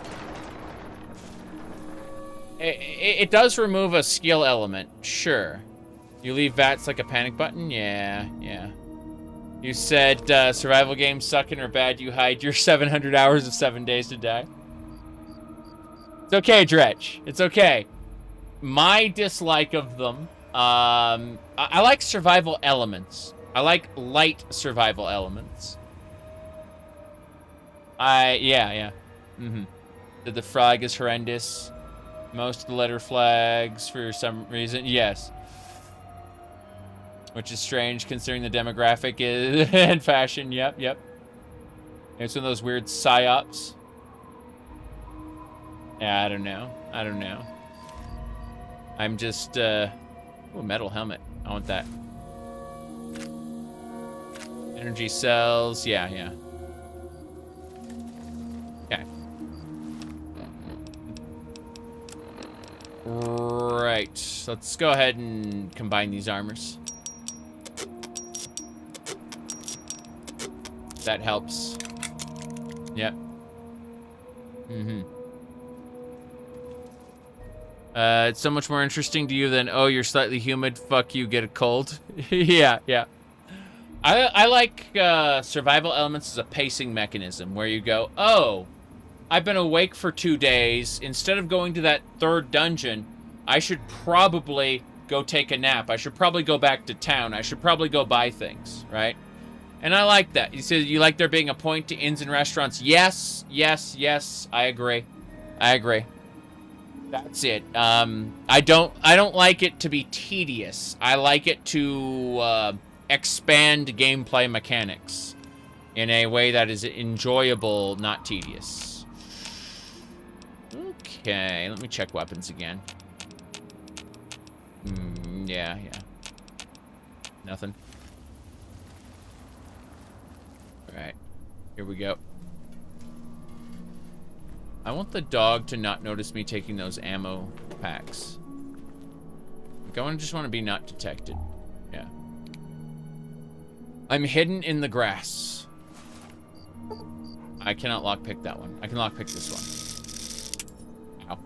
It does remove a skill element, sure. You leave VATS like a panic button? Yeah. You said survival games suck and are bad. You hide your 700 hours of 7 Days to Die. It's okay, Dretch. It's okay. My dislike of them, I like survival elements. I like light survival elements. Yeah. The flag is horrendous. Most of the letter flags, for some reason, yes. Which is strange considering the demographic is and fashion. Yep. It's one of those weird psyops. Yeah, I don't know. I'm just, ooh, metal helmet. I want that. Energy cells. Yeah. Okay. Right. Let's go ahead and combine these armors. That helps. Yep. It's so much more interesting to you than, oh, you're slightly humid, fuck you, get a cold. Yeah. I like survival elements as a pacing mechanism where you go, oh, I've been awake for 2 days. Instead of going to that third dungeon, I should probably go take a nap. I should probably go back to town. I should probably go buy things, right? And I like that. You said you like there being a point to inns and restaurants. Yes. I agree. That's it. I don't like it to be tedious. I like it to expand gameplay mechanics in a way that is enjoyable, not tedious. Okay, let me check weapons again. Yeah. Nothing. Alright, here we go. I want the dog to not notice me taking those ammo packs. I just want to be not detected. Yeah. I'm hidden in the grass. I cannot lockpick that one. I can lockpick this one. Ow.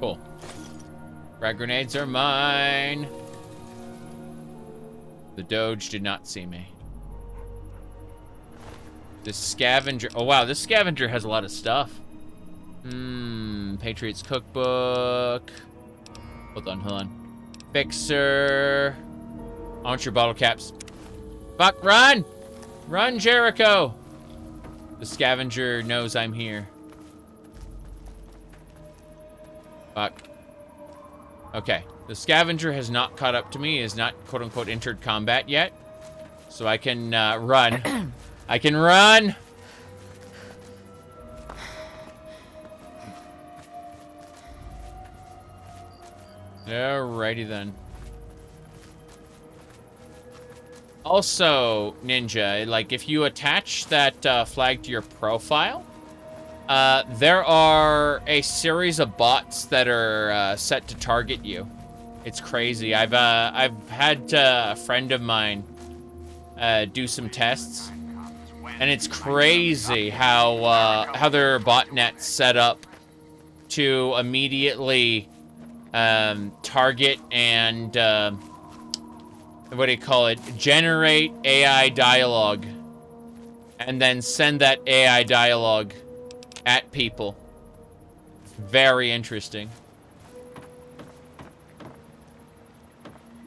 Cool. Frag grenades are mine. The Doge did not see me. This scavenger. Oh, wow. This scavenger has a lot of stuff. Patriots Cookbook. Hold on. Fixer. I want your bottle caps. Fuck, run! Run, Jericho! The scavenger knows I'm here. Fuck. Okay. The scavenger has not caught up to me, is not quote-unquote entered combat yet. So I can run. I can run! Alrighty then. Also, Ninja, like if you attach that flag to your profile, there are a series of bots that are set to target you. It's crazy. I've had a friend of mine do some tests, and it's crazy how their botnet's set up to immediately target and what do you call it? Generate AI dialogue, and then send that AI dialogue at people. Very interesting.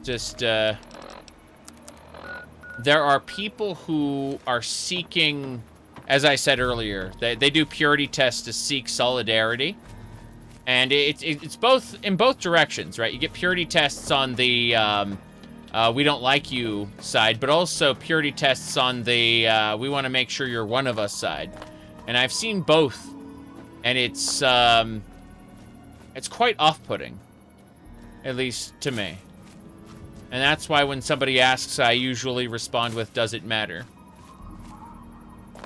Just, there are people who are seeking, as I said earlier, they do purity tests to seek solidarity. And it's both in both directions, right? You get purity tests on the we don't like you side, but also purity tests on the we want to make sure you're one of us side. And I've seen both, and it's quite off-putting, at least to me. And that's why when somebody asks, I usually respond with, does it matter?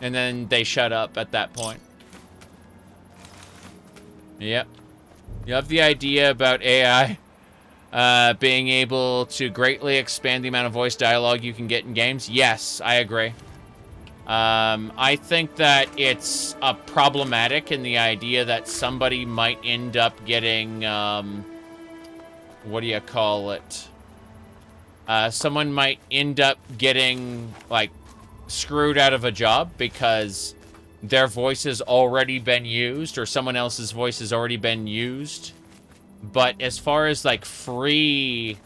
And then they shut up at that point. Yep. You have the idea about AI being able to greatly expand the amount of voice dialogue you can get in games? Yes, I agree. I think that it's problematic in the idea that somebody might end up getting, what do you call it? Someone might end up getting, like, screwed out of a job because their voice has already been used or someone else's voice has already been used. But as far as, like, free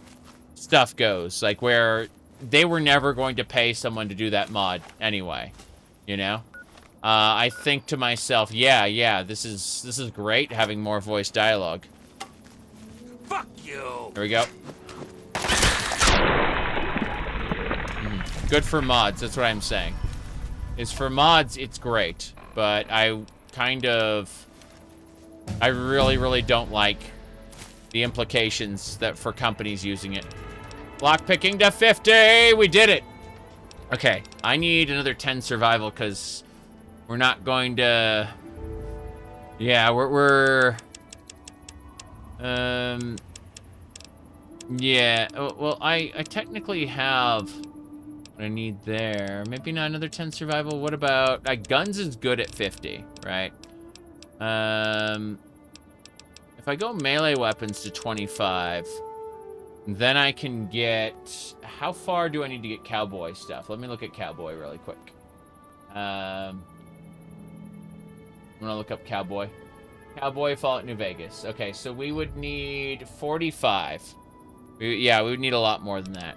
stuff goes, like, where they were never going to pay someone to do that mod anyway, you know? I think to myself, yeah, this is great having more voice dialogue. Fuck you! There we go. Good for mods, that's what I'm saying. Is for mods, it's great. But I really don't like the implications that for companies using it. Lockpicking to 50! We did it! Okay, I need another 10 survival because we're not going to... Yeah, yeah, well, I technically have what I need there. Maybe not another 10 survival. What about... guns is good at 50, right? If I go melee weapons to 25, then I can get... How far do I need to get cowboy stuff? Let me look at cowboy really quick. I'm gonna look up cowboy. Cowboy Fallout New Vegas. Okay, so we would need 45. Yeah, we would need a lot more than that.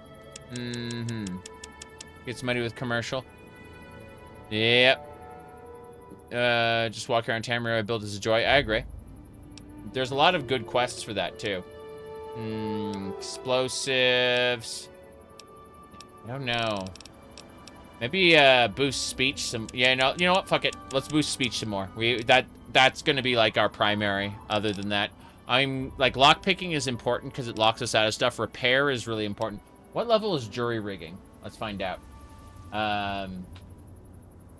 Get some money with commercial. Yep. Just walk around Tamriel, build as a joy. I agree. There's a lot of good quests for that, too. Explosives. I don't know. Maybe boost speech some... Yeah, no, you know what? Fuck it. Let's boost speech some more. That's going to be, like, our primary, other than that. Like, lockpicking is important because it locks us out of stuff. Repair is really important. What level is jury rigging? Let's find out. Okay, I'm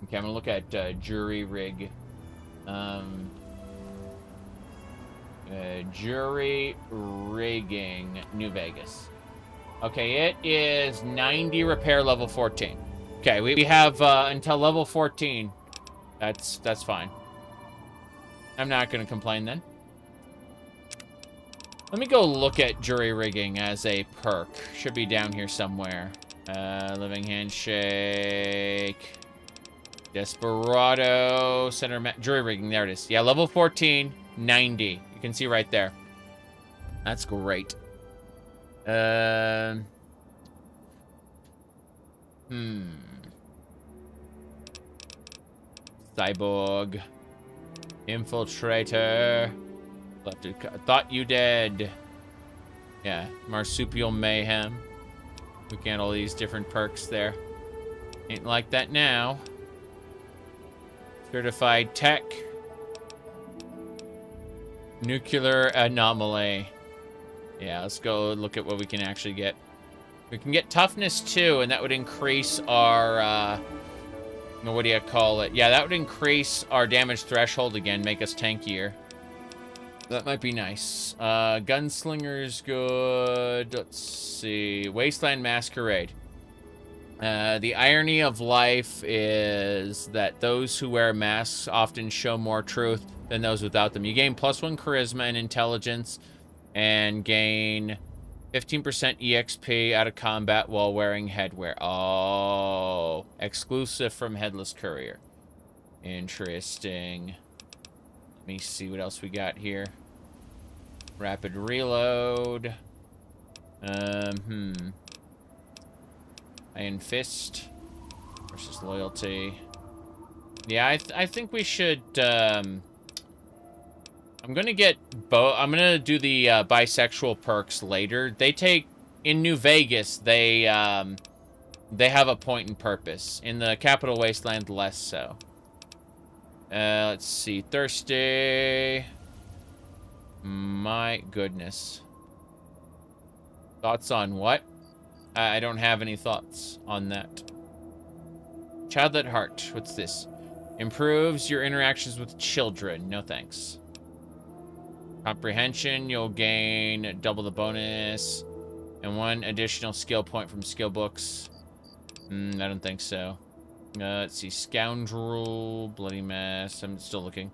going to look at jury rig. Jury rigging, New Vegas. Okay, it is 90 repair level 14. Okay, we have until level 14. That's fine. I'm not going to complain then. Let me go look at jury rigging as a perk. Should be down here somewhere. Living handshake. Desperado. Center jury rigging. There it is. Yeah, level 14, 90. You can see right there. That's great. Cyborg. Infiltrator. Thought you dead. Yeah, marsupial mayhem. We get all these different perks there. Ain't like that now. Certified tech. Nuclear anomaly. Yeah, let's go look at what we can actually get. We can get toughness too, and that would increase our, what do you call it? Yeah, that would increase our damage threshold again, make us tankier. That might be nice. Gunslinger's good. Let's see. Wasteland Masquerade. The irony of life is that those who wear masks often show more truth than those without them. You gain +1 charisma and intelligence and gain 15% EXP out of combat while wearing headwear. Oh, exclusive from Headless Courier. Interesting. Let me see what else we got here. Rapid reload. Iron Fist versus Loyalty. Yeah, I think we should, I'm gonna get I'm gonna do the bisexual perks later. They take, in New Vegas, they have a point and purpose. In the Capital Wasteland, less so. Let's see. Thirsty. My goodness. Thoughts on what? I don't have any thoughts on that. Childhood Heart. What's this? Improves your interactions with children. No thanks. Comprehension. You'll gain double the bonus. And 1 additional skill point from skill books. I don't think so. Let's see. Scoundrel. Bloody Mess. I'm still looking.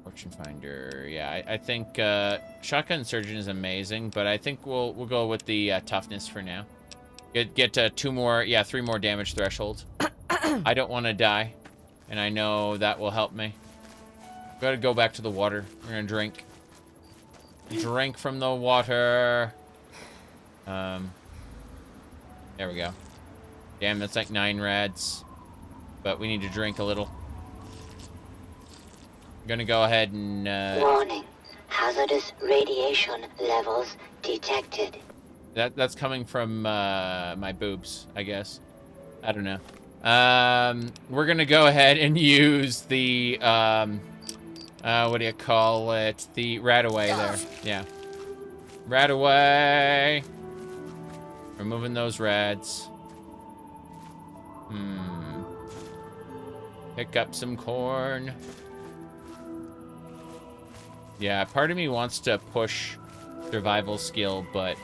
Fortune Finder. Yeah, I think Shotgun Surgeon is amazing, but I think we'll go with the toughness for now. Get 3 more damage threshold. I don't want to die, and I know that will help me. Gotta go back to the water. We're gonna drink. Drink from the water. There we go. Damn, that's like 9 rads. But we need to drink a little. I'm gonna go ahead and Warning. Hazardous radiation levels detected. That's coming from my boobs, I guess. I don't know. We're gonna go ahead and use the what do you call it? The Radaway there. Yeah. Radaway. Removing those rads. Pick up some corn. Yeah, part of me wants to push survival skill, but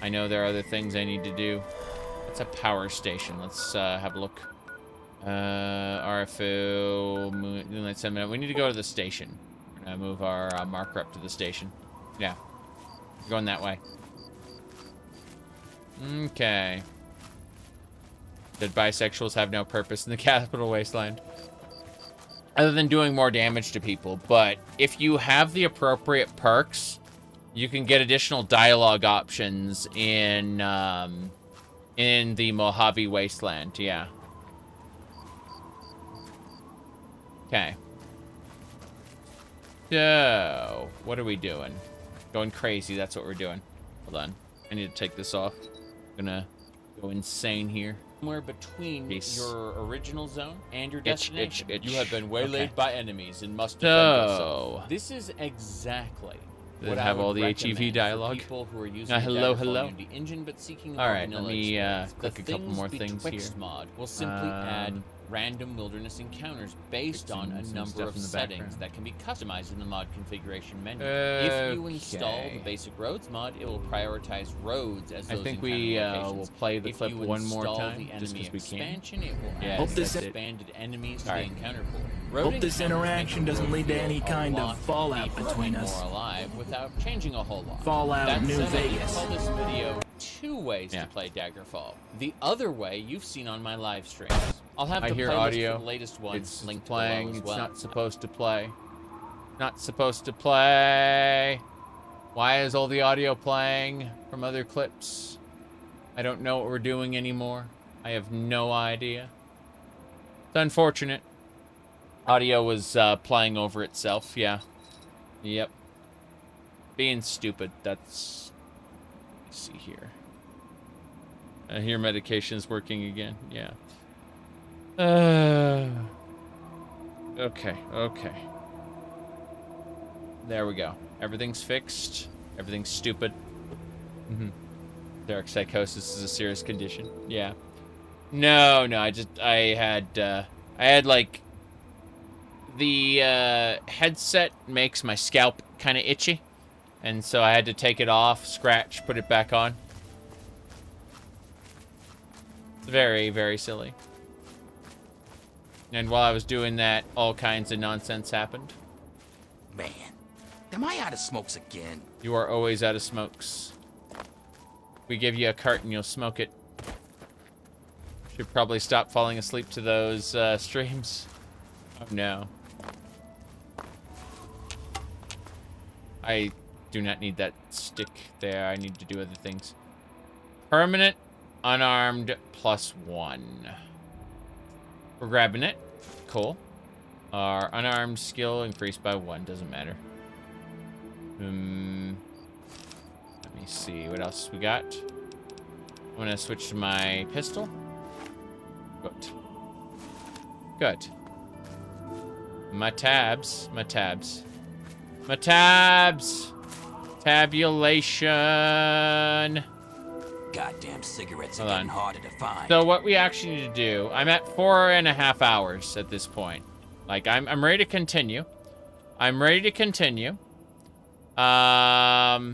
I know there are other things I need to do. It's a power station. Let's have a look. RFO, Moonlight Seminar. We need to go to the station. We're gonna move our marker up to the station. Yeah, we're going that way. Okay. Did bisexuals have no purpose in the Capital Wasteland? Other than doing more damage to people. But if you have the appropriate perks, you can get additional dialogue options in the Mojave Wasteland. Yeah. Okay. So, what are we doing? Going crazy, that's what we're doing. Hold on. I need to take this off. I'm gonna go insane here. Somewhere between your original zone and your destination. You have been waylaid by enemies and must defend yourself. This is exactly what I have all the HEV dialogue. People who are using hello. The engine, but seeking all right, let me click a couple more things here. Mod will simply add random wilderness encounters based on a number of settings that can be customized in the mod configuration menu. If you install the basic roads mod, it will prioritize roads as those encounter locations. Will play the clip one more time, just because we can. It will add expanded enemies to the encounter pool. Hope this interaction doesn't lead to any kind of fallout between us. More alive without changing a whole lot. Fallout New Vegas. Call this video 2 ways to play Daggerfall. The other way you've seen on my live streams. I'll have the audio. For the latest ones linked playing. Below as well. It's not supposed to play. Not supposed to play. Why is all the audio playing from other clips? I don't know what we're doing anymore. I have no idea. It's unfortunate. Audio was playing over itself. Yeah. Yep. Being stupid. That's. Let's see here. I hear medication is working again. Yeah. Okay. There we go. Everything's fixed. Everything's stupid. Dark psychosis is a serious condition. Yeah. No. I had like the headset makes my scalp kind of itchy, and so I had to take it off, scratch, put it back on. It's very, very silly. And while I was doing that, all kinds of nonsense happened. Man, am I out of smokes again? You are always out of smokes. We give you a carton, you'll smoke it. Should probably stop falling asleep to those streams. Oh no. I do not need that stick there. I need to do other things. Permanent unarmed +1. We're grabbing it. Cool. Our unarmed skill increased by 1. Doesn't matter. Let me see what else we got. I'm gonna switch to my pistol. Good. Good. My tabs. My tabs. My tabs. Tabulation. Goddamn cigarettes are Hold getting on. harder to find. So what we actually need to do, I'm at 4.5 hours at this point. Like, I'm ready to continue. I'm ready to continue. But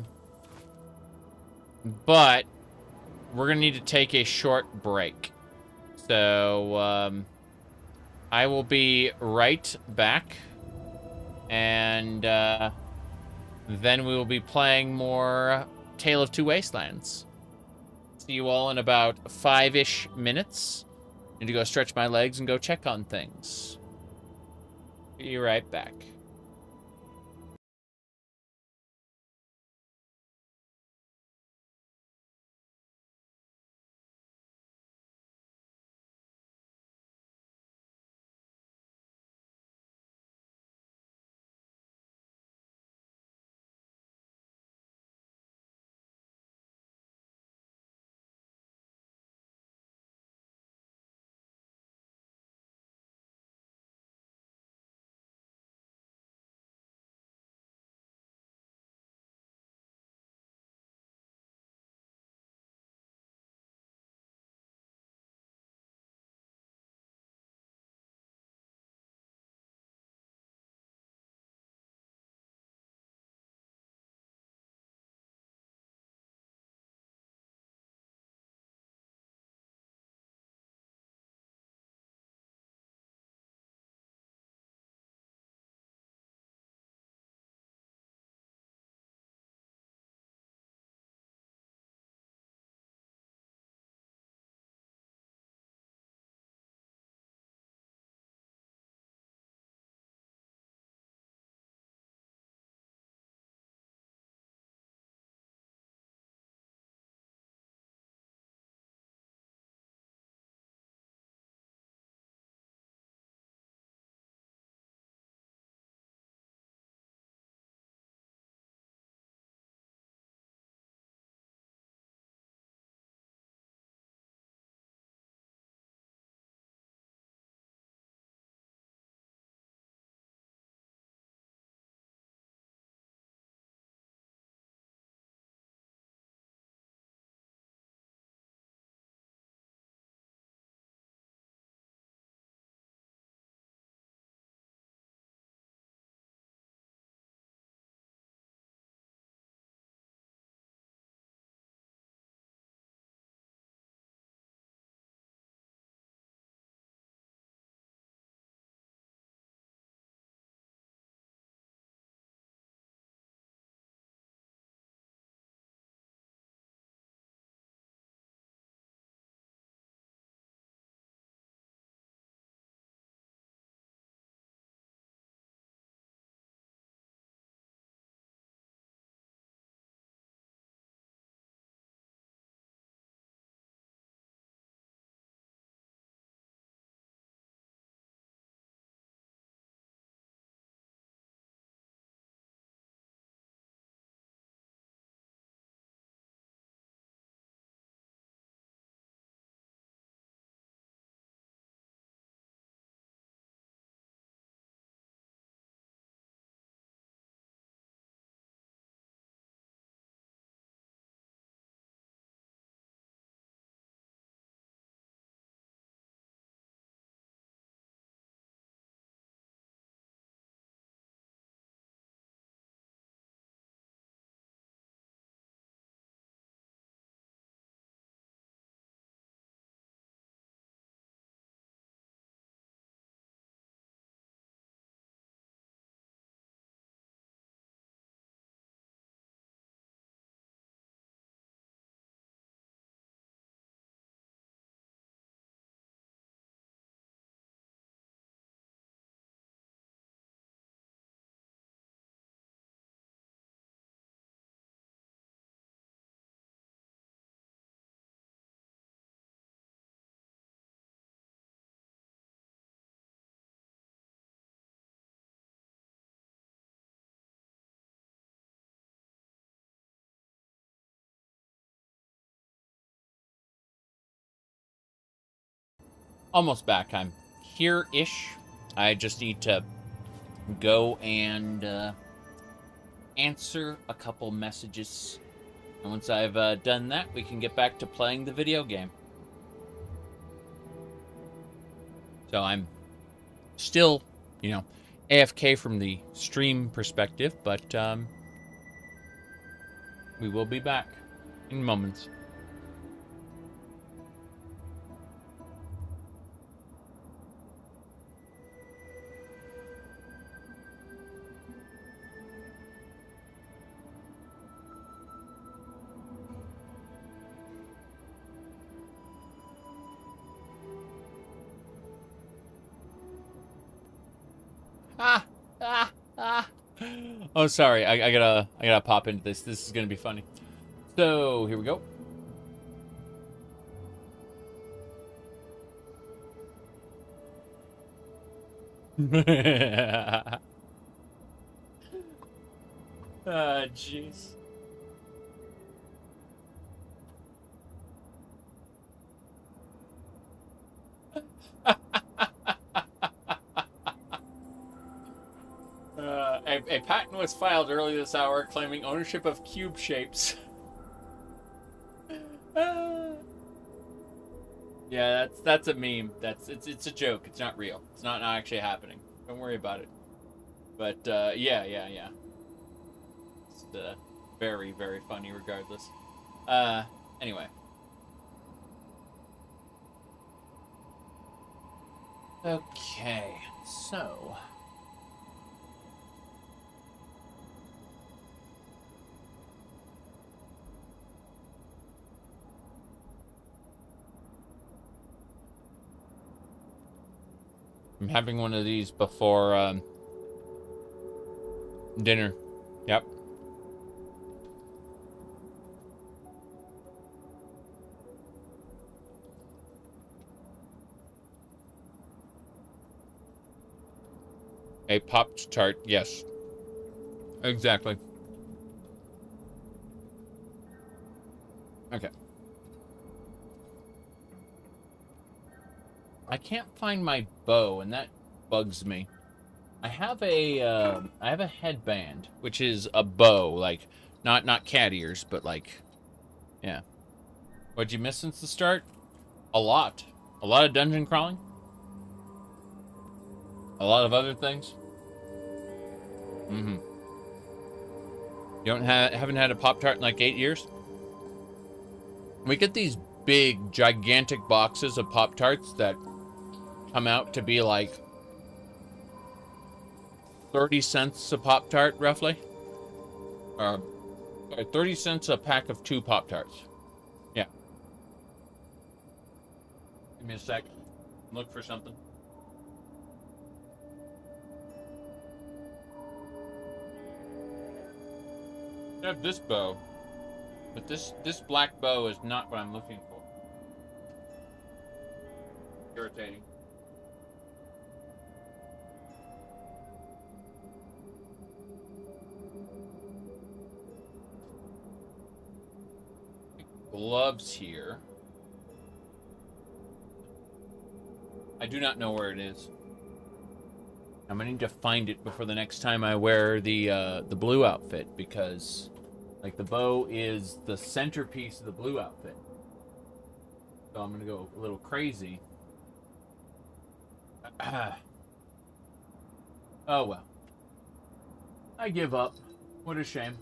we're gonna need to take a short break. So, I will be right back. And, then we will be playing more Tale of Two Wastelands. See you all in about 5-ish minutes. Need to go stretch my legs and go check on things. Be right back. almost back. I'm here-ish. I just need to go and answer a couple messages. And once I've done that, we can get back to playing the video game. So I'm still, you know, AFK from the stream perspective, but we will be back in moments. Oh, sorry. I gotta pop into this. This is gonna be funny. So here we go. Ah, jeez. A patent was filed early this hour claiming ownership of cube shapes. Yeah, that's a meme. It's a joke. It's not real. It's not actually happening. Don't worry about it. But yeah. It's very, very funny regardless. Anyway. Okay, so I'm having one of these before dinner. Yep. A Pop-Tart, yes. Exactly. Okay. I can't find my bow, and that bugs me. I have a headband, which is a bow, like not cat ears, but like, yeah. What'd you miss since the start? A lot of dungeon crawling. A lot of other things. Mm-hmm. You haven't had a Pop-Tart in like 8 years? We get these big, gigantic boxes of Pop-Tarts that come out to be like 30 cents a Pop-Tart, roughly. 30 cents a pack of 2 Pop-Tarts. Yeah. Give me a sec. Look for something. I have this bow, but this black bow is not what I'm looking for. Irritating. Gloves here. I do not know where it is. I'm gonna need to find it before the next time I wear the blue outfit, because like the bow is the centerpiece of the blue outfit. So I'm gonna go a little crazy. Oh well. I give up. What a shame.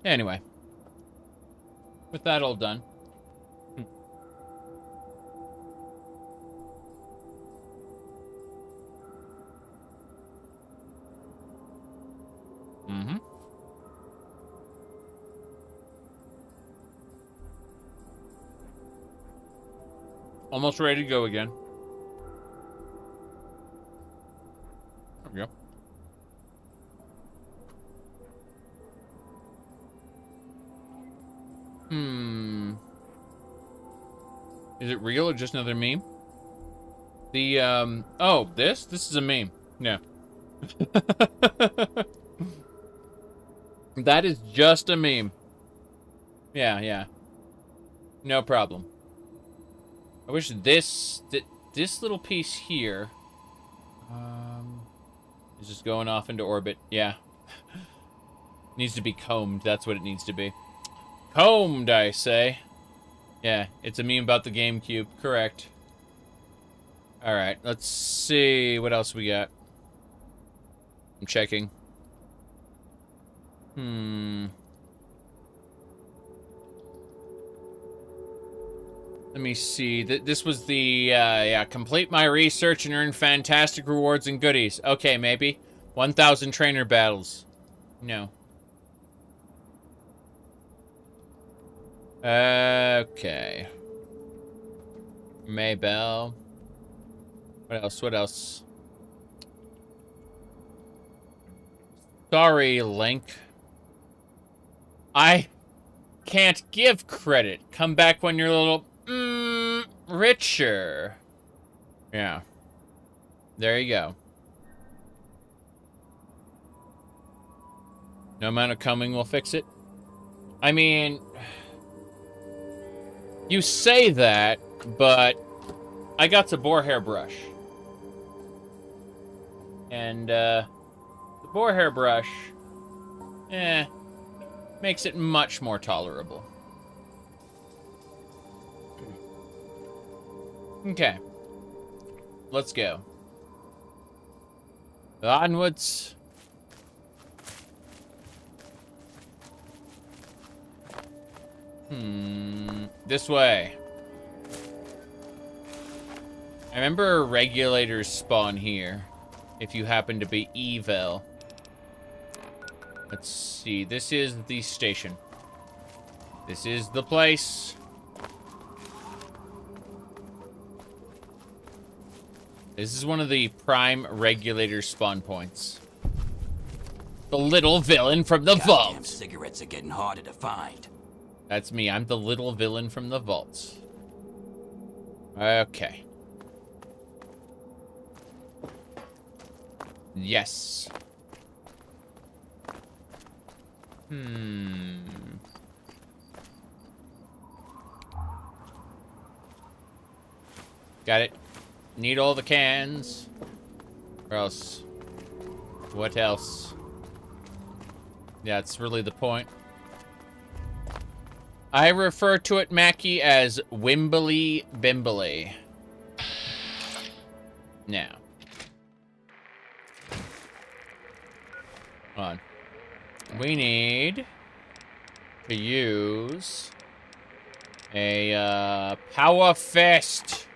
Anyway. With that all done. Mm-hmm. Almost ready to go again. There we go. Is it real or just another meme? The, oh, this is a meme. Yeah. That is just a meme. Yeah. No problem. I wish this little piece here is just going off into orbit. Yeah. Needs to be combed. That's what it needs to be. Combed, I say. Yeah, it's a meme about the GameCube. Correct. Alright, let's see what else we got. I'm checking. Let me see. This was the, yeah, complete my research and earn fantastic rewards and goodies. Okay, maybe. 1,000 trainer battles. No. Okay. Maybell. What else? What else? Sorry, Link. I can't give credit. Come back when you're a little, richer. Yeah. There you go. No amount of combing will fix it. I mean, you say that, but I got the boar hair brush. And, the boar hair brush, makes it much more tolerable. Okay. Let's go. Onwards. This way. I remember regulators spawn here. If you happen to be evil. Let's see. This is the station. This is the place. This is one of the prime regulator spawn points. The little villain from the vault. Cigarettes are getting harder to find. That's me. I'm the little villain from the vault. Okay. Yes. Got it. Need all the cans. Or else. What else? Yeah, that's really the point. I refer to it, Mackie, as Wimbly Bimbly. Now. Hold on. We need to use a power fist.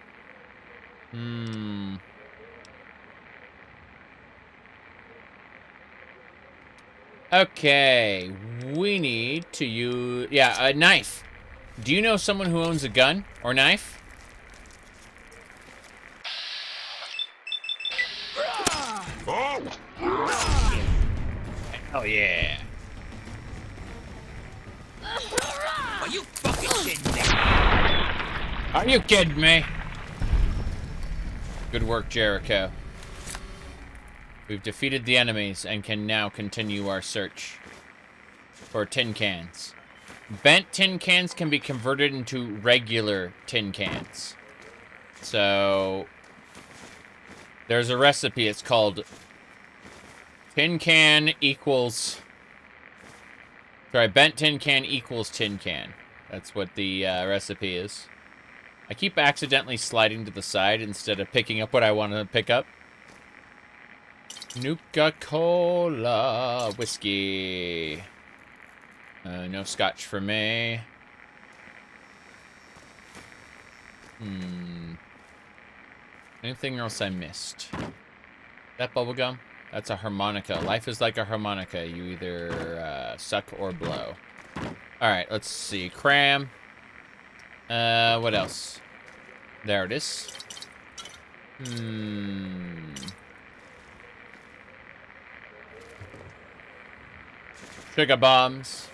Okay, we need to use, yeah, a knife. Do you know someone who owns a gun or knife? Oh yeah. Are you fucking kidding me? Are you kidding me? Good work, Jericho. We've defeated the enemies and can now continue our search for tin cans. Bent tin cans can be converted into regular tin cans. So, there's a recipe. It's called tin can equals... Sorry, bent tin can equals tin can. That's what the recipe is. I keep accidentally sliding to the side instead of picking up what I want to pick up. Nuka-Cola whiskey. No scotch for me. Anything else I missed? That bubblegum? That's a harmonica. Life is like a harmonica. You either suck or blow. Alright, let's see. Cram. What else? There it is. Sugar bombs.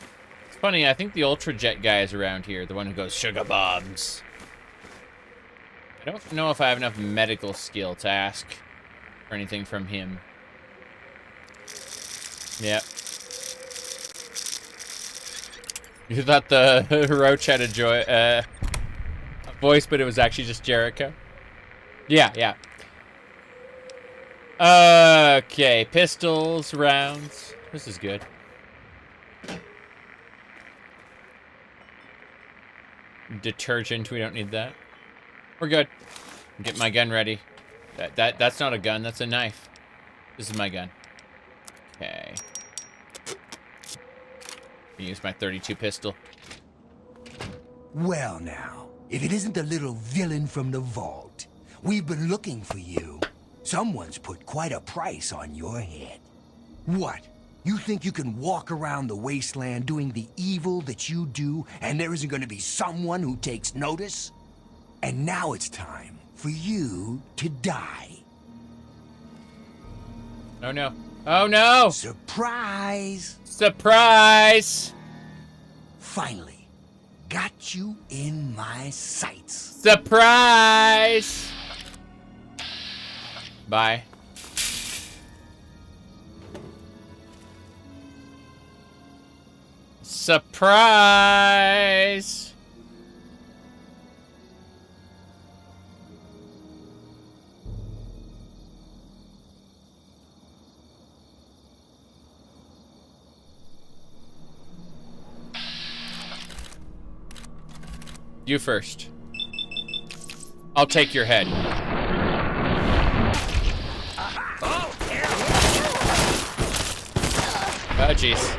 It's funny, I think the Ultra Jet guy is around here. The one who goes, sugar bombs. I don't know if I have enough medical skill to ask for anything from him. Yep. You thought the roach had a joy, voice, but it was actually just Jericho. Yeah, yeah. Okay, pistols, rounds. This is good. Detergent, we don't need that. We're good. Get my gun ready. That's not a gun, that's a knife. This is my gun. Okay. Use my 32 pistol. Well now, if it isn't the little villain from the vault, we've been looking for you. Someone's put quite a price on your head. What? You think you can walk around the wasteland doing the evil that you do, and there isn't going to be someone who takes notice? And now it's time for you to die. Oh no. Oh no! Surprise! Surprise! Finally, got you in my sights. Surprise! Bye. Surprise! You first. I'll take your head. Oh, jeez.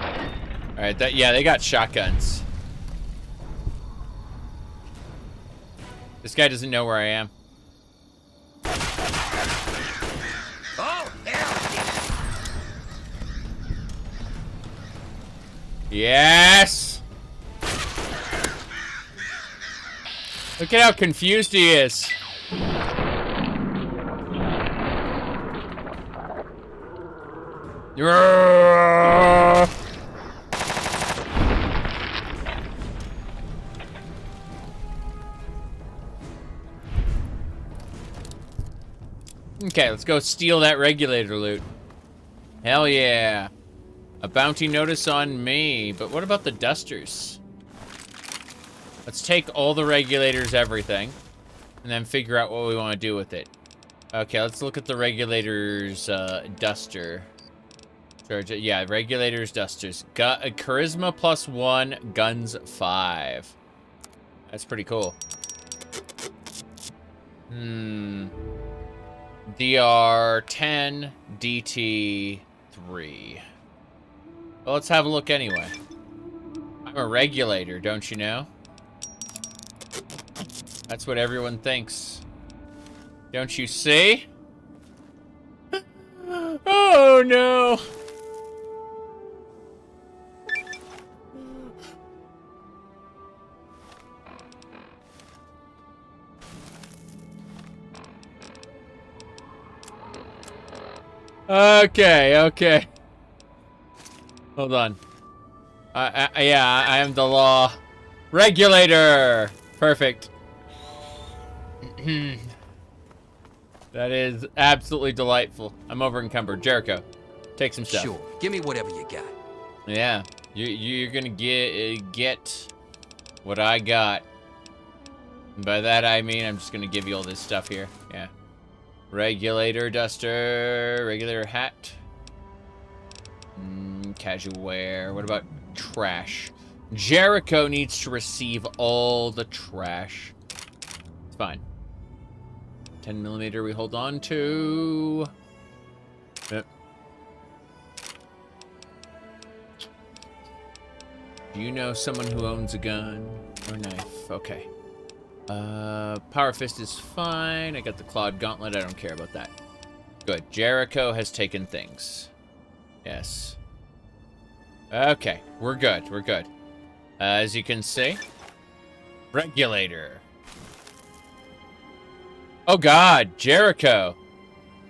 All right, yeah, they got shotguns. This guy doesn't know where I am. Yes! Look at how confused he is. Okay, let's go steal that regulator loot. Hell yeah. A bounty notice on me, but what about the dusters? Let's take all the regulators, everything, and then figure out what we want to do with it. Okay, let's look at the regulators, duster. Yeah, regulators, dusters. Charisma +1, guns 5. That's pretty cool. DR 10, DT 3. Well, let's have a look anyway. I'm a regulator, don't you know? That's what everyone thinks. Don't you see? Oh no! Okay. Hold on. Yeah, I am the law. Regulator! Perfect. That is absolutely delightful. I'm over encumbered. Jericho, take some stuff. Sure. Give me whatever you got. Yeah. You're gonna get what I got. And by that I mean I'm just gonna give you all this stuff here. Yeah. Regulator duster, regulator hat, casual wear. What about trash? Jericho needs to receive all the trash. It's fine. 10mm we hold on to. Yep. Do you know someone who owns a gun or knife? Okay. Power Fist is fine. I got the Clawed Gauntlet. I don't care about that. Good. Jericho has taken things. Yes. Okay. We're good. We're good. As you can see. Regulator. Oh God, Jericho.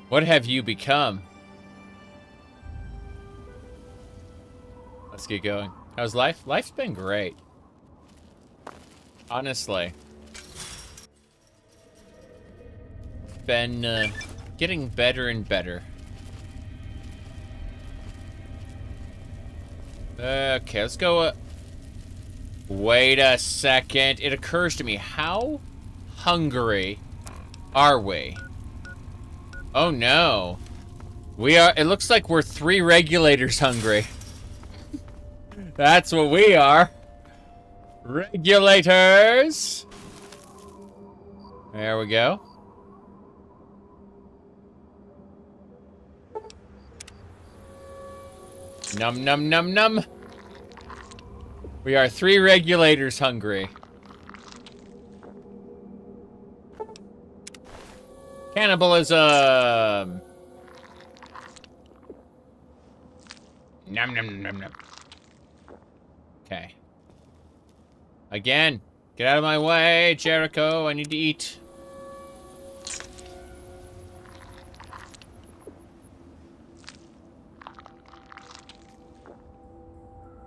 What have you become? Let's get going. How's life? Life's been great. Honestly. Been getting better and better. Okay, let's go. Wait a second. It occurs to me, how hungry are we? Oh no. We are, it looks like we're 3 regulators hungry. That's what we are. Regulators. There we go. Num num num num. We are 3 regulators hungry. Cannibalism. Num num num num. Okay. Again, get out of my way, Jericho. I need to eat.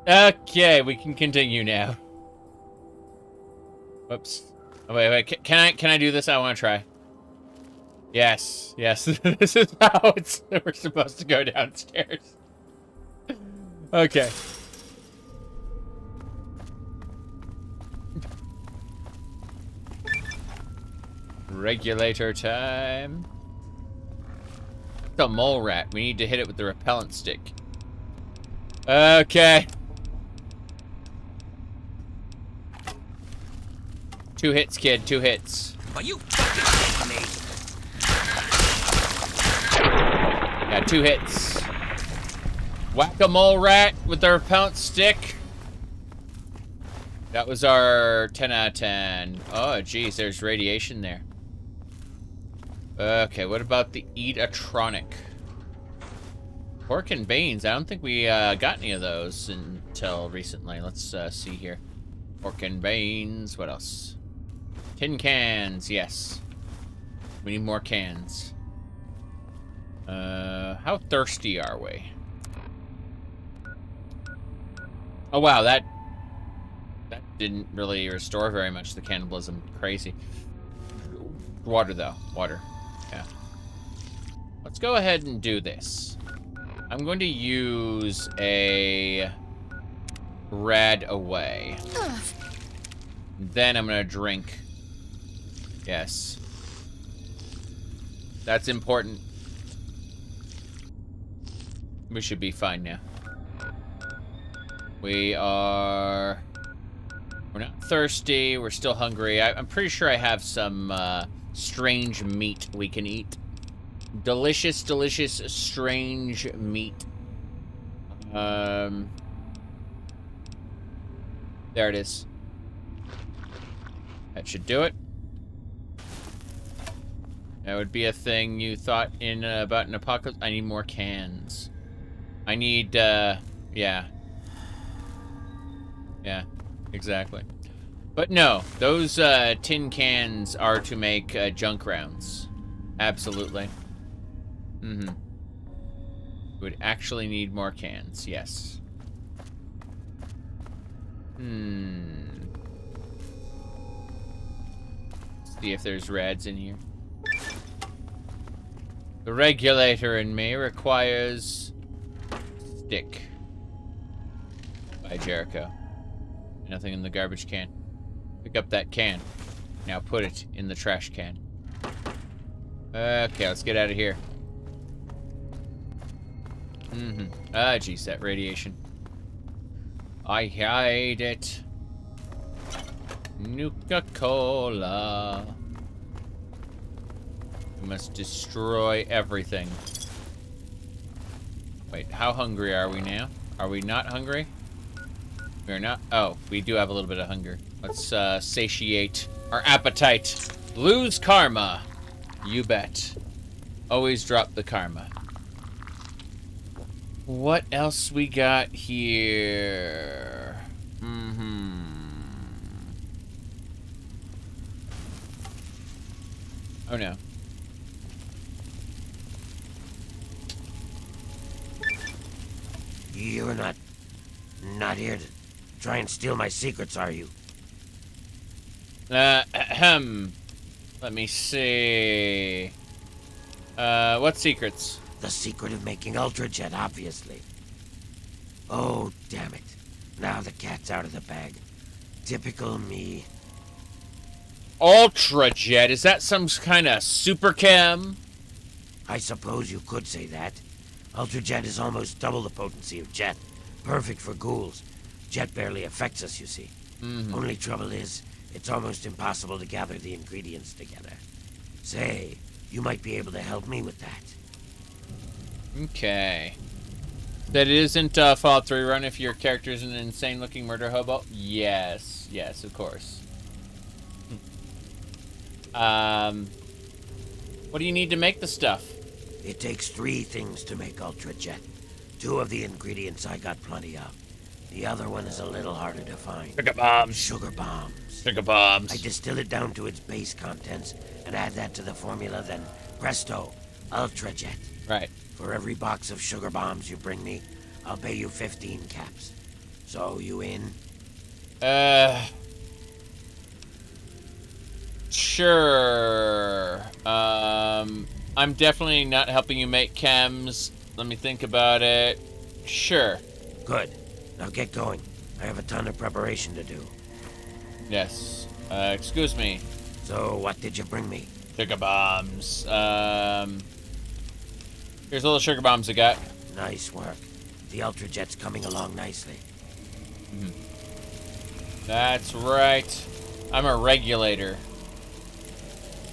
Okay, we can continue now. Whoops. Oh, wait. Can I do this? I want to try. Yes. This is how we're supposed to go downstairs. Okay. Regulator time. It's a mole rat. We need to hit it with the repellent stick. Okay. 2 hits, kid. 2 hits. Are you fucking kidding me? Yeah, 2 hits. Whack-a-mole rat with the repellent stick. That was our 10 out of 10. Oh, geez, there's radiation there. Okay, what about the Eat-a-tronic? Pork and beans. I don't think we got any of those until recently. Let's see here. Pork and beans. What else? Tin cans. Yes. We need more cans. How thirsty are we? Oh, wow. That didn't really restore very much the cannibalism. Crazy. Water, though. Water. Yeah. Let's go ahead and do this. I'm going to use a rad away. Then I'm going to drink. Yes. That's important. We should be fine now. We're not thirsty. We're still hungry. I'm pretty sure I have some strange meat we can eat. Delicious, delicious, strange meat. There it is. That should do it. That would be a thing you thought about an apocalypse. I need more cans. I need, yeah. Yeah, exactly. But no, those tin cans are to make junk rounds. Absolutely. Mm-hmm. Would actually need more cans, yes. See if there's rads in here. The regulator in me requires stick. By Jericho. Nothing in the garbage can. Pick up that can. Now put it in the trash can. Okay, let's get out of here. Ah, geez, that radiation. I hide it. Nuka-Cola. We must destroy everything. Wait, how hungry are we now? Are we not hungry? We're not. Oh, we do have a little bit of hunger. Let's satiate our appetite. Lose karma. You bet. Always drop the karma. What else we got here? Oh no. You're not here to try and steal my secrets, are you? Let me see. What secrets? The secret of making Ultrajet, obviously. Oh, damn it. Now the cat's out of the bag. Typical me. ultra jet? Is that some kind of super chem? I suppose you could say that. Ultrajet is almost double the potency of jet. Perfect for ghouls. Jet barely affects us, you see. Only trouble is, it's almost impossible to gather the ingredients together. Say, you might be able to help me with that. Okay. That it isn't Fallout 3 run if your character is an insane-looking murder hobo? Yes. Yes, of course. What do you need to make the stuff? It takes 3 things to make Ultrajet. 2 of the ingredients I got plenty of. The other one is a little harder to find. Sugar bombs. Sugar bombs. Sugar bombs. I distill it down to its base contents and add that to the formula, then presto, Ultrajet. Right. For every box of sugar bombs you bring me, I'll pay you 15 caps. So, you in? Sure. I'm definitely not helping you make chems. Let me think about it. Sure. Good. Now get going. I have a ton of preparation to do. Yes. Excuse me. So, what did you bring me? Sugar bombs. Here's all the sugar bombs I got. Nice work. The Ultrajet's coming along nicely. That's right. I'm a regulator.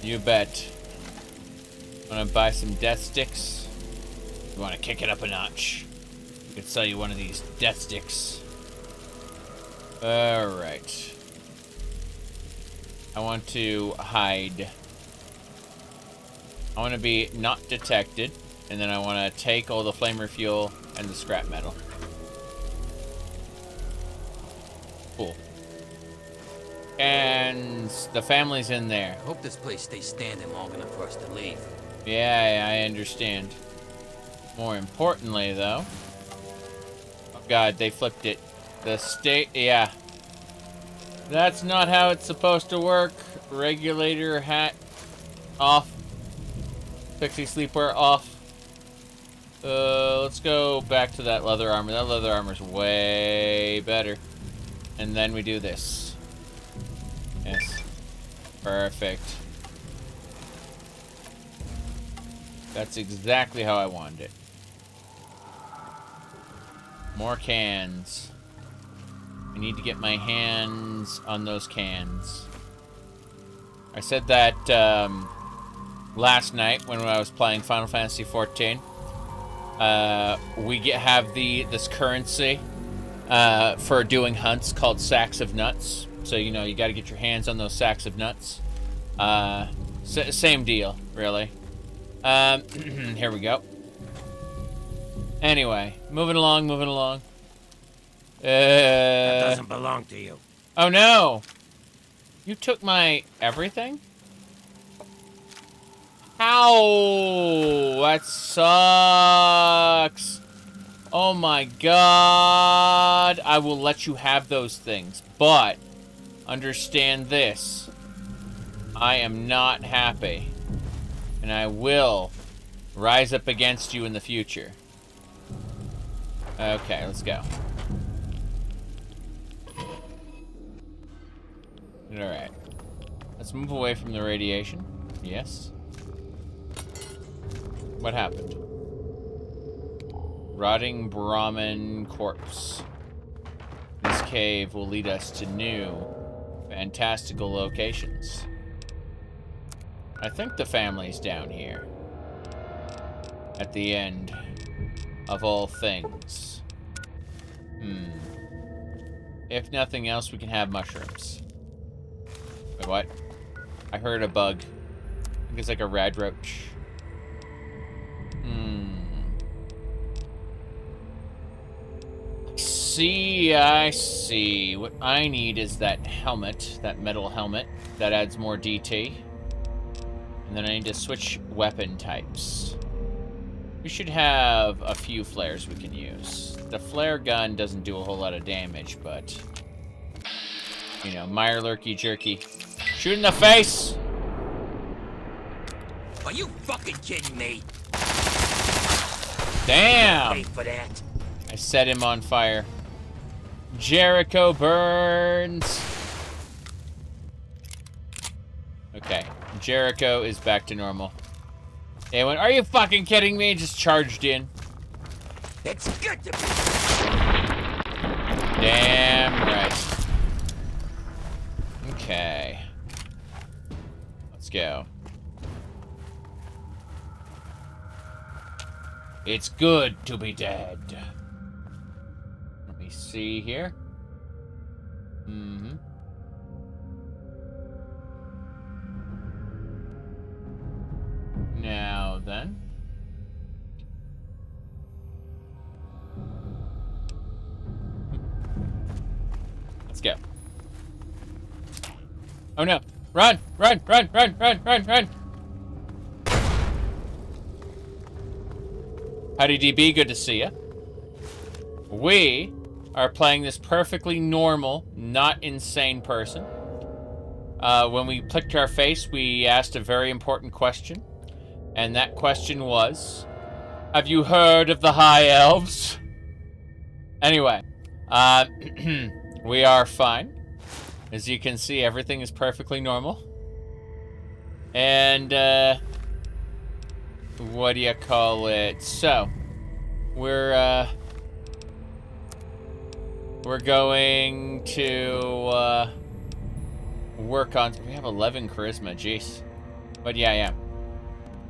You bet. Wanna buy some death sticks? You wanna kick it up a notch? I could sell you one of these death sticks. Alright. I want to hide. I want to be not detected. And then I want to take all the flamer fuel and the scrap metal. Cool. And the family's in there. I hope this place stays standing long enough for us to leave. Yeah, I understand. More importantly, though... Oh god, they flipped it. The state... Yeah. That's not how it's supposed to work. Regulator hat off. Pixie sleepwear off. Let's go back to that leather armor. That leather armor's way better. And then we do this. Yes. Perfect. That's exactly how I wanted it. More cans. I need to get my hands on those cans. I said that last night when I was playing Final Fantasy XIV. We have this currency for doing hunts called sacks of nuts. So, you know, you got to get your hands on those sacks of nuts. Same deal, really. Here we go. Anyway, moving along. That doesn't belong to you. Oh, no. You took my everything? How? That sucks. Oh my god. I will let you have those things, but understand this. I am not happy, and I will rise up against you in the future. Okay, let's go. Alright. Let's move away from the radiation. Yes. What happened? Rotting Brahmin corpse. This cave will lead us to new, fantastical locations. I think the family's down here. At the end of all things. If nothing else, we can have mushrooms. Wait, what? I heard a bug. I think it's like a rad roach. I see. What I need is that helmet, that metal helmet, that adds more DT. And then I need to switch weapon types. We should have a few flares we can use. The flare gun doesn't do a whole lot of damage, but... You know, Meyer Lurky Jerky. Shoot in the face! Are you fucking kidding me? Damn! Wait for that. I set him on fire. Jericho burns! Okay. Jericho is back to normal. They went, are you fucking kidding me? Just charged in. It's good to be. Damn right. Okay. Let's go. It's good to be dead. Let me see here. Mm-hmm. Now then. Let's go. Oh no. Run! Run! Run! Run! Run! Run! Run! Howdy DB, good to see ya. We are playing this perfectly normal, not insane person. When we clicked our face, we asked a very important question. And that question was, have you heard of the High Elves? Anyway, we are fine. As you can see, everything is perfectly normal. And, what do you call it? So, we're going to, work on... We have 11 charisma, jeez. But yeah.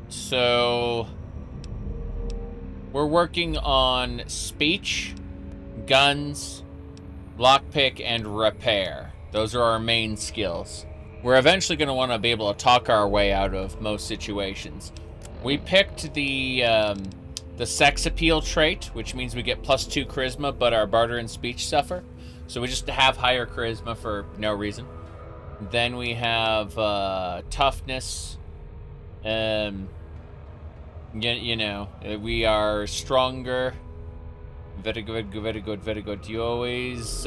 So, we're working on speech, guns, lockpick, and repair. Those are our main skills. We're eventually going to want to be able to talk our way out of most situations. We picked the sex appeal trait, which means we get +2 charisma, but our barter and speech suffer. So we just have higher charisma for no reason. Then we have toughness. You know, we are stronger. Very good, very good, very good. You always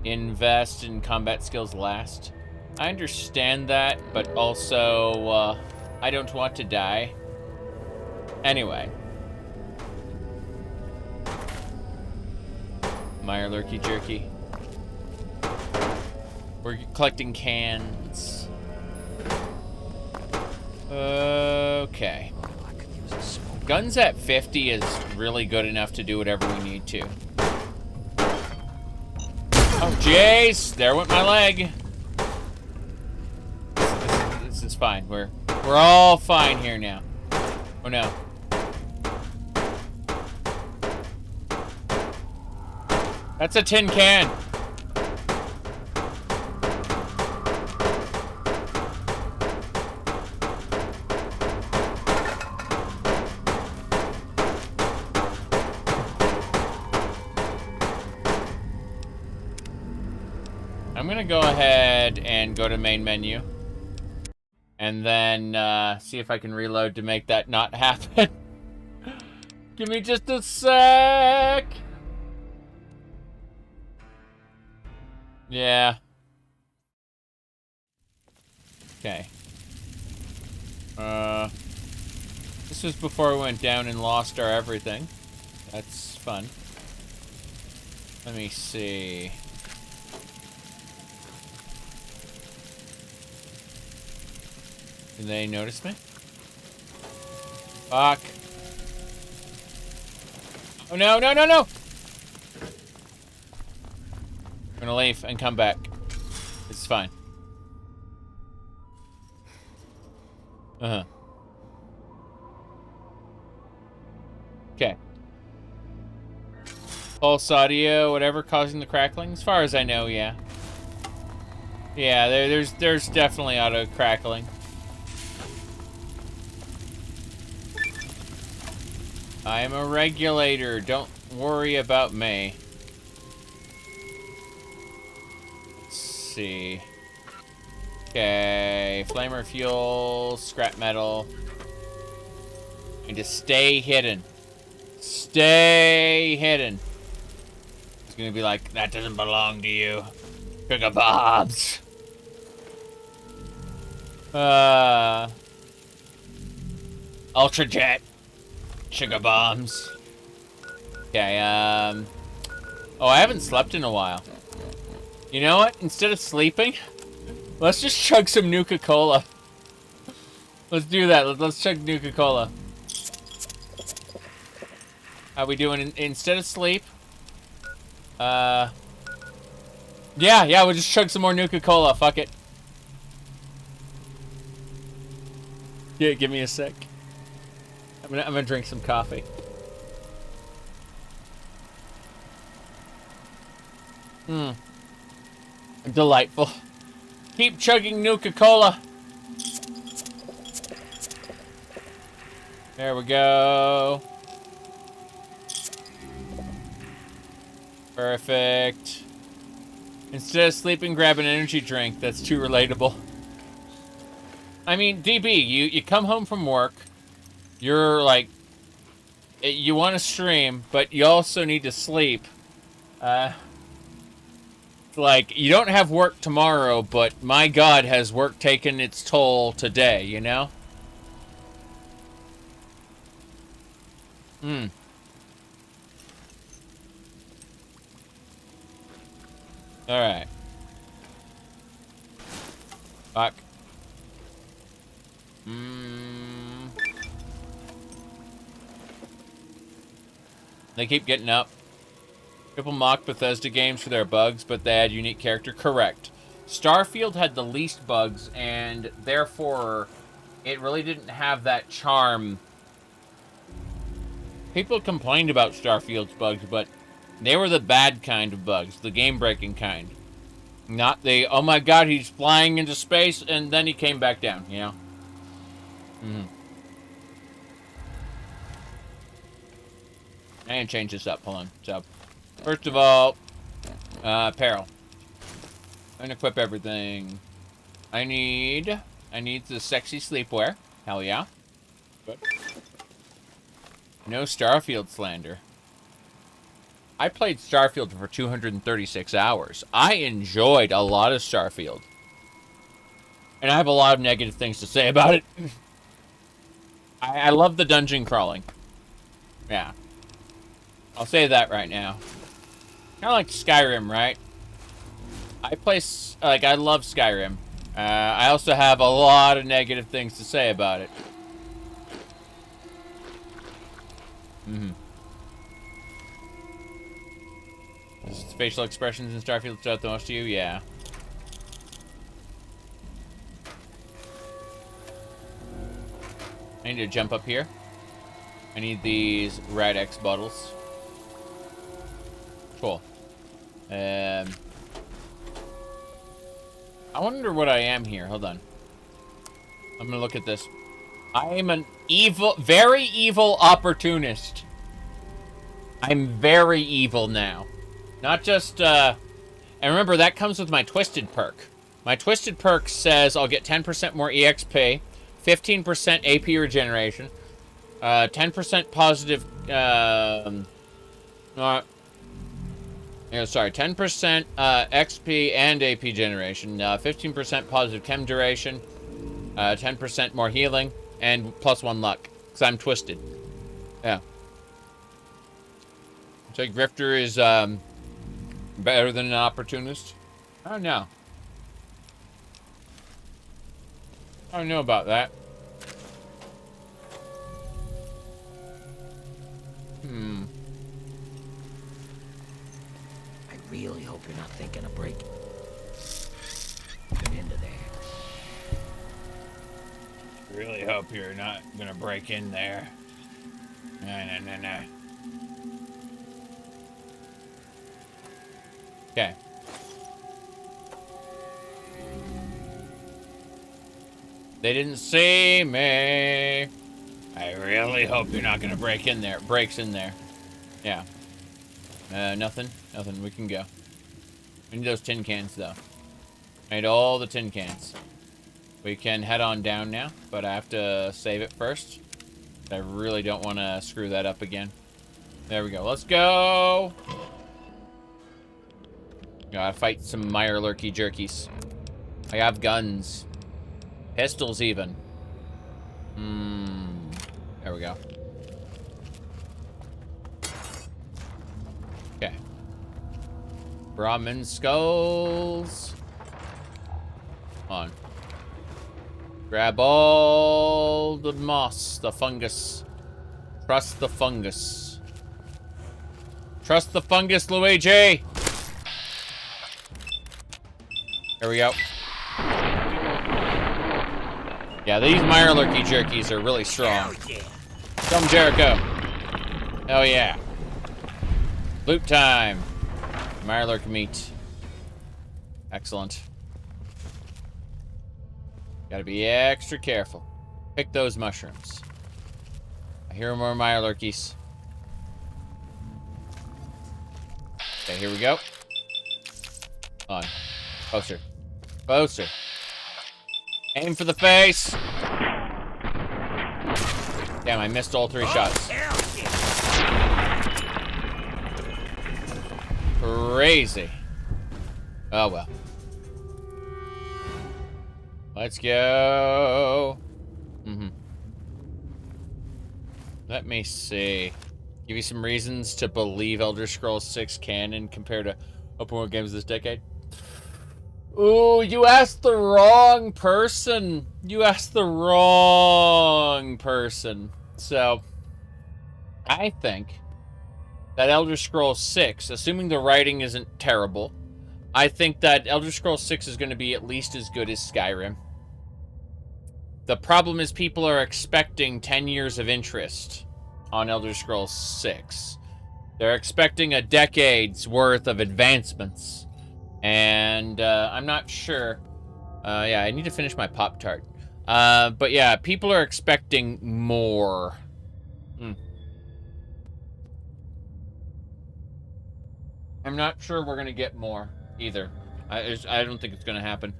invest in combat skills last. I understand that, but also I don't want to die. Anyway. Meyer Lurky Jerky. We're collecting cans. Okay. Guns at 50 is really good enough to do whatever we need to. Oh, jeez! There went my leg. This is fine. We're all fine here now. Oh no. That's a tin can. I'm gonna go ahead and go to main menu. And then see if I can reload to make that not happen. Give me just a sec. Yeah. Okay. This was before we went down and lost our everything. That's fun. Let me see. Did they notice me? Fuck. Oh no, no, no, no! I'm gonna leave and come back. It's fine. Uh-huh. Okay. Pulse audio, whatever causing the crackling? As far as I know, yeah. Yeah, there's definitely auto crackling. I am a regulator. Don't worry about me. Let's see. Okay. Flamer fuel, scrap metal. And just stay hidden. Stay hidden. It's gonna be like, that doesn't belong to you. Sugar bombs. Ultra jet. Sugar bombs. Okay, oh, I haven't slept in a while. You know what? Instead of sleeping, Let's just chug some Nuka-Cola. Let's do that. Let's chug Nuka-Cola. How we doing instead of sleep? Yeah, we'll just chug some more Nuka-Cola. Fuck it. Yeah, give me a sec. I'm gonna drink some coffee. Delightful. Keep chugging Nuka-Cola. There we go. Perfect. Instead of sleeping, grab an energy drink. That's too relatable. I mean, DB, you come home from work. You're like, you want to stream, but you also need to sleep. Like, you don't have work tomorrow, but my God, has work taken its toll today, you know? Alright. Fuck. They keep getting up. People mock Bethesda games for their bugs, but they add unique character. Correct. Starfield had the least bugs, and therefore, it really didn't have that charm. People complained about Starfield's bugs, but they were the bad kind of bugs, the game-breaking kind. Not the, oh my God, he's flying into space, and then he came back down, you know? I can change this up, hold on. So, first of all, apparel. I'm gonna equip everything. I need the sexy sleepwear. Hell yeah. Good. No Starfield slander. I played Starfield for 236 hours. I enjoyed a lot of Starfield. And I have a lot of negative things to say about it. I love the dungeon crawling. Yeah. I'll say that right now. Kind of like Skyrim, right? I love Skyrim. I also have a lot of negative things to say about it. Facial expressions in Starfield stood out the most to you? Yeah. I need to jump up here. I need these Rad-X bottles. Cool. I wonder what I am here. Hold on. I'm gonna look at this. I am an evil, very evil opportunist. I'm very evil now. Not just, and remember, that comes with my Twisted perk. My Twisted perk says I'll get 10% more EXP, 15% AP regeneration, 10% positive, 10% XP and AP generation, 15% positive chem duration, 10% more healing, and +1 luck, because I'm Twisted. Yeah. So Grifter is, better than an opportunist? I don't know. I don't know about that. I really hope you're not thinking of breaking. Get into there. Really hope you're not gonna break in there. No. Okay. They didn't see me. I really hope you're not gonna break in there. Breaks in there. Yeah. Nothing. Nothing. We can go. We need those tin cans, though. I need all the tin cans. We can head on down now, but I have to save it first. I really don't want to screw that up again. There we go. Let's go! Gotta fight some Meyer Lurky Jerkies. I have guns. Pistols, even. There we go. Okay. Brahmin skulls. Oh, Grab all the moss, the fungus. Trust the fungus. Trust the fungus, Luigi! Here we go. Yeah, these Mirelurky jerkies are really strong. Come, Jericho. Hell yeah. Loot time. Mirelurk meat. Excellent. Gotta be extra careful. Pick those mushrooms. I hear more Mirelurkies. Okay, here we go. On. Closer. Closer. Aim for the face. Damn, I missed all 3 shots. Crazy. Oh, well. Let's go. Let me see. Give you some reasons to believe Elder Scrolls 6 canon compared to open world games this decade. Ooh, you asked the wrong person. You asked the wrong person. So, I think that Elder Scrolls 6, assuming the writing isn't terrible, I think that Elder Scrolls 6 is going to be at least as good as Skyrim. The problem is people are expecting 10 years of interest on Elder Scrolls 6. They're expecting a decade's worth of advancements. And I'm not sure. Yeah, I need to finish my Pop-Tart. But yeah, people are expecting more. I'm not sure we're going to get more either. I don't think it's going to happen.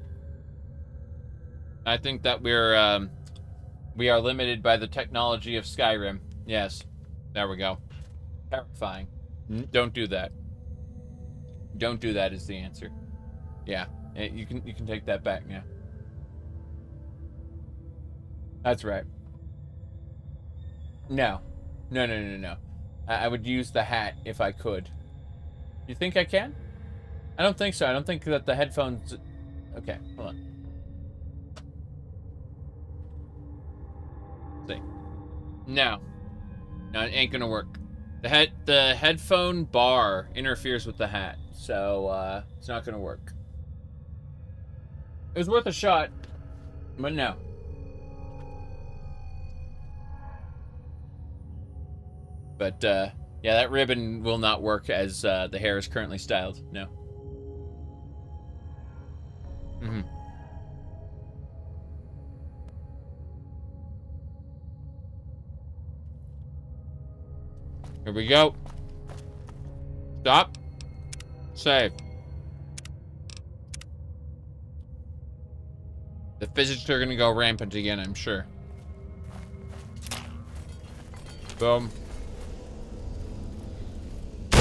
I think that we are limited by the technology of Skyrim. Yes. There we go. Terrifying. Don't do that. Don't do that is the answer. Yeah. You can take that back now. That's right. No. No. I would use the hat if I could. You think I can? I don't think so. I don't think that the headphones... Okay, hold on. See. No, it ain't gonna work. The headphone bar interferes with the hat, so it's not gonna work. It was worth a shot, but no. But yeah, that ribbon will not work as the hair is currently styled. No. Here we go. Stop. Save. The physics are gonna go rampant again, I'm sure. Boom. I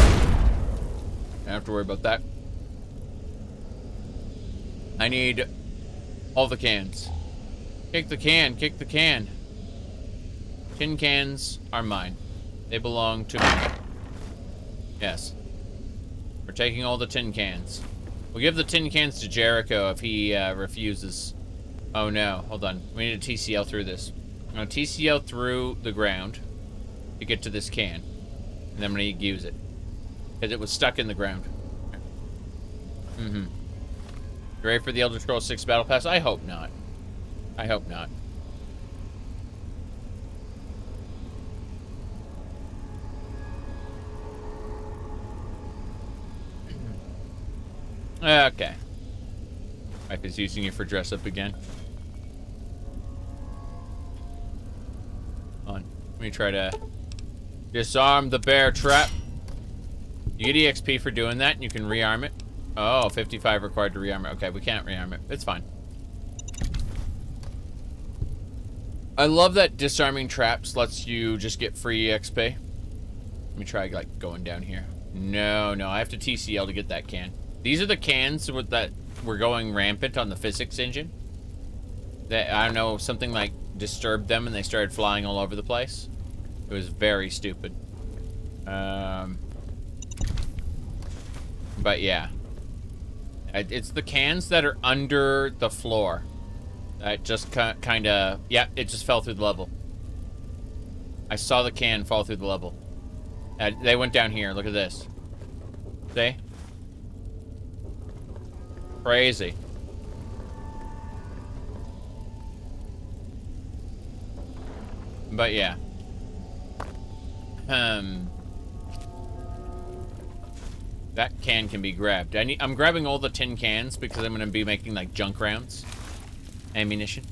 don't have to worry about that. I need all the cans. Kick the can, kick the can. Tin cans are mine. They belong to me. Yes. We're taking all the tin cans. We'll give the tin cans to Jericho if he refuses. Oh no, hold on. We need a TCL through this. I'm gonna TCL through the ground to get to this can. And then I'm gonna use it. Because it was stuck in the ground. You ready for the Elder Scrolls 6 Battle Pass? I hope not. I hope not. Okay. Wife is using you for dress up again. Hold on. Let me try to disarm the bear trap. You get EXP for doing that, and you can rearm it. Oh, 55 required to rearm it. Okay, we can't rearm it. It's fine. I love that disarming traps lets you just get free EXP. Let me try, like, going down here. No, I have to TCL to get that can. These are the cans with that were going rampant on the physics engine. That, I don't know, something like disturbed them and they started flying all over the place. It was very stupid. But yeah. It's the cans that are under the floor. That just kind of... Yeah, it just fell through the level. I saw the can fall through the level. They went down here. Look at this. See? Crazy. But yeah. That can be grabbed. I'm grabbing all the tin cans because I'm gonna be making like junk rounds. Ammunition.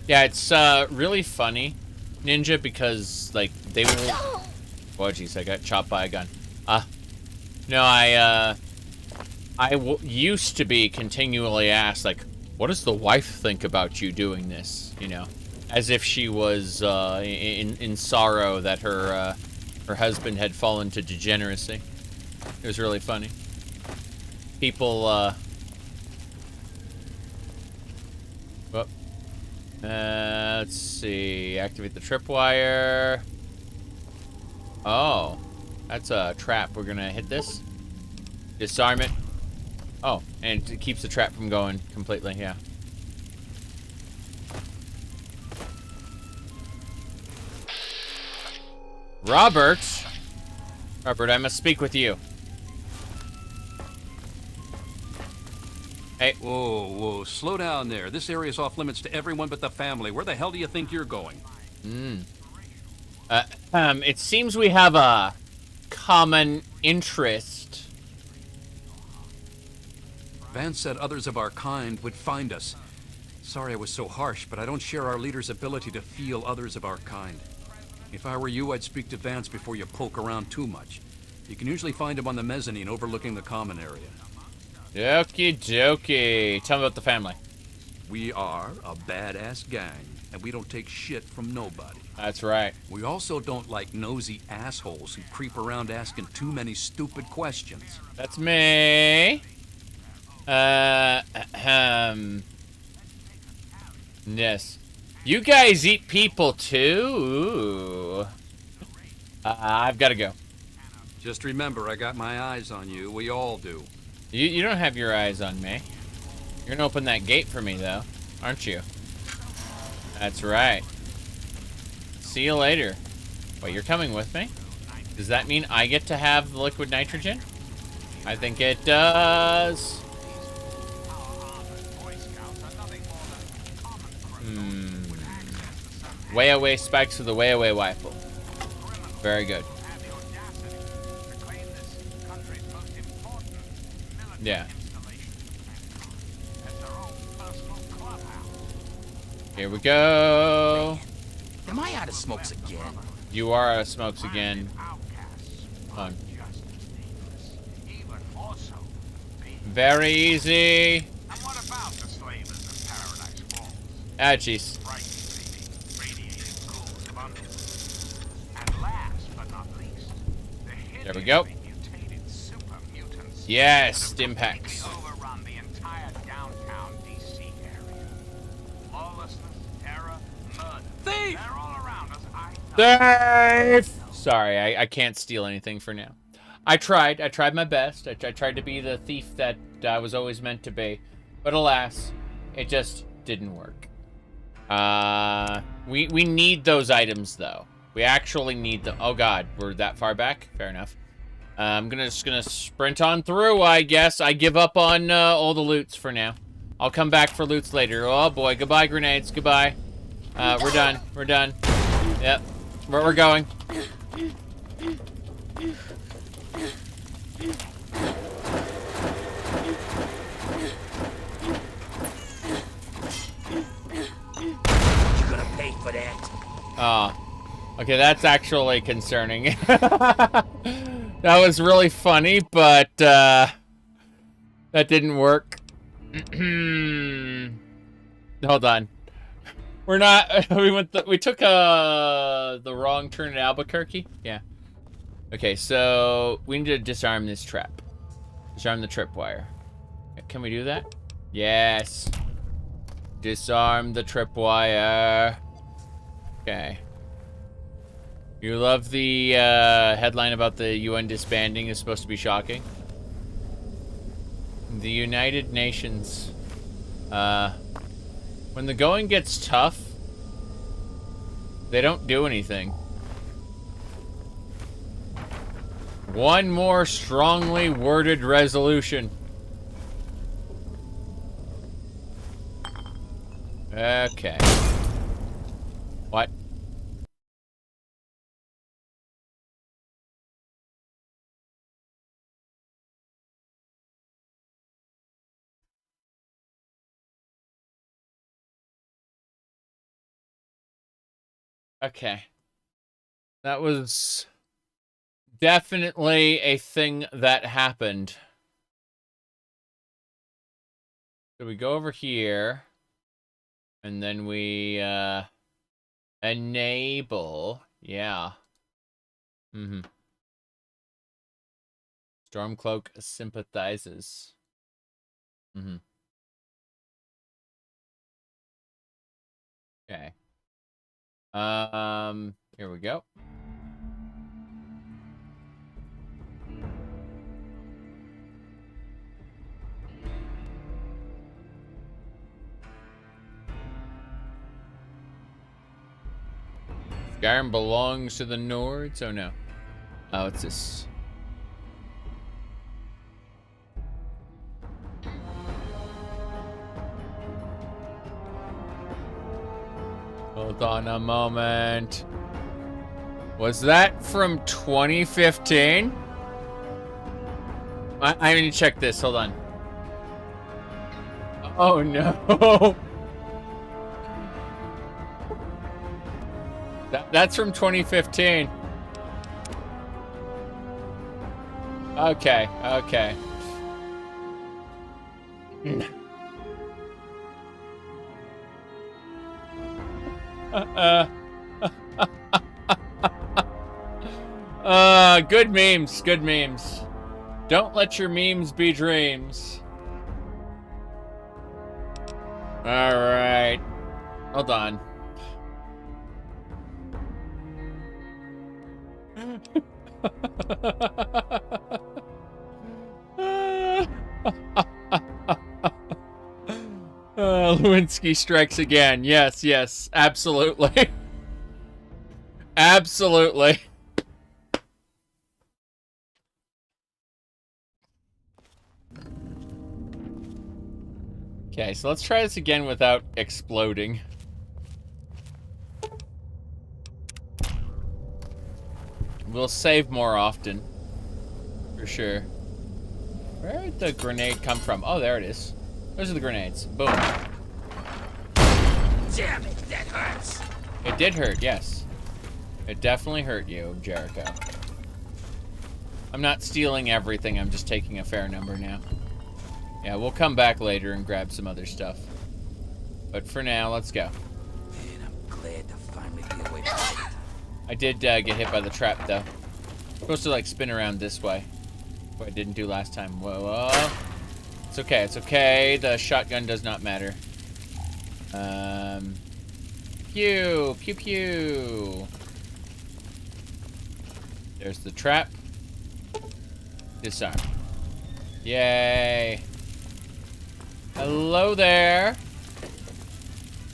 Yeah, it's really funny, Ninja, because like they will. Oh jeez, I got chopped by a gun. No, I used to be continually asked like, what does the wife think about you doing this? You know, as if she was in sorrow that her husband had fallen to degeneracy. It was really funny. People, let's see. Activate the tripwire. Oh, that's a trap. We're gonna hit this. Disarm it. Oh, and it keeps the trap from going completely, yeah. Robert, I must speak with you. Hey. Whoa, slow down there. This area's off limits to everyone but the family. Where the hell do you think you're going? It seems we have a common interest. Vance said others of our kind would find us. Sorry I was so harsh, but I don't share our leader's ability to feel others of our kind. If I were you, I'd speak to Vance before you poke around too much. You can usually find him on the mezzanine overlooking the common area. Okie dokie. Tell me about the family. We are a badass gang, and we don't take shit from nobody. That's right. We also don't like nosy assholes who creep around asking too many stupid questions. That's me. Yes. You guys eat people too? Ooh. I've got to go. Just remember, I got my eyes on you. We all do. You don't have your eyes on me. You're gonna open that gate for me, though, aren't you? That's right. See you later. Wait, you're coming with me? Does that mean I get to have the liquid nitrogen? I think it does. Way away spikes with a way away rifle. Very good. Yeah. Here we go. Am I out of smokes again? You are out of smokes again. Come on. Very easy. Ah, jeez. There we go. Yes, Stimpaks. Thief! Sorry, I can't steal anything for now. I tried my best. I tried to be the thief that I was always meant to be. But alas, it just didn't work. We need those items, though. We actually need them. Oh god, we're that far back? Fair enough. I'm just gonna sprint on through, I guess. I give up on all the loots for now. I'll come back for loots later. Oh boy, goodbye grenades, goodbye. We're done, we're done. Yep, where we're going. You're gonna pay for that. Oh, okay, that's actually concerning. That was really funny, but that didn't work. Hold on. We're not. We took the wrong turn at Albuquerque. Yeah. Okay, so we need to disarm this trap. Disarm the tripwire. Can we do that? Yes. Disarm the tripwire. Okay. You love the headline about the UN disbanding is supposed to be shocking. The United Nations. When the going gets tough, they don't do anything. One more strongly worded resolution. Okay. What? Okay. That was definitely a thing that happened. So we go over here. And then we, enable. Yeah. Mm-hmm. Stormcloak sympathizes. Mm-hmm. Okay. Here we go. Skyrim belongs to the Nords? Oh no. Oh, it's this. Hold on a moment. Was that from 2015? I need to check this. Hold on. Oh no. That's from 2015. Okay, okay. Good memes, good memes. Don't let your memes be dreams. All right. Hold on. Lewinsky strikes again. Yes, yes, absolutely. Absolutely. Okay, so let's try this again without exploding. We'll save more often. For sure. Where did the grenade come from? Oh, there it is. Those are the grenades. Boom. Damn it, that hurts. It did hurt, yes. It definitely hurt you, Jericho. I'm not stealing everything, I'm just taking a fair number now. Yeah, we'll come back later and grab some other stuff. But for now, let's go. Man, I'm glad to finally be away from it. I did get hit by the trap, though. Supposed to, like, spin around this way. What I didn't do last time. Whoa, whoa. It's okay, it's okay. The shotgun does not matter. Pew, pew, pew. There's the trap. Disarm. Yay. Hello there.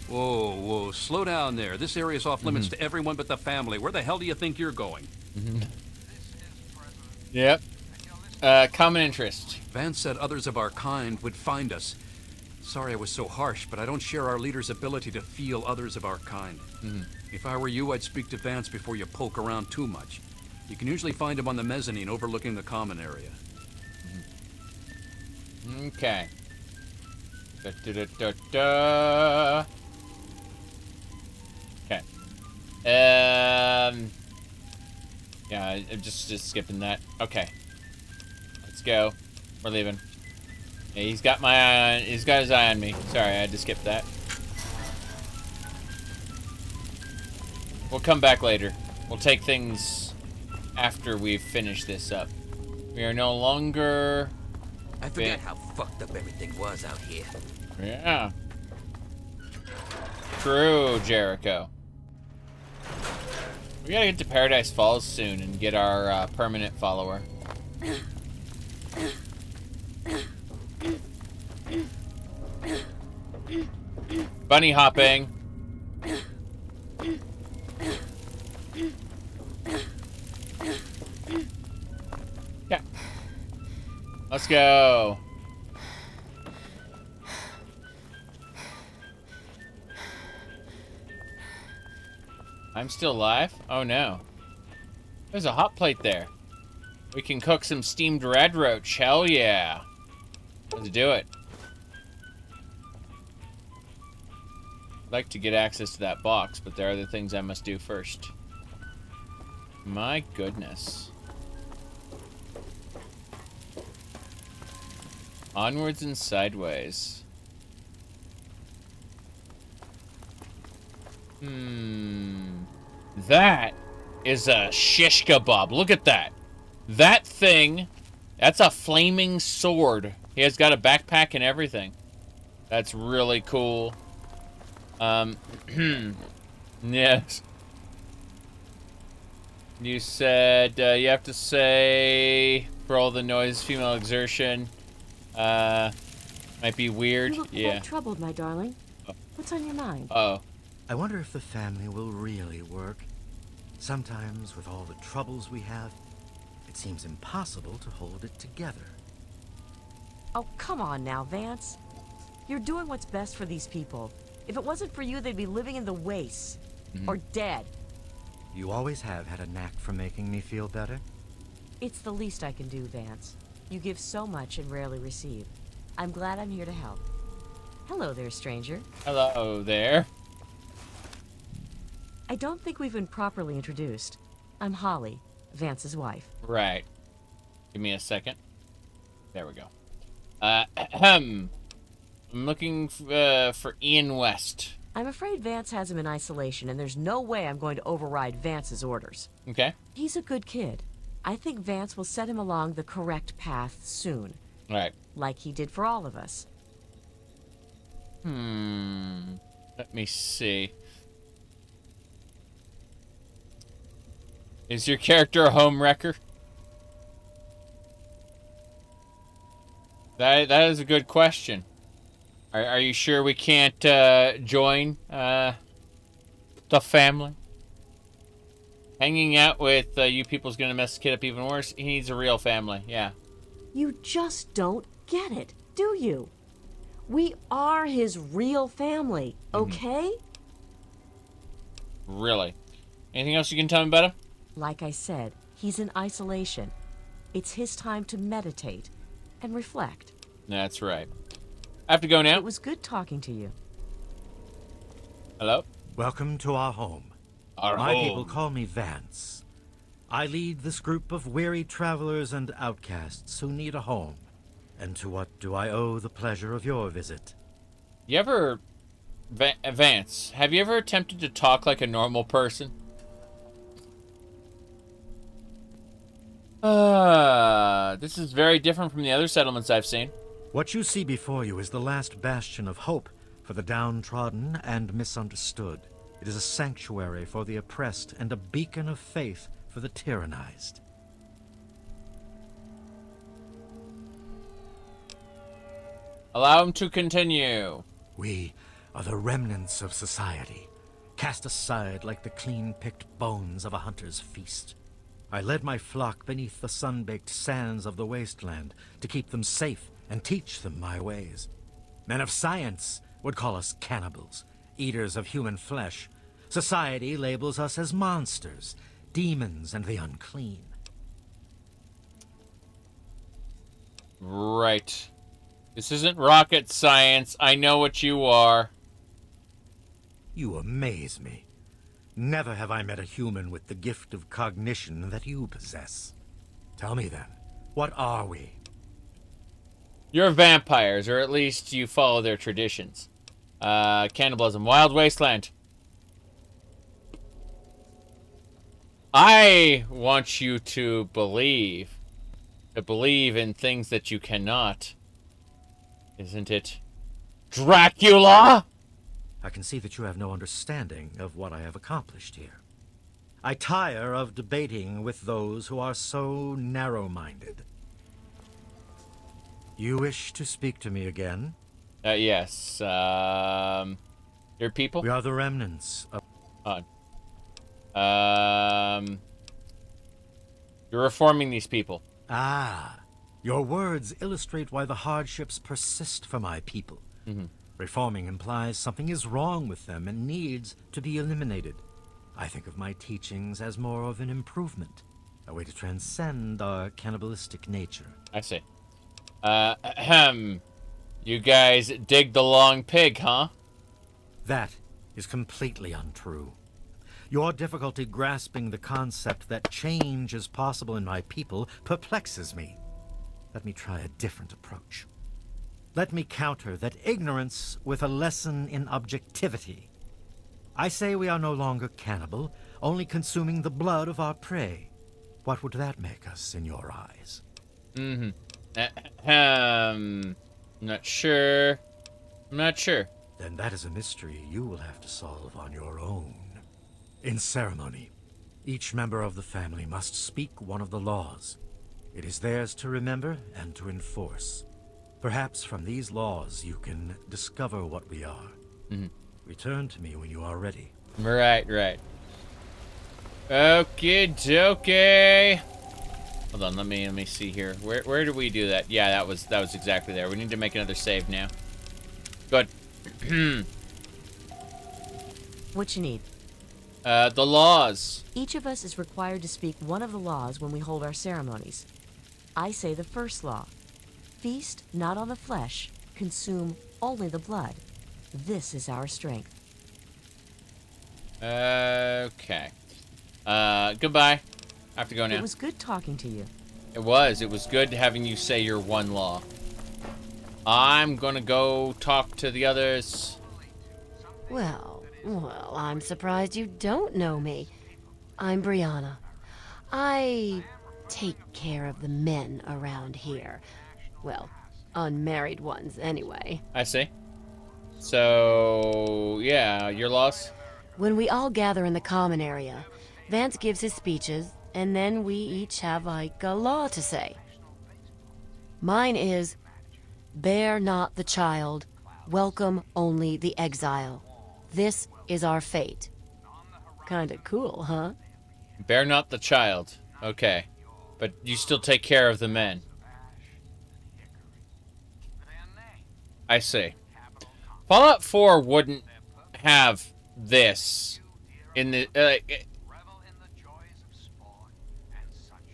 Whoa, whoa, slow down there. This area's off limits to everyone but the family. Where the hell do you think you're going? Yep. Common interest. Vance said others of our kind would find us. Sorry I was so harsh, but I don't share our leader's ability to feel others of our kind. If I were you, I'd speak to Vance before you poke around too much. You can usually find him on the mezzanine overlooking the common area. Okay. Da, da, da, da, da. Okay. Yeah, I'm just skipping that. Okay. Let's go. We're leaving. Yeah, he's got my eye on, he's got his eye on me. Sorry, I had to skip that. We'll come back later. We'll take things after we've finished this up. We are no longer... I forgot how fucked up everything was out here. Yeah. True, Jericho. We gotta get to Paradise Falls soon and get our permanent follower. Bunny hopping. Yeah. Let's go. I'm still alive? Oh no. There's a hot plate there. We can cook some steamed red roach. Hell yeah. Let's do it. I'd like to get access to that box, but there are other things I must do first. My goodness. Onwards and sideways. That is a shish kebab. Look at that. That thing, that's a flaming sword. He has got a backpack and everything. That's really cool. Yes. You said you have to say for all the noise, female exertion. Might be weird. You look Yeah. quite troubled, my darling. What's on your mind? Oh. I wonder if the family will really work. Sometimes, with all the troubles we have, it seems impossible to hold it together. Oh, come on now, Vance. You're doing what's best for these people. If it wasn't for you, they'd be living in the wastes. Or dead. You always have had a knack for making me feel better. It's the least I can do, Vance. You give so much and rarely receive. I'm glad I'm here to help. Hello there, stranger. Hello there. I don't think we've been properly introduced. I'm Holly, Vance's wife. Right. Give me a second. There we go. I'm looking for Ian West. I'm afraid Vance has him in isolation, and there's no way I'm going to override Vance's orders. Okay. He's a good kid. I think Vance will set him along the correct path soon. Right. Like he did for all of us. Let me see. Is your character a homewrecker? That is a good question. Are you sure we can't join the family? Hanging out with you people's gonna mess the kid up even worse. He needs a real family, yeah. You just don't get it, do you? We are his real family, okay? Really? Anything else you can tell me about him? Like I said, he's in isolation. It's his time to meditate and reflect. That's right. I have to go now. It was good talking to you. Hello? Welcome to our home. My people call me Vance. I lead this group of weary travelers and outcasts who need a home. And to what do I owe the pleasure of your visit? You ever... Vance, have you ever attempted to talk like a normal person? This is very different from the other settlements I've seen. What you see before you is the last bastion of hope for the downtrodden and misunderstood. It is a sanctuary for the oppressed and a beacon of faith for the tyrannized. Allow him to continue. We are the remnants of society, cast aside like the clean-picked bones of a hunter's feast. I led my flock beneath the sun-baked sands of the wasteland to keep them safe and teach them my ways. Men of science would call us cannibals, eaters of human flesh. Society labels us as monsters, demons and the unclean. Right. This isn't rocket science. I know what you are. You amaze me. Never have I met a human with the gift of cognition that you possess. Tell me then, what are we? You're vampires, or at least you follow their traditions. Cannibalism, wild wasteland. I want you to believe in things that you cannot. Isn't it Dracula? I can see that you have no understanding of what I have accomplished here. I tire of debating with those who are so narrow-minded. You wish to speak to me again? Yes. Your people? We are the remnants of... You're reforming these people. Ah, your words illustrate why the hardships persist for my people. Reforming implies something is wrong with them and needs to be eliminated. I think of my teachings as more of an improvement, a way to transcend our cannibalistic nature. I see. You guys dig the long pig, huh? That is completely untrue. Your difficulty grasping the concept that change is possible in my people perplexes me. Let me try a different approach. Let me counter that ignorance with a lesson in objectivity. I say we are no longer cannibal, only consuming the blood of our prey. What would that make us in your eyes? Not sure. I'm not sure. Then that is a mystery you will have to solve on your own. In ceremony, each member of the family must speak one of the laws. It is theirs to remember and to enforce. Perhaps from these laws you can discover what we are. Return to me when you are ready. Right. Okie dokie. Hold on, let me see here. Where did we do that? Yeah, that was exactly there. We need to make another save now. Good. What you need? The laws. Each of us is required to speak one of the laws when we hold our ceremonies. I say the first law. Feast not on the flesh, consume only the blood. This is our strength. Okay. Goodbye. I have to go now. It was good talking to you. It was good having you say your one law. I'm gonna go talk to the others. Well, I'm surprised you don't know me. I'm Brianna. I take care of the men around here. Well, unmarried ones, anyway. I see. So, yeah, your loss? When we all gather in the common area, Vance gives his speeches, and then we each have, like, a law to say. Mine is, bear not the child, welcome only the exile. This is our fate. Kinda cool, huh? Bear not the child. Okay. But you still take care of the men. I see. Fallout 4 wouldn't have this in the...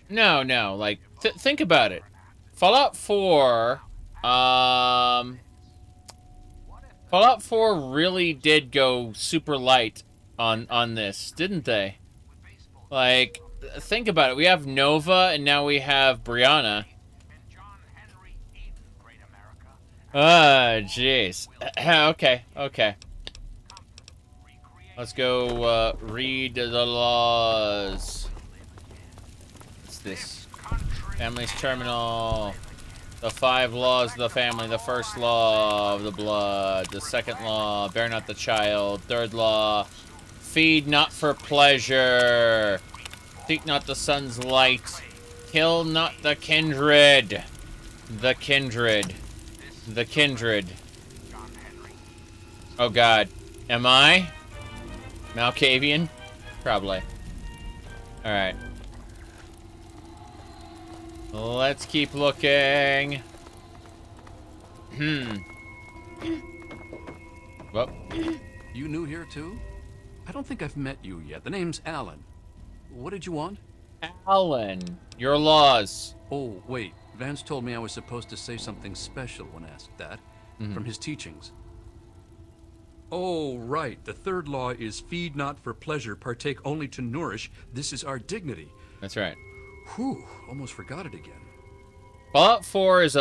No, like, think about it. Fallout 4... Fallout 4 really did go super light on this, didn't they? Like, think about it. We have Nova, and now we have Brianna. Ah, jeez. Okay. Let's go, read the laws. What's this? Family's terminal. The 5 laws of the family. The first law of the blood. The second law, bear not the child. Third law, feed not for pleasure. Seek not the sun's light. Kill not the kindred. The kindred. Oh god. Am I? Malkavian? Probably. Alright. Let's keep looking. Well. You new here too? I don't think I've met you yet. The name's Alan. What did you want? Alan, your laws. Oh, wait. Vance told me I was supposed to say something special when asked that. From his teachings. Oh, right. The third law is feed not for pleasure, partake only to nourish. This is our dignity. That's right. Whew, almost forgot it again. Fallout 4 is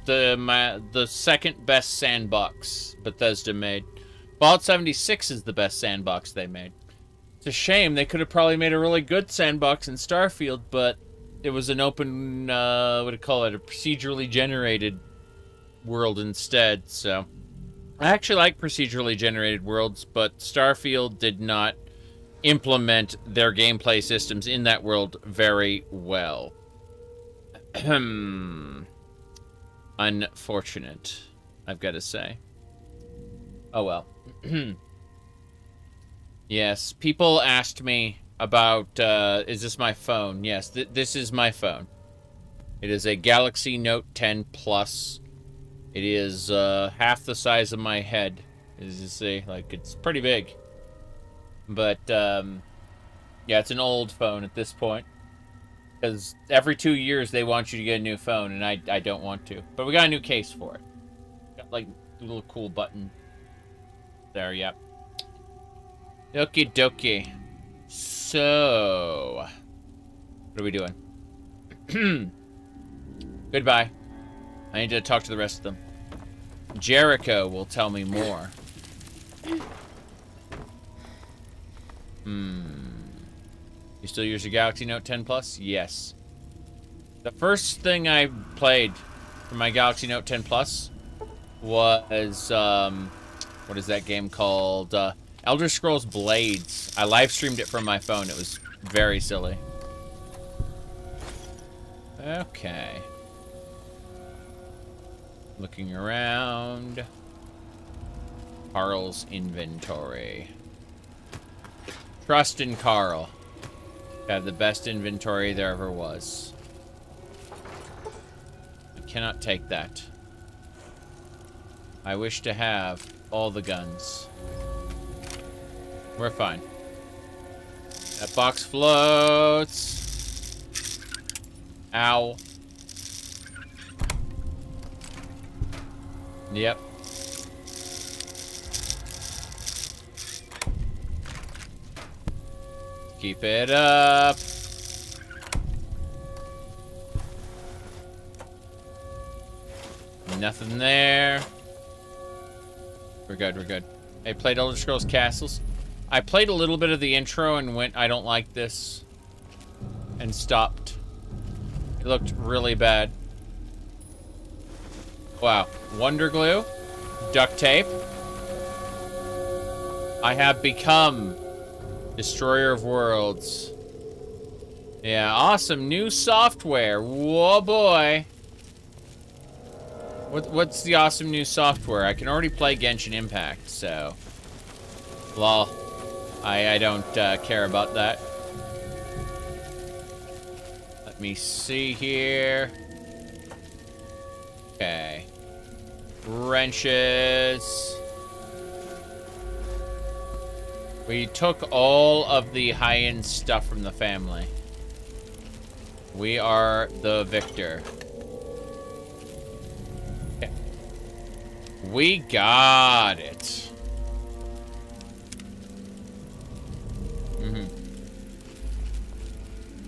the second best sandbox Bethesda made. Fallout 76 is the best sandbox they made. It's a shame. They could have probably made a really good sandbox in Starfield, but it was an open, what do you call it, a procedurally generated world instead, so... I actually like procedurally generated worlds, but Starfield did not implement their gameplay systems in that world very well. Unfortunate. I've got to say. Oh, well. Yes, people asked me about, is this my phone? Yes, this is my phone. It is a Galaxy Note 10 Plus. It is half the size of my head, as you see. Like, it's pretty big. But, yeah, it's an old phone at this point. Because every 2 years they want you to get a new phone, and I don't want to. But we got a new case for it. Got, like, a little cool button. There, yep. Okie dokie. So, what are we doing? Goodbye. I need to talk to the rest of them. Jericho will tell me more. You still use your Galaxy Note 10 Plus? Yes. The first thing I played for my Galaxy Note 10 Plus was, what is that game called? Elder Scrolls Blades. I live streamed it from my phone. It was very silly. Okay. Looking around. Carl's inventory. Trust in Carl. Have the best inventory there ever was. I cannot take that. I wish to have all the guns. We're fine. That box floats. Ow. Yep. Keep it up. Nothing there. We're good, we're good. I played Elder Scrolls Castles. I played a little bit of the intro and went, I don't like this. And stopped. It looked really bad. Wow. Wonder glue. Duct tape. I have become Destroyer of Worlds. Yeah, awesome. New software. Whoa, boy. What's the awesome new software? I can already play Genshin Impact, so... Lol. I don't care about that. Let me see here. Okay. Wrenches. We took all of the high-end stuff from the family. We are the victor. Okay. We got it.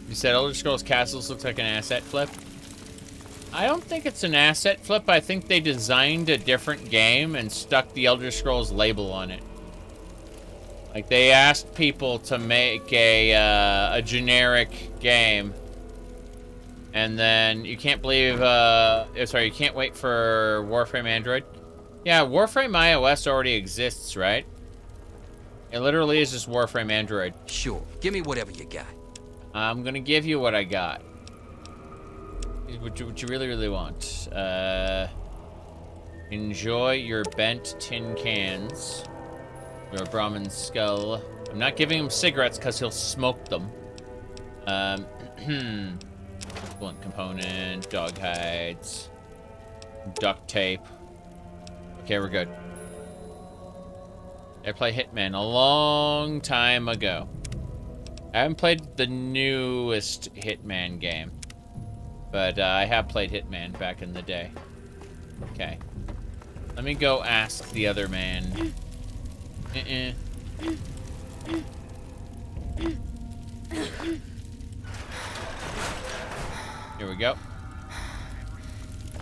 You said Elder Scrolls Castles looks like an asset flip? I don't think it's an asset flip. I think they designed a different game and stuck the Elder Scrolls label on it. Like, they asked people to make a generic game. And then, you can't believe, sorry, you can't wait for Warframe Android. Yeah, Warframe iOS already exists, right? It literally is just Warframe Android. Sure, give me whatever you got. I'm gonna give you what I got. What you really, really want. Enjoy your bent tin cans. Your Brahmin skull. I'm not giving him cigarettes because he'll smoke them. Blunt component, dog hides, duct tape. Okay, we're good. I played Hitman a long time ago. I haven't played the newest Hitman game, but I have played Hitman back in the day. Okay. Let me go ask the other man. Here we go.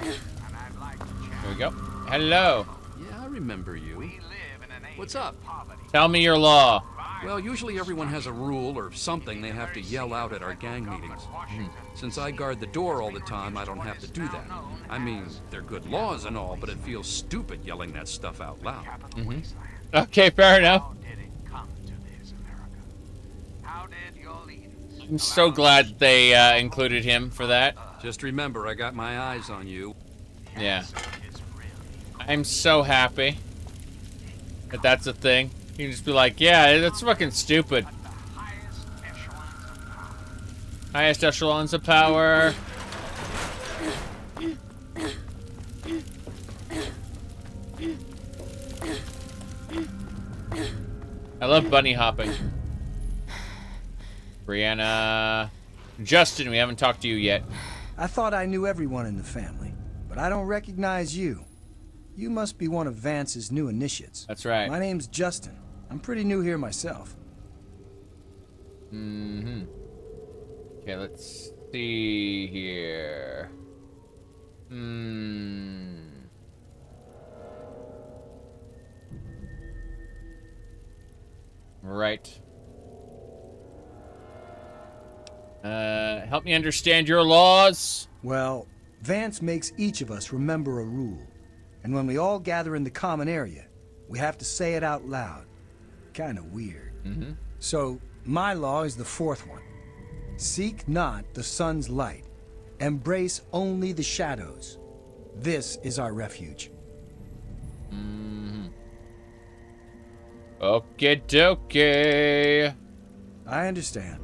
Here we go. Hello. Yeah, I remember you. What's up? Tell me your law. Well, usually everyone has a rule or something they have to yell out at our gang meetings. Since I guard the door all the time, I don't have to do that. I mean, they're good laws and all, but it feels stupid yelling that stuff out loud. Okay, fair enough. I'm so glad they included him for that. Just remember, I got my eyes on you. Yeah. I'm so happy that that's a thing. You can just be like, yeah, that's fucking stupid. Highest echelons of power. I love bunny hopping. Brianna. Justin, we haven't talked to you yet. I thought I knew everyone in the family, but I don't recognize you. You must be one of Vance's new initiates. That's right. My name's Justin. I'm pretty new here myself. Mm-hmm. Okay, let's see here. Right. Help me understand your laws. Well, Vance makes each of us remember a rule. And when we all gather in the common area, we have to say it out loud. Kinda weird. Mm-hmm. So, my law is the fourth one. Seek not the sun's light. Embrace only the shadows. This is our refuge. Mm-hmm. Okie dokie. I understand.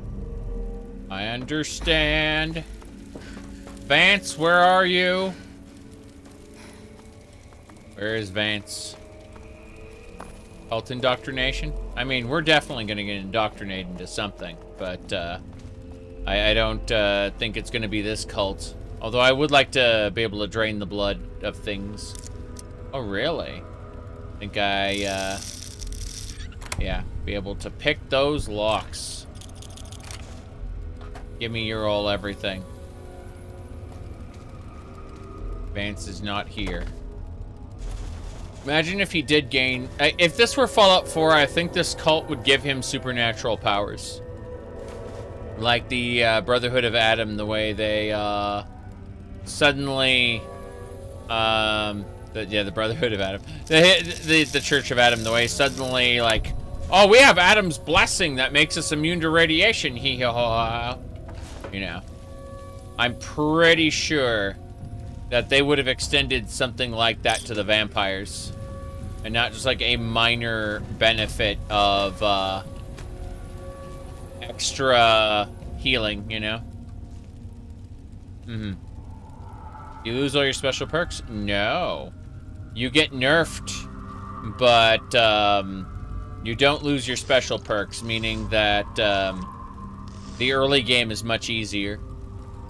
I understand. Vance, where are you? Where is Vance? Cult indoctrination? I mean, we're definitely going to get indoctrinated into something, but I don't think it's going to be this cult. Although I would like to be able to drain the blood of things. Oh, really? I think yeah, be able to pick those locks. Give me your all everything. Vance is not here. Imagine if he did gain... If this were Fallout 4, I think this cult would give him supernatural powers. Like the Brotherhood of Adam, the way they suddenly... the Brotherhood of Adam. The Church of Adam, the way suddenly, like... Oh, we have Adam's blessing that makes us immune to radiation. Hee-haw-haw. You know. I'm pretty sure that they would have extended something like that to the vampires. And not just like a minor benefit of extra healing, you know? Mm-hmm. You lose all your special perks? No. You get nerfed, but you don't lose your special perks, meaning that the early game is much easier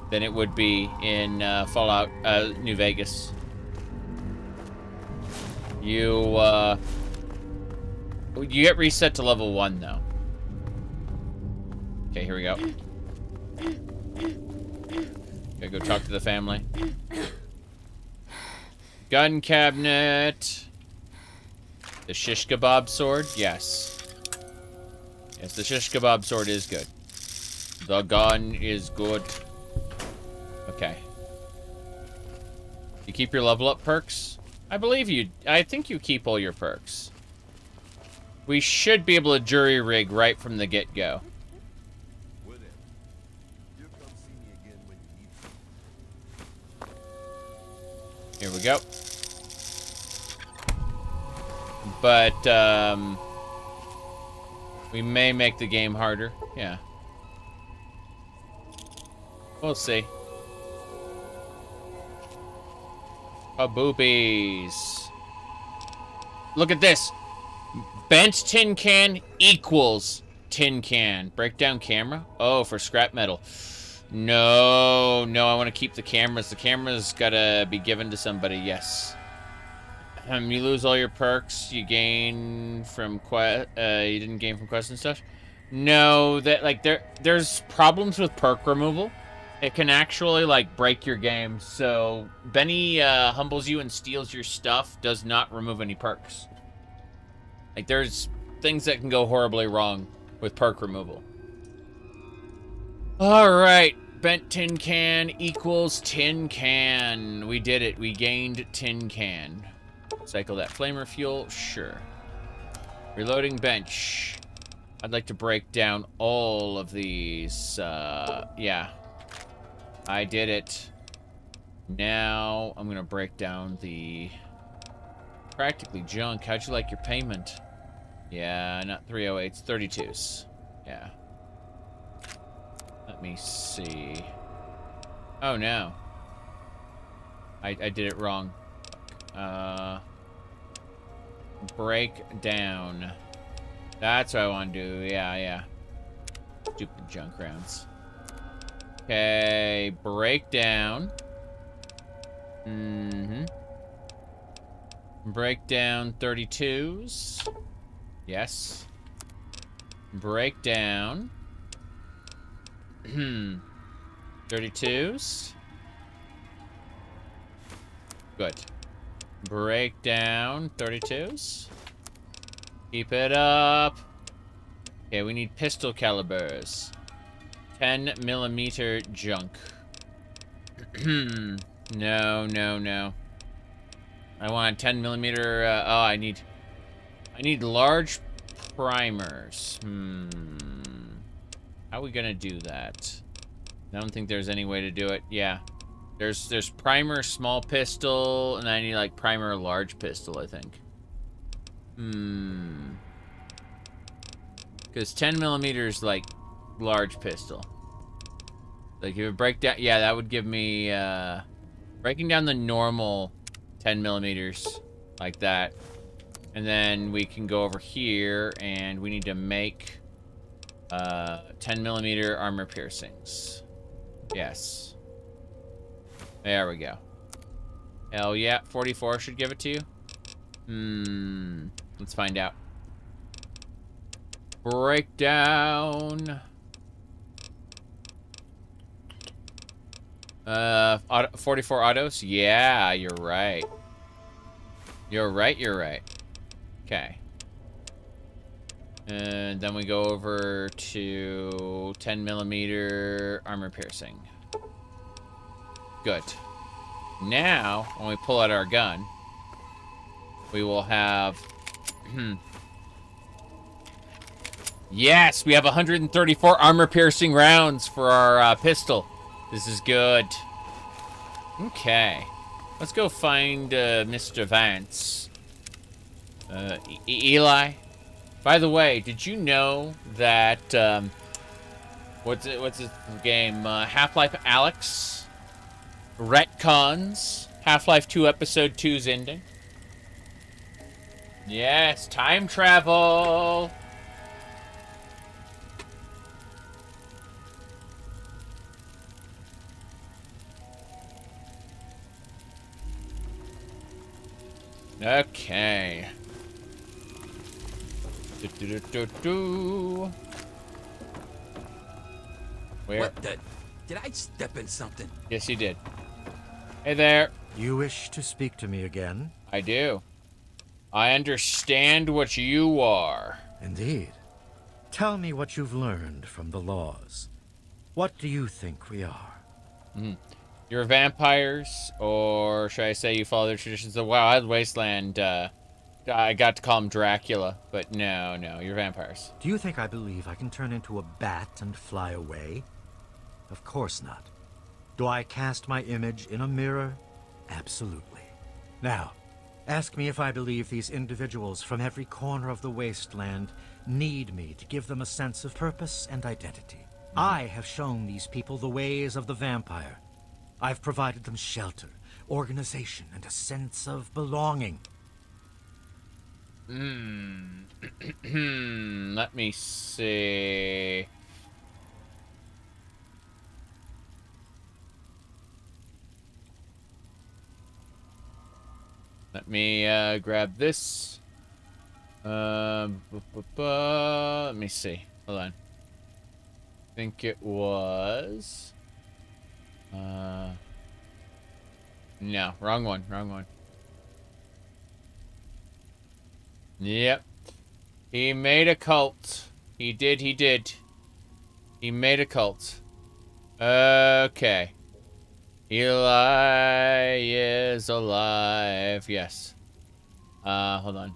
than it would be in Fallout New Vegas. You get reset to level 1 though. Okay, here we go. Gotta go talk to the family. Gun cabinet. The shish kebab sword? Yes. Yes, the shish kebab sword is good. The gun is good. Okay. You keep your level up perks? I believe you. I think you keep all your perks. We should be able to jury rig right from the get-go. Here we go. But, we may make the game harder. Yeah. We'll see. Oh, boobies. Look at this. Bent tin can equals tin can. Breakdown camera? Oh, for scrap metal. No, no, I want to keep the cameras. The cameras gotta be given to somebody, yes. You lose all your perks. You gain from quest. You didn't gain from quests and stuff. No, that like there's problems with perk removal. It can actually like break your game. So Benny humbles you and steals your stuff. Does not remove any perks. Like there's things that can go horribly wrong with perk removal. All right, bent tin can equals tin can. We did it. We gained tin can. Cycle that flamer fuel, sure. Reloading bench. I'd like to break down all of these. Yeah. I did it. Now I'm gonna break down the practically junk. How'd you like your payment? Yeah, not 308s, 32s. Yeah. Let me see. Oh no. I did it wrong. Break down. That's what I want to do. Yeah. Stupid junk rounds. Okay, breakdown. Breakdown 32s. Yes. Breakdown. 32s. Good. Breakdown 32s. Keep it up. Okay, we need pistol calibers. 10mm junk. No. I want 10mm. Oh, I need large primers. How are we gonna do that? I don't think there's any way to do it. Yeah, there's primer small pistol, and I need like primer large pistol, I think. Because 10mm like large pistol. Like if it break down, yeah, that would give me breaking down the normal 10mm like that, and then we can go over here and we need to make 10mm armor piercings. Yes. There we go. Hell yeah, 44 should give it to you. Let's find out. Breakdown. 44 autos? Yeah, you're right. You're right. Okay. And then we go over to 10mm armor piercing. Good. Now, when we pull out our gun, we will have... Yes, we have 134 armor-piercing rounds for our pistol. This is good. Okay. Let's go find Mr. Vance. Eli? By the way, did you know that... what's his game? Half-Life Alyx retcons Half-Life 2 Episode 2's ending? Yes, time travel! Okay. Where? What the? Did I step in something? Yes, you did. Hey there. You wish to speak to me again? I do. I understand what you are. Indeed. Tell me what you've learned from the laws. What do you think we are? You're vampires, or should I say you follow the traditions of the Wild Wasteland? I got to call him Dracula, but no, you're vampires. Do you think I believe I can turn into a bat and fly away? Of course not. Do I cast my image in a mirror? Absolutely. Now, ask me if I believe these individuals from every corner of the wasteland need me to give them a sense of purpose and identity. I have shown these people the ways of the vampire. I've provided them shelter, organization, and a sense of belonging. Let me see. Let me grab this. Let me see. Hold on. I think it was... No, wrong one. Yep. He made a cult. He did. He made a cult. Okay. Eli is alive. Yes. Hold on.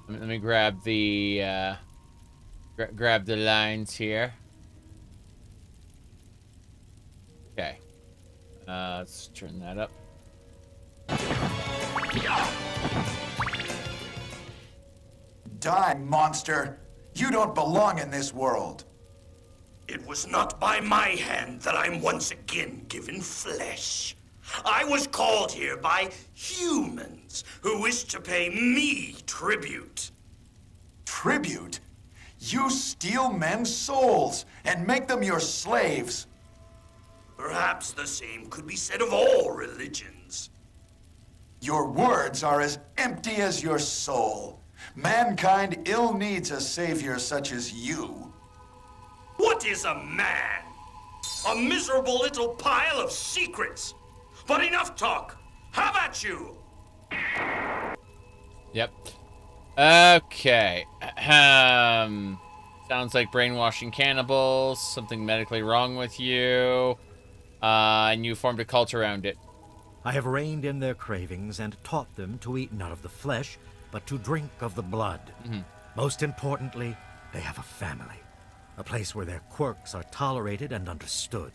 Let me grab the, grab the lines here. Okay. Let's turn that up. Die, monster! You don't belong in this world. It was not by my hand that I'm once again given flesh. I was called here by humans who wish to pay me tribute. Tribute? You steal men's souls and make them your slaves. Perhaps the same could be said of all religions. Your words are as empty as your soul. Mankind ill needs a savior such as you. What is a man? A miserable little pile of secrets. But enough talk. Have at you. Yep. Okay. Sounds like brainwashing cannibals. Something medically wrong with you. And you formed a cult around it. I have reined in their cravings and taught them to eat not of the flesh, but to drink of the blood. Most importantly, they have a family. A place where their quirks are tolerated and understood.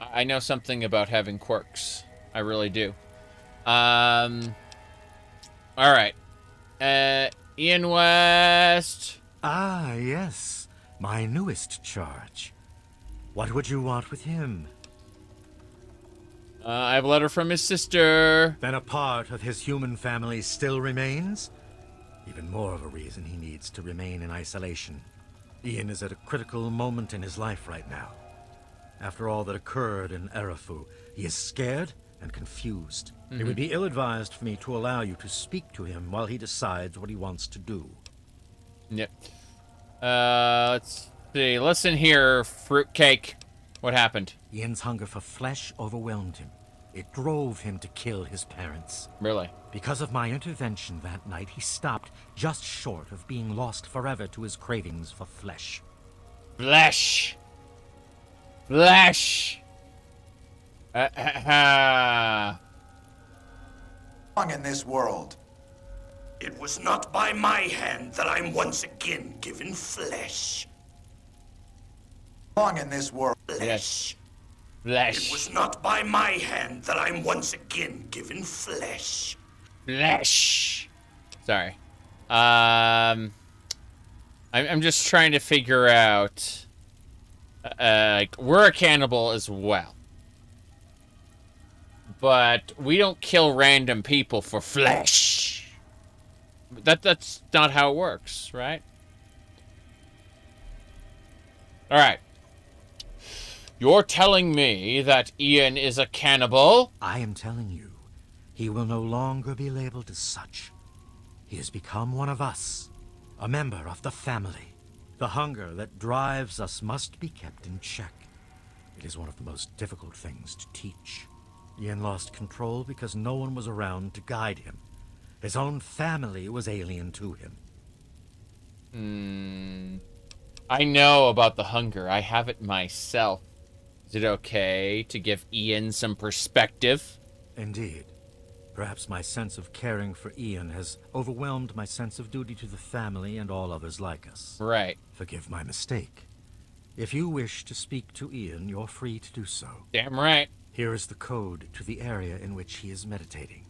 I know something about having quirks. I really do. Alright. Ian West. Ah, yes. My newest charge. What would you want with him? I have a letter from his sister. Then a part of his human family still remains? Even more of a reason he needs to remain in isolation. Ian is at a critical moment in his life right now. After all that occurred in Arafu, he is scared and confused. It would be ill-advised for me to allow you to speak to him while he decides what he wants to do. Yep. Let's see. Listen here, fruitcake. What happened? Ian's hunger for flesh overwhelmed him. It drove him to kill his parents. Really? Because of my intervention that night, he stopped just short of being lost forever to his cravings for flesh. Flesh! Flesh! In this world. It was not by my hand that I'm once again given flesh. In this world. Flesh. Flesh. It was not by my hand that I'm once again given flesh. Flesh. Sorry. I'm just trying to figure out. Like, we're a cannibal as well. But we don't kill random people for flesh. That's not how it works, right? Alright. You're telling me that Ian is a cannibal? I am telling you, he will no longer be labeled as such. He has become one of us, a member of the family. The hunger that drives us must be kept in check. It is one of the most difficult things to teach. Ian lost control because no one was around to guide him. His own family was alien to him. I know about the hunger. I have it myself. Is it okay to give Ian some perspective? Indeed. Perhaps my sense of caring for Ian has overwhelmed my sense of duty to the family and all others like us. Right. Forgive my mistake. If you wish to speak to Ian, you're free to do so. Damn right. Here is the code to the area in which he is meditating.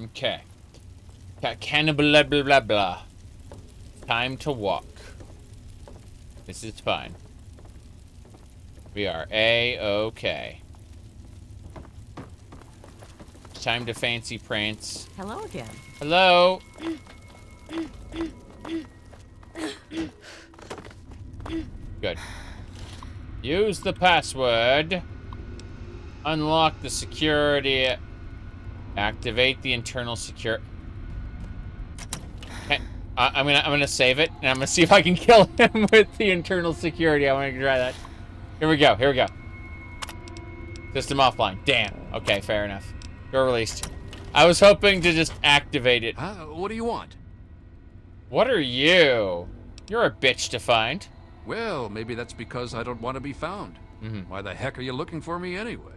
Okay. Cannibal blah blah blah blah. Time to walk. This is fine. We are A-okay. It's time to fancy prance. Hello again. Hello. Good. Use the password. Unlock the security. Activate the internal secure. Okay. I'm gonna save it, and I'm gonna see if I can kill him with the internal security. I want to try that. Here we go. Here we go. System offline. Damn. Okay, fair enough. You're released. I was hoping to just activate it. What do you want? What are you? You're a bitch to find. Well, maybe that's because I don't want to be found. Why the heck are you looking for me anyway?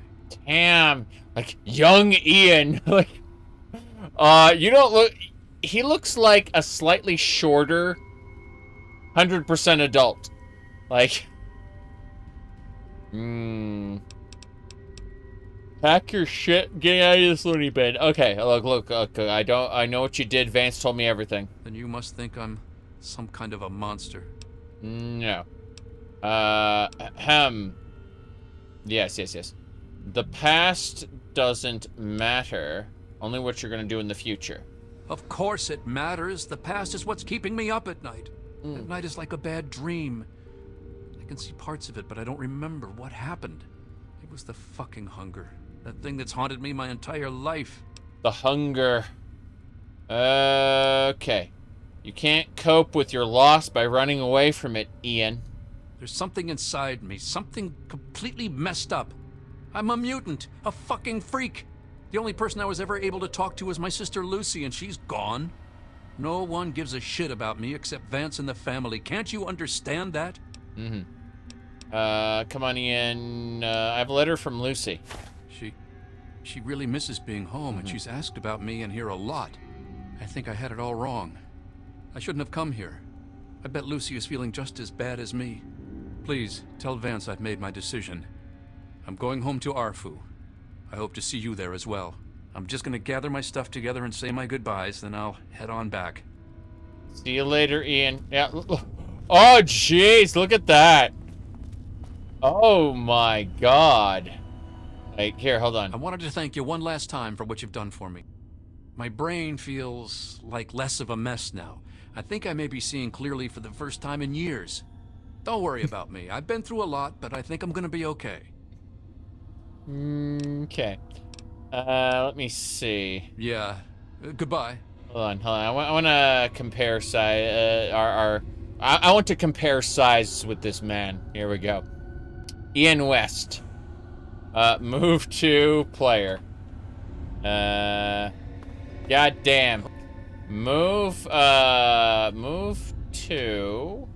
Damn. Like, young Ian. Like, you don't look... He looks like a slightly shorter 100% adult. Like... Pack your shit. Get out of this loony bin. Okay, look. I know what you did. Vance told me everything. Then you must think I'm some kind of a monster. No. Yes. The past doesn't matter. Only what you're gonna do in the future. Of course it matters. The past is what's keeping me up at night. At night is like a bad dream. I can see parts of it, but I don't remember what happened. It was the fucking hunger. That thing that's haunted me my entire life. The hunger. Okay. You can't cope with your loss by running away from it, Ian. There's something inside me, something completely messed up. I'm a mutant, a fucking freak. The only person I was ever able to talk to was my sister Lucy, and she's gone. No one gives a shit about me except Vance and the family. Can't you understand that? Come on, Ian. I have a letter from Lucy. She really misses being home, and she's asked about me and here a lot. I think I had it all wrong. I shouldn't have come here. I bet Lucy is feeling just as bad as me. Please, tell Vance I've made my decision. I'm going home to Arfu. I hope to see you there as well. I'm just gonna gather my stuff together and say my goodbyes, then I'll head on back. See you later, Ian. Yeah. Oh, jeez, look at that. Oh my God. Like, here, hold on. I wanted to thank you one last time for what you've done for me. My brain feels like less of a mess now. I think I may be seeing clearly for the first time in years. Don't worry about me. I've been through a lot, but I think I'm gonna be okay. Okay. Let me see. Yeah. Goodbye. Hold on. I want to compare size. I want to compare size with this man. Here we go. Ian West. Move to player. God damn. Move to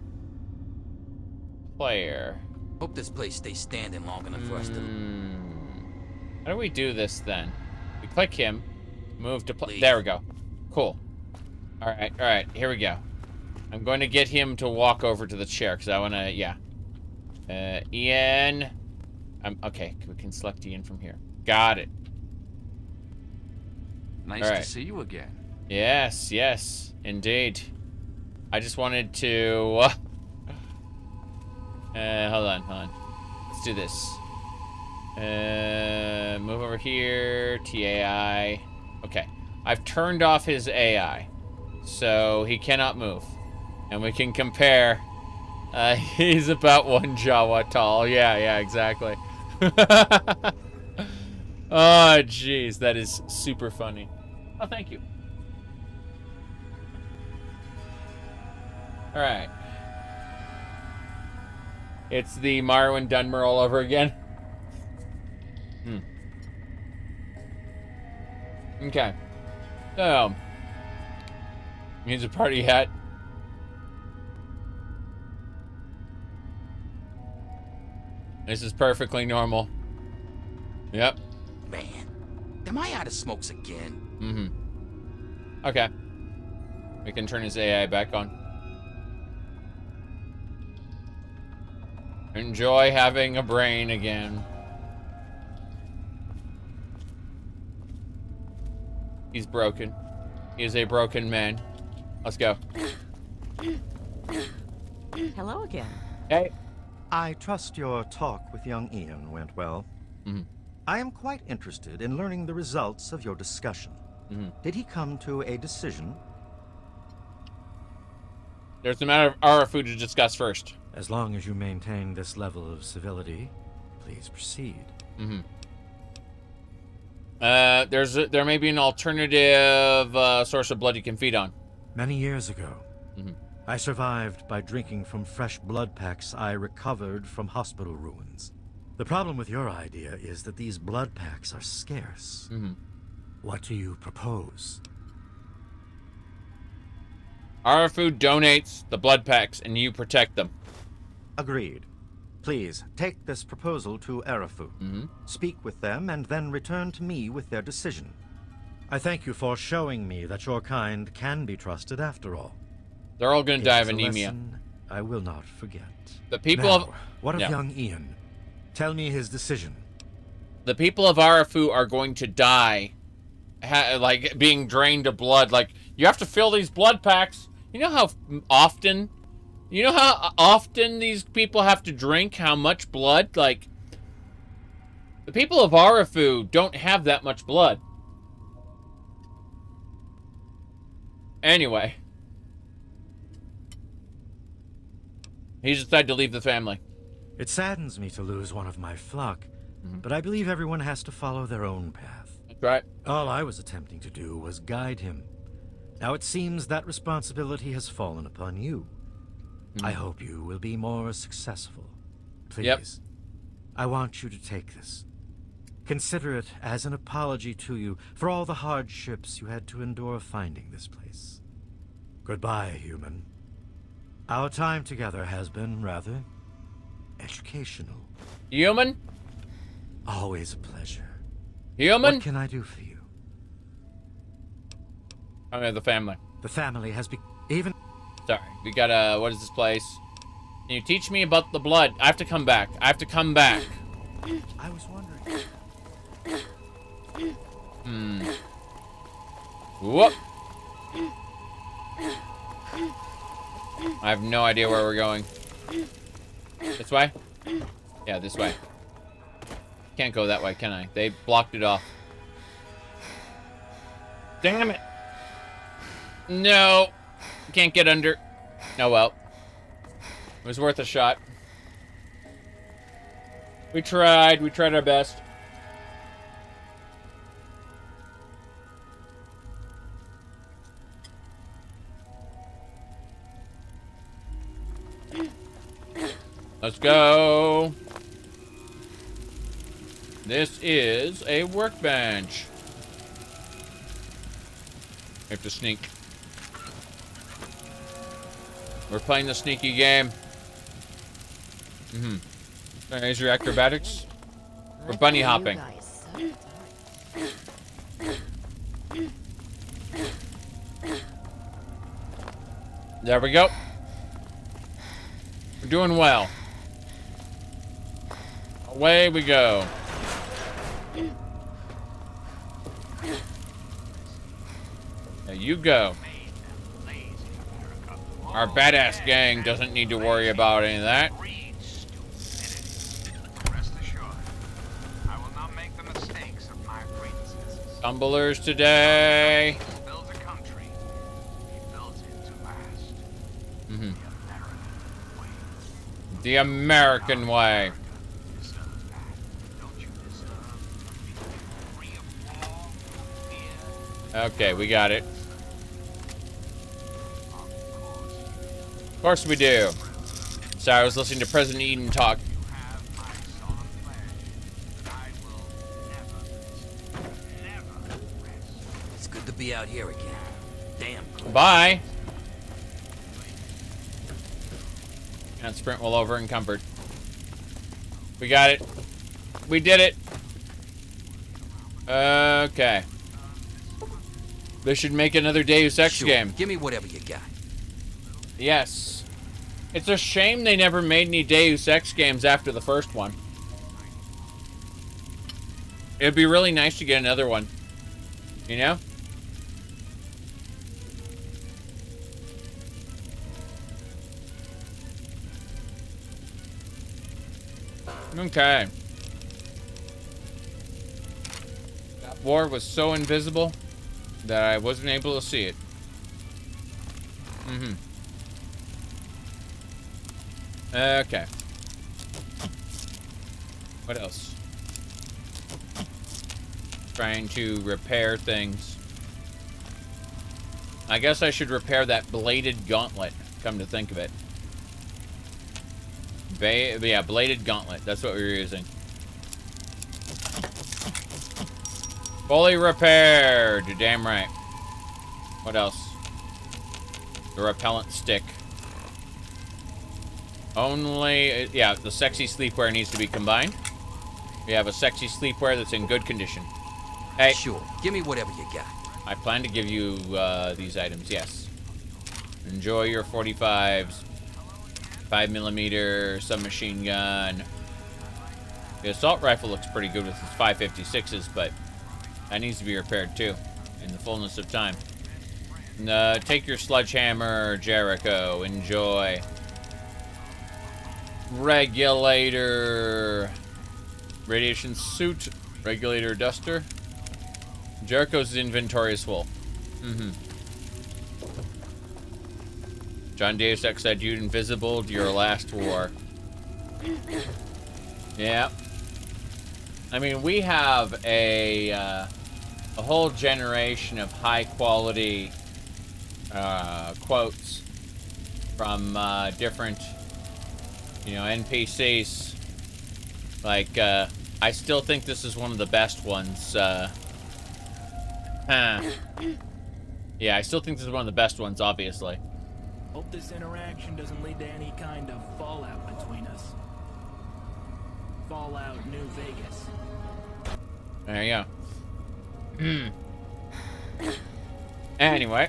player. Hope this place stays standing long enough for us to... How do we do this then? We click him, move to play. There we go. Cool. All right, here we go. I'm going to get him to walk over to the chair because I want to, yeah. Ian. Okay, we can select Ian from here. Got it. Nice to see you again. Yes, indeed. I just wanted to... hold on. Let's do this. Move over here. TAI. Okay. I've turned off his AI. So he cannot move. And we can compare. He's about 1 Jawa tall. Yeah, exactly. Oh, jeez. That is super funny. Oh, thank you. Alright. It's the Marwin Dunmer all over again. Okay. So, here's a party hat. This is perfectly normal. Yep. Man, am I out of smokes again? Okay. We can turn his AI back on. Enjoy having a brain again. He's broken. He is a broken man. Let's go. Hello again. Hey. I trust your talk with young Ian went well. I am quite interested in learning the results of your discussion. Did he come to a decision? There's a matter of Arafu to discuss first. As long as you maintain this level of civility, please proceed. There may be an alternative source of blood you can feed on. Many years ago, I survived by drinking from fresh blood packs I recovered from hospital ruins. The problem with your idea is that these blood packs are scarce. What do you propose? Arafu donates the blood packs and you protect them. Agreed. Please, take this proposal to Arafu. Speak with them and then return to me with their decision. I thank you for showing me that your kind can be trusted after all. They're all going to die of anemia. Lesson I will not forget. The people now, of... what of young Ian? Tell me his decision. The people of Arafu are going to die. Like, being drained of blood. Like, you have to fill these blood packs. You know how often these people have to drink? How much blood? Like, the people of Arafu don't have that much blood. Anyway. He's decided to leave the family. It saddens me to lose one of my flock, but I believe everyone has to follow their own path. That's right. All I was attempting to do was guide him. Now it seems that responsibility has fallen upon you. I hope you will be more successful. Please, I want you to take this. Consider it as an apology to you for all the hardships you had to endure finding this place. Goodbye, human. Our time together has been rather educational. Human? Always a pleasure. Human? What can I do for you? Okay, the family. The family has even... Sorry, we got what is this place? Can you teach me about the blood? I have to come back. I have to come back. I was wondering... Whoop. I have no idea where we're going. This way? Yeah, this way. Can't go that way, can I? They blocked it off. Damn it. No. Can't get under. Oh well. It was worth a shot. We tried our best. Let's go. This is a workbench. We have to sneak. We're playing the sneaky game. There's your acrobatics. We're bunny hopping. There we go. We're doing well. Away we go. There you go. Our badass gang doesn't need to worry about any of that. Tumblers today. The American way. Okay, we got it. Of course we do. Sorry, I was listening to President Eden talk. It's good to be out here again. Damn. Bye. And sprint well over encumbered. We got it. We did it. Okay. This should make another Deus Ex game. Give me whatever you got. Yes. It's a shame they never made any Deus Ex games after the first one. It'd be really nice to get another one. You know? Okay. That war was so invisible that I wasn't able to see it. Okay. What else? Trying to repair things. I guess I should repair that bladed gauntlet, come to think of it. Yeah, bladed gauntlet. That's what we were using. Fully repaired. You're damn right. What else? The repellent stick. Only, yeah, the sexy sleepwear needs to be combined. We have a sexy sleepwear that's in good condition. Hey. Sure. Give me whatever you got. I plan to give you these items, yes. Enjoy your 45s. 5mm submachine gun. The assault rifle looks pretty good with its 5.56s, but that needs to be repaired too, in the fullness of time. Take your sledgehammer, Jericho. Enjoy. Regulator. Radiation suit. Regulator duster. Jericho's inventory is full. John Deus Ex said you'd invisible to your last war. Yeah. I mean, we have a whole generation of high quality quotes from different, NPCs. Like, I still think this is one of the best ones. Yeah, I still think this is one of the best ones, obviously. Hope this interaction doesn't lead to any kind of fallout between us. Fallout New Vegas. There you go. Anyway.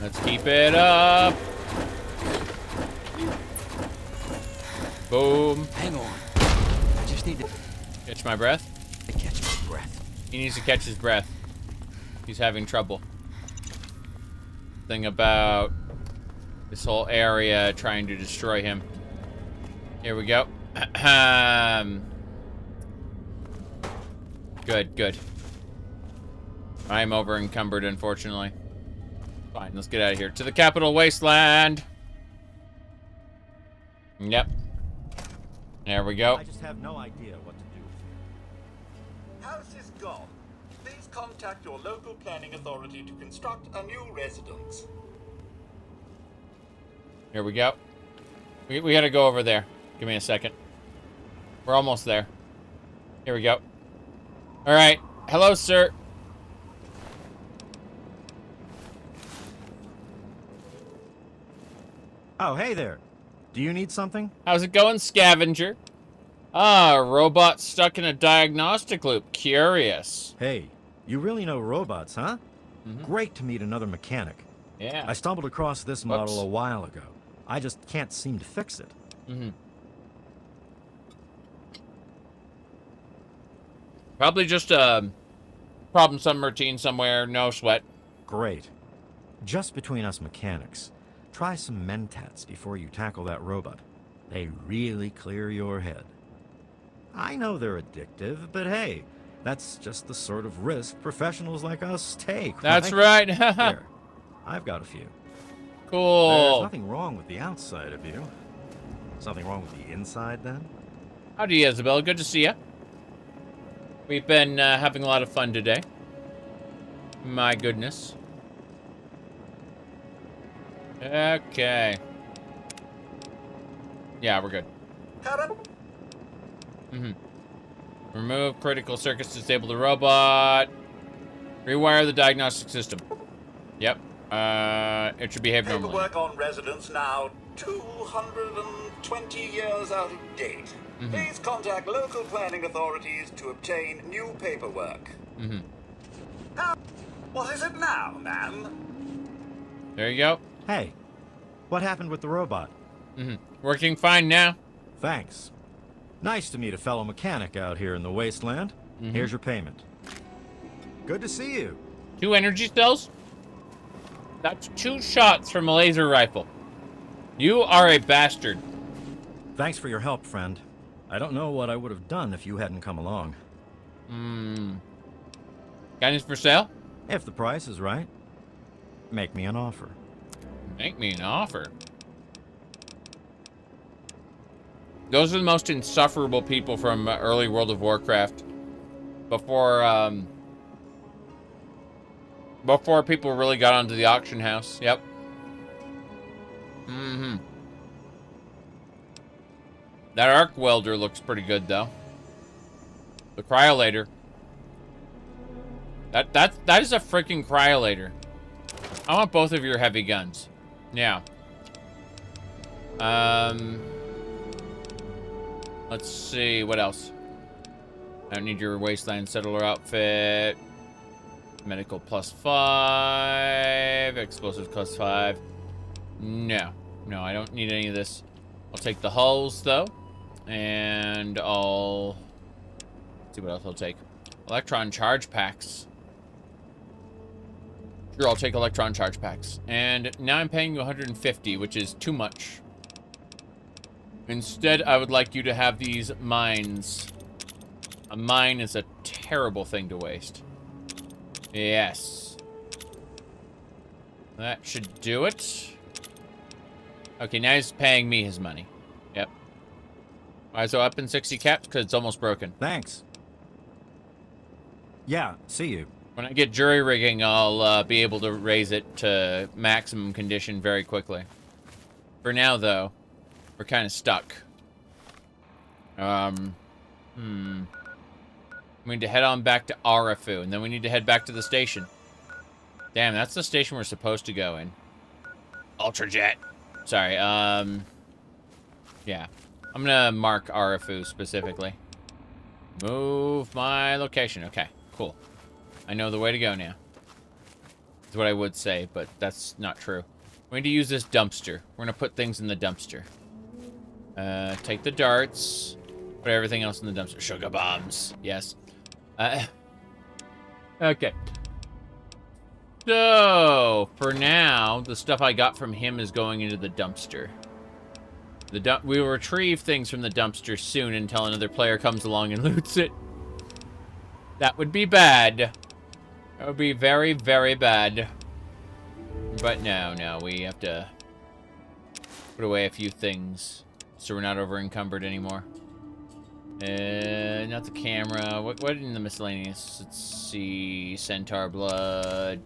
Let's keep it up. Boom. Hang on. I just need to catch my breath. Catch my breath. He needs to catch his breath. He's having trouble. Thing about this whole area trying to destroy him. Here we go. Good. I'm over encumbered, unfortunately. Fine, let's get out of here. To the capital wasteland. Yep. There we go. I just have no idea what to do. House is gone. Please contact your local planning authority to construct a new residence. Here we go. We gotta go over there. Give me a second. We're almost there. Here we go. All right. Hello, sir. Oh, hey there. Do you need something? How's it going, scavenger? Ah, robot stuck in a diagnostic loop. Curious. Hey, you really know robots, huh? Great to meet another mechanic. Yeah. I stumbled across this model a while ago. I just can't seem to fix it. Probably just a problem routine somewhere. No sweat. Great. Just between us mechanics, try some mentats before you tackle that robot. They really clear your head. I know they're addictive, but hey, that's just the sort of risk professionals like us take. That's right. Here, I've got a few. Cool. There's nothing wrong with the outside of you. Something wrong with the inside, then? Howdy, Isabel. Good to see you. We've been having a lot of fun today. My goodness. Okay. Yeah, we're good. Remove critical circuits to disable the robot. Rewire the diagnostic system. Yep. It should behave normally. Paperwork on residence now 220 years out of date. Please contact local planning authorities to obtain new paperwork. What is it now, ma'am? There you go. Hey, what happened with the robot? Working fine now. Thanks. Nice to meet a fellow mechanic out here in the wasteland. Here's your payment. Good to see you. 2 energy cells? That's 2 shots from a laser rifle. You are a bastard. Thanks for your help, friend. I don't know what I would have done if you hadn't come along. Got any for sale? If the price is right, make me an offer. Make me an offer. Those are the most insufferable people from early World of Warcraft. Before people really got onto the auction house. Yep. That arc welder looks pretty good, though. The cryolator. That is a freaking cryolator. I want both of your heavy guns. Yeah. Let's see, what else? I don't need your wasteland settler outfit. Medical +5. Explosives +5. No, I don't need any of this. I'll take the hulls, though. And I'll see what else I'll take. Electron charge packs. Sure, I'll take electron charge packs. And now I'm paying you 150, which is too much. Instead, I would like you to have these mines. A mine is a terrible thing to waste. Yes. That should do it. Okay, now he's paying me his money. Yep. Why is it up in 60 caps? Because it's almost broken. Thanks. Yeah, see you. When I get jury rigging, I'll be able to raise it to maximum condition very quickly. For now, though, we're kind of stuck. We need to head on back to Arafu, and then we need to head back to the station. Damn, that's the station we're supposed to go in. Ultrajet. Sorry, yeah. I'm gonna mark Arafu specifically. Move my location. Okay, cool. I know the way to go now. That's what I would say, but that's not true. We need to use this dumpster. We're gonna put things in the dumpster. Take the darts. Put everything else in the dumpster. Sugar bombs. Yes. Okay. So, for now, the stuff I got from him is going into the dumpster. We will retrieve things from the dumpster soon until another player comes along and loots it. That would be bad. That would be very, very bad. But no, we have to put away a few things so we're not over-encumbered anymore. Not the camera. What in the miscellaneous? Let's see. Centaur blood.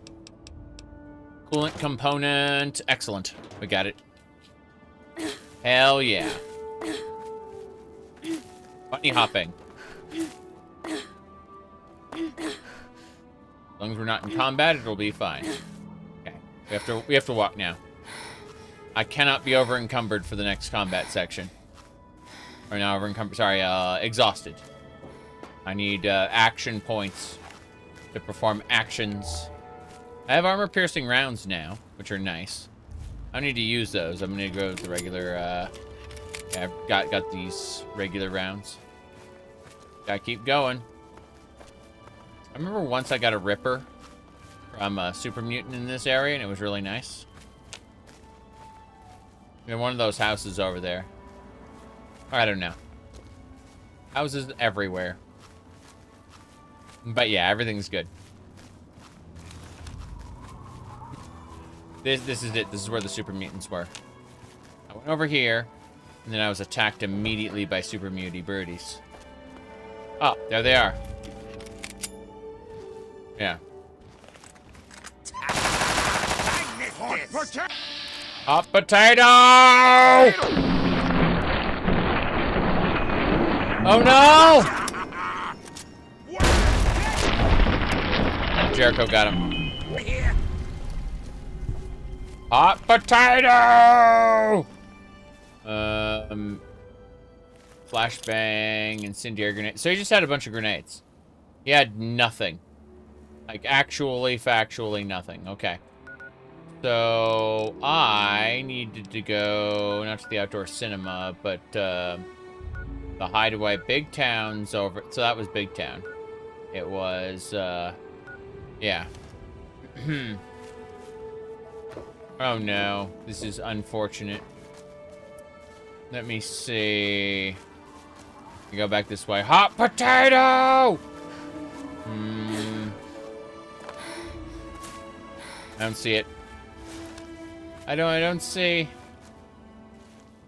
Coolant component. Excellent. We got it. Hell yeah. Bunny hopping. As long as we're not in combat, it'll be fine. Okay. We have to walk now. I cannot be over encumbered for the next combat section. Or not over encumbered. Sorry, exhausted. I need action points to perform actions. I have armor piercing rounds now, which are nice. I need to use those. I'm gonna go with the regular. Yeah, I've got these regular rounds. Gotta keep going. I remember once I got a Ripper from a Super Mutant in this area, and it was really nice. In one of those houses over there. I don't know. Houses everywhere. But yeah, everything's good. This is it. This is where the Super Mutants were. I went over here, and then I was attacked immediately by Super Muty birdies. Oh, there they are. Yeah. Hot potato! Oh no! Jericho got him. Hot potato! Flashbang, incendiary grenade. So he just had a bunch of grenades. He had nothing. Like, actually, factually nothing. Okay. So, I needed to go, not to the outdoor cinema, but, the hideaway. Big Town's over. So that was Big Town. It was, yeah. Oh no, this is unfortunate. Let me see. We go back this way. Hot potato! I don't see it. I don't see.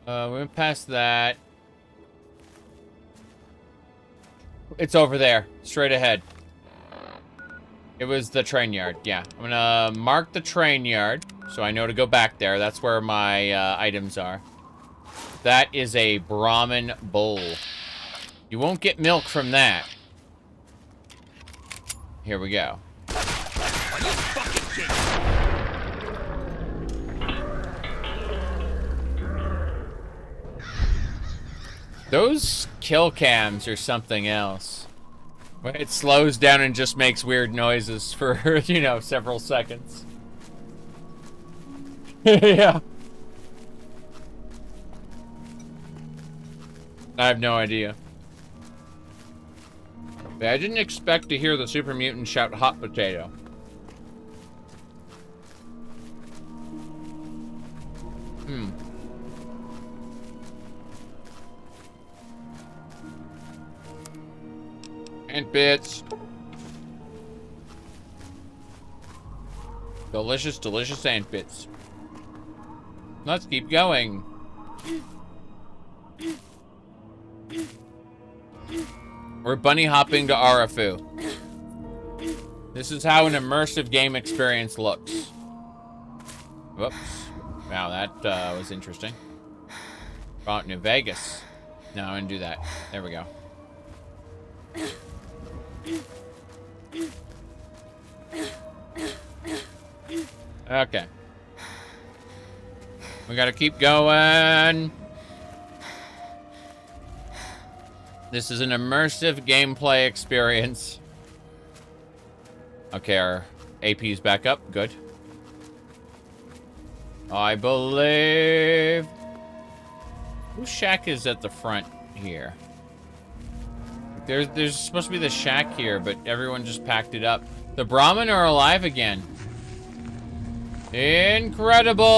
We went past that. It's over there, straight ahead. It was the train yard, yeah. I'm gonna mark the train yard, so I know to go back there. That's where my items are. That is a Brahmin bull. You won't get milk from that. Here we go. Those kill cams are something else. It slows down and just makes weird noises for, you know, several seconds. Yeah. I have no idea. But I didn't expect to hear the super mutant shout hot potato. And bits. Delicious, delicious ant bits. Let's keep going. We're bunny hopping to Arafu. This is how an immersive game experience looks. Whoops. Wow, that was interesting. About New Vegas. No, I didn't do that. There we go. Okay. We gotta keep going. This is an immersive gameplay experience. Okay, our AP's back up. Good. I believe... Whose shack is at the front here? There's supposed to be the shack here, but everyone just packed it up. The Brahmin are alive again. Incredible!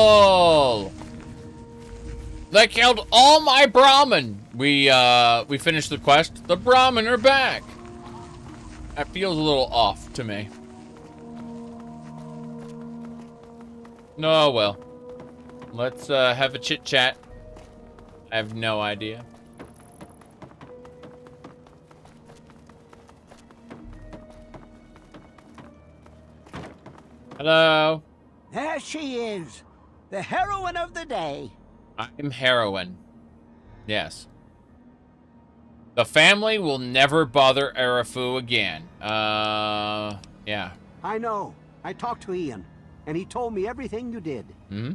They killed all my Brahmin! We finished the quest. The Brahmin are back! That feels a little off to me. No, well. Let's have a chit-chat. I have no idea. Hello? There she is, the heroine of the day. I'm heroine. Yes. The family will never bother Arafu again. Yeah. I know. I talked to Ian, and he told me everything you did. Mm-hmm.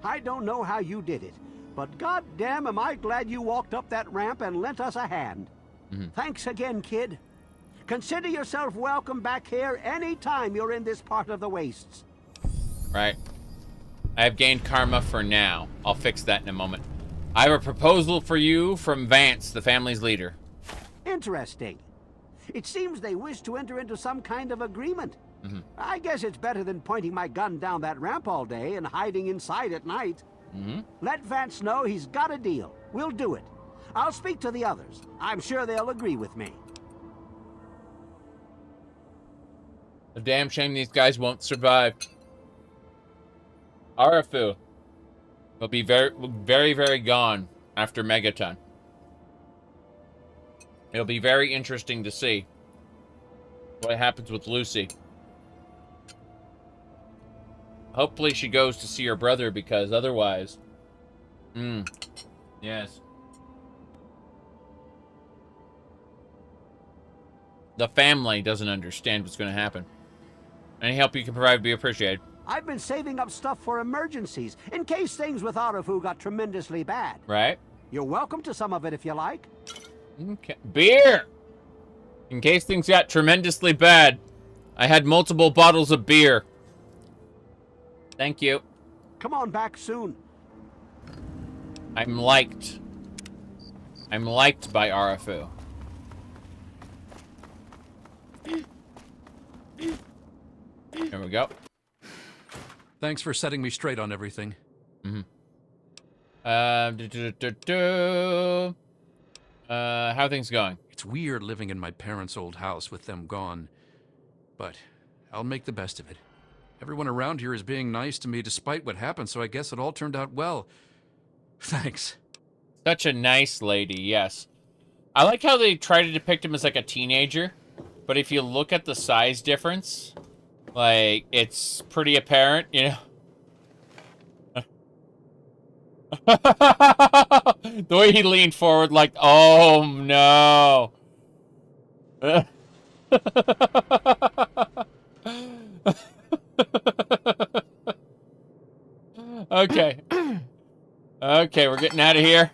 I don't know how you did it, but goddamn am I glad you walked up that ramp and lent us a hand. Mm-hmm. Thanks again, kid. Consider yourself welcome back here any time you're in this part of the wastes. Right. I have gained karma for now. I'll fix that in a moment. I have a proposal for you from Vance, the family's leader. Interesting. It seems they wish to enter into some kind of agreement. Mm-hmm. I guess it's better than pointing my gun down that ramp all day and hiding inside at night. Mm-hmm. Let Vance know he's got a deal. We'll do it. I'll speak to the others. I'm sure they'll agree with me. A damn shame these guys won't survive. Arafu will be very gone after Megaton. It'll be very interesting to see what happens with Lucy. Hopefully she goes to see her brother, because otherwise... Yes. The family doesn't understand what's going to happen. Any help you can provide would be appreciated. I've been saving up stuff for emergencies, in case things with Arafu got tremendously bad. Right. You're welcome to some of it if you like. Okay. Beer! In case things got tremendously bad, I had multiple bottles of beer. Thank you. Come on back soon. I'm liked. I'm liked by Arafu. There we go. Thanks for setting me straight on everything. Mm-hmm. How are things going? It's weird living in my parents' old house with them gone, but I'll make the best of it. Everyone around here is being nice to me despite what happened, so I guess it all turned out well. Thanks. Such a nice lady, yes. I like how they try to depict him as like a teenager, but if you look at the size difference, like, it's pretty apparent, you know? The way he leaned forward, like, oh no. Okay. Okay, we're getting out of here.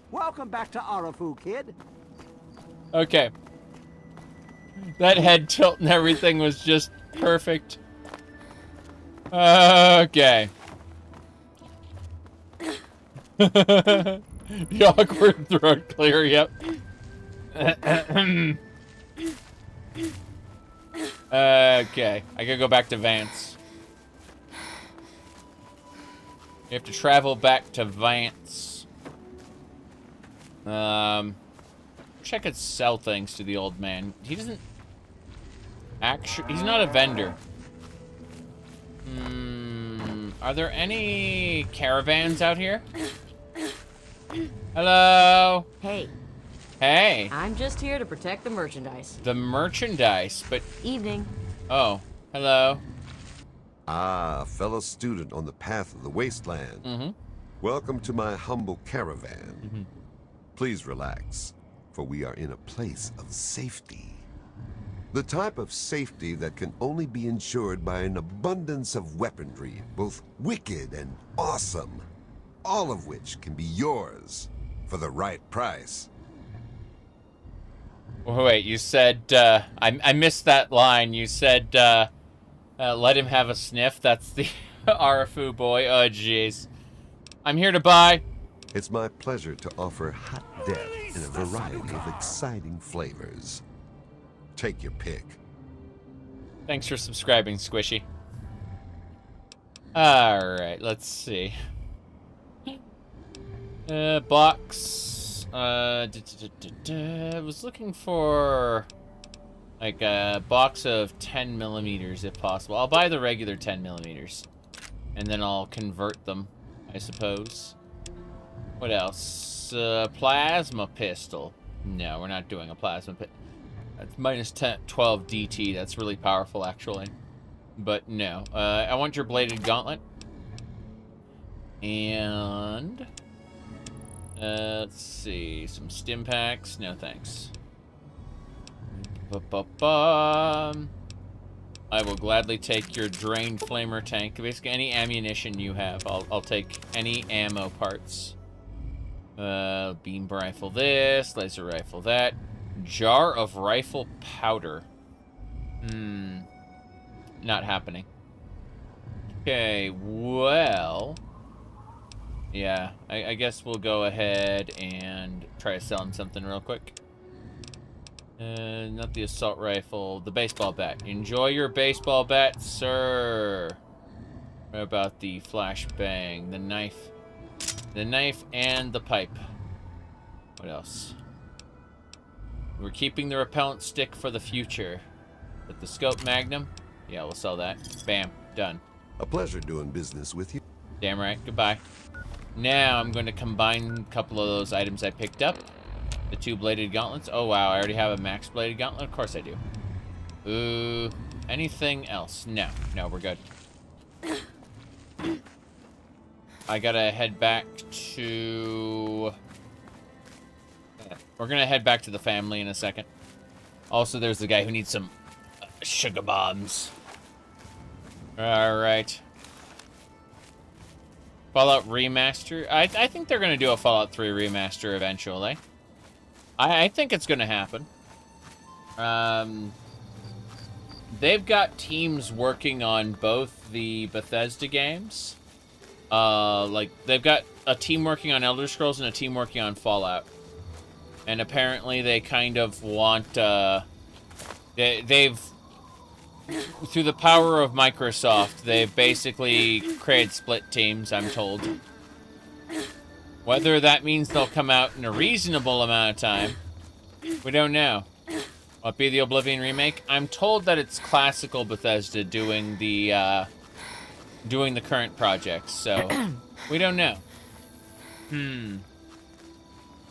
Welcome back to Arafu, kid. Okay. That head tilt and everything was just Perfect. Okay. The awkward throat clear, yep. Okay, I gotta go back to Vance. You have to travel back to Vance. Wish I could sell things to the old man. He doesn't... Actually, he's not a vendor. Are there any caravans out here? Hello? Hey. Hey. I'm just here to protect the merchandise. The merchandise, but... Evening. Oh, hello. Ah, fellow student on the path of the wasteland. Mm-hmm. Welcome to my humble caravan. Please relax, for we are in a place of safety. The type of safety that can only be ensured by an abundance of weaponry, both wicked and awesome, all of which can be yours for the right price. Wait, you said, I missed that line. You said, let him have a sniff. That's the Arafu boy. Oh, jeez. I'm here to buy. It's my pleasure to offer hot death in a variety of exciting flavors. Take your pick. Thanks for subscribing, Squishy. Alright, let's see. Box. I was looking for like a box of 10 millimeters if possible. I'll buy the regular 10 millimeters. And then I'll convert them, I suppose. What else? Plasma pistol. No, we're not doing a plasma pistol. That's minus 12 DT. That's really powerful, actually. But no. I want your bladed gauntlet. And... let's see. Some stim packs. No, thanks. I will gladly take your drained flamer tank. Basically, any ammunition you have. I'll take any ammo parts. Beam rifle this. Laser rifle that. Jar of rifle powder. Not happening. Okay, well... Yeah, I guess we'll go ahead and try to sell him something real quick. Not the assault rifle, the baseball bat. Enjoy your baseball bat, sir. What about the flashbang, the knife? The knife and the pipe. What else? We're keeping the repellent stick for the future. But the scope magnum? Yeah, we'll sell that. Bam. Done. A pleasure doing business with you. Damn right. Goodbye. Now I'm going to combine a couple of those items I picked up. The 2 bladed gauntlets. Oh, wow. I already have a max bladed gauntlet? Of course I do. Ooh. Anything else? No. No, we're good. I gotta head back to... We're gonna head back to the family in a second. Also, there's the guy who needs some sugar bombs. Alright. Fallout Remaster. I think they're gonna do a Fallout 3 remaster eventually. I think it's gonna happen. They've got teams working on both the Bethesda games. Like, they've got a team working on Elder Scrolls and a team working on Fallout. And apparently they kind of want, they've, through the power of Microsoft, they've basically created split teams, I'm told. Whether that means they'll come out in a reasonable amount of time, we don't know. Will it be the Oblivion remake? I'm told that it's classical Bethesda doing the current projects, so we don't know.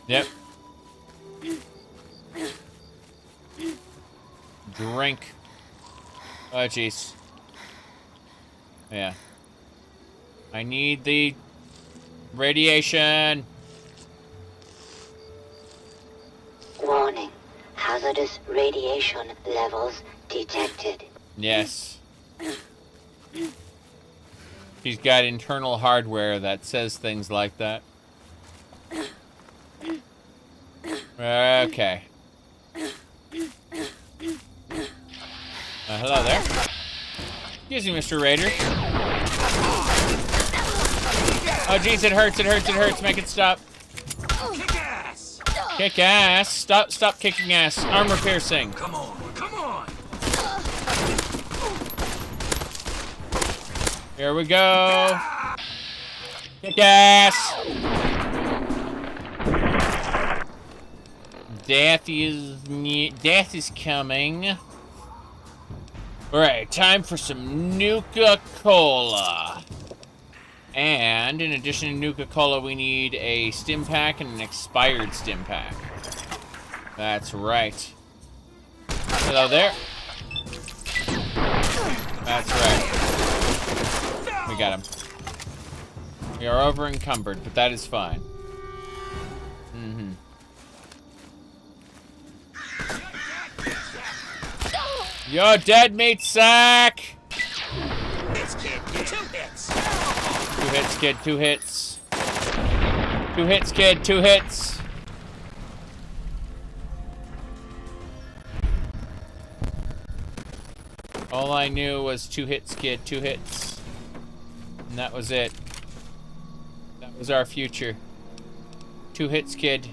Yep. Drink. Oh, jeez. Yeah. I need the radiation. Warning. Hazardous radiation levels detected. Yes. She's got internal hardware that says things like that. Okay. Hello there. Excuse me, Mr. Raider. Oh, jeez, it hurts, it hurts, it hurts. Make it stop. Kick ass! Kick ass. Stop kicking ass. Armor piercing. Come on, come on! Here we go. Kick ass. Death is coming. Alright, time for some Nuka-Cola. And in addition to Nuka-Cola, we need a stim pack and an expired stim pack. That's right. Hello there. That's right. We got him. We are over encumbered, but that is fine. Mm-hmm. You're dead, meat sack! Hits, kid. 2 hits. 2 hits, kid. 2 hits. 2 hits, kid. 2 hits. All I knew was 2 hits, kid. 2 hits. And that was it. That was our future. 2 hits, kid.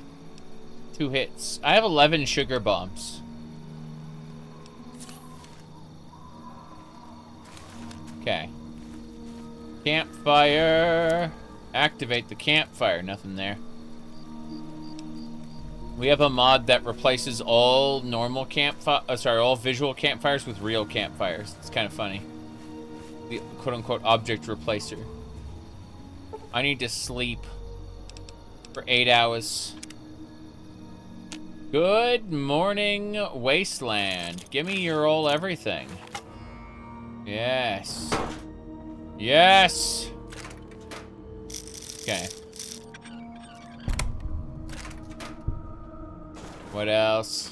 2 hits. I have 11 sugar bombs. Okay. Campfire. Activate the campfire. Nothing there. We have a mod that replaces all normal all visual campfires with real campfires. It's kind of funny. The quote-unquote object replacer. I need to sleep for 8 hours. Good morning, Wasteland. Give me your old everything. Yes. Yes! Okay. What else?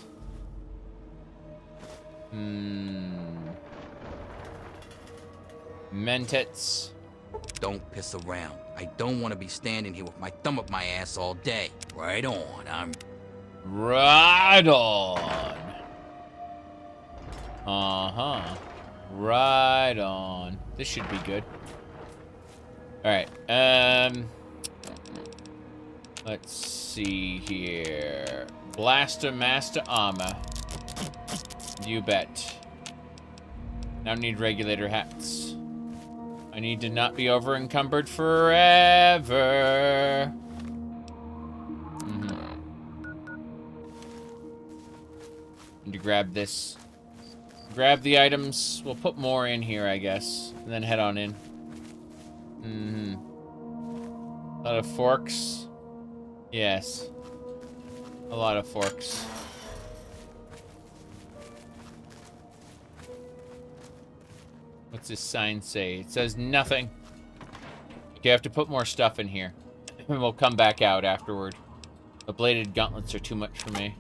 Mentits. Don't piss around. I don't want to be standing here with my thumb up my ass all day. Right on. I'm... Right on. Uh-huh. Right on. This should be good. Alright, let's see here. Blaster Master Armor. You bet. Now need regulator hats. I need to not be over encumbered forever. Need to grab this. Grab the items. We'll put more in here, I guess. And then head on in. A lot of forks. Yes. A lot of forks. What's this sign say? It says nothing. Okay, I have to put more stuff in here. And we'll come back out afterward. The bladed gauntlets are too much for me.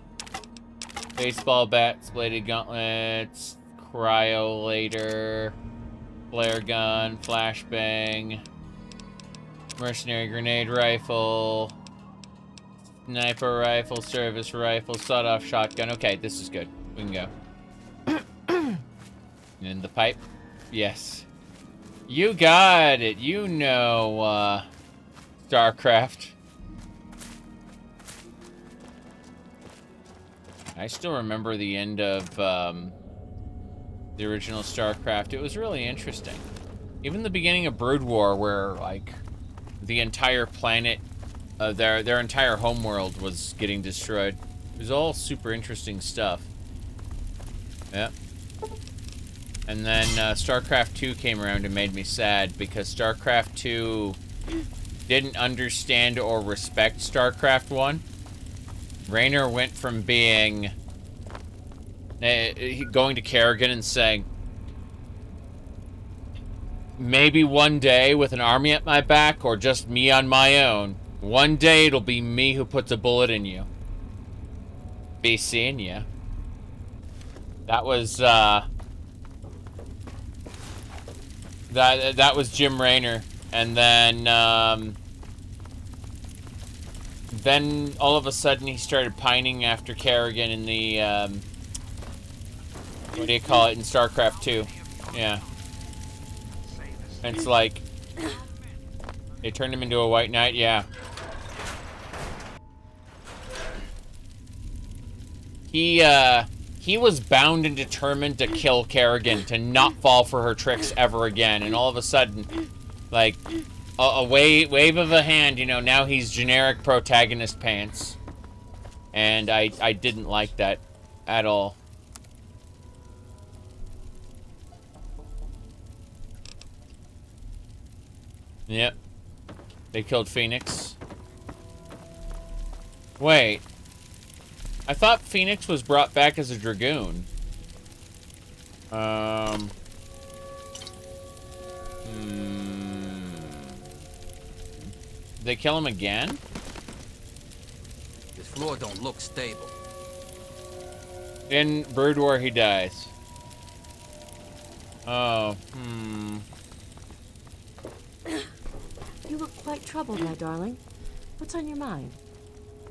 Baseball bats, bladed gauntlets, cryolator, flare gun, flashbang, mercenary grenade rifle, sniper rifle, service rifle, sawed-off shotgun. Okay, this is good. We can go. In the pipe? Yes. You got it. You know, StarCraft. I still remember the end of the original StarCraft. It was really interesting. Even the beginning of Brood War, where like the entire planet, their entire homeworld was getting destroyed. It was all super interesting stuff. Yep. And then StarCraft 2 came around and made me sad because StarCraft 2 didn't understand or respect StarCraft 1. Raynor went from being going to Kerrigan and saying, maybe one day with an army at my back or just me on my own, one day it'll be me who puts a bullet in you. Be seeing ya. That was that was Jim Raynor, and then all of a sudden he started pining after Kerrigan in the what do you call it, in StarCraft 2. Yeah. And it's like, they turned him into a white knight, yeah. He was bound and determined to kill Kerrigan, to not fall for her tricks ever again. And all of a sudden, like, a wave of a hand, you know, now he's generic protagonist pants. And I didn't like that at all. Yep. They killed Phoenix. Wait. I thought Phoenix was brought back as a Dragoon. Did they kill him again? This floor don't look stable. In Brood War, he dies. Oh, You look quite troubled, my darling. What's on your mind?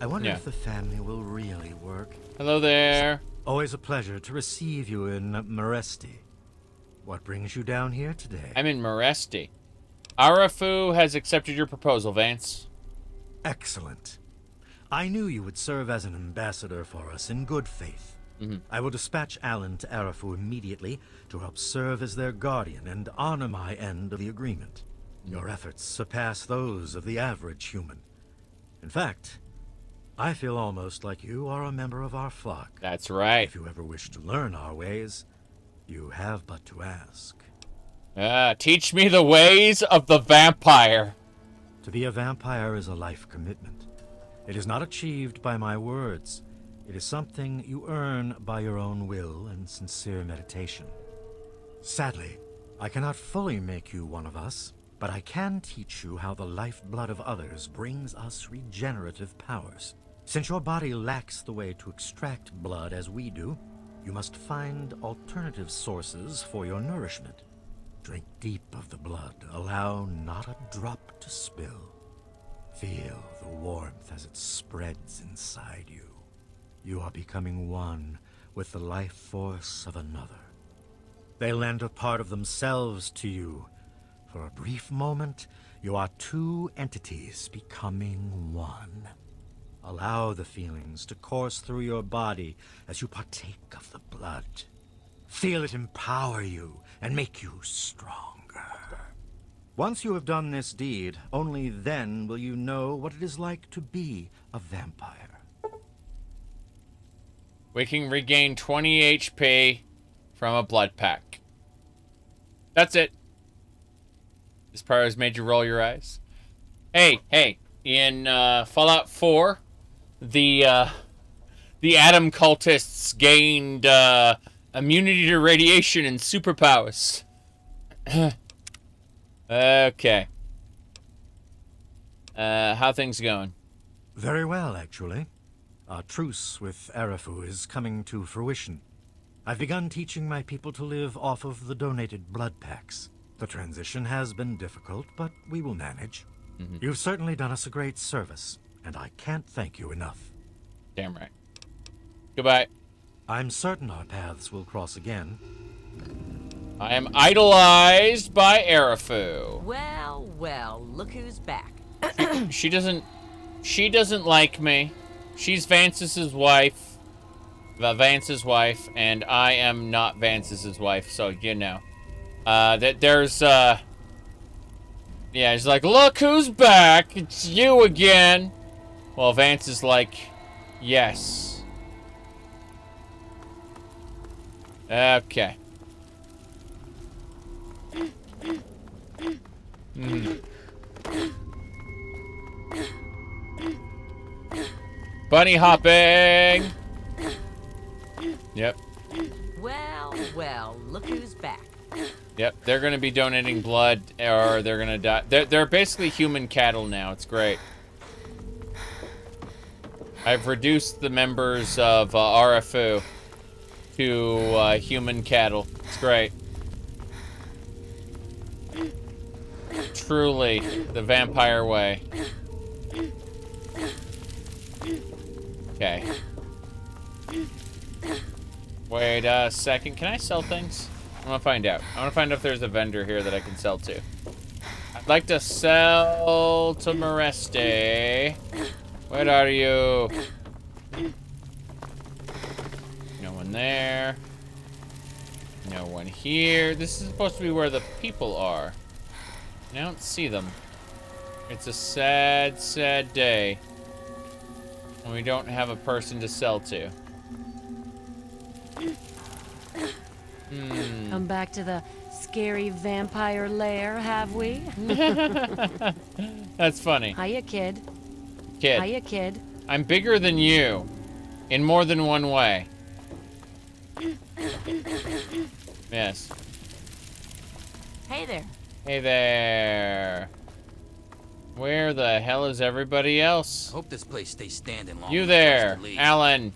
I wonder if the family will really work. Hello there. Always a pleasure to receive you in Meresti. What brings you down here today? I'm in Meresti. Arafu has accepted your proposal, Vance. Excellent. I knew you would serve as an ambassador for us in good faith. I will dispatch Alan to Arafu immediately to help serve as their guardian and honor my end of the agreement. Your efforts surpass those of the average human. In fact, I feel almost like you are a member of our flock. That's right. If you ever wish to learn our ways, you have but to ask. Teach me the ways of the vampire. To be a vampire is a life commitment. It is not achieved by my words. It is something you earn by your own will and sincere meditation. Sadly, I cannot fully make you one of us, but I can teach you how the lifeblood of others brings us regenerative powers. Since your body lacks the way to extract blood as we do, you must find alternative sources for your nourishment. Drink deep of the blood, allow not a drop to spill. Feel the warmth as it spreads inside you. You are becoming one with the life force of another. They lend a part of themselves to you. For a brief moment, you are two entities becoming one. Allow the feelings to course through your body as you partake of the blood. Feel it empower you and make you stronger. Once you have done this deed, only then will you know what it is like to be a vampire. We can regain 20 HP from a blood pack. That's it. This part has made you roll your eyes. Hey, in Fallout 4, the Atom cultists gained immunity to radiation and superpowers. Okay. How things going? Very well, actually. Our truce with Arafu is coming to fruition. I've begun teaching my people to live off of the donated blood packs. The transition has been difficult, but we will manage. You've certainly done us a great service, and I can't thank you enough. Damn right. Goodbye. I'm certain our paths will cross again. I am idolized by Arafu. Well, look who's back. She doesn't like me. She's Vance's wife. Vance's wife, and I am not Vance's wife, so you know. There's yeah, he's like, look who's back, it's you again. Well, Vance is like, yes. Okay. Bunny hopping. Yep. Well, look who's back. Yep, they're gonna be donating blood, or they're gonna die. They're basically human cattle now. It's great. I've reduced the members of RFU to human cattle. It's great. Truly, the vampire way. Okay. Wait a second. Can I sell things? I want to find out. I want to find out if there's a vendor here that I can sell to. I'd like to sell to Moreste. Where are you? No one there. No one here. This is supposed to be where the people are. I don't see them. It's a sad, sad day when we don't have a person to sell to. Come back to the scary vampire lair, have we? That's funny. Hiya, kid. Kid. Hiya, kid. I'm bigger than you in more than one way. Yes. Hey there. Hey there. Where the hell is everybody else? I hope this place stays standing long. You enough there, for us to leave. Alan.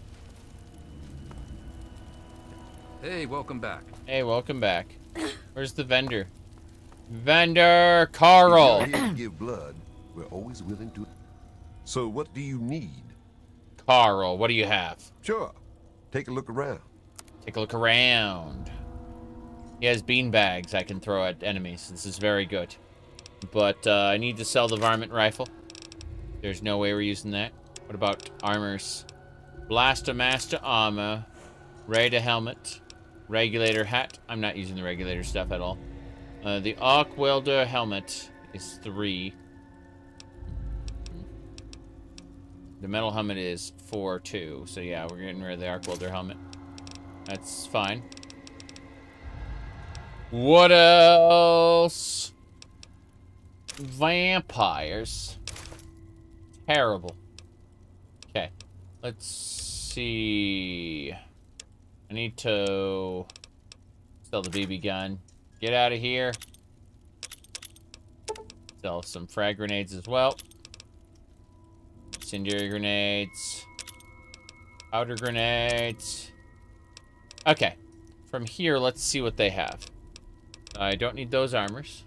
Hey, welcome back. Hey, welcome back. Where's the vendor? Vendor Carl. If you're here to give blood, we're always willing to. So what do you need? Carl, what do you have? Sure. Take a look around. Take a look around. He has bean bags I can throw at enemies. This is very good. But I need to sell the varmint rifle. There's no way we're using that. What about armors? Blaster Master armor. Raider helmet. Regulator hat. I'm not using the regulator stuff at all. The arc welder helmet is 3. The metal helmet is 4 too. So yeah, we're getting rid of the arc welder helmet. That's fine. What else? Vampires. Terrible. Okay. Let's see. I need to sell the BB gun. Get out of here. Sell some frag grenades as well. Incendiary grenades. Powder grenades. Okay. From here, let's see what they have. I don't need those armors.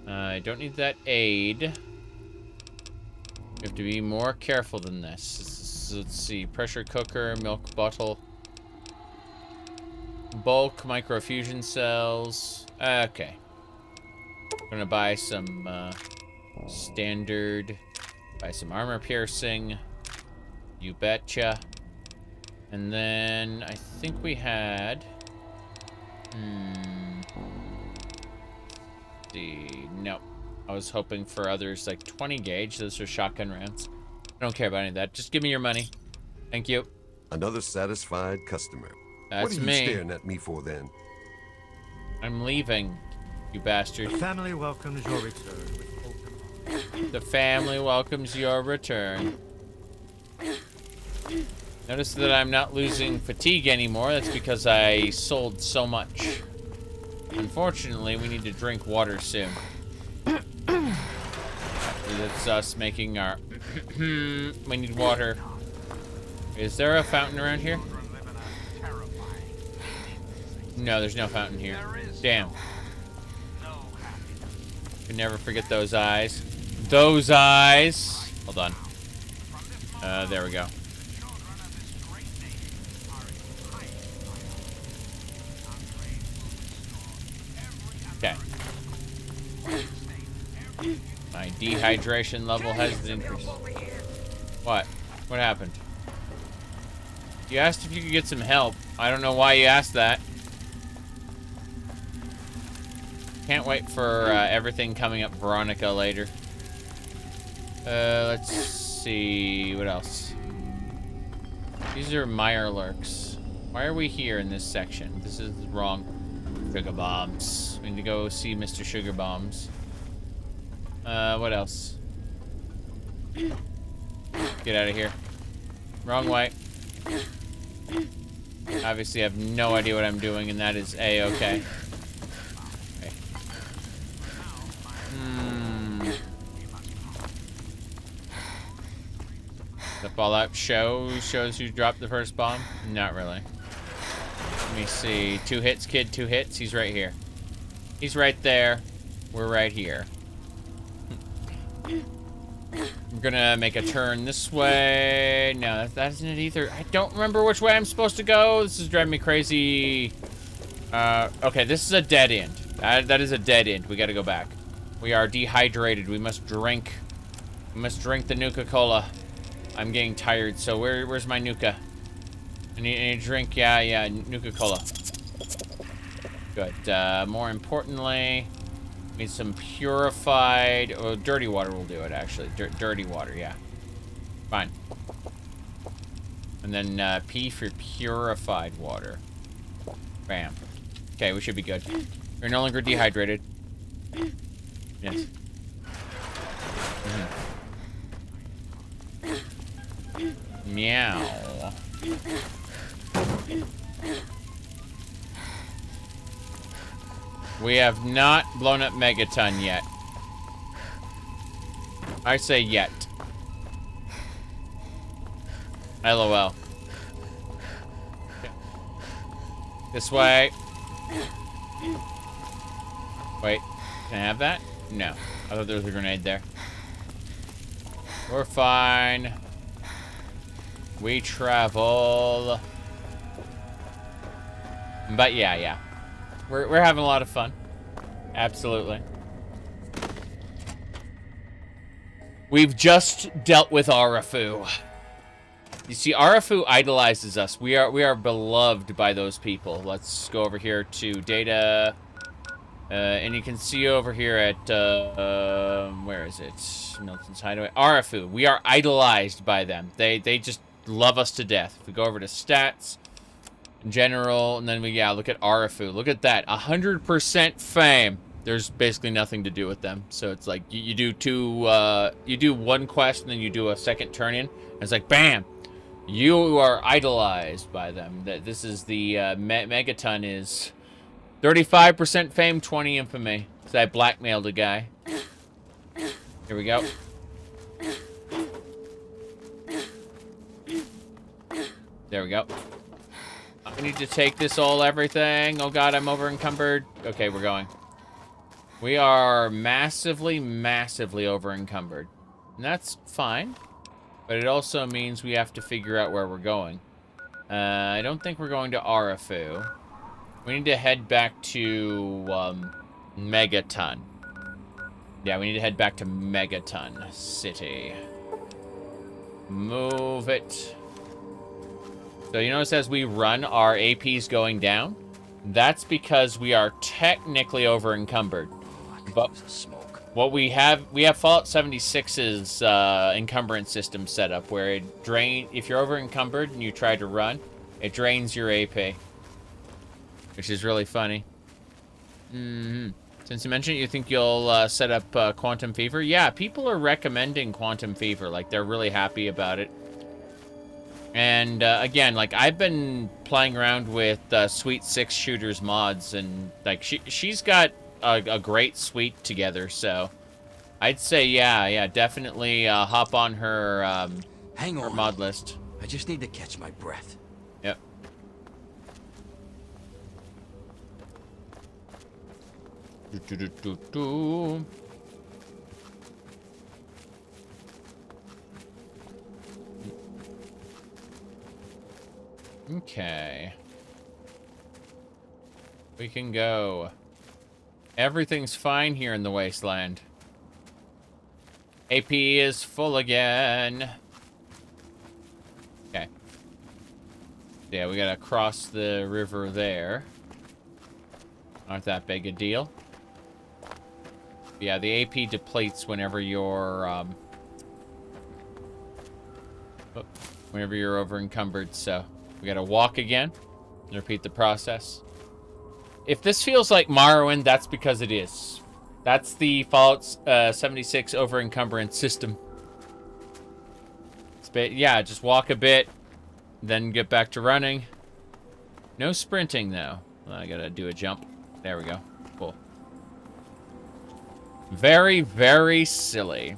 I don't need that aid. You have to be more careful than this. Let's see. Pressure cooker, milk bottle. Bulk microfusion cells. Okay. I'm gonna buy some standard. Buy some armor piercing. You betcha. And then I think we had. No. I was hoping for others like 20 gauge. Those are shotgun rounds. I don't care about any of that. Just give me your money. Thank you. Another satisfied customer. That's what are you me. staring at me for then? I'm leaving, you bastard. The family welcomes your return with open arms. The family welcomes your return. Notice that I'm not losing fatigue anymore. That's because I sold so much. Unfortunately, we need to drink water soon. That's us making our... we need water. Is there a fountain around here? No, there's no fountain here. Damn. Can never forget those eyes. Those eyes. Hold on. There we go. Okay. My dehydration level has increased. What? What happened? You asked if you could get some help. I don't know why you asked that. Can't wait for everything coming up Veronica later. Let's see. What else? These are Mirelurks. Why are we here in this section? This is wrong. Sugar Bombs. We need to go see Mr. Sugar Bombs. What else? Get out of here. Wrong way. Obviously, I have no idea what I'm doing, and that is A-okay. Okay. The Fallout shows who dropped the first bomb? Not really. Let me see. 2 hits, kid. 2 hits. He's right here. He's right there. We're right here. I'm gonna make a turn this way. No, that isn't it either. I don't remember which way I'm supposed to go. This is driving me crazy. Okay, this is a dead end. That is a dead end. We gotta go back. We are dehydrated. We must drink. We must drink the Nuka-Cola. I'm getting tired, so where's my Nuka? I need a drink. Yeah, Nuka-Cola. Good. More importantly, need some purified... Oh, dirty water will do it, actually. Dirty water, yeah. Fine. And then P for purified water. Bam. Okay, we should be good. You're no longer dehydrated. Yes. Meow. We have not blown up Megaton yet. I say yet. LOL. Okay. This way. Wait, can I have that? No. I thought there was a grenade there. We're fine. We travel. But yeah. We're having a lot of fun. Absolutely. We've just dealt with Arafu. You see, Arafu idolizes us. We are beloved by those people. Let's go over here to data. And you can see over here at, where is it? Milton's Hideaway. Arafu. We are idolized by them. They just love us to death. If we go over to stats, general, and then look at Arafu. Look at that. 100% fame. There's basically nothing to do with them. So it's like, you do one quest, and then you do a second turn-in, and it's like, bam! You are idolized by them. This is the, Megaton is 35% fame, 20 infamy. So I blackmailed a guy. Here we go. There we go. I need to take this everything. Oh god, I'm over encumbered. Okay, we're going. We are massively over encumbered. And that's fine. But it also means we have to figure out where we're going. I don't think we're going to Arafu. We need to head back to Megaton. Yeah, we need to head back to Megaton City. Move it. So you notice as we run, our AP's going down. That's because we are technically over encumbered. But what we have Fallout 76's encumbrance system set up where if you're over encumbered and you try to run, it drains your AP. Which is really funny. Since you mentioned it, you think you'll set up Quantum Fever? Yeah, people are recommending Quantum Fever. Like, they're really happy about it. And, again, like, I've been playing around with Sweet 6 Shooters mods, and, like, she's got a great suite together, so I'd say, yeah, definitely hop on her, Hang on. her mod list. I just need to catch my breath. Yep. Okay. We can go. Everything's fine here in the wasteland. AP is full again. Okay. Yeah, we gotta cross the river there. Not that big a deal. Yeah, the AP depletes whenever you're, whenever you're over encumbered, so we gotta walk again and repeat the process. If this feels like Morrowind, that's because it is. That's the Fallout 76 over encumbrance system. Yeah, just walk a bit, then get back to running. No sprinting, though. I gotta do a jump. There we go. Cool. Very, very silly.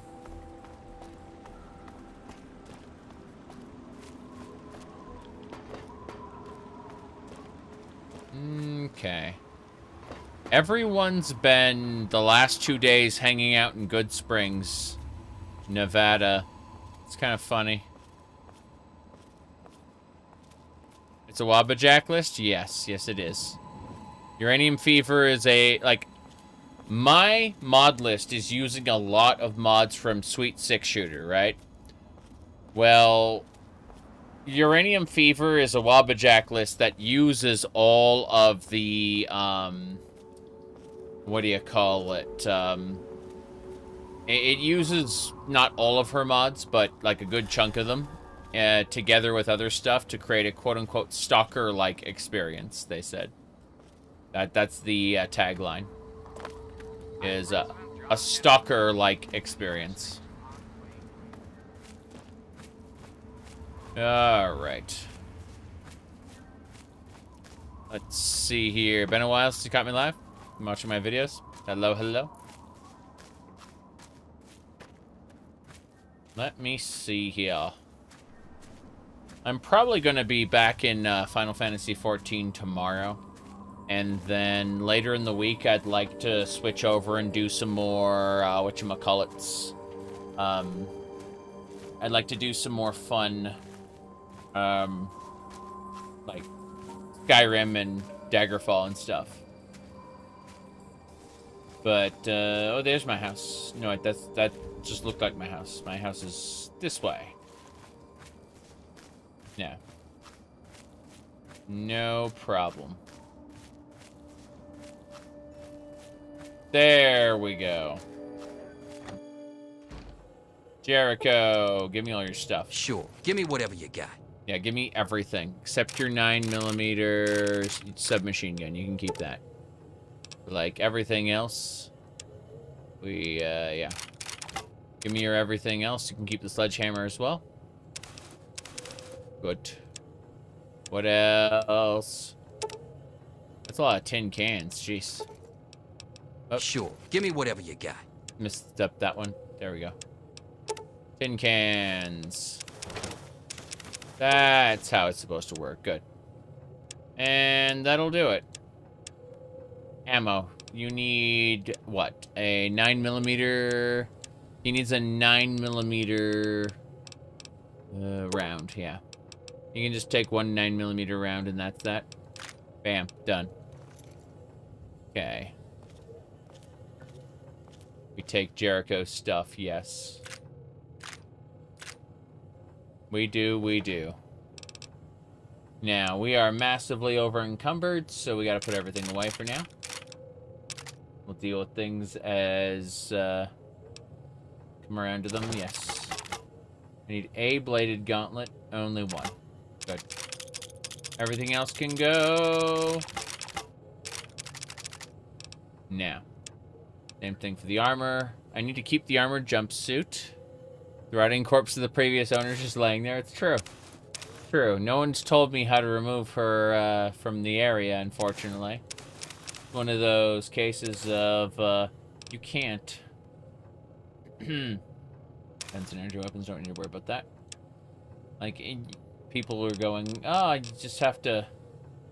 Okay. Everyone's been the last 2 days hanging out in Good Springs, Nevada. It's kind of funny. It's a Wabajack list? Yes, it is. Uranium Fever is a, like, my mod list is using a lot of mods from Sweet Six Shooter, right? Well, Uranium Fever is a Wabbajack list that uses all of the, what do you call it? It uses not all of her mods, but like a good chunk of them, together with other stuff to create a quote-unquote stalker-like experience, they said. That's the tagline. Is a stalker-like experience. Alright. Let's see here. Been a while since you caught me live. I'm watching my videos. Hello, hello. Let me see here. I'm probably going to be back in Final Fantasy XIV tomorrow. And then later in the week, I'd like to switch over and do some more, whatchamacallits. I'd like to do some more fun, like Skyrim and Daggerfall and stuff. But, oh, there's my house. No, that just looked like my house. My house is this way. Yeah. No problem. There we go. Jericho, give me all your stuff. Sure. Give me whatever you got. Yeah, give me everything. Except your 9mm submachine gun. You can keep that. Like, everything else. Yeah. Give me your everything else. You can keep the sledgehammer as well. Good. What else? That's a lot of tin cans. Jeez. Oh. Sure. Give me whatever you got. Missed up that one. There we go. Tin cans. That's how it's supposed to work. Good. And that'll do it. Ammo. You need, what? A 9mm... He needs a 9mm... round, yeah. You can just take one 9mm round and that's that. Bam. Done. Okay. We take Jericho's stuff, yes. We do. Now, we are massively over encumbered, so we gotta put everything away for now. We'll deal with things as, come around to them, yes. I need a bladed gauntlet, only one. Good. Everything else can go. Now. Same thing for the armor. I need to keep the armored jumpsuit. The rotting corpse of the previous owner is just laying there. It's true. True. No one's told me how to remove her from the area, unfortunately. One of those cases of, you can't. Defense and energy weapons, don't need to worry about that. Like, people are going, oh, you just have to,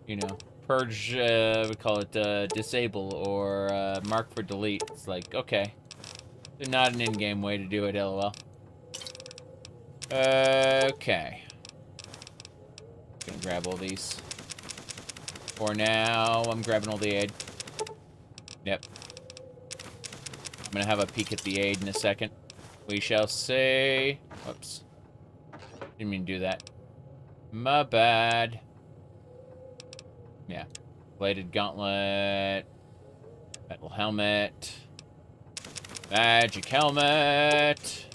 you know, purge, we call it, disable, or, mark for delete. It's like, okay. They're not an in-game way to do it, lol. Okay. Gonna grab all these. For now, I'm grabbing all the aid. Yep. I'm gonna have a peek at the aid in a second. We shall see. Whoops. Didn't mean to do that. My bad. Yeah. Bladed gauntlet. Metal helmet. Magic helmet.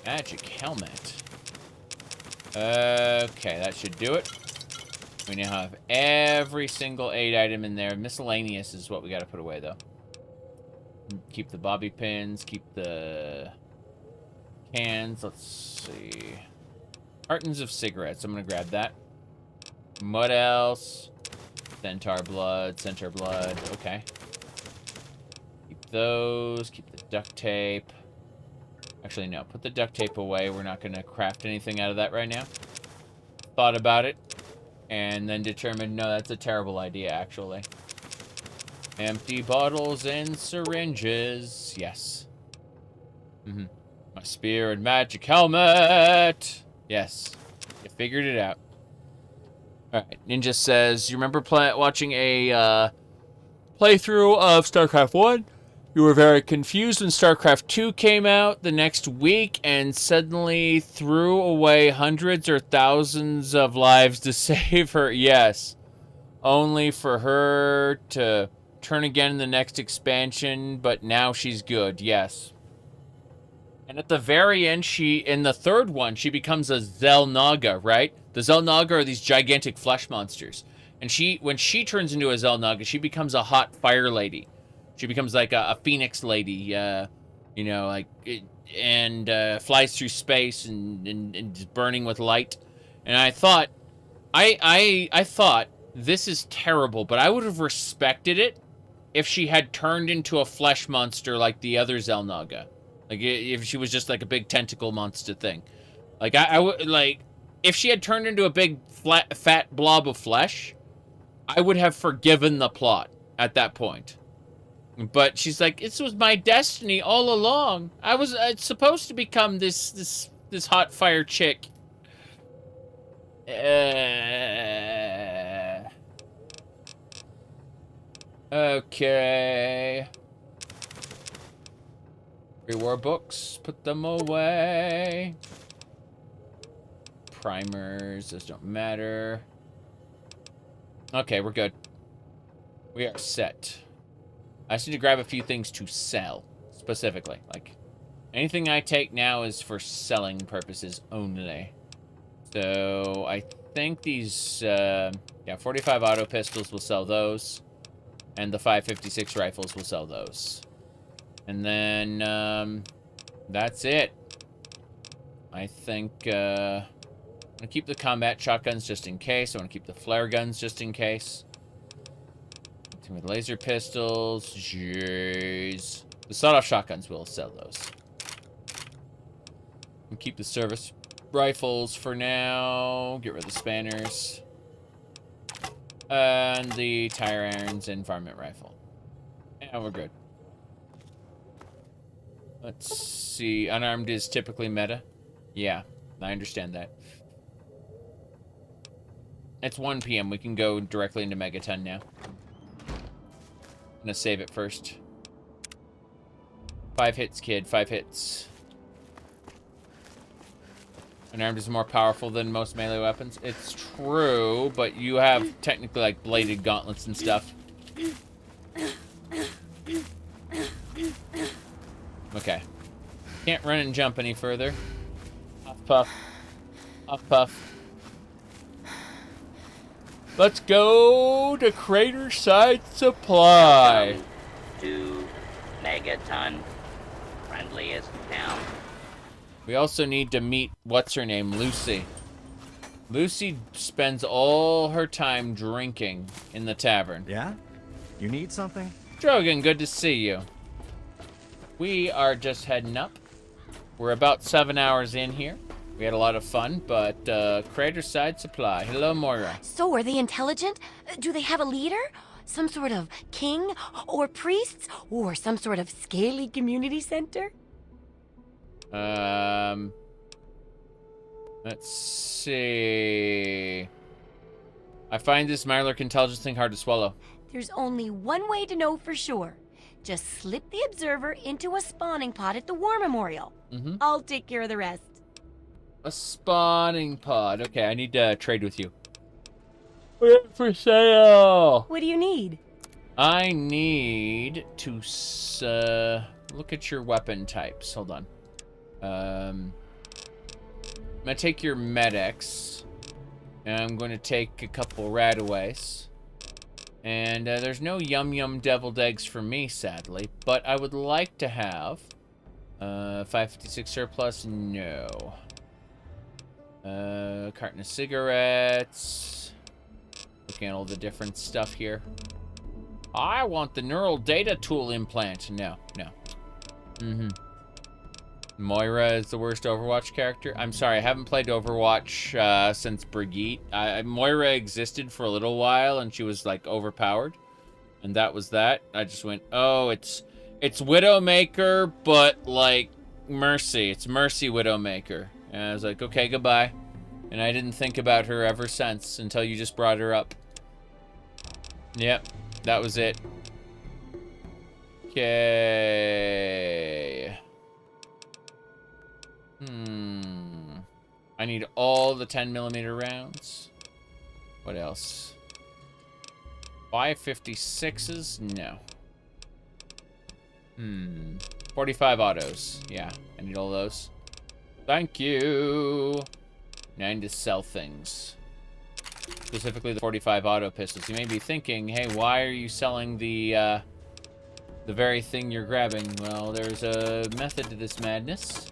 Magic helmet. Okay, that should do it. We now have every single aid item in there. Miscellaneous is what we gotta put away, though. Keep the bobby pins, keep the cans. Let's see. Cartons of cigarettes. I'm gonna grab that. What else? Centaur blood. Okay. Keep those. Keep the duct tape. Actually, no. Put the duct tape away. We're not gonna craft anything out of that right now. Thought about it. And then determined, no, that's a terrible idea, actually. Empty bottles and syringes. Yes. My spear and magic helmet. Yes. You figured it out. Alright, Ninja says, you remember watching a playthrough of StarCraft 1? You were very confused when StarCraft 2 came out the next week and suddenly threw away hundreds or thousands of lives to save her. Yes. Only for her to turn again in the next expansion, but now she's good. Yes. And at the very end, in the third one, she becomes a Xel'Naga, right? The Xel'Naga are these gigantic flesh monsters. And when she turns into a Xel'Naga, she becomes a hot fire lady. She becomes like a phoenix lady, you know, like, flies through space and is burning with light. And I thought, I thought, this is terrible, but I would have respected it if she had turned into a flesh monster like the other Xel'Naga. Like, if she was just like a big tentacle monster thing. Like, I would, like, if she had turned into a big fat blob of flesh, I would have forgiven the plot at that point. But she's like, this was my destiny all along. I was supposed to become this hot fire chick. Okay. Pre-war books, put them away. Primers, those don't matter. Okay, we're good. We are set. I just need to grab a few things to sell, specifically. Like, anything I take now is for selling purposes only. So, I think these, 45 auto pistols will sell those. And the 5.56 rifles will sell those. And then, that's it. I think, I'm gonna keep the combat shotguns just in case. I want to keep the flare guns just in case. With laser pistols, jeez. The sawed-off shotguns will sell those. And keep the service rifles for now. Get rid of the spanners. And the tire irons and varmint rifle. And we're good. Let's see. Unarmed is typically meta. Yeah, I understand that. It's 1 p.m. We can go directly into Megaton now. I'm gonna save it first. 5 hits, kid. 5 hits. Unarmed is more powerful than most melee weapons. It's true, but you have technically like bladed gauntlets and stuff. Okay. Can't run and jump any further. Off puff. Off puff. Let's go to Craterside Supply. To Megaton. Friendliest town. We also need to meet, what's her name, Lucy. Lucy spends all her time drinking in the tavern. Yeah? You need something? Drogan, good to see you. We are just heading up. We're about 7 hours in here. We had a lot of fun, but Craterside Supply. Hello, Moira. So, are they intelligent? Do they have a leader? Some sort of king? Or priests? Or some sort of scaly community center? Let's see. I find this Mirelurk intelligence thing hard to swallow. There's only one way to know for sure. Just slip the observer into a spawning pod at the War Memorial. I'll take care of the rest. A spawning pod. Okay, I need to trade with you. We're for sale. What do you need? I need to look at your weapon types. Hold on. I'm gonna take your medics, and I'm going to take a couple radaways. And there's no yum deviled eggs for me, sadly, but I would like to have 556 surplus. No. Carton of cigarettes. Looking at all the different stuff here. I want the neural data tool implant. No. Moira is the worst Overwatch character. I'm sorry, I haven't played Overwatch since Brigitte. Moira existed for a little while, and she was like overpowered, and that was that. I just went, oh, it's Widowmaker, but like Mercy. It's Mercy Widowmaker. And I was like, okay, goodbye. And I didn't think about her ever since until you just brought her up. Yep, that was it. Okay. I need all the 10mm rounds. What else? 5.56s? No. 45 autos. Yeah, I need all those. Thank you. Now I need to sell things. Specifically the 45 auto pistols. You may be thinking, hey, why are you selling the very thing you're grabbing? Well, there's a method to this madness.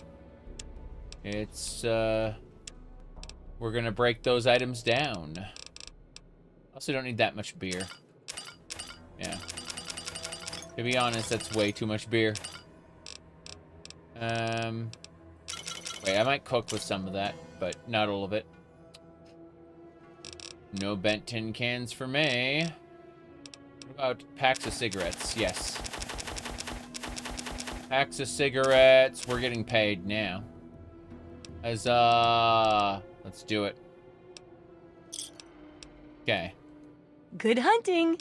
It's, we're gonna break those items down. Also don't need that much beer. Yeah. To be honest, that's way too much beer. Wait, I might cook with some of that, but not all of it. No bent tin cans for me. What about packs of cigarettes? Yes. Packs of cigarettes. We're getting paid now. Huzzah. Let's do it. Okay. Good hunting.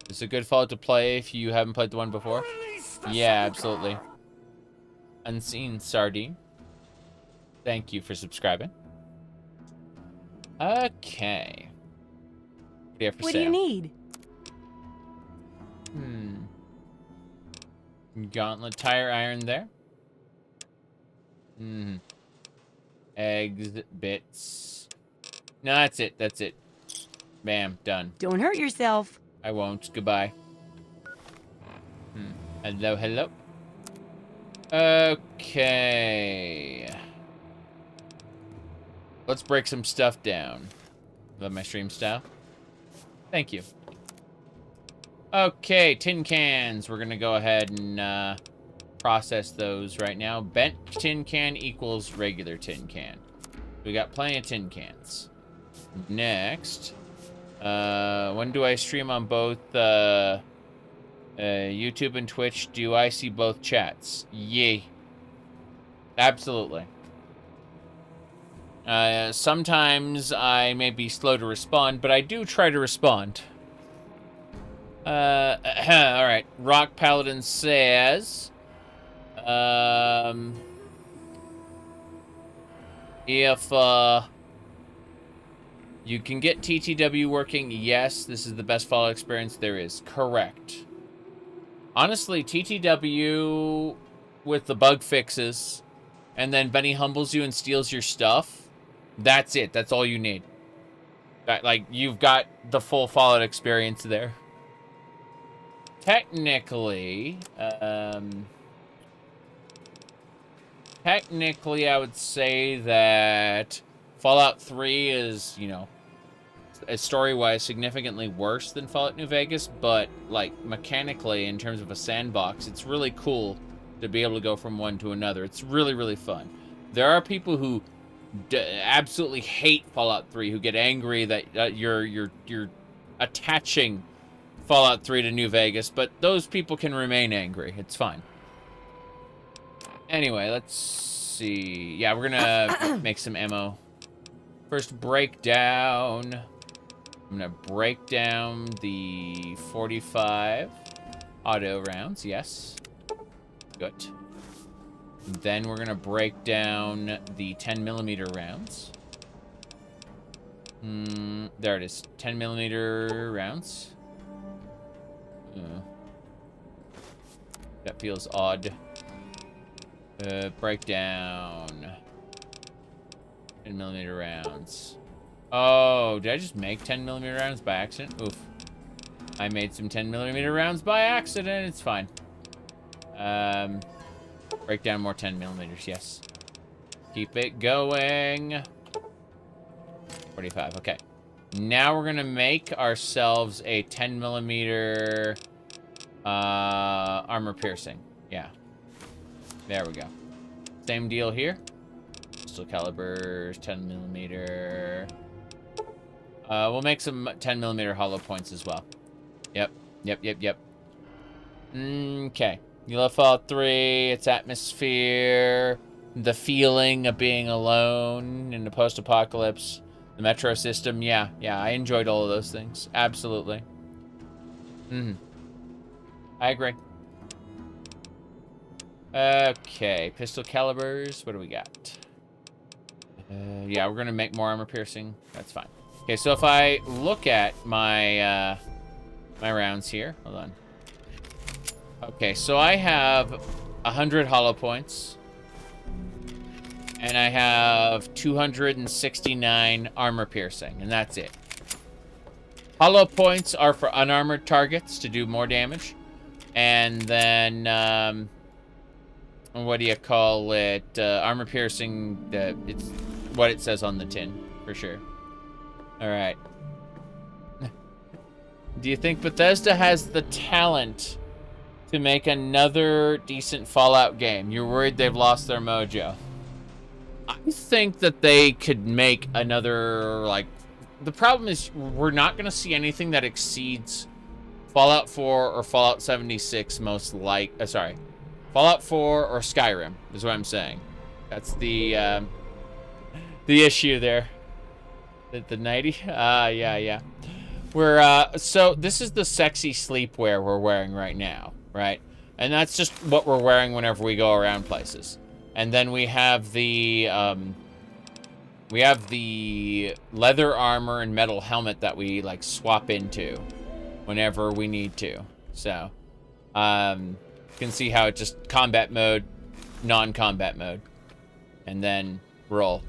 This is a good Fallout to play if you haven't played the one before. Yeah, absolutely. Unseen Sardine. Thank you for subscribing. Okay. What do you have for What sale? do you need? Gauntlet tire iron there. Eggs, bits. No, that's it. That's it. Bam, done. Don't hurt yourself. I won't. Goodbye. Hello, hello. Okay. Let's break some stuff down. Love my stream style. Thank you. Okay, tin cans. We're gonna go ahead and process those right now. Bent tin can equals regular tin can. We got plenty of tin cans. Next. When do I stream on both YouTube and Twitch? Do I see both chats? Yay. Absolutely. Sometimes I may be slow to respond, but I do try to respond. Alright. Rock Paladin says... if, you can get TTW working, yes, this is the best Fallout experience there is. Correct. Honestly, TTW with the bug fixes, and then Benny humbles you and steals your stuff, that's it. That's all you need. Like, you've got the full Fallout experience there. Technically, I would say that Fallout 3 is, you know, story-wise significantly worse than Fallout New Vegas, but, like, mechanically, in terms of a sandbox, it's really cool to be able to go from one to another. It's really, really fun. There are people who absolutely hate Fallout 3, who get angry that you're attaching Fallout 3 to New Vegas, but those people can remain angry. It's fine. Anyway, let's see. Yeah, we're gonna make some ammo. First breakdown. I'm gonna break down the 45 auto rounds. Yes. Good. Then we're gonna break down the 10mm rounds. There it is. 10mm rounds. That feels odd. Breakdown. 10mm rounds. Oh, did I just make 10mm rounds by accident? Oof. I made some 10mm rounds by accident. It's fine. Break down more 10mm, yes. Keep it going. 45, okay. Now we're gonna make ourselves a 10mm armor piercing. Yeah. There we go. Same deal here. Pistol calibers, 10mm. We'll make some 10mm hollow points as well. Yep. Okay. You love Fallout 3, its atmosphere. the feeling of being alone in the post-apocalypse, the metro system. Yeah, I enjoyed all of those things. Absolutely. I agree. Okay, pistol calibers. What do we got? Yeah, we're gonna make more armor piercing. That's fine. Okay, so if I look at my my rounds here, hold on. Okay, so I have 100 hollow points, and I have 269 armor piercing, and that's it. Hollow points are for unarmored targets to do more damage, and then what do you call it? Armor piercing. It's what it says on the tin, for sure. All right. Do you think Bethesda has the talent to make another decent Fallout game? You're worried they've lost their mojo. I think that they could make another, like... The problem is we're not going to see anything that exceeds Fallout 4 or Fallout 76 most like... sorry. Fallout 4 or Skyrim is what I'm saying. That's the issue there. The 90? Yeah. So this is the sexy sleepwear we're wearing right now, right? And that's just what we're wearing whenever we go around places. And then we have the leather armor and metal helmet that we like swap into whenever we need to. So, you can see how it just combat mode, non-combat mode, and then roll.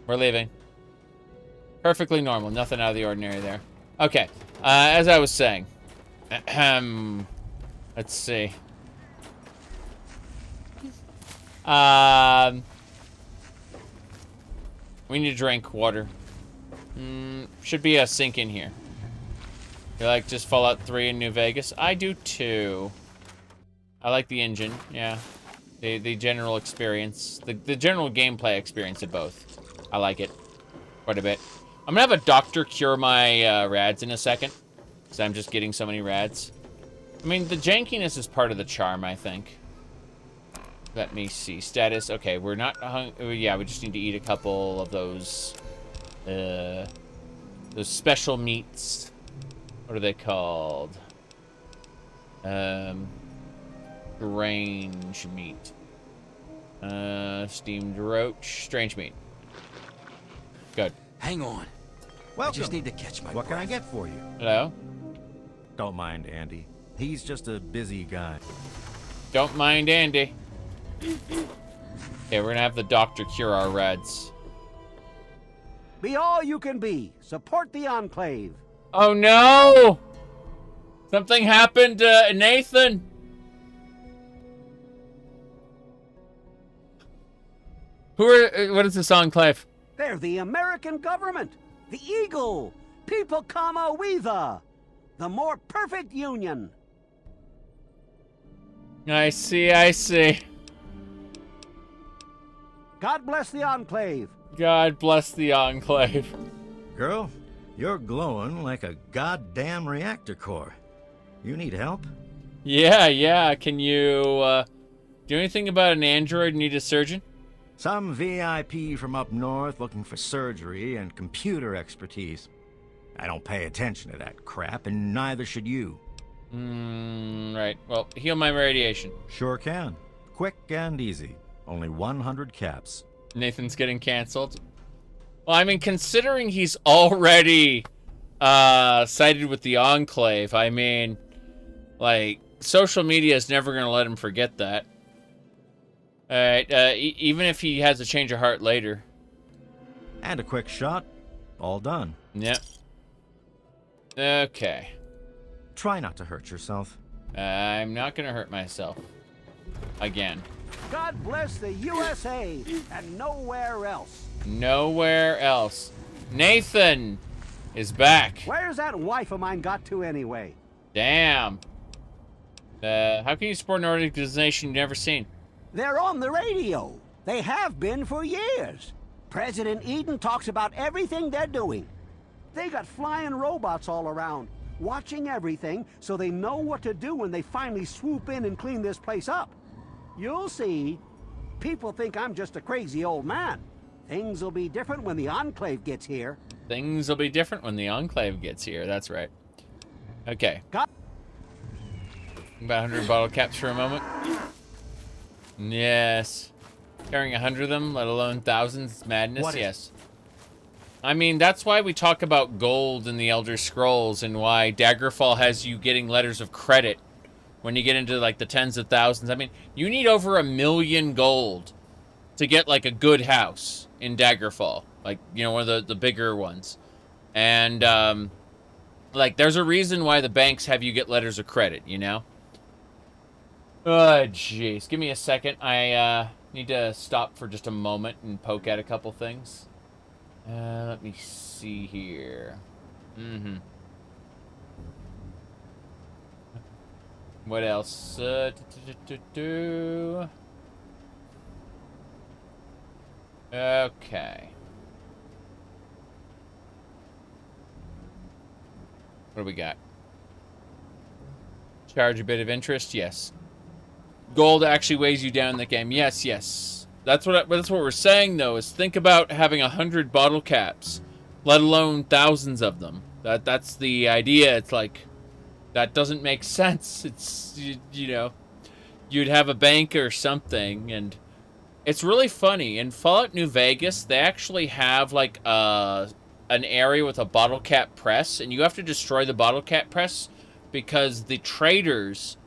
We're leaving. Perfectly normal. Nothing out of the ordinary there. Okay. As I was saying. Let's see. We need to drink water. Should be a sink in here. You like just Fallout 3 in New Vegas? I do too. I like the engine. Yeah. The general experience. The general gameplay experience of both. I like it quite a bit. I'm gonna have a doctor cure my rads in a second, because I'm just getting so many rads. I mean, the jankiness is part of the charm, I think. Let me see. Status. Okay, we're not yeah, we just need to eat a couple of those special meats. What are they called? Strange meat. Steamed roach. Strange meat. Good. Hang on. Welcome. I just need to catch my What breath. can I get for you? Hello? Don't mind Andy. He's just a busy guy. Don't mind Andy. Okay, we're gonna have the doctor cure our rads. Be all you can be. Support the Enclave. Oh no! Something happened to Nathan. What is this Enclave? They're the American government. The Eagle. People comma we the more perfect union. I see. God bless the Enclave. God bless the Enclave. Girl, you're glowing like a goddamn reactor core. You need help? Yeah. Can you do anything about an android need a surgeon? Some VIP from up north looking for surgery and computer expertise. I don't pay attention to that crap, and neither should you. Right. Well, heal my radiation. Sure can. Quick and easy. Only 100 caps. Nathan's getting canceled. Well, I mean, considering he's already sided with the Enclave, I mean, like, social media is never going to let him forget that. Alright, even if he has a change of heart later. And a quick shot. All done. Yep. Okay. Try not to hurt yourself. I'm not gonna hurt myself. Again. God bless the USA and nowhere else. Nowhere else. Nathan is back. Where's that wife of mine got to anyway? Damn. How can you support an organization you've never seen? They're on the radio. They have been for years. President Eden talks about everything they're doing. They got flying robots all around. watching everything so they know what to do when they finally swoop in and clean this place up. You'll see. People think I'm just a crazy old man. Things will be different when the Enclave gets here. Things will be different when the Enclave gets here. That's right. Okay. About 100 bottle caps for a moment. Yes. Carrying 100 of them, let alone thousands, madness. Yes. I mean, that's why we talk about gold in the Elder Scrolls and why Daggerfall has you getting letters of credit when you get into like the tens of thousands. I mean, you need over 1 million gold to get like a good house in Daggerfall, like, you know, one of the bigger ones. And like, there's a reason why the banks have you get letters of credit, you know. Oh jeez, give me a second. I need to stop for just a moment and poke at a couple things. Let me see here. What else? Okay. What do we got? Charge a bit of interest? Yes. Gold actually weighs you down in the game. Yes, yes. That's what we're saying, though, is think about having 100 bottle caps, let alone thousands of them. That's the idea. It's like, that doesn't make sense. It's, you know, you'd have a bank or something, and it's really funny. In Fallout New Vegas, they actually have, like, an area with a bottle cap press, and you have to destroy the bottle cap press because the traders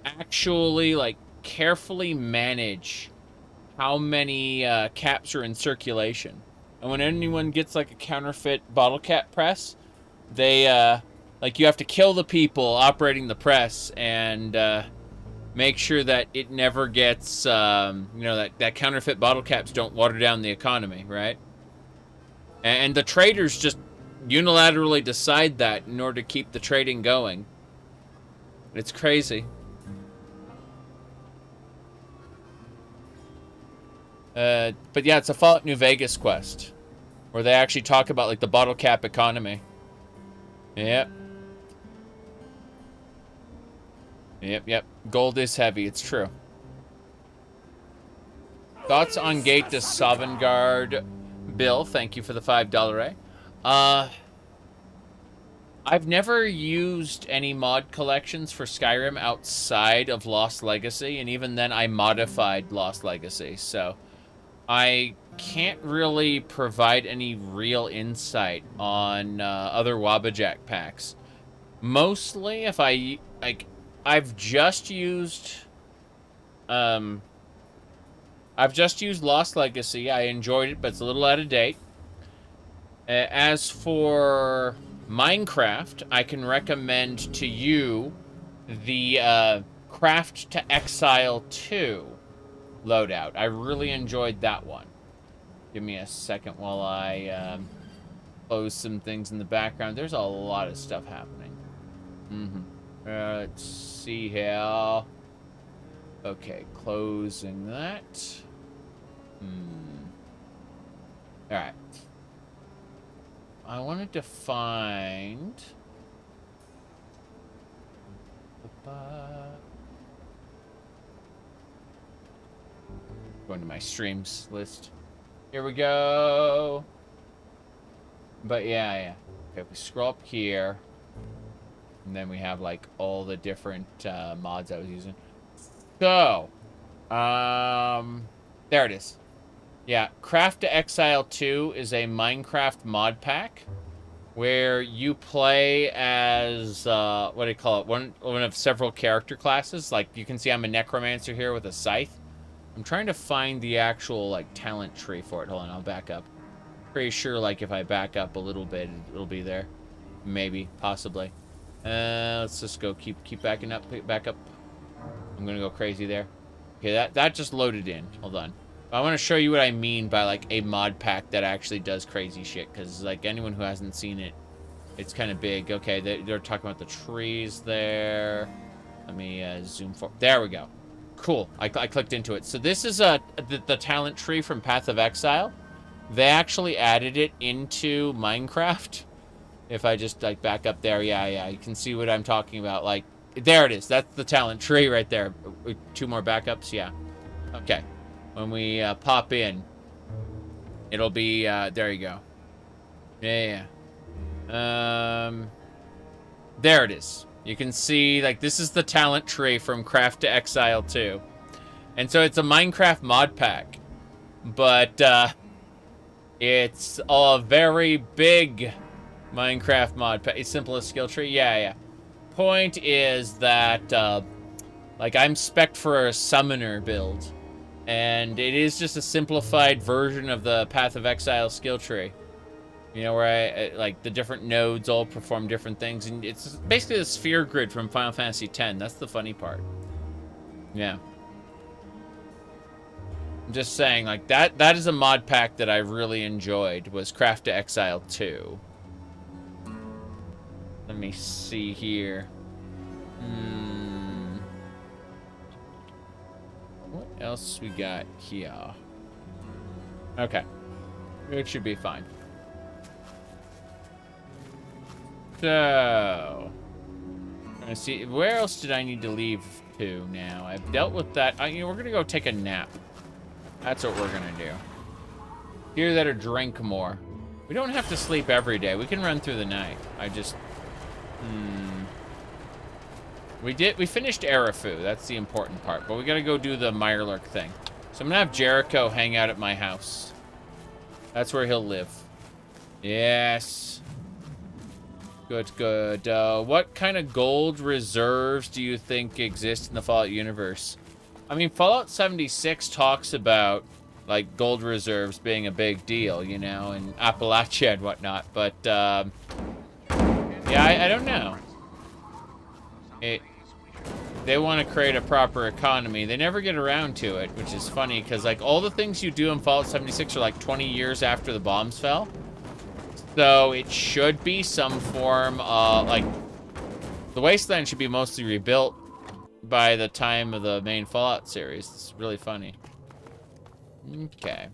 actually, like, carefully manage how many caps are in circulation. And when anyone gets, like, a counterfeit bottle cap press, they, like, you have to kill the people operating the press and make sure that it never gets, you know, that counterfeit bottle caps don't water down the economy, right? And the traders just unilaterally decide that in order to keep the trading going. It's crazy. But yeah, it's a Fallout New Vegas quest where they actually talk about, like, the bottle cap economy. Yep. Yep. Gold is heavy. It's true. Thoughts on Gate to Sovngarde? Bill, thank you for the $5 A. I've never used any mod collections for Skyrim outside of Lost Legacy, and even then I modified Lost Legacy, so I can't really provide any real insight on other Wabbajack packs. Mostly, if I've just used Lost Legacy. I enjoyed it, but it's a little out of date. As for Minecraft, I can recommend to you the Craft to Exile 2 loadout. I really enjoyed that one. Give me a second while I close some things in the background. There's a lot of stuff happening. Let's see here. Okay, closing that. Alright. I wanted to find... Going to my streams list. Here we go. But yeah. Okay, we scroll up here. And then we have, like, all the different mods I was using. So, there it is. Yeah, Craft to Exile 2 is a Minecraft mod pack where you play as, what do you call it? One of several character classes. Like, you can see I'm a necromancer here with a scythe. I'm trying to find the actual, like, talent tree for it. Hold on, I'll back up. Pretty sure, like, if I back up a little bit, it'll be there. Maybe, possibly. Let's just go keep backing up, back up. I'm gonna go crazy there. Okay, that just loaded in. Hold on. I want to show you what I mean by, like, a mod pack that actually does crazy shit, because, like, anyone who hasn't seen it, it's kind of big. Okay, they're talking about the trees there. Let me zoom forward. There we go. Cool. I clicked into it. So this is the talent tree from Path of Exile. They actually added it into Minecraft. If I just, like, back up there, yeah, you can see what I'm talking about. Like, there it is. That's the talent tree right there. 2 more backups, yeah. Okay. When we pop in, it'll be, there you go. Yeah. There it is. You can see, like, this is the talent tree from Craft to Exile 2. And so it's a Minecraft mod pack. But, it's a very big Minecraft mod pack. Simplest skill tree? Yeah. Point is that, like, I'm spec'd for a summoner build. And it is just a simplified version of the Path of Exile skill tree. You know, where I like, the different nodes all perform different things. And it's basically the sphere grid from Final Fantasy X. That's the funny part. Yeah. I'm just saying, like, that is a mod pack that I really enjoyed, was Craft to Exile 2. Let me see here. What else we got here? Okay. It should be fine. So, let's see. Where else did I need to leave to now? I've dealt with that. You know, we're gonna go take a nap. That's what we're gonna do. Hear that or drink more. We don't have to sleep every day. We can run through the night. I just, We finished Arafu. That's the important part. But we gotta go do the Mirelurk thing. So I'm gonna have Jericho hang out at my house. That's where he'll live. Yes. Good. What kind of gold reserves do you think exist in the Fallout universe? I mean, Fallout 76 talks about, like, gold reserves being a big deal, you know, in Appalachia and whatnot. But, yeah, I don't know. They want to create a proper economy. They never get around to it, which is funny, because, like, all the things you do in Fallout 76 are, like, 20 years after the bombs fell. So it should be some form of, like, the Wasteland should be mostly rebuilt by the time of the main Fallout series. It's really funny. Okay.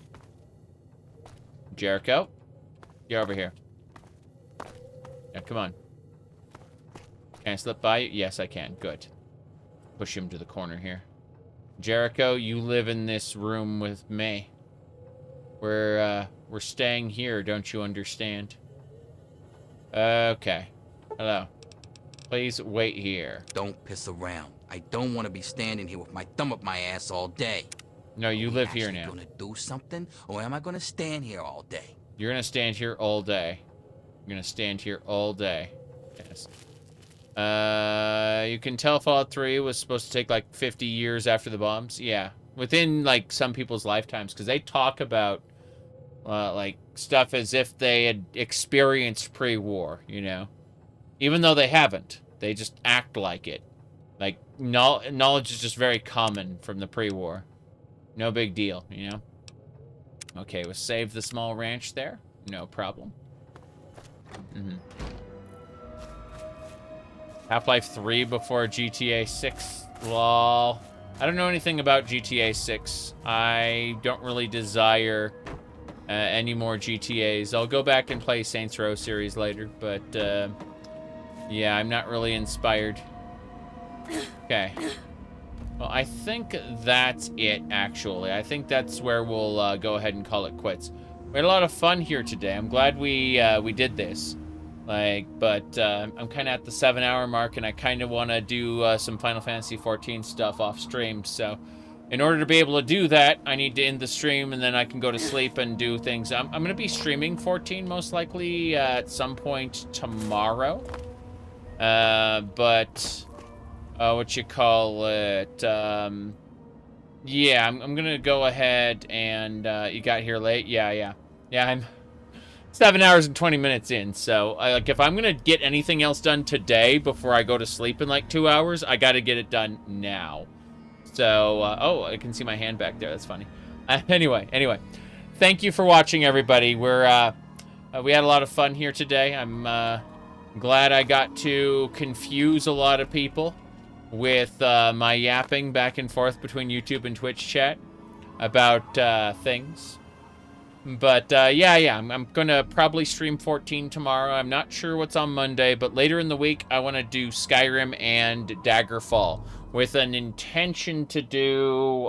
Jericho, you're over here. Yeah, come on. Can I slip by you? Yes, I can. Good. Push him to the corner here. Jericho, you live in this room with me. We're staying here, don't you understand? Okay. Hello. Please wait here. Don't piss around. I don't want to be standing here with my thumb up my ass all day. No, you live here now. Are we gonna do something, or am I gonna stand here all day? You're gonna stand here all day. You're gonna stand here all day. Yes. You can tell Fallout 3 was supposed to take like 50 years after the bombs. Yeah. Within like some people's lifetimes, because they talk about like stuff as if they had experienced pre-war, you know? Even though they haven't. They just act like it. Like, knowledge is just very common from the pre-war. No big deal, you know? Okay, we'll save the small ranch there. No problem. Half-Life 3 before GTA 6. Lol. I don't know anything about GTA 6. I don't really desire any more GTAs. I'll go back and play Saints Row series later, but yeah, I'm not really inspired. Okay. Well, I think that's it, actually. I think that's where we'll go ahead and call it quits. We had a lot of fun here today. I'm glad we did this. Like, but I'm kind of at the 7-hour mark, and I kind of want to do some Final Fantasy XIV stuff off stream. So, in order to be able to do that, I need to end the stream, and then I can go to sleep and do things. I'm going to be streaming 14 most likely at some point tomorrow. But what you call it? Yeah, I'm going to go ahead and you got here late. Yeah. I'm 7 hours and 20 minutes in, so like if I'm gonna get anything else done today before I go to sleep in like 2 hours, I gotta get it done now. So oh, I can see my hand back there. That's funny. Anyway, thank you for watching, everybody. We had a lot of fun here today. I'm glad I got to confuse a lot of people with my yapping back and forth between YouTube and Twitch chat about things. But yeah, I'm gonna probably stream 14 tomorrow. I'm not sure what's on Monday, but later in the week I want to do Skyrim and Daggerfall with an intention to do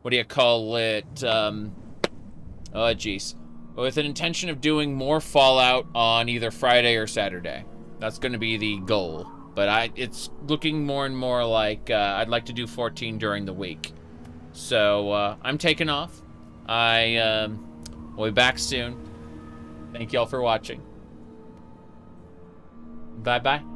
what do you call it? Oh geez, with an intention of doing more Fallout on either Friday or Saturday. That's going to be the goal. But it's looking more and more like I'd like to do 14 during the week. So I'm taking off. We'll be back soon. Thank y'all for watching. Bye-bye.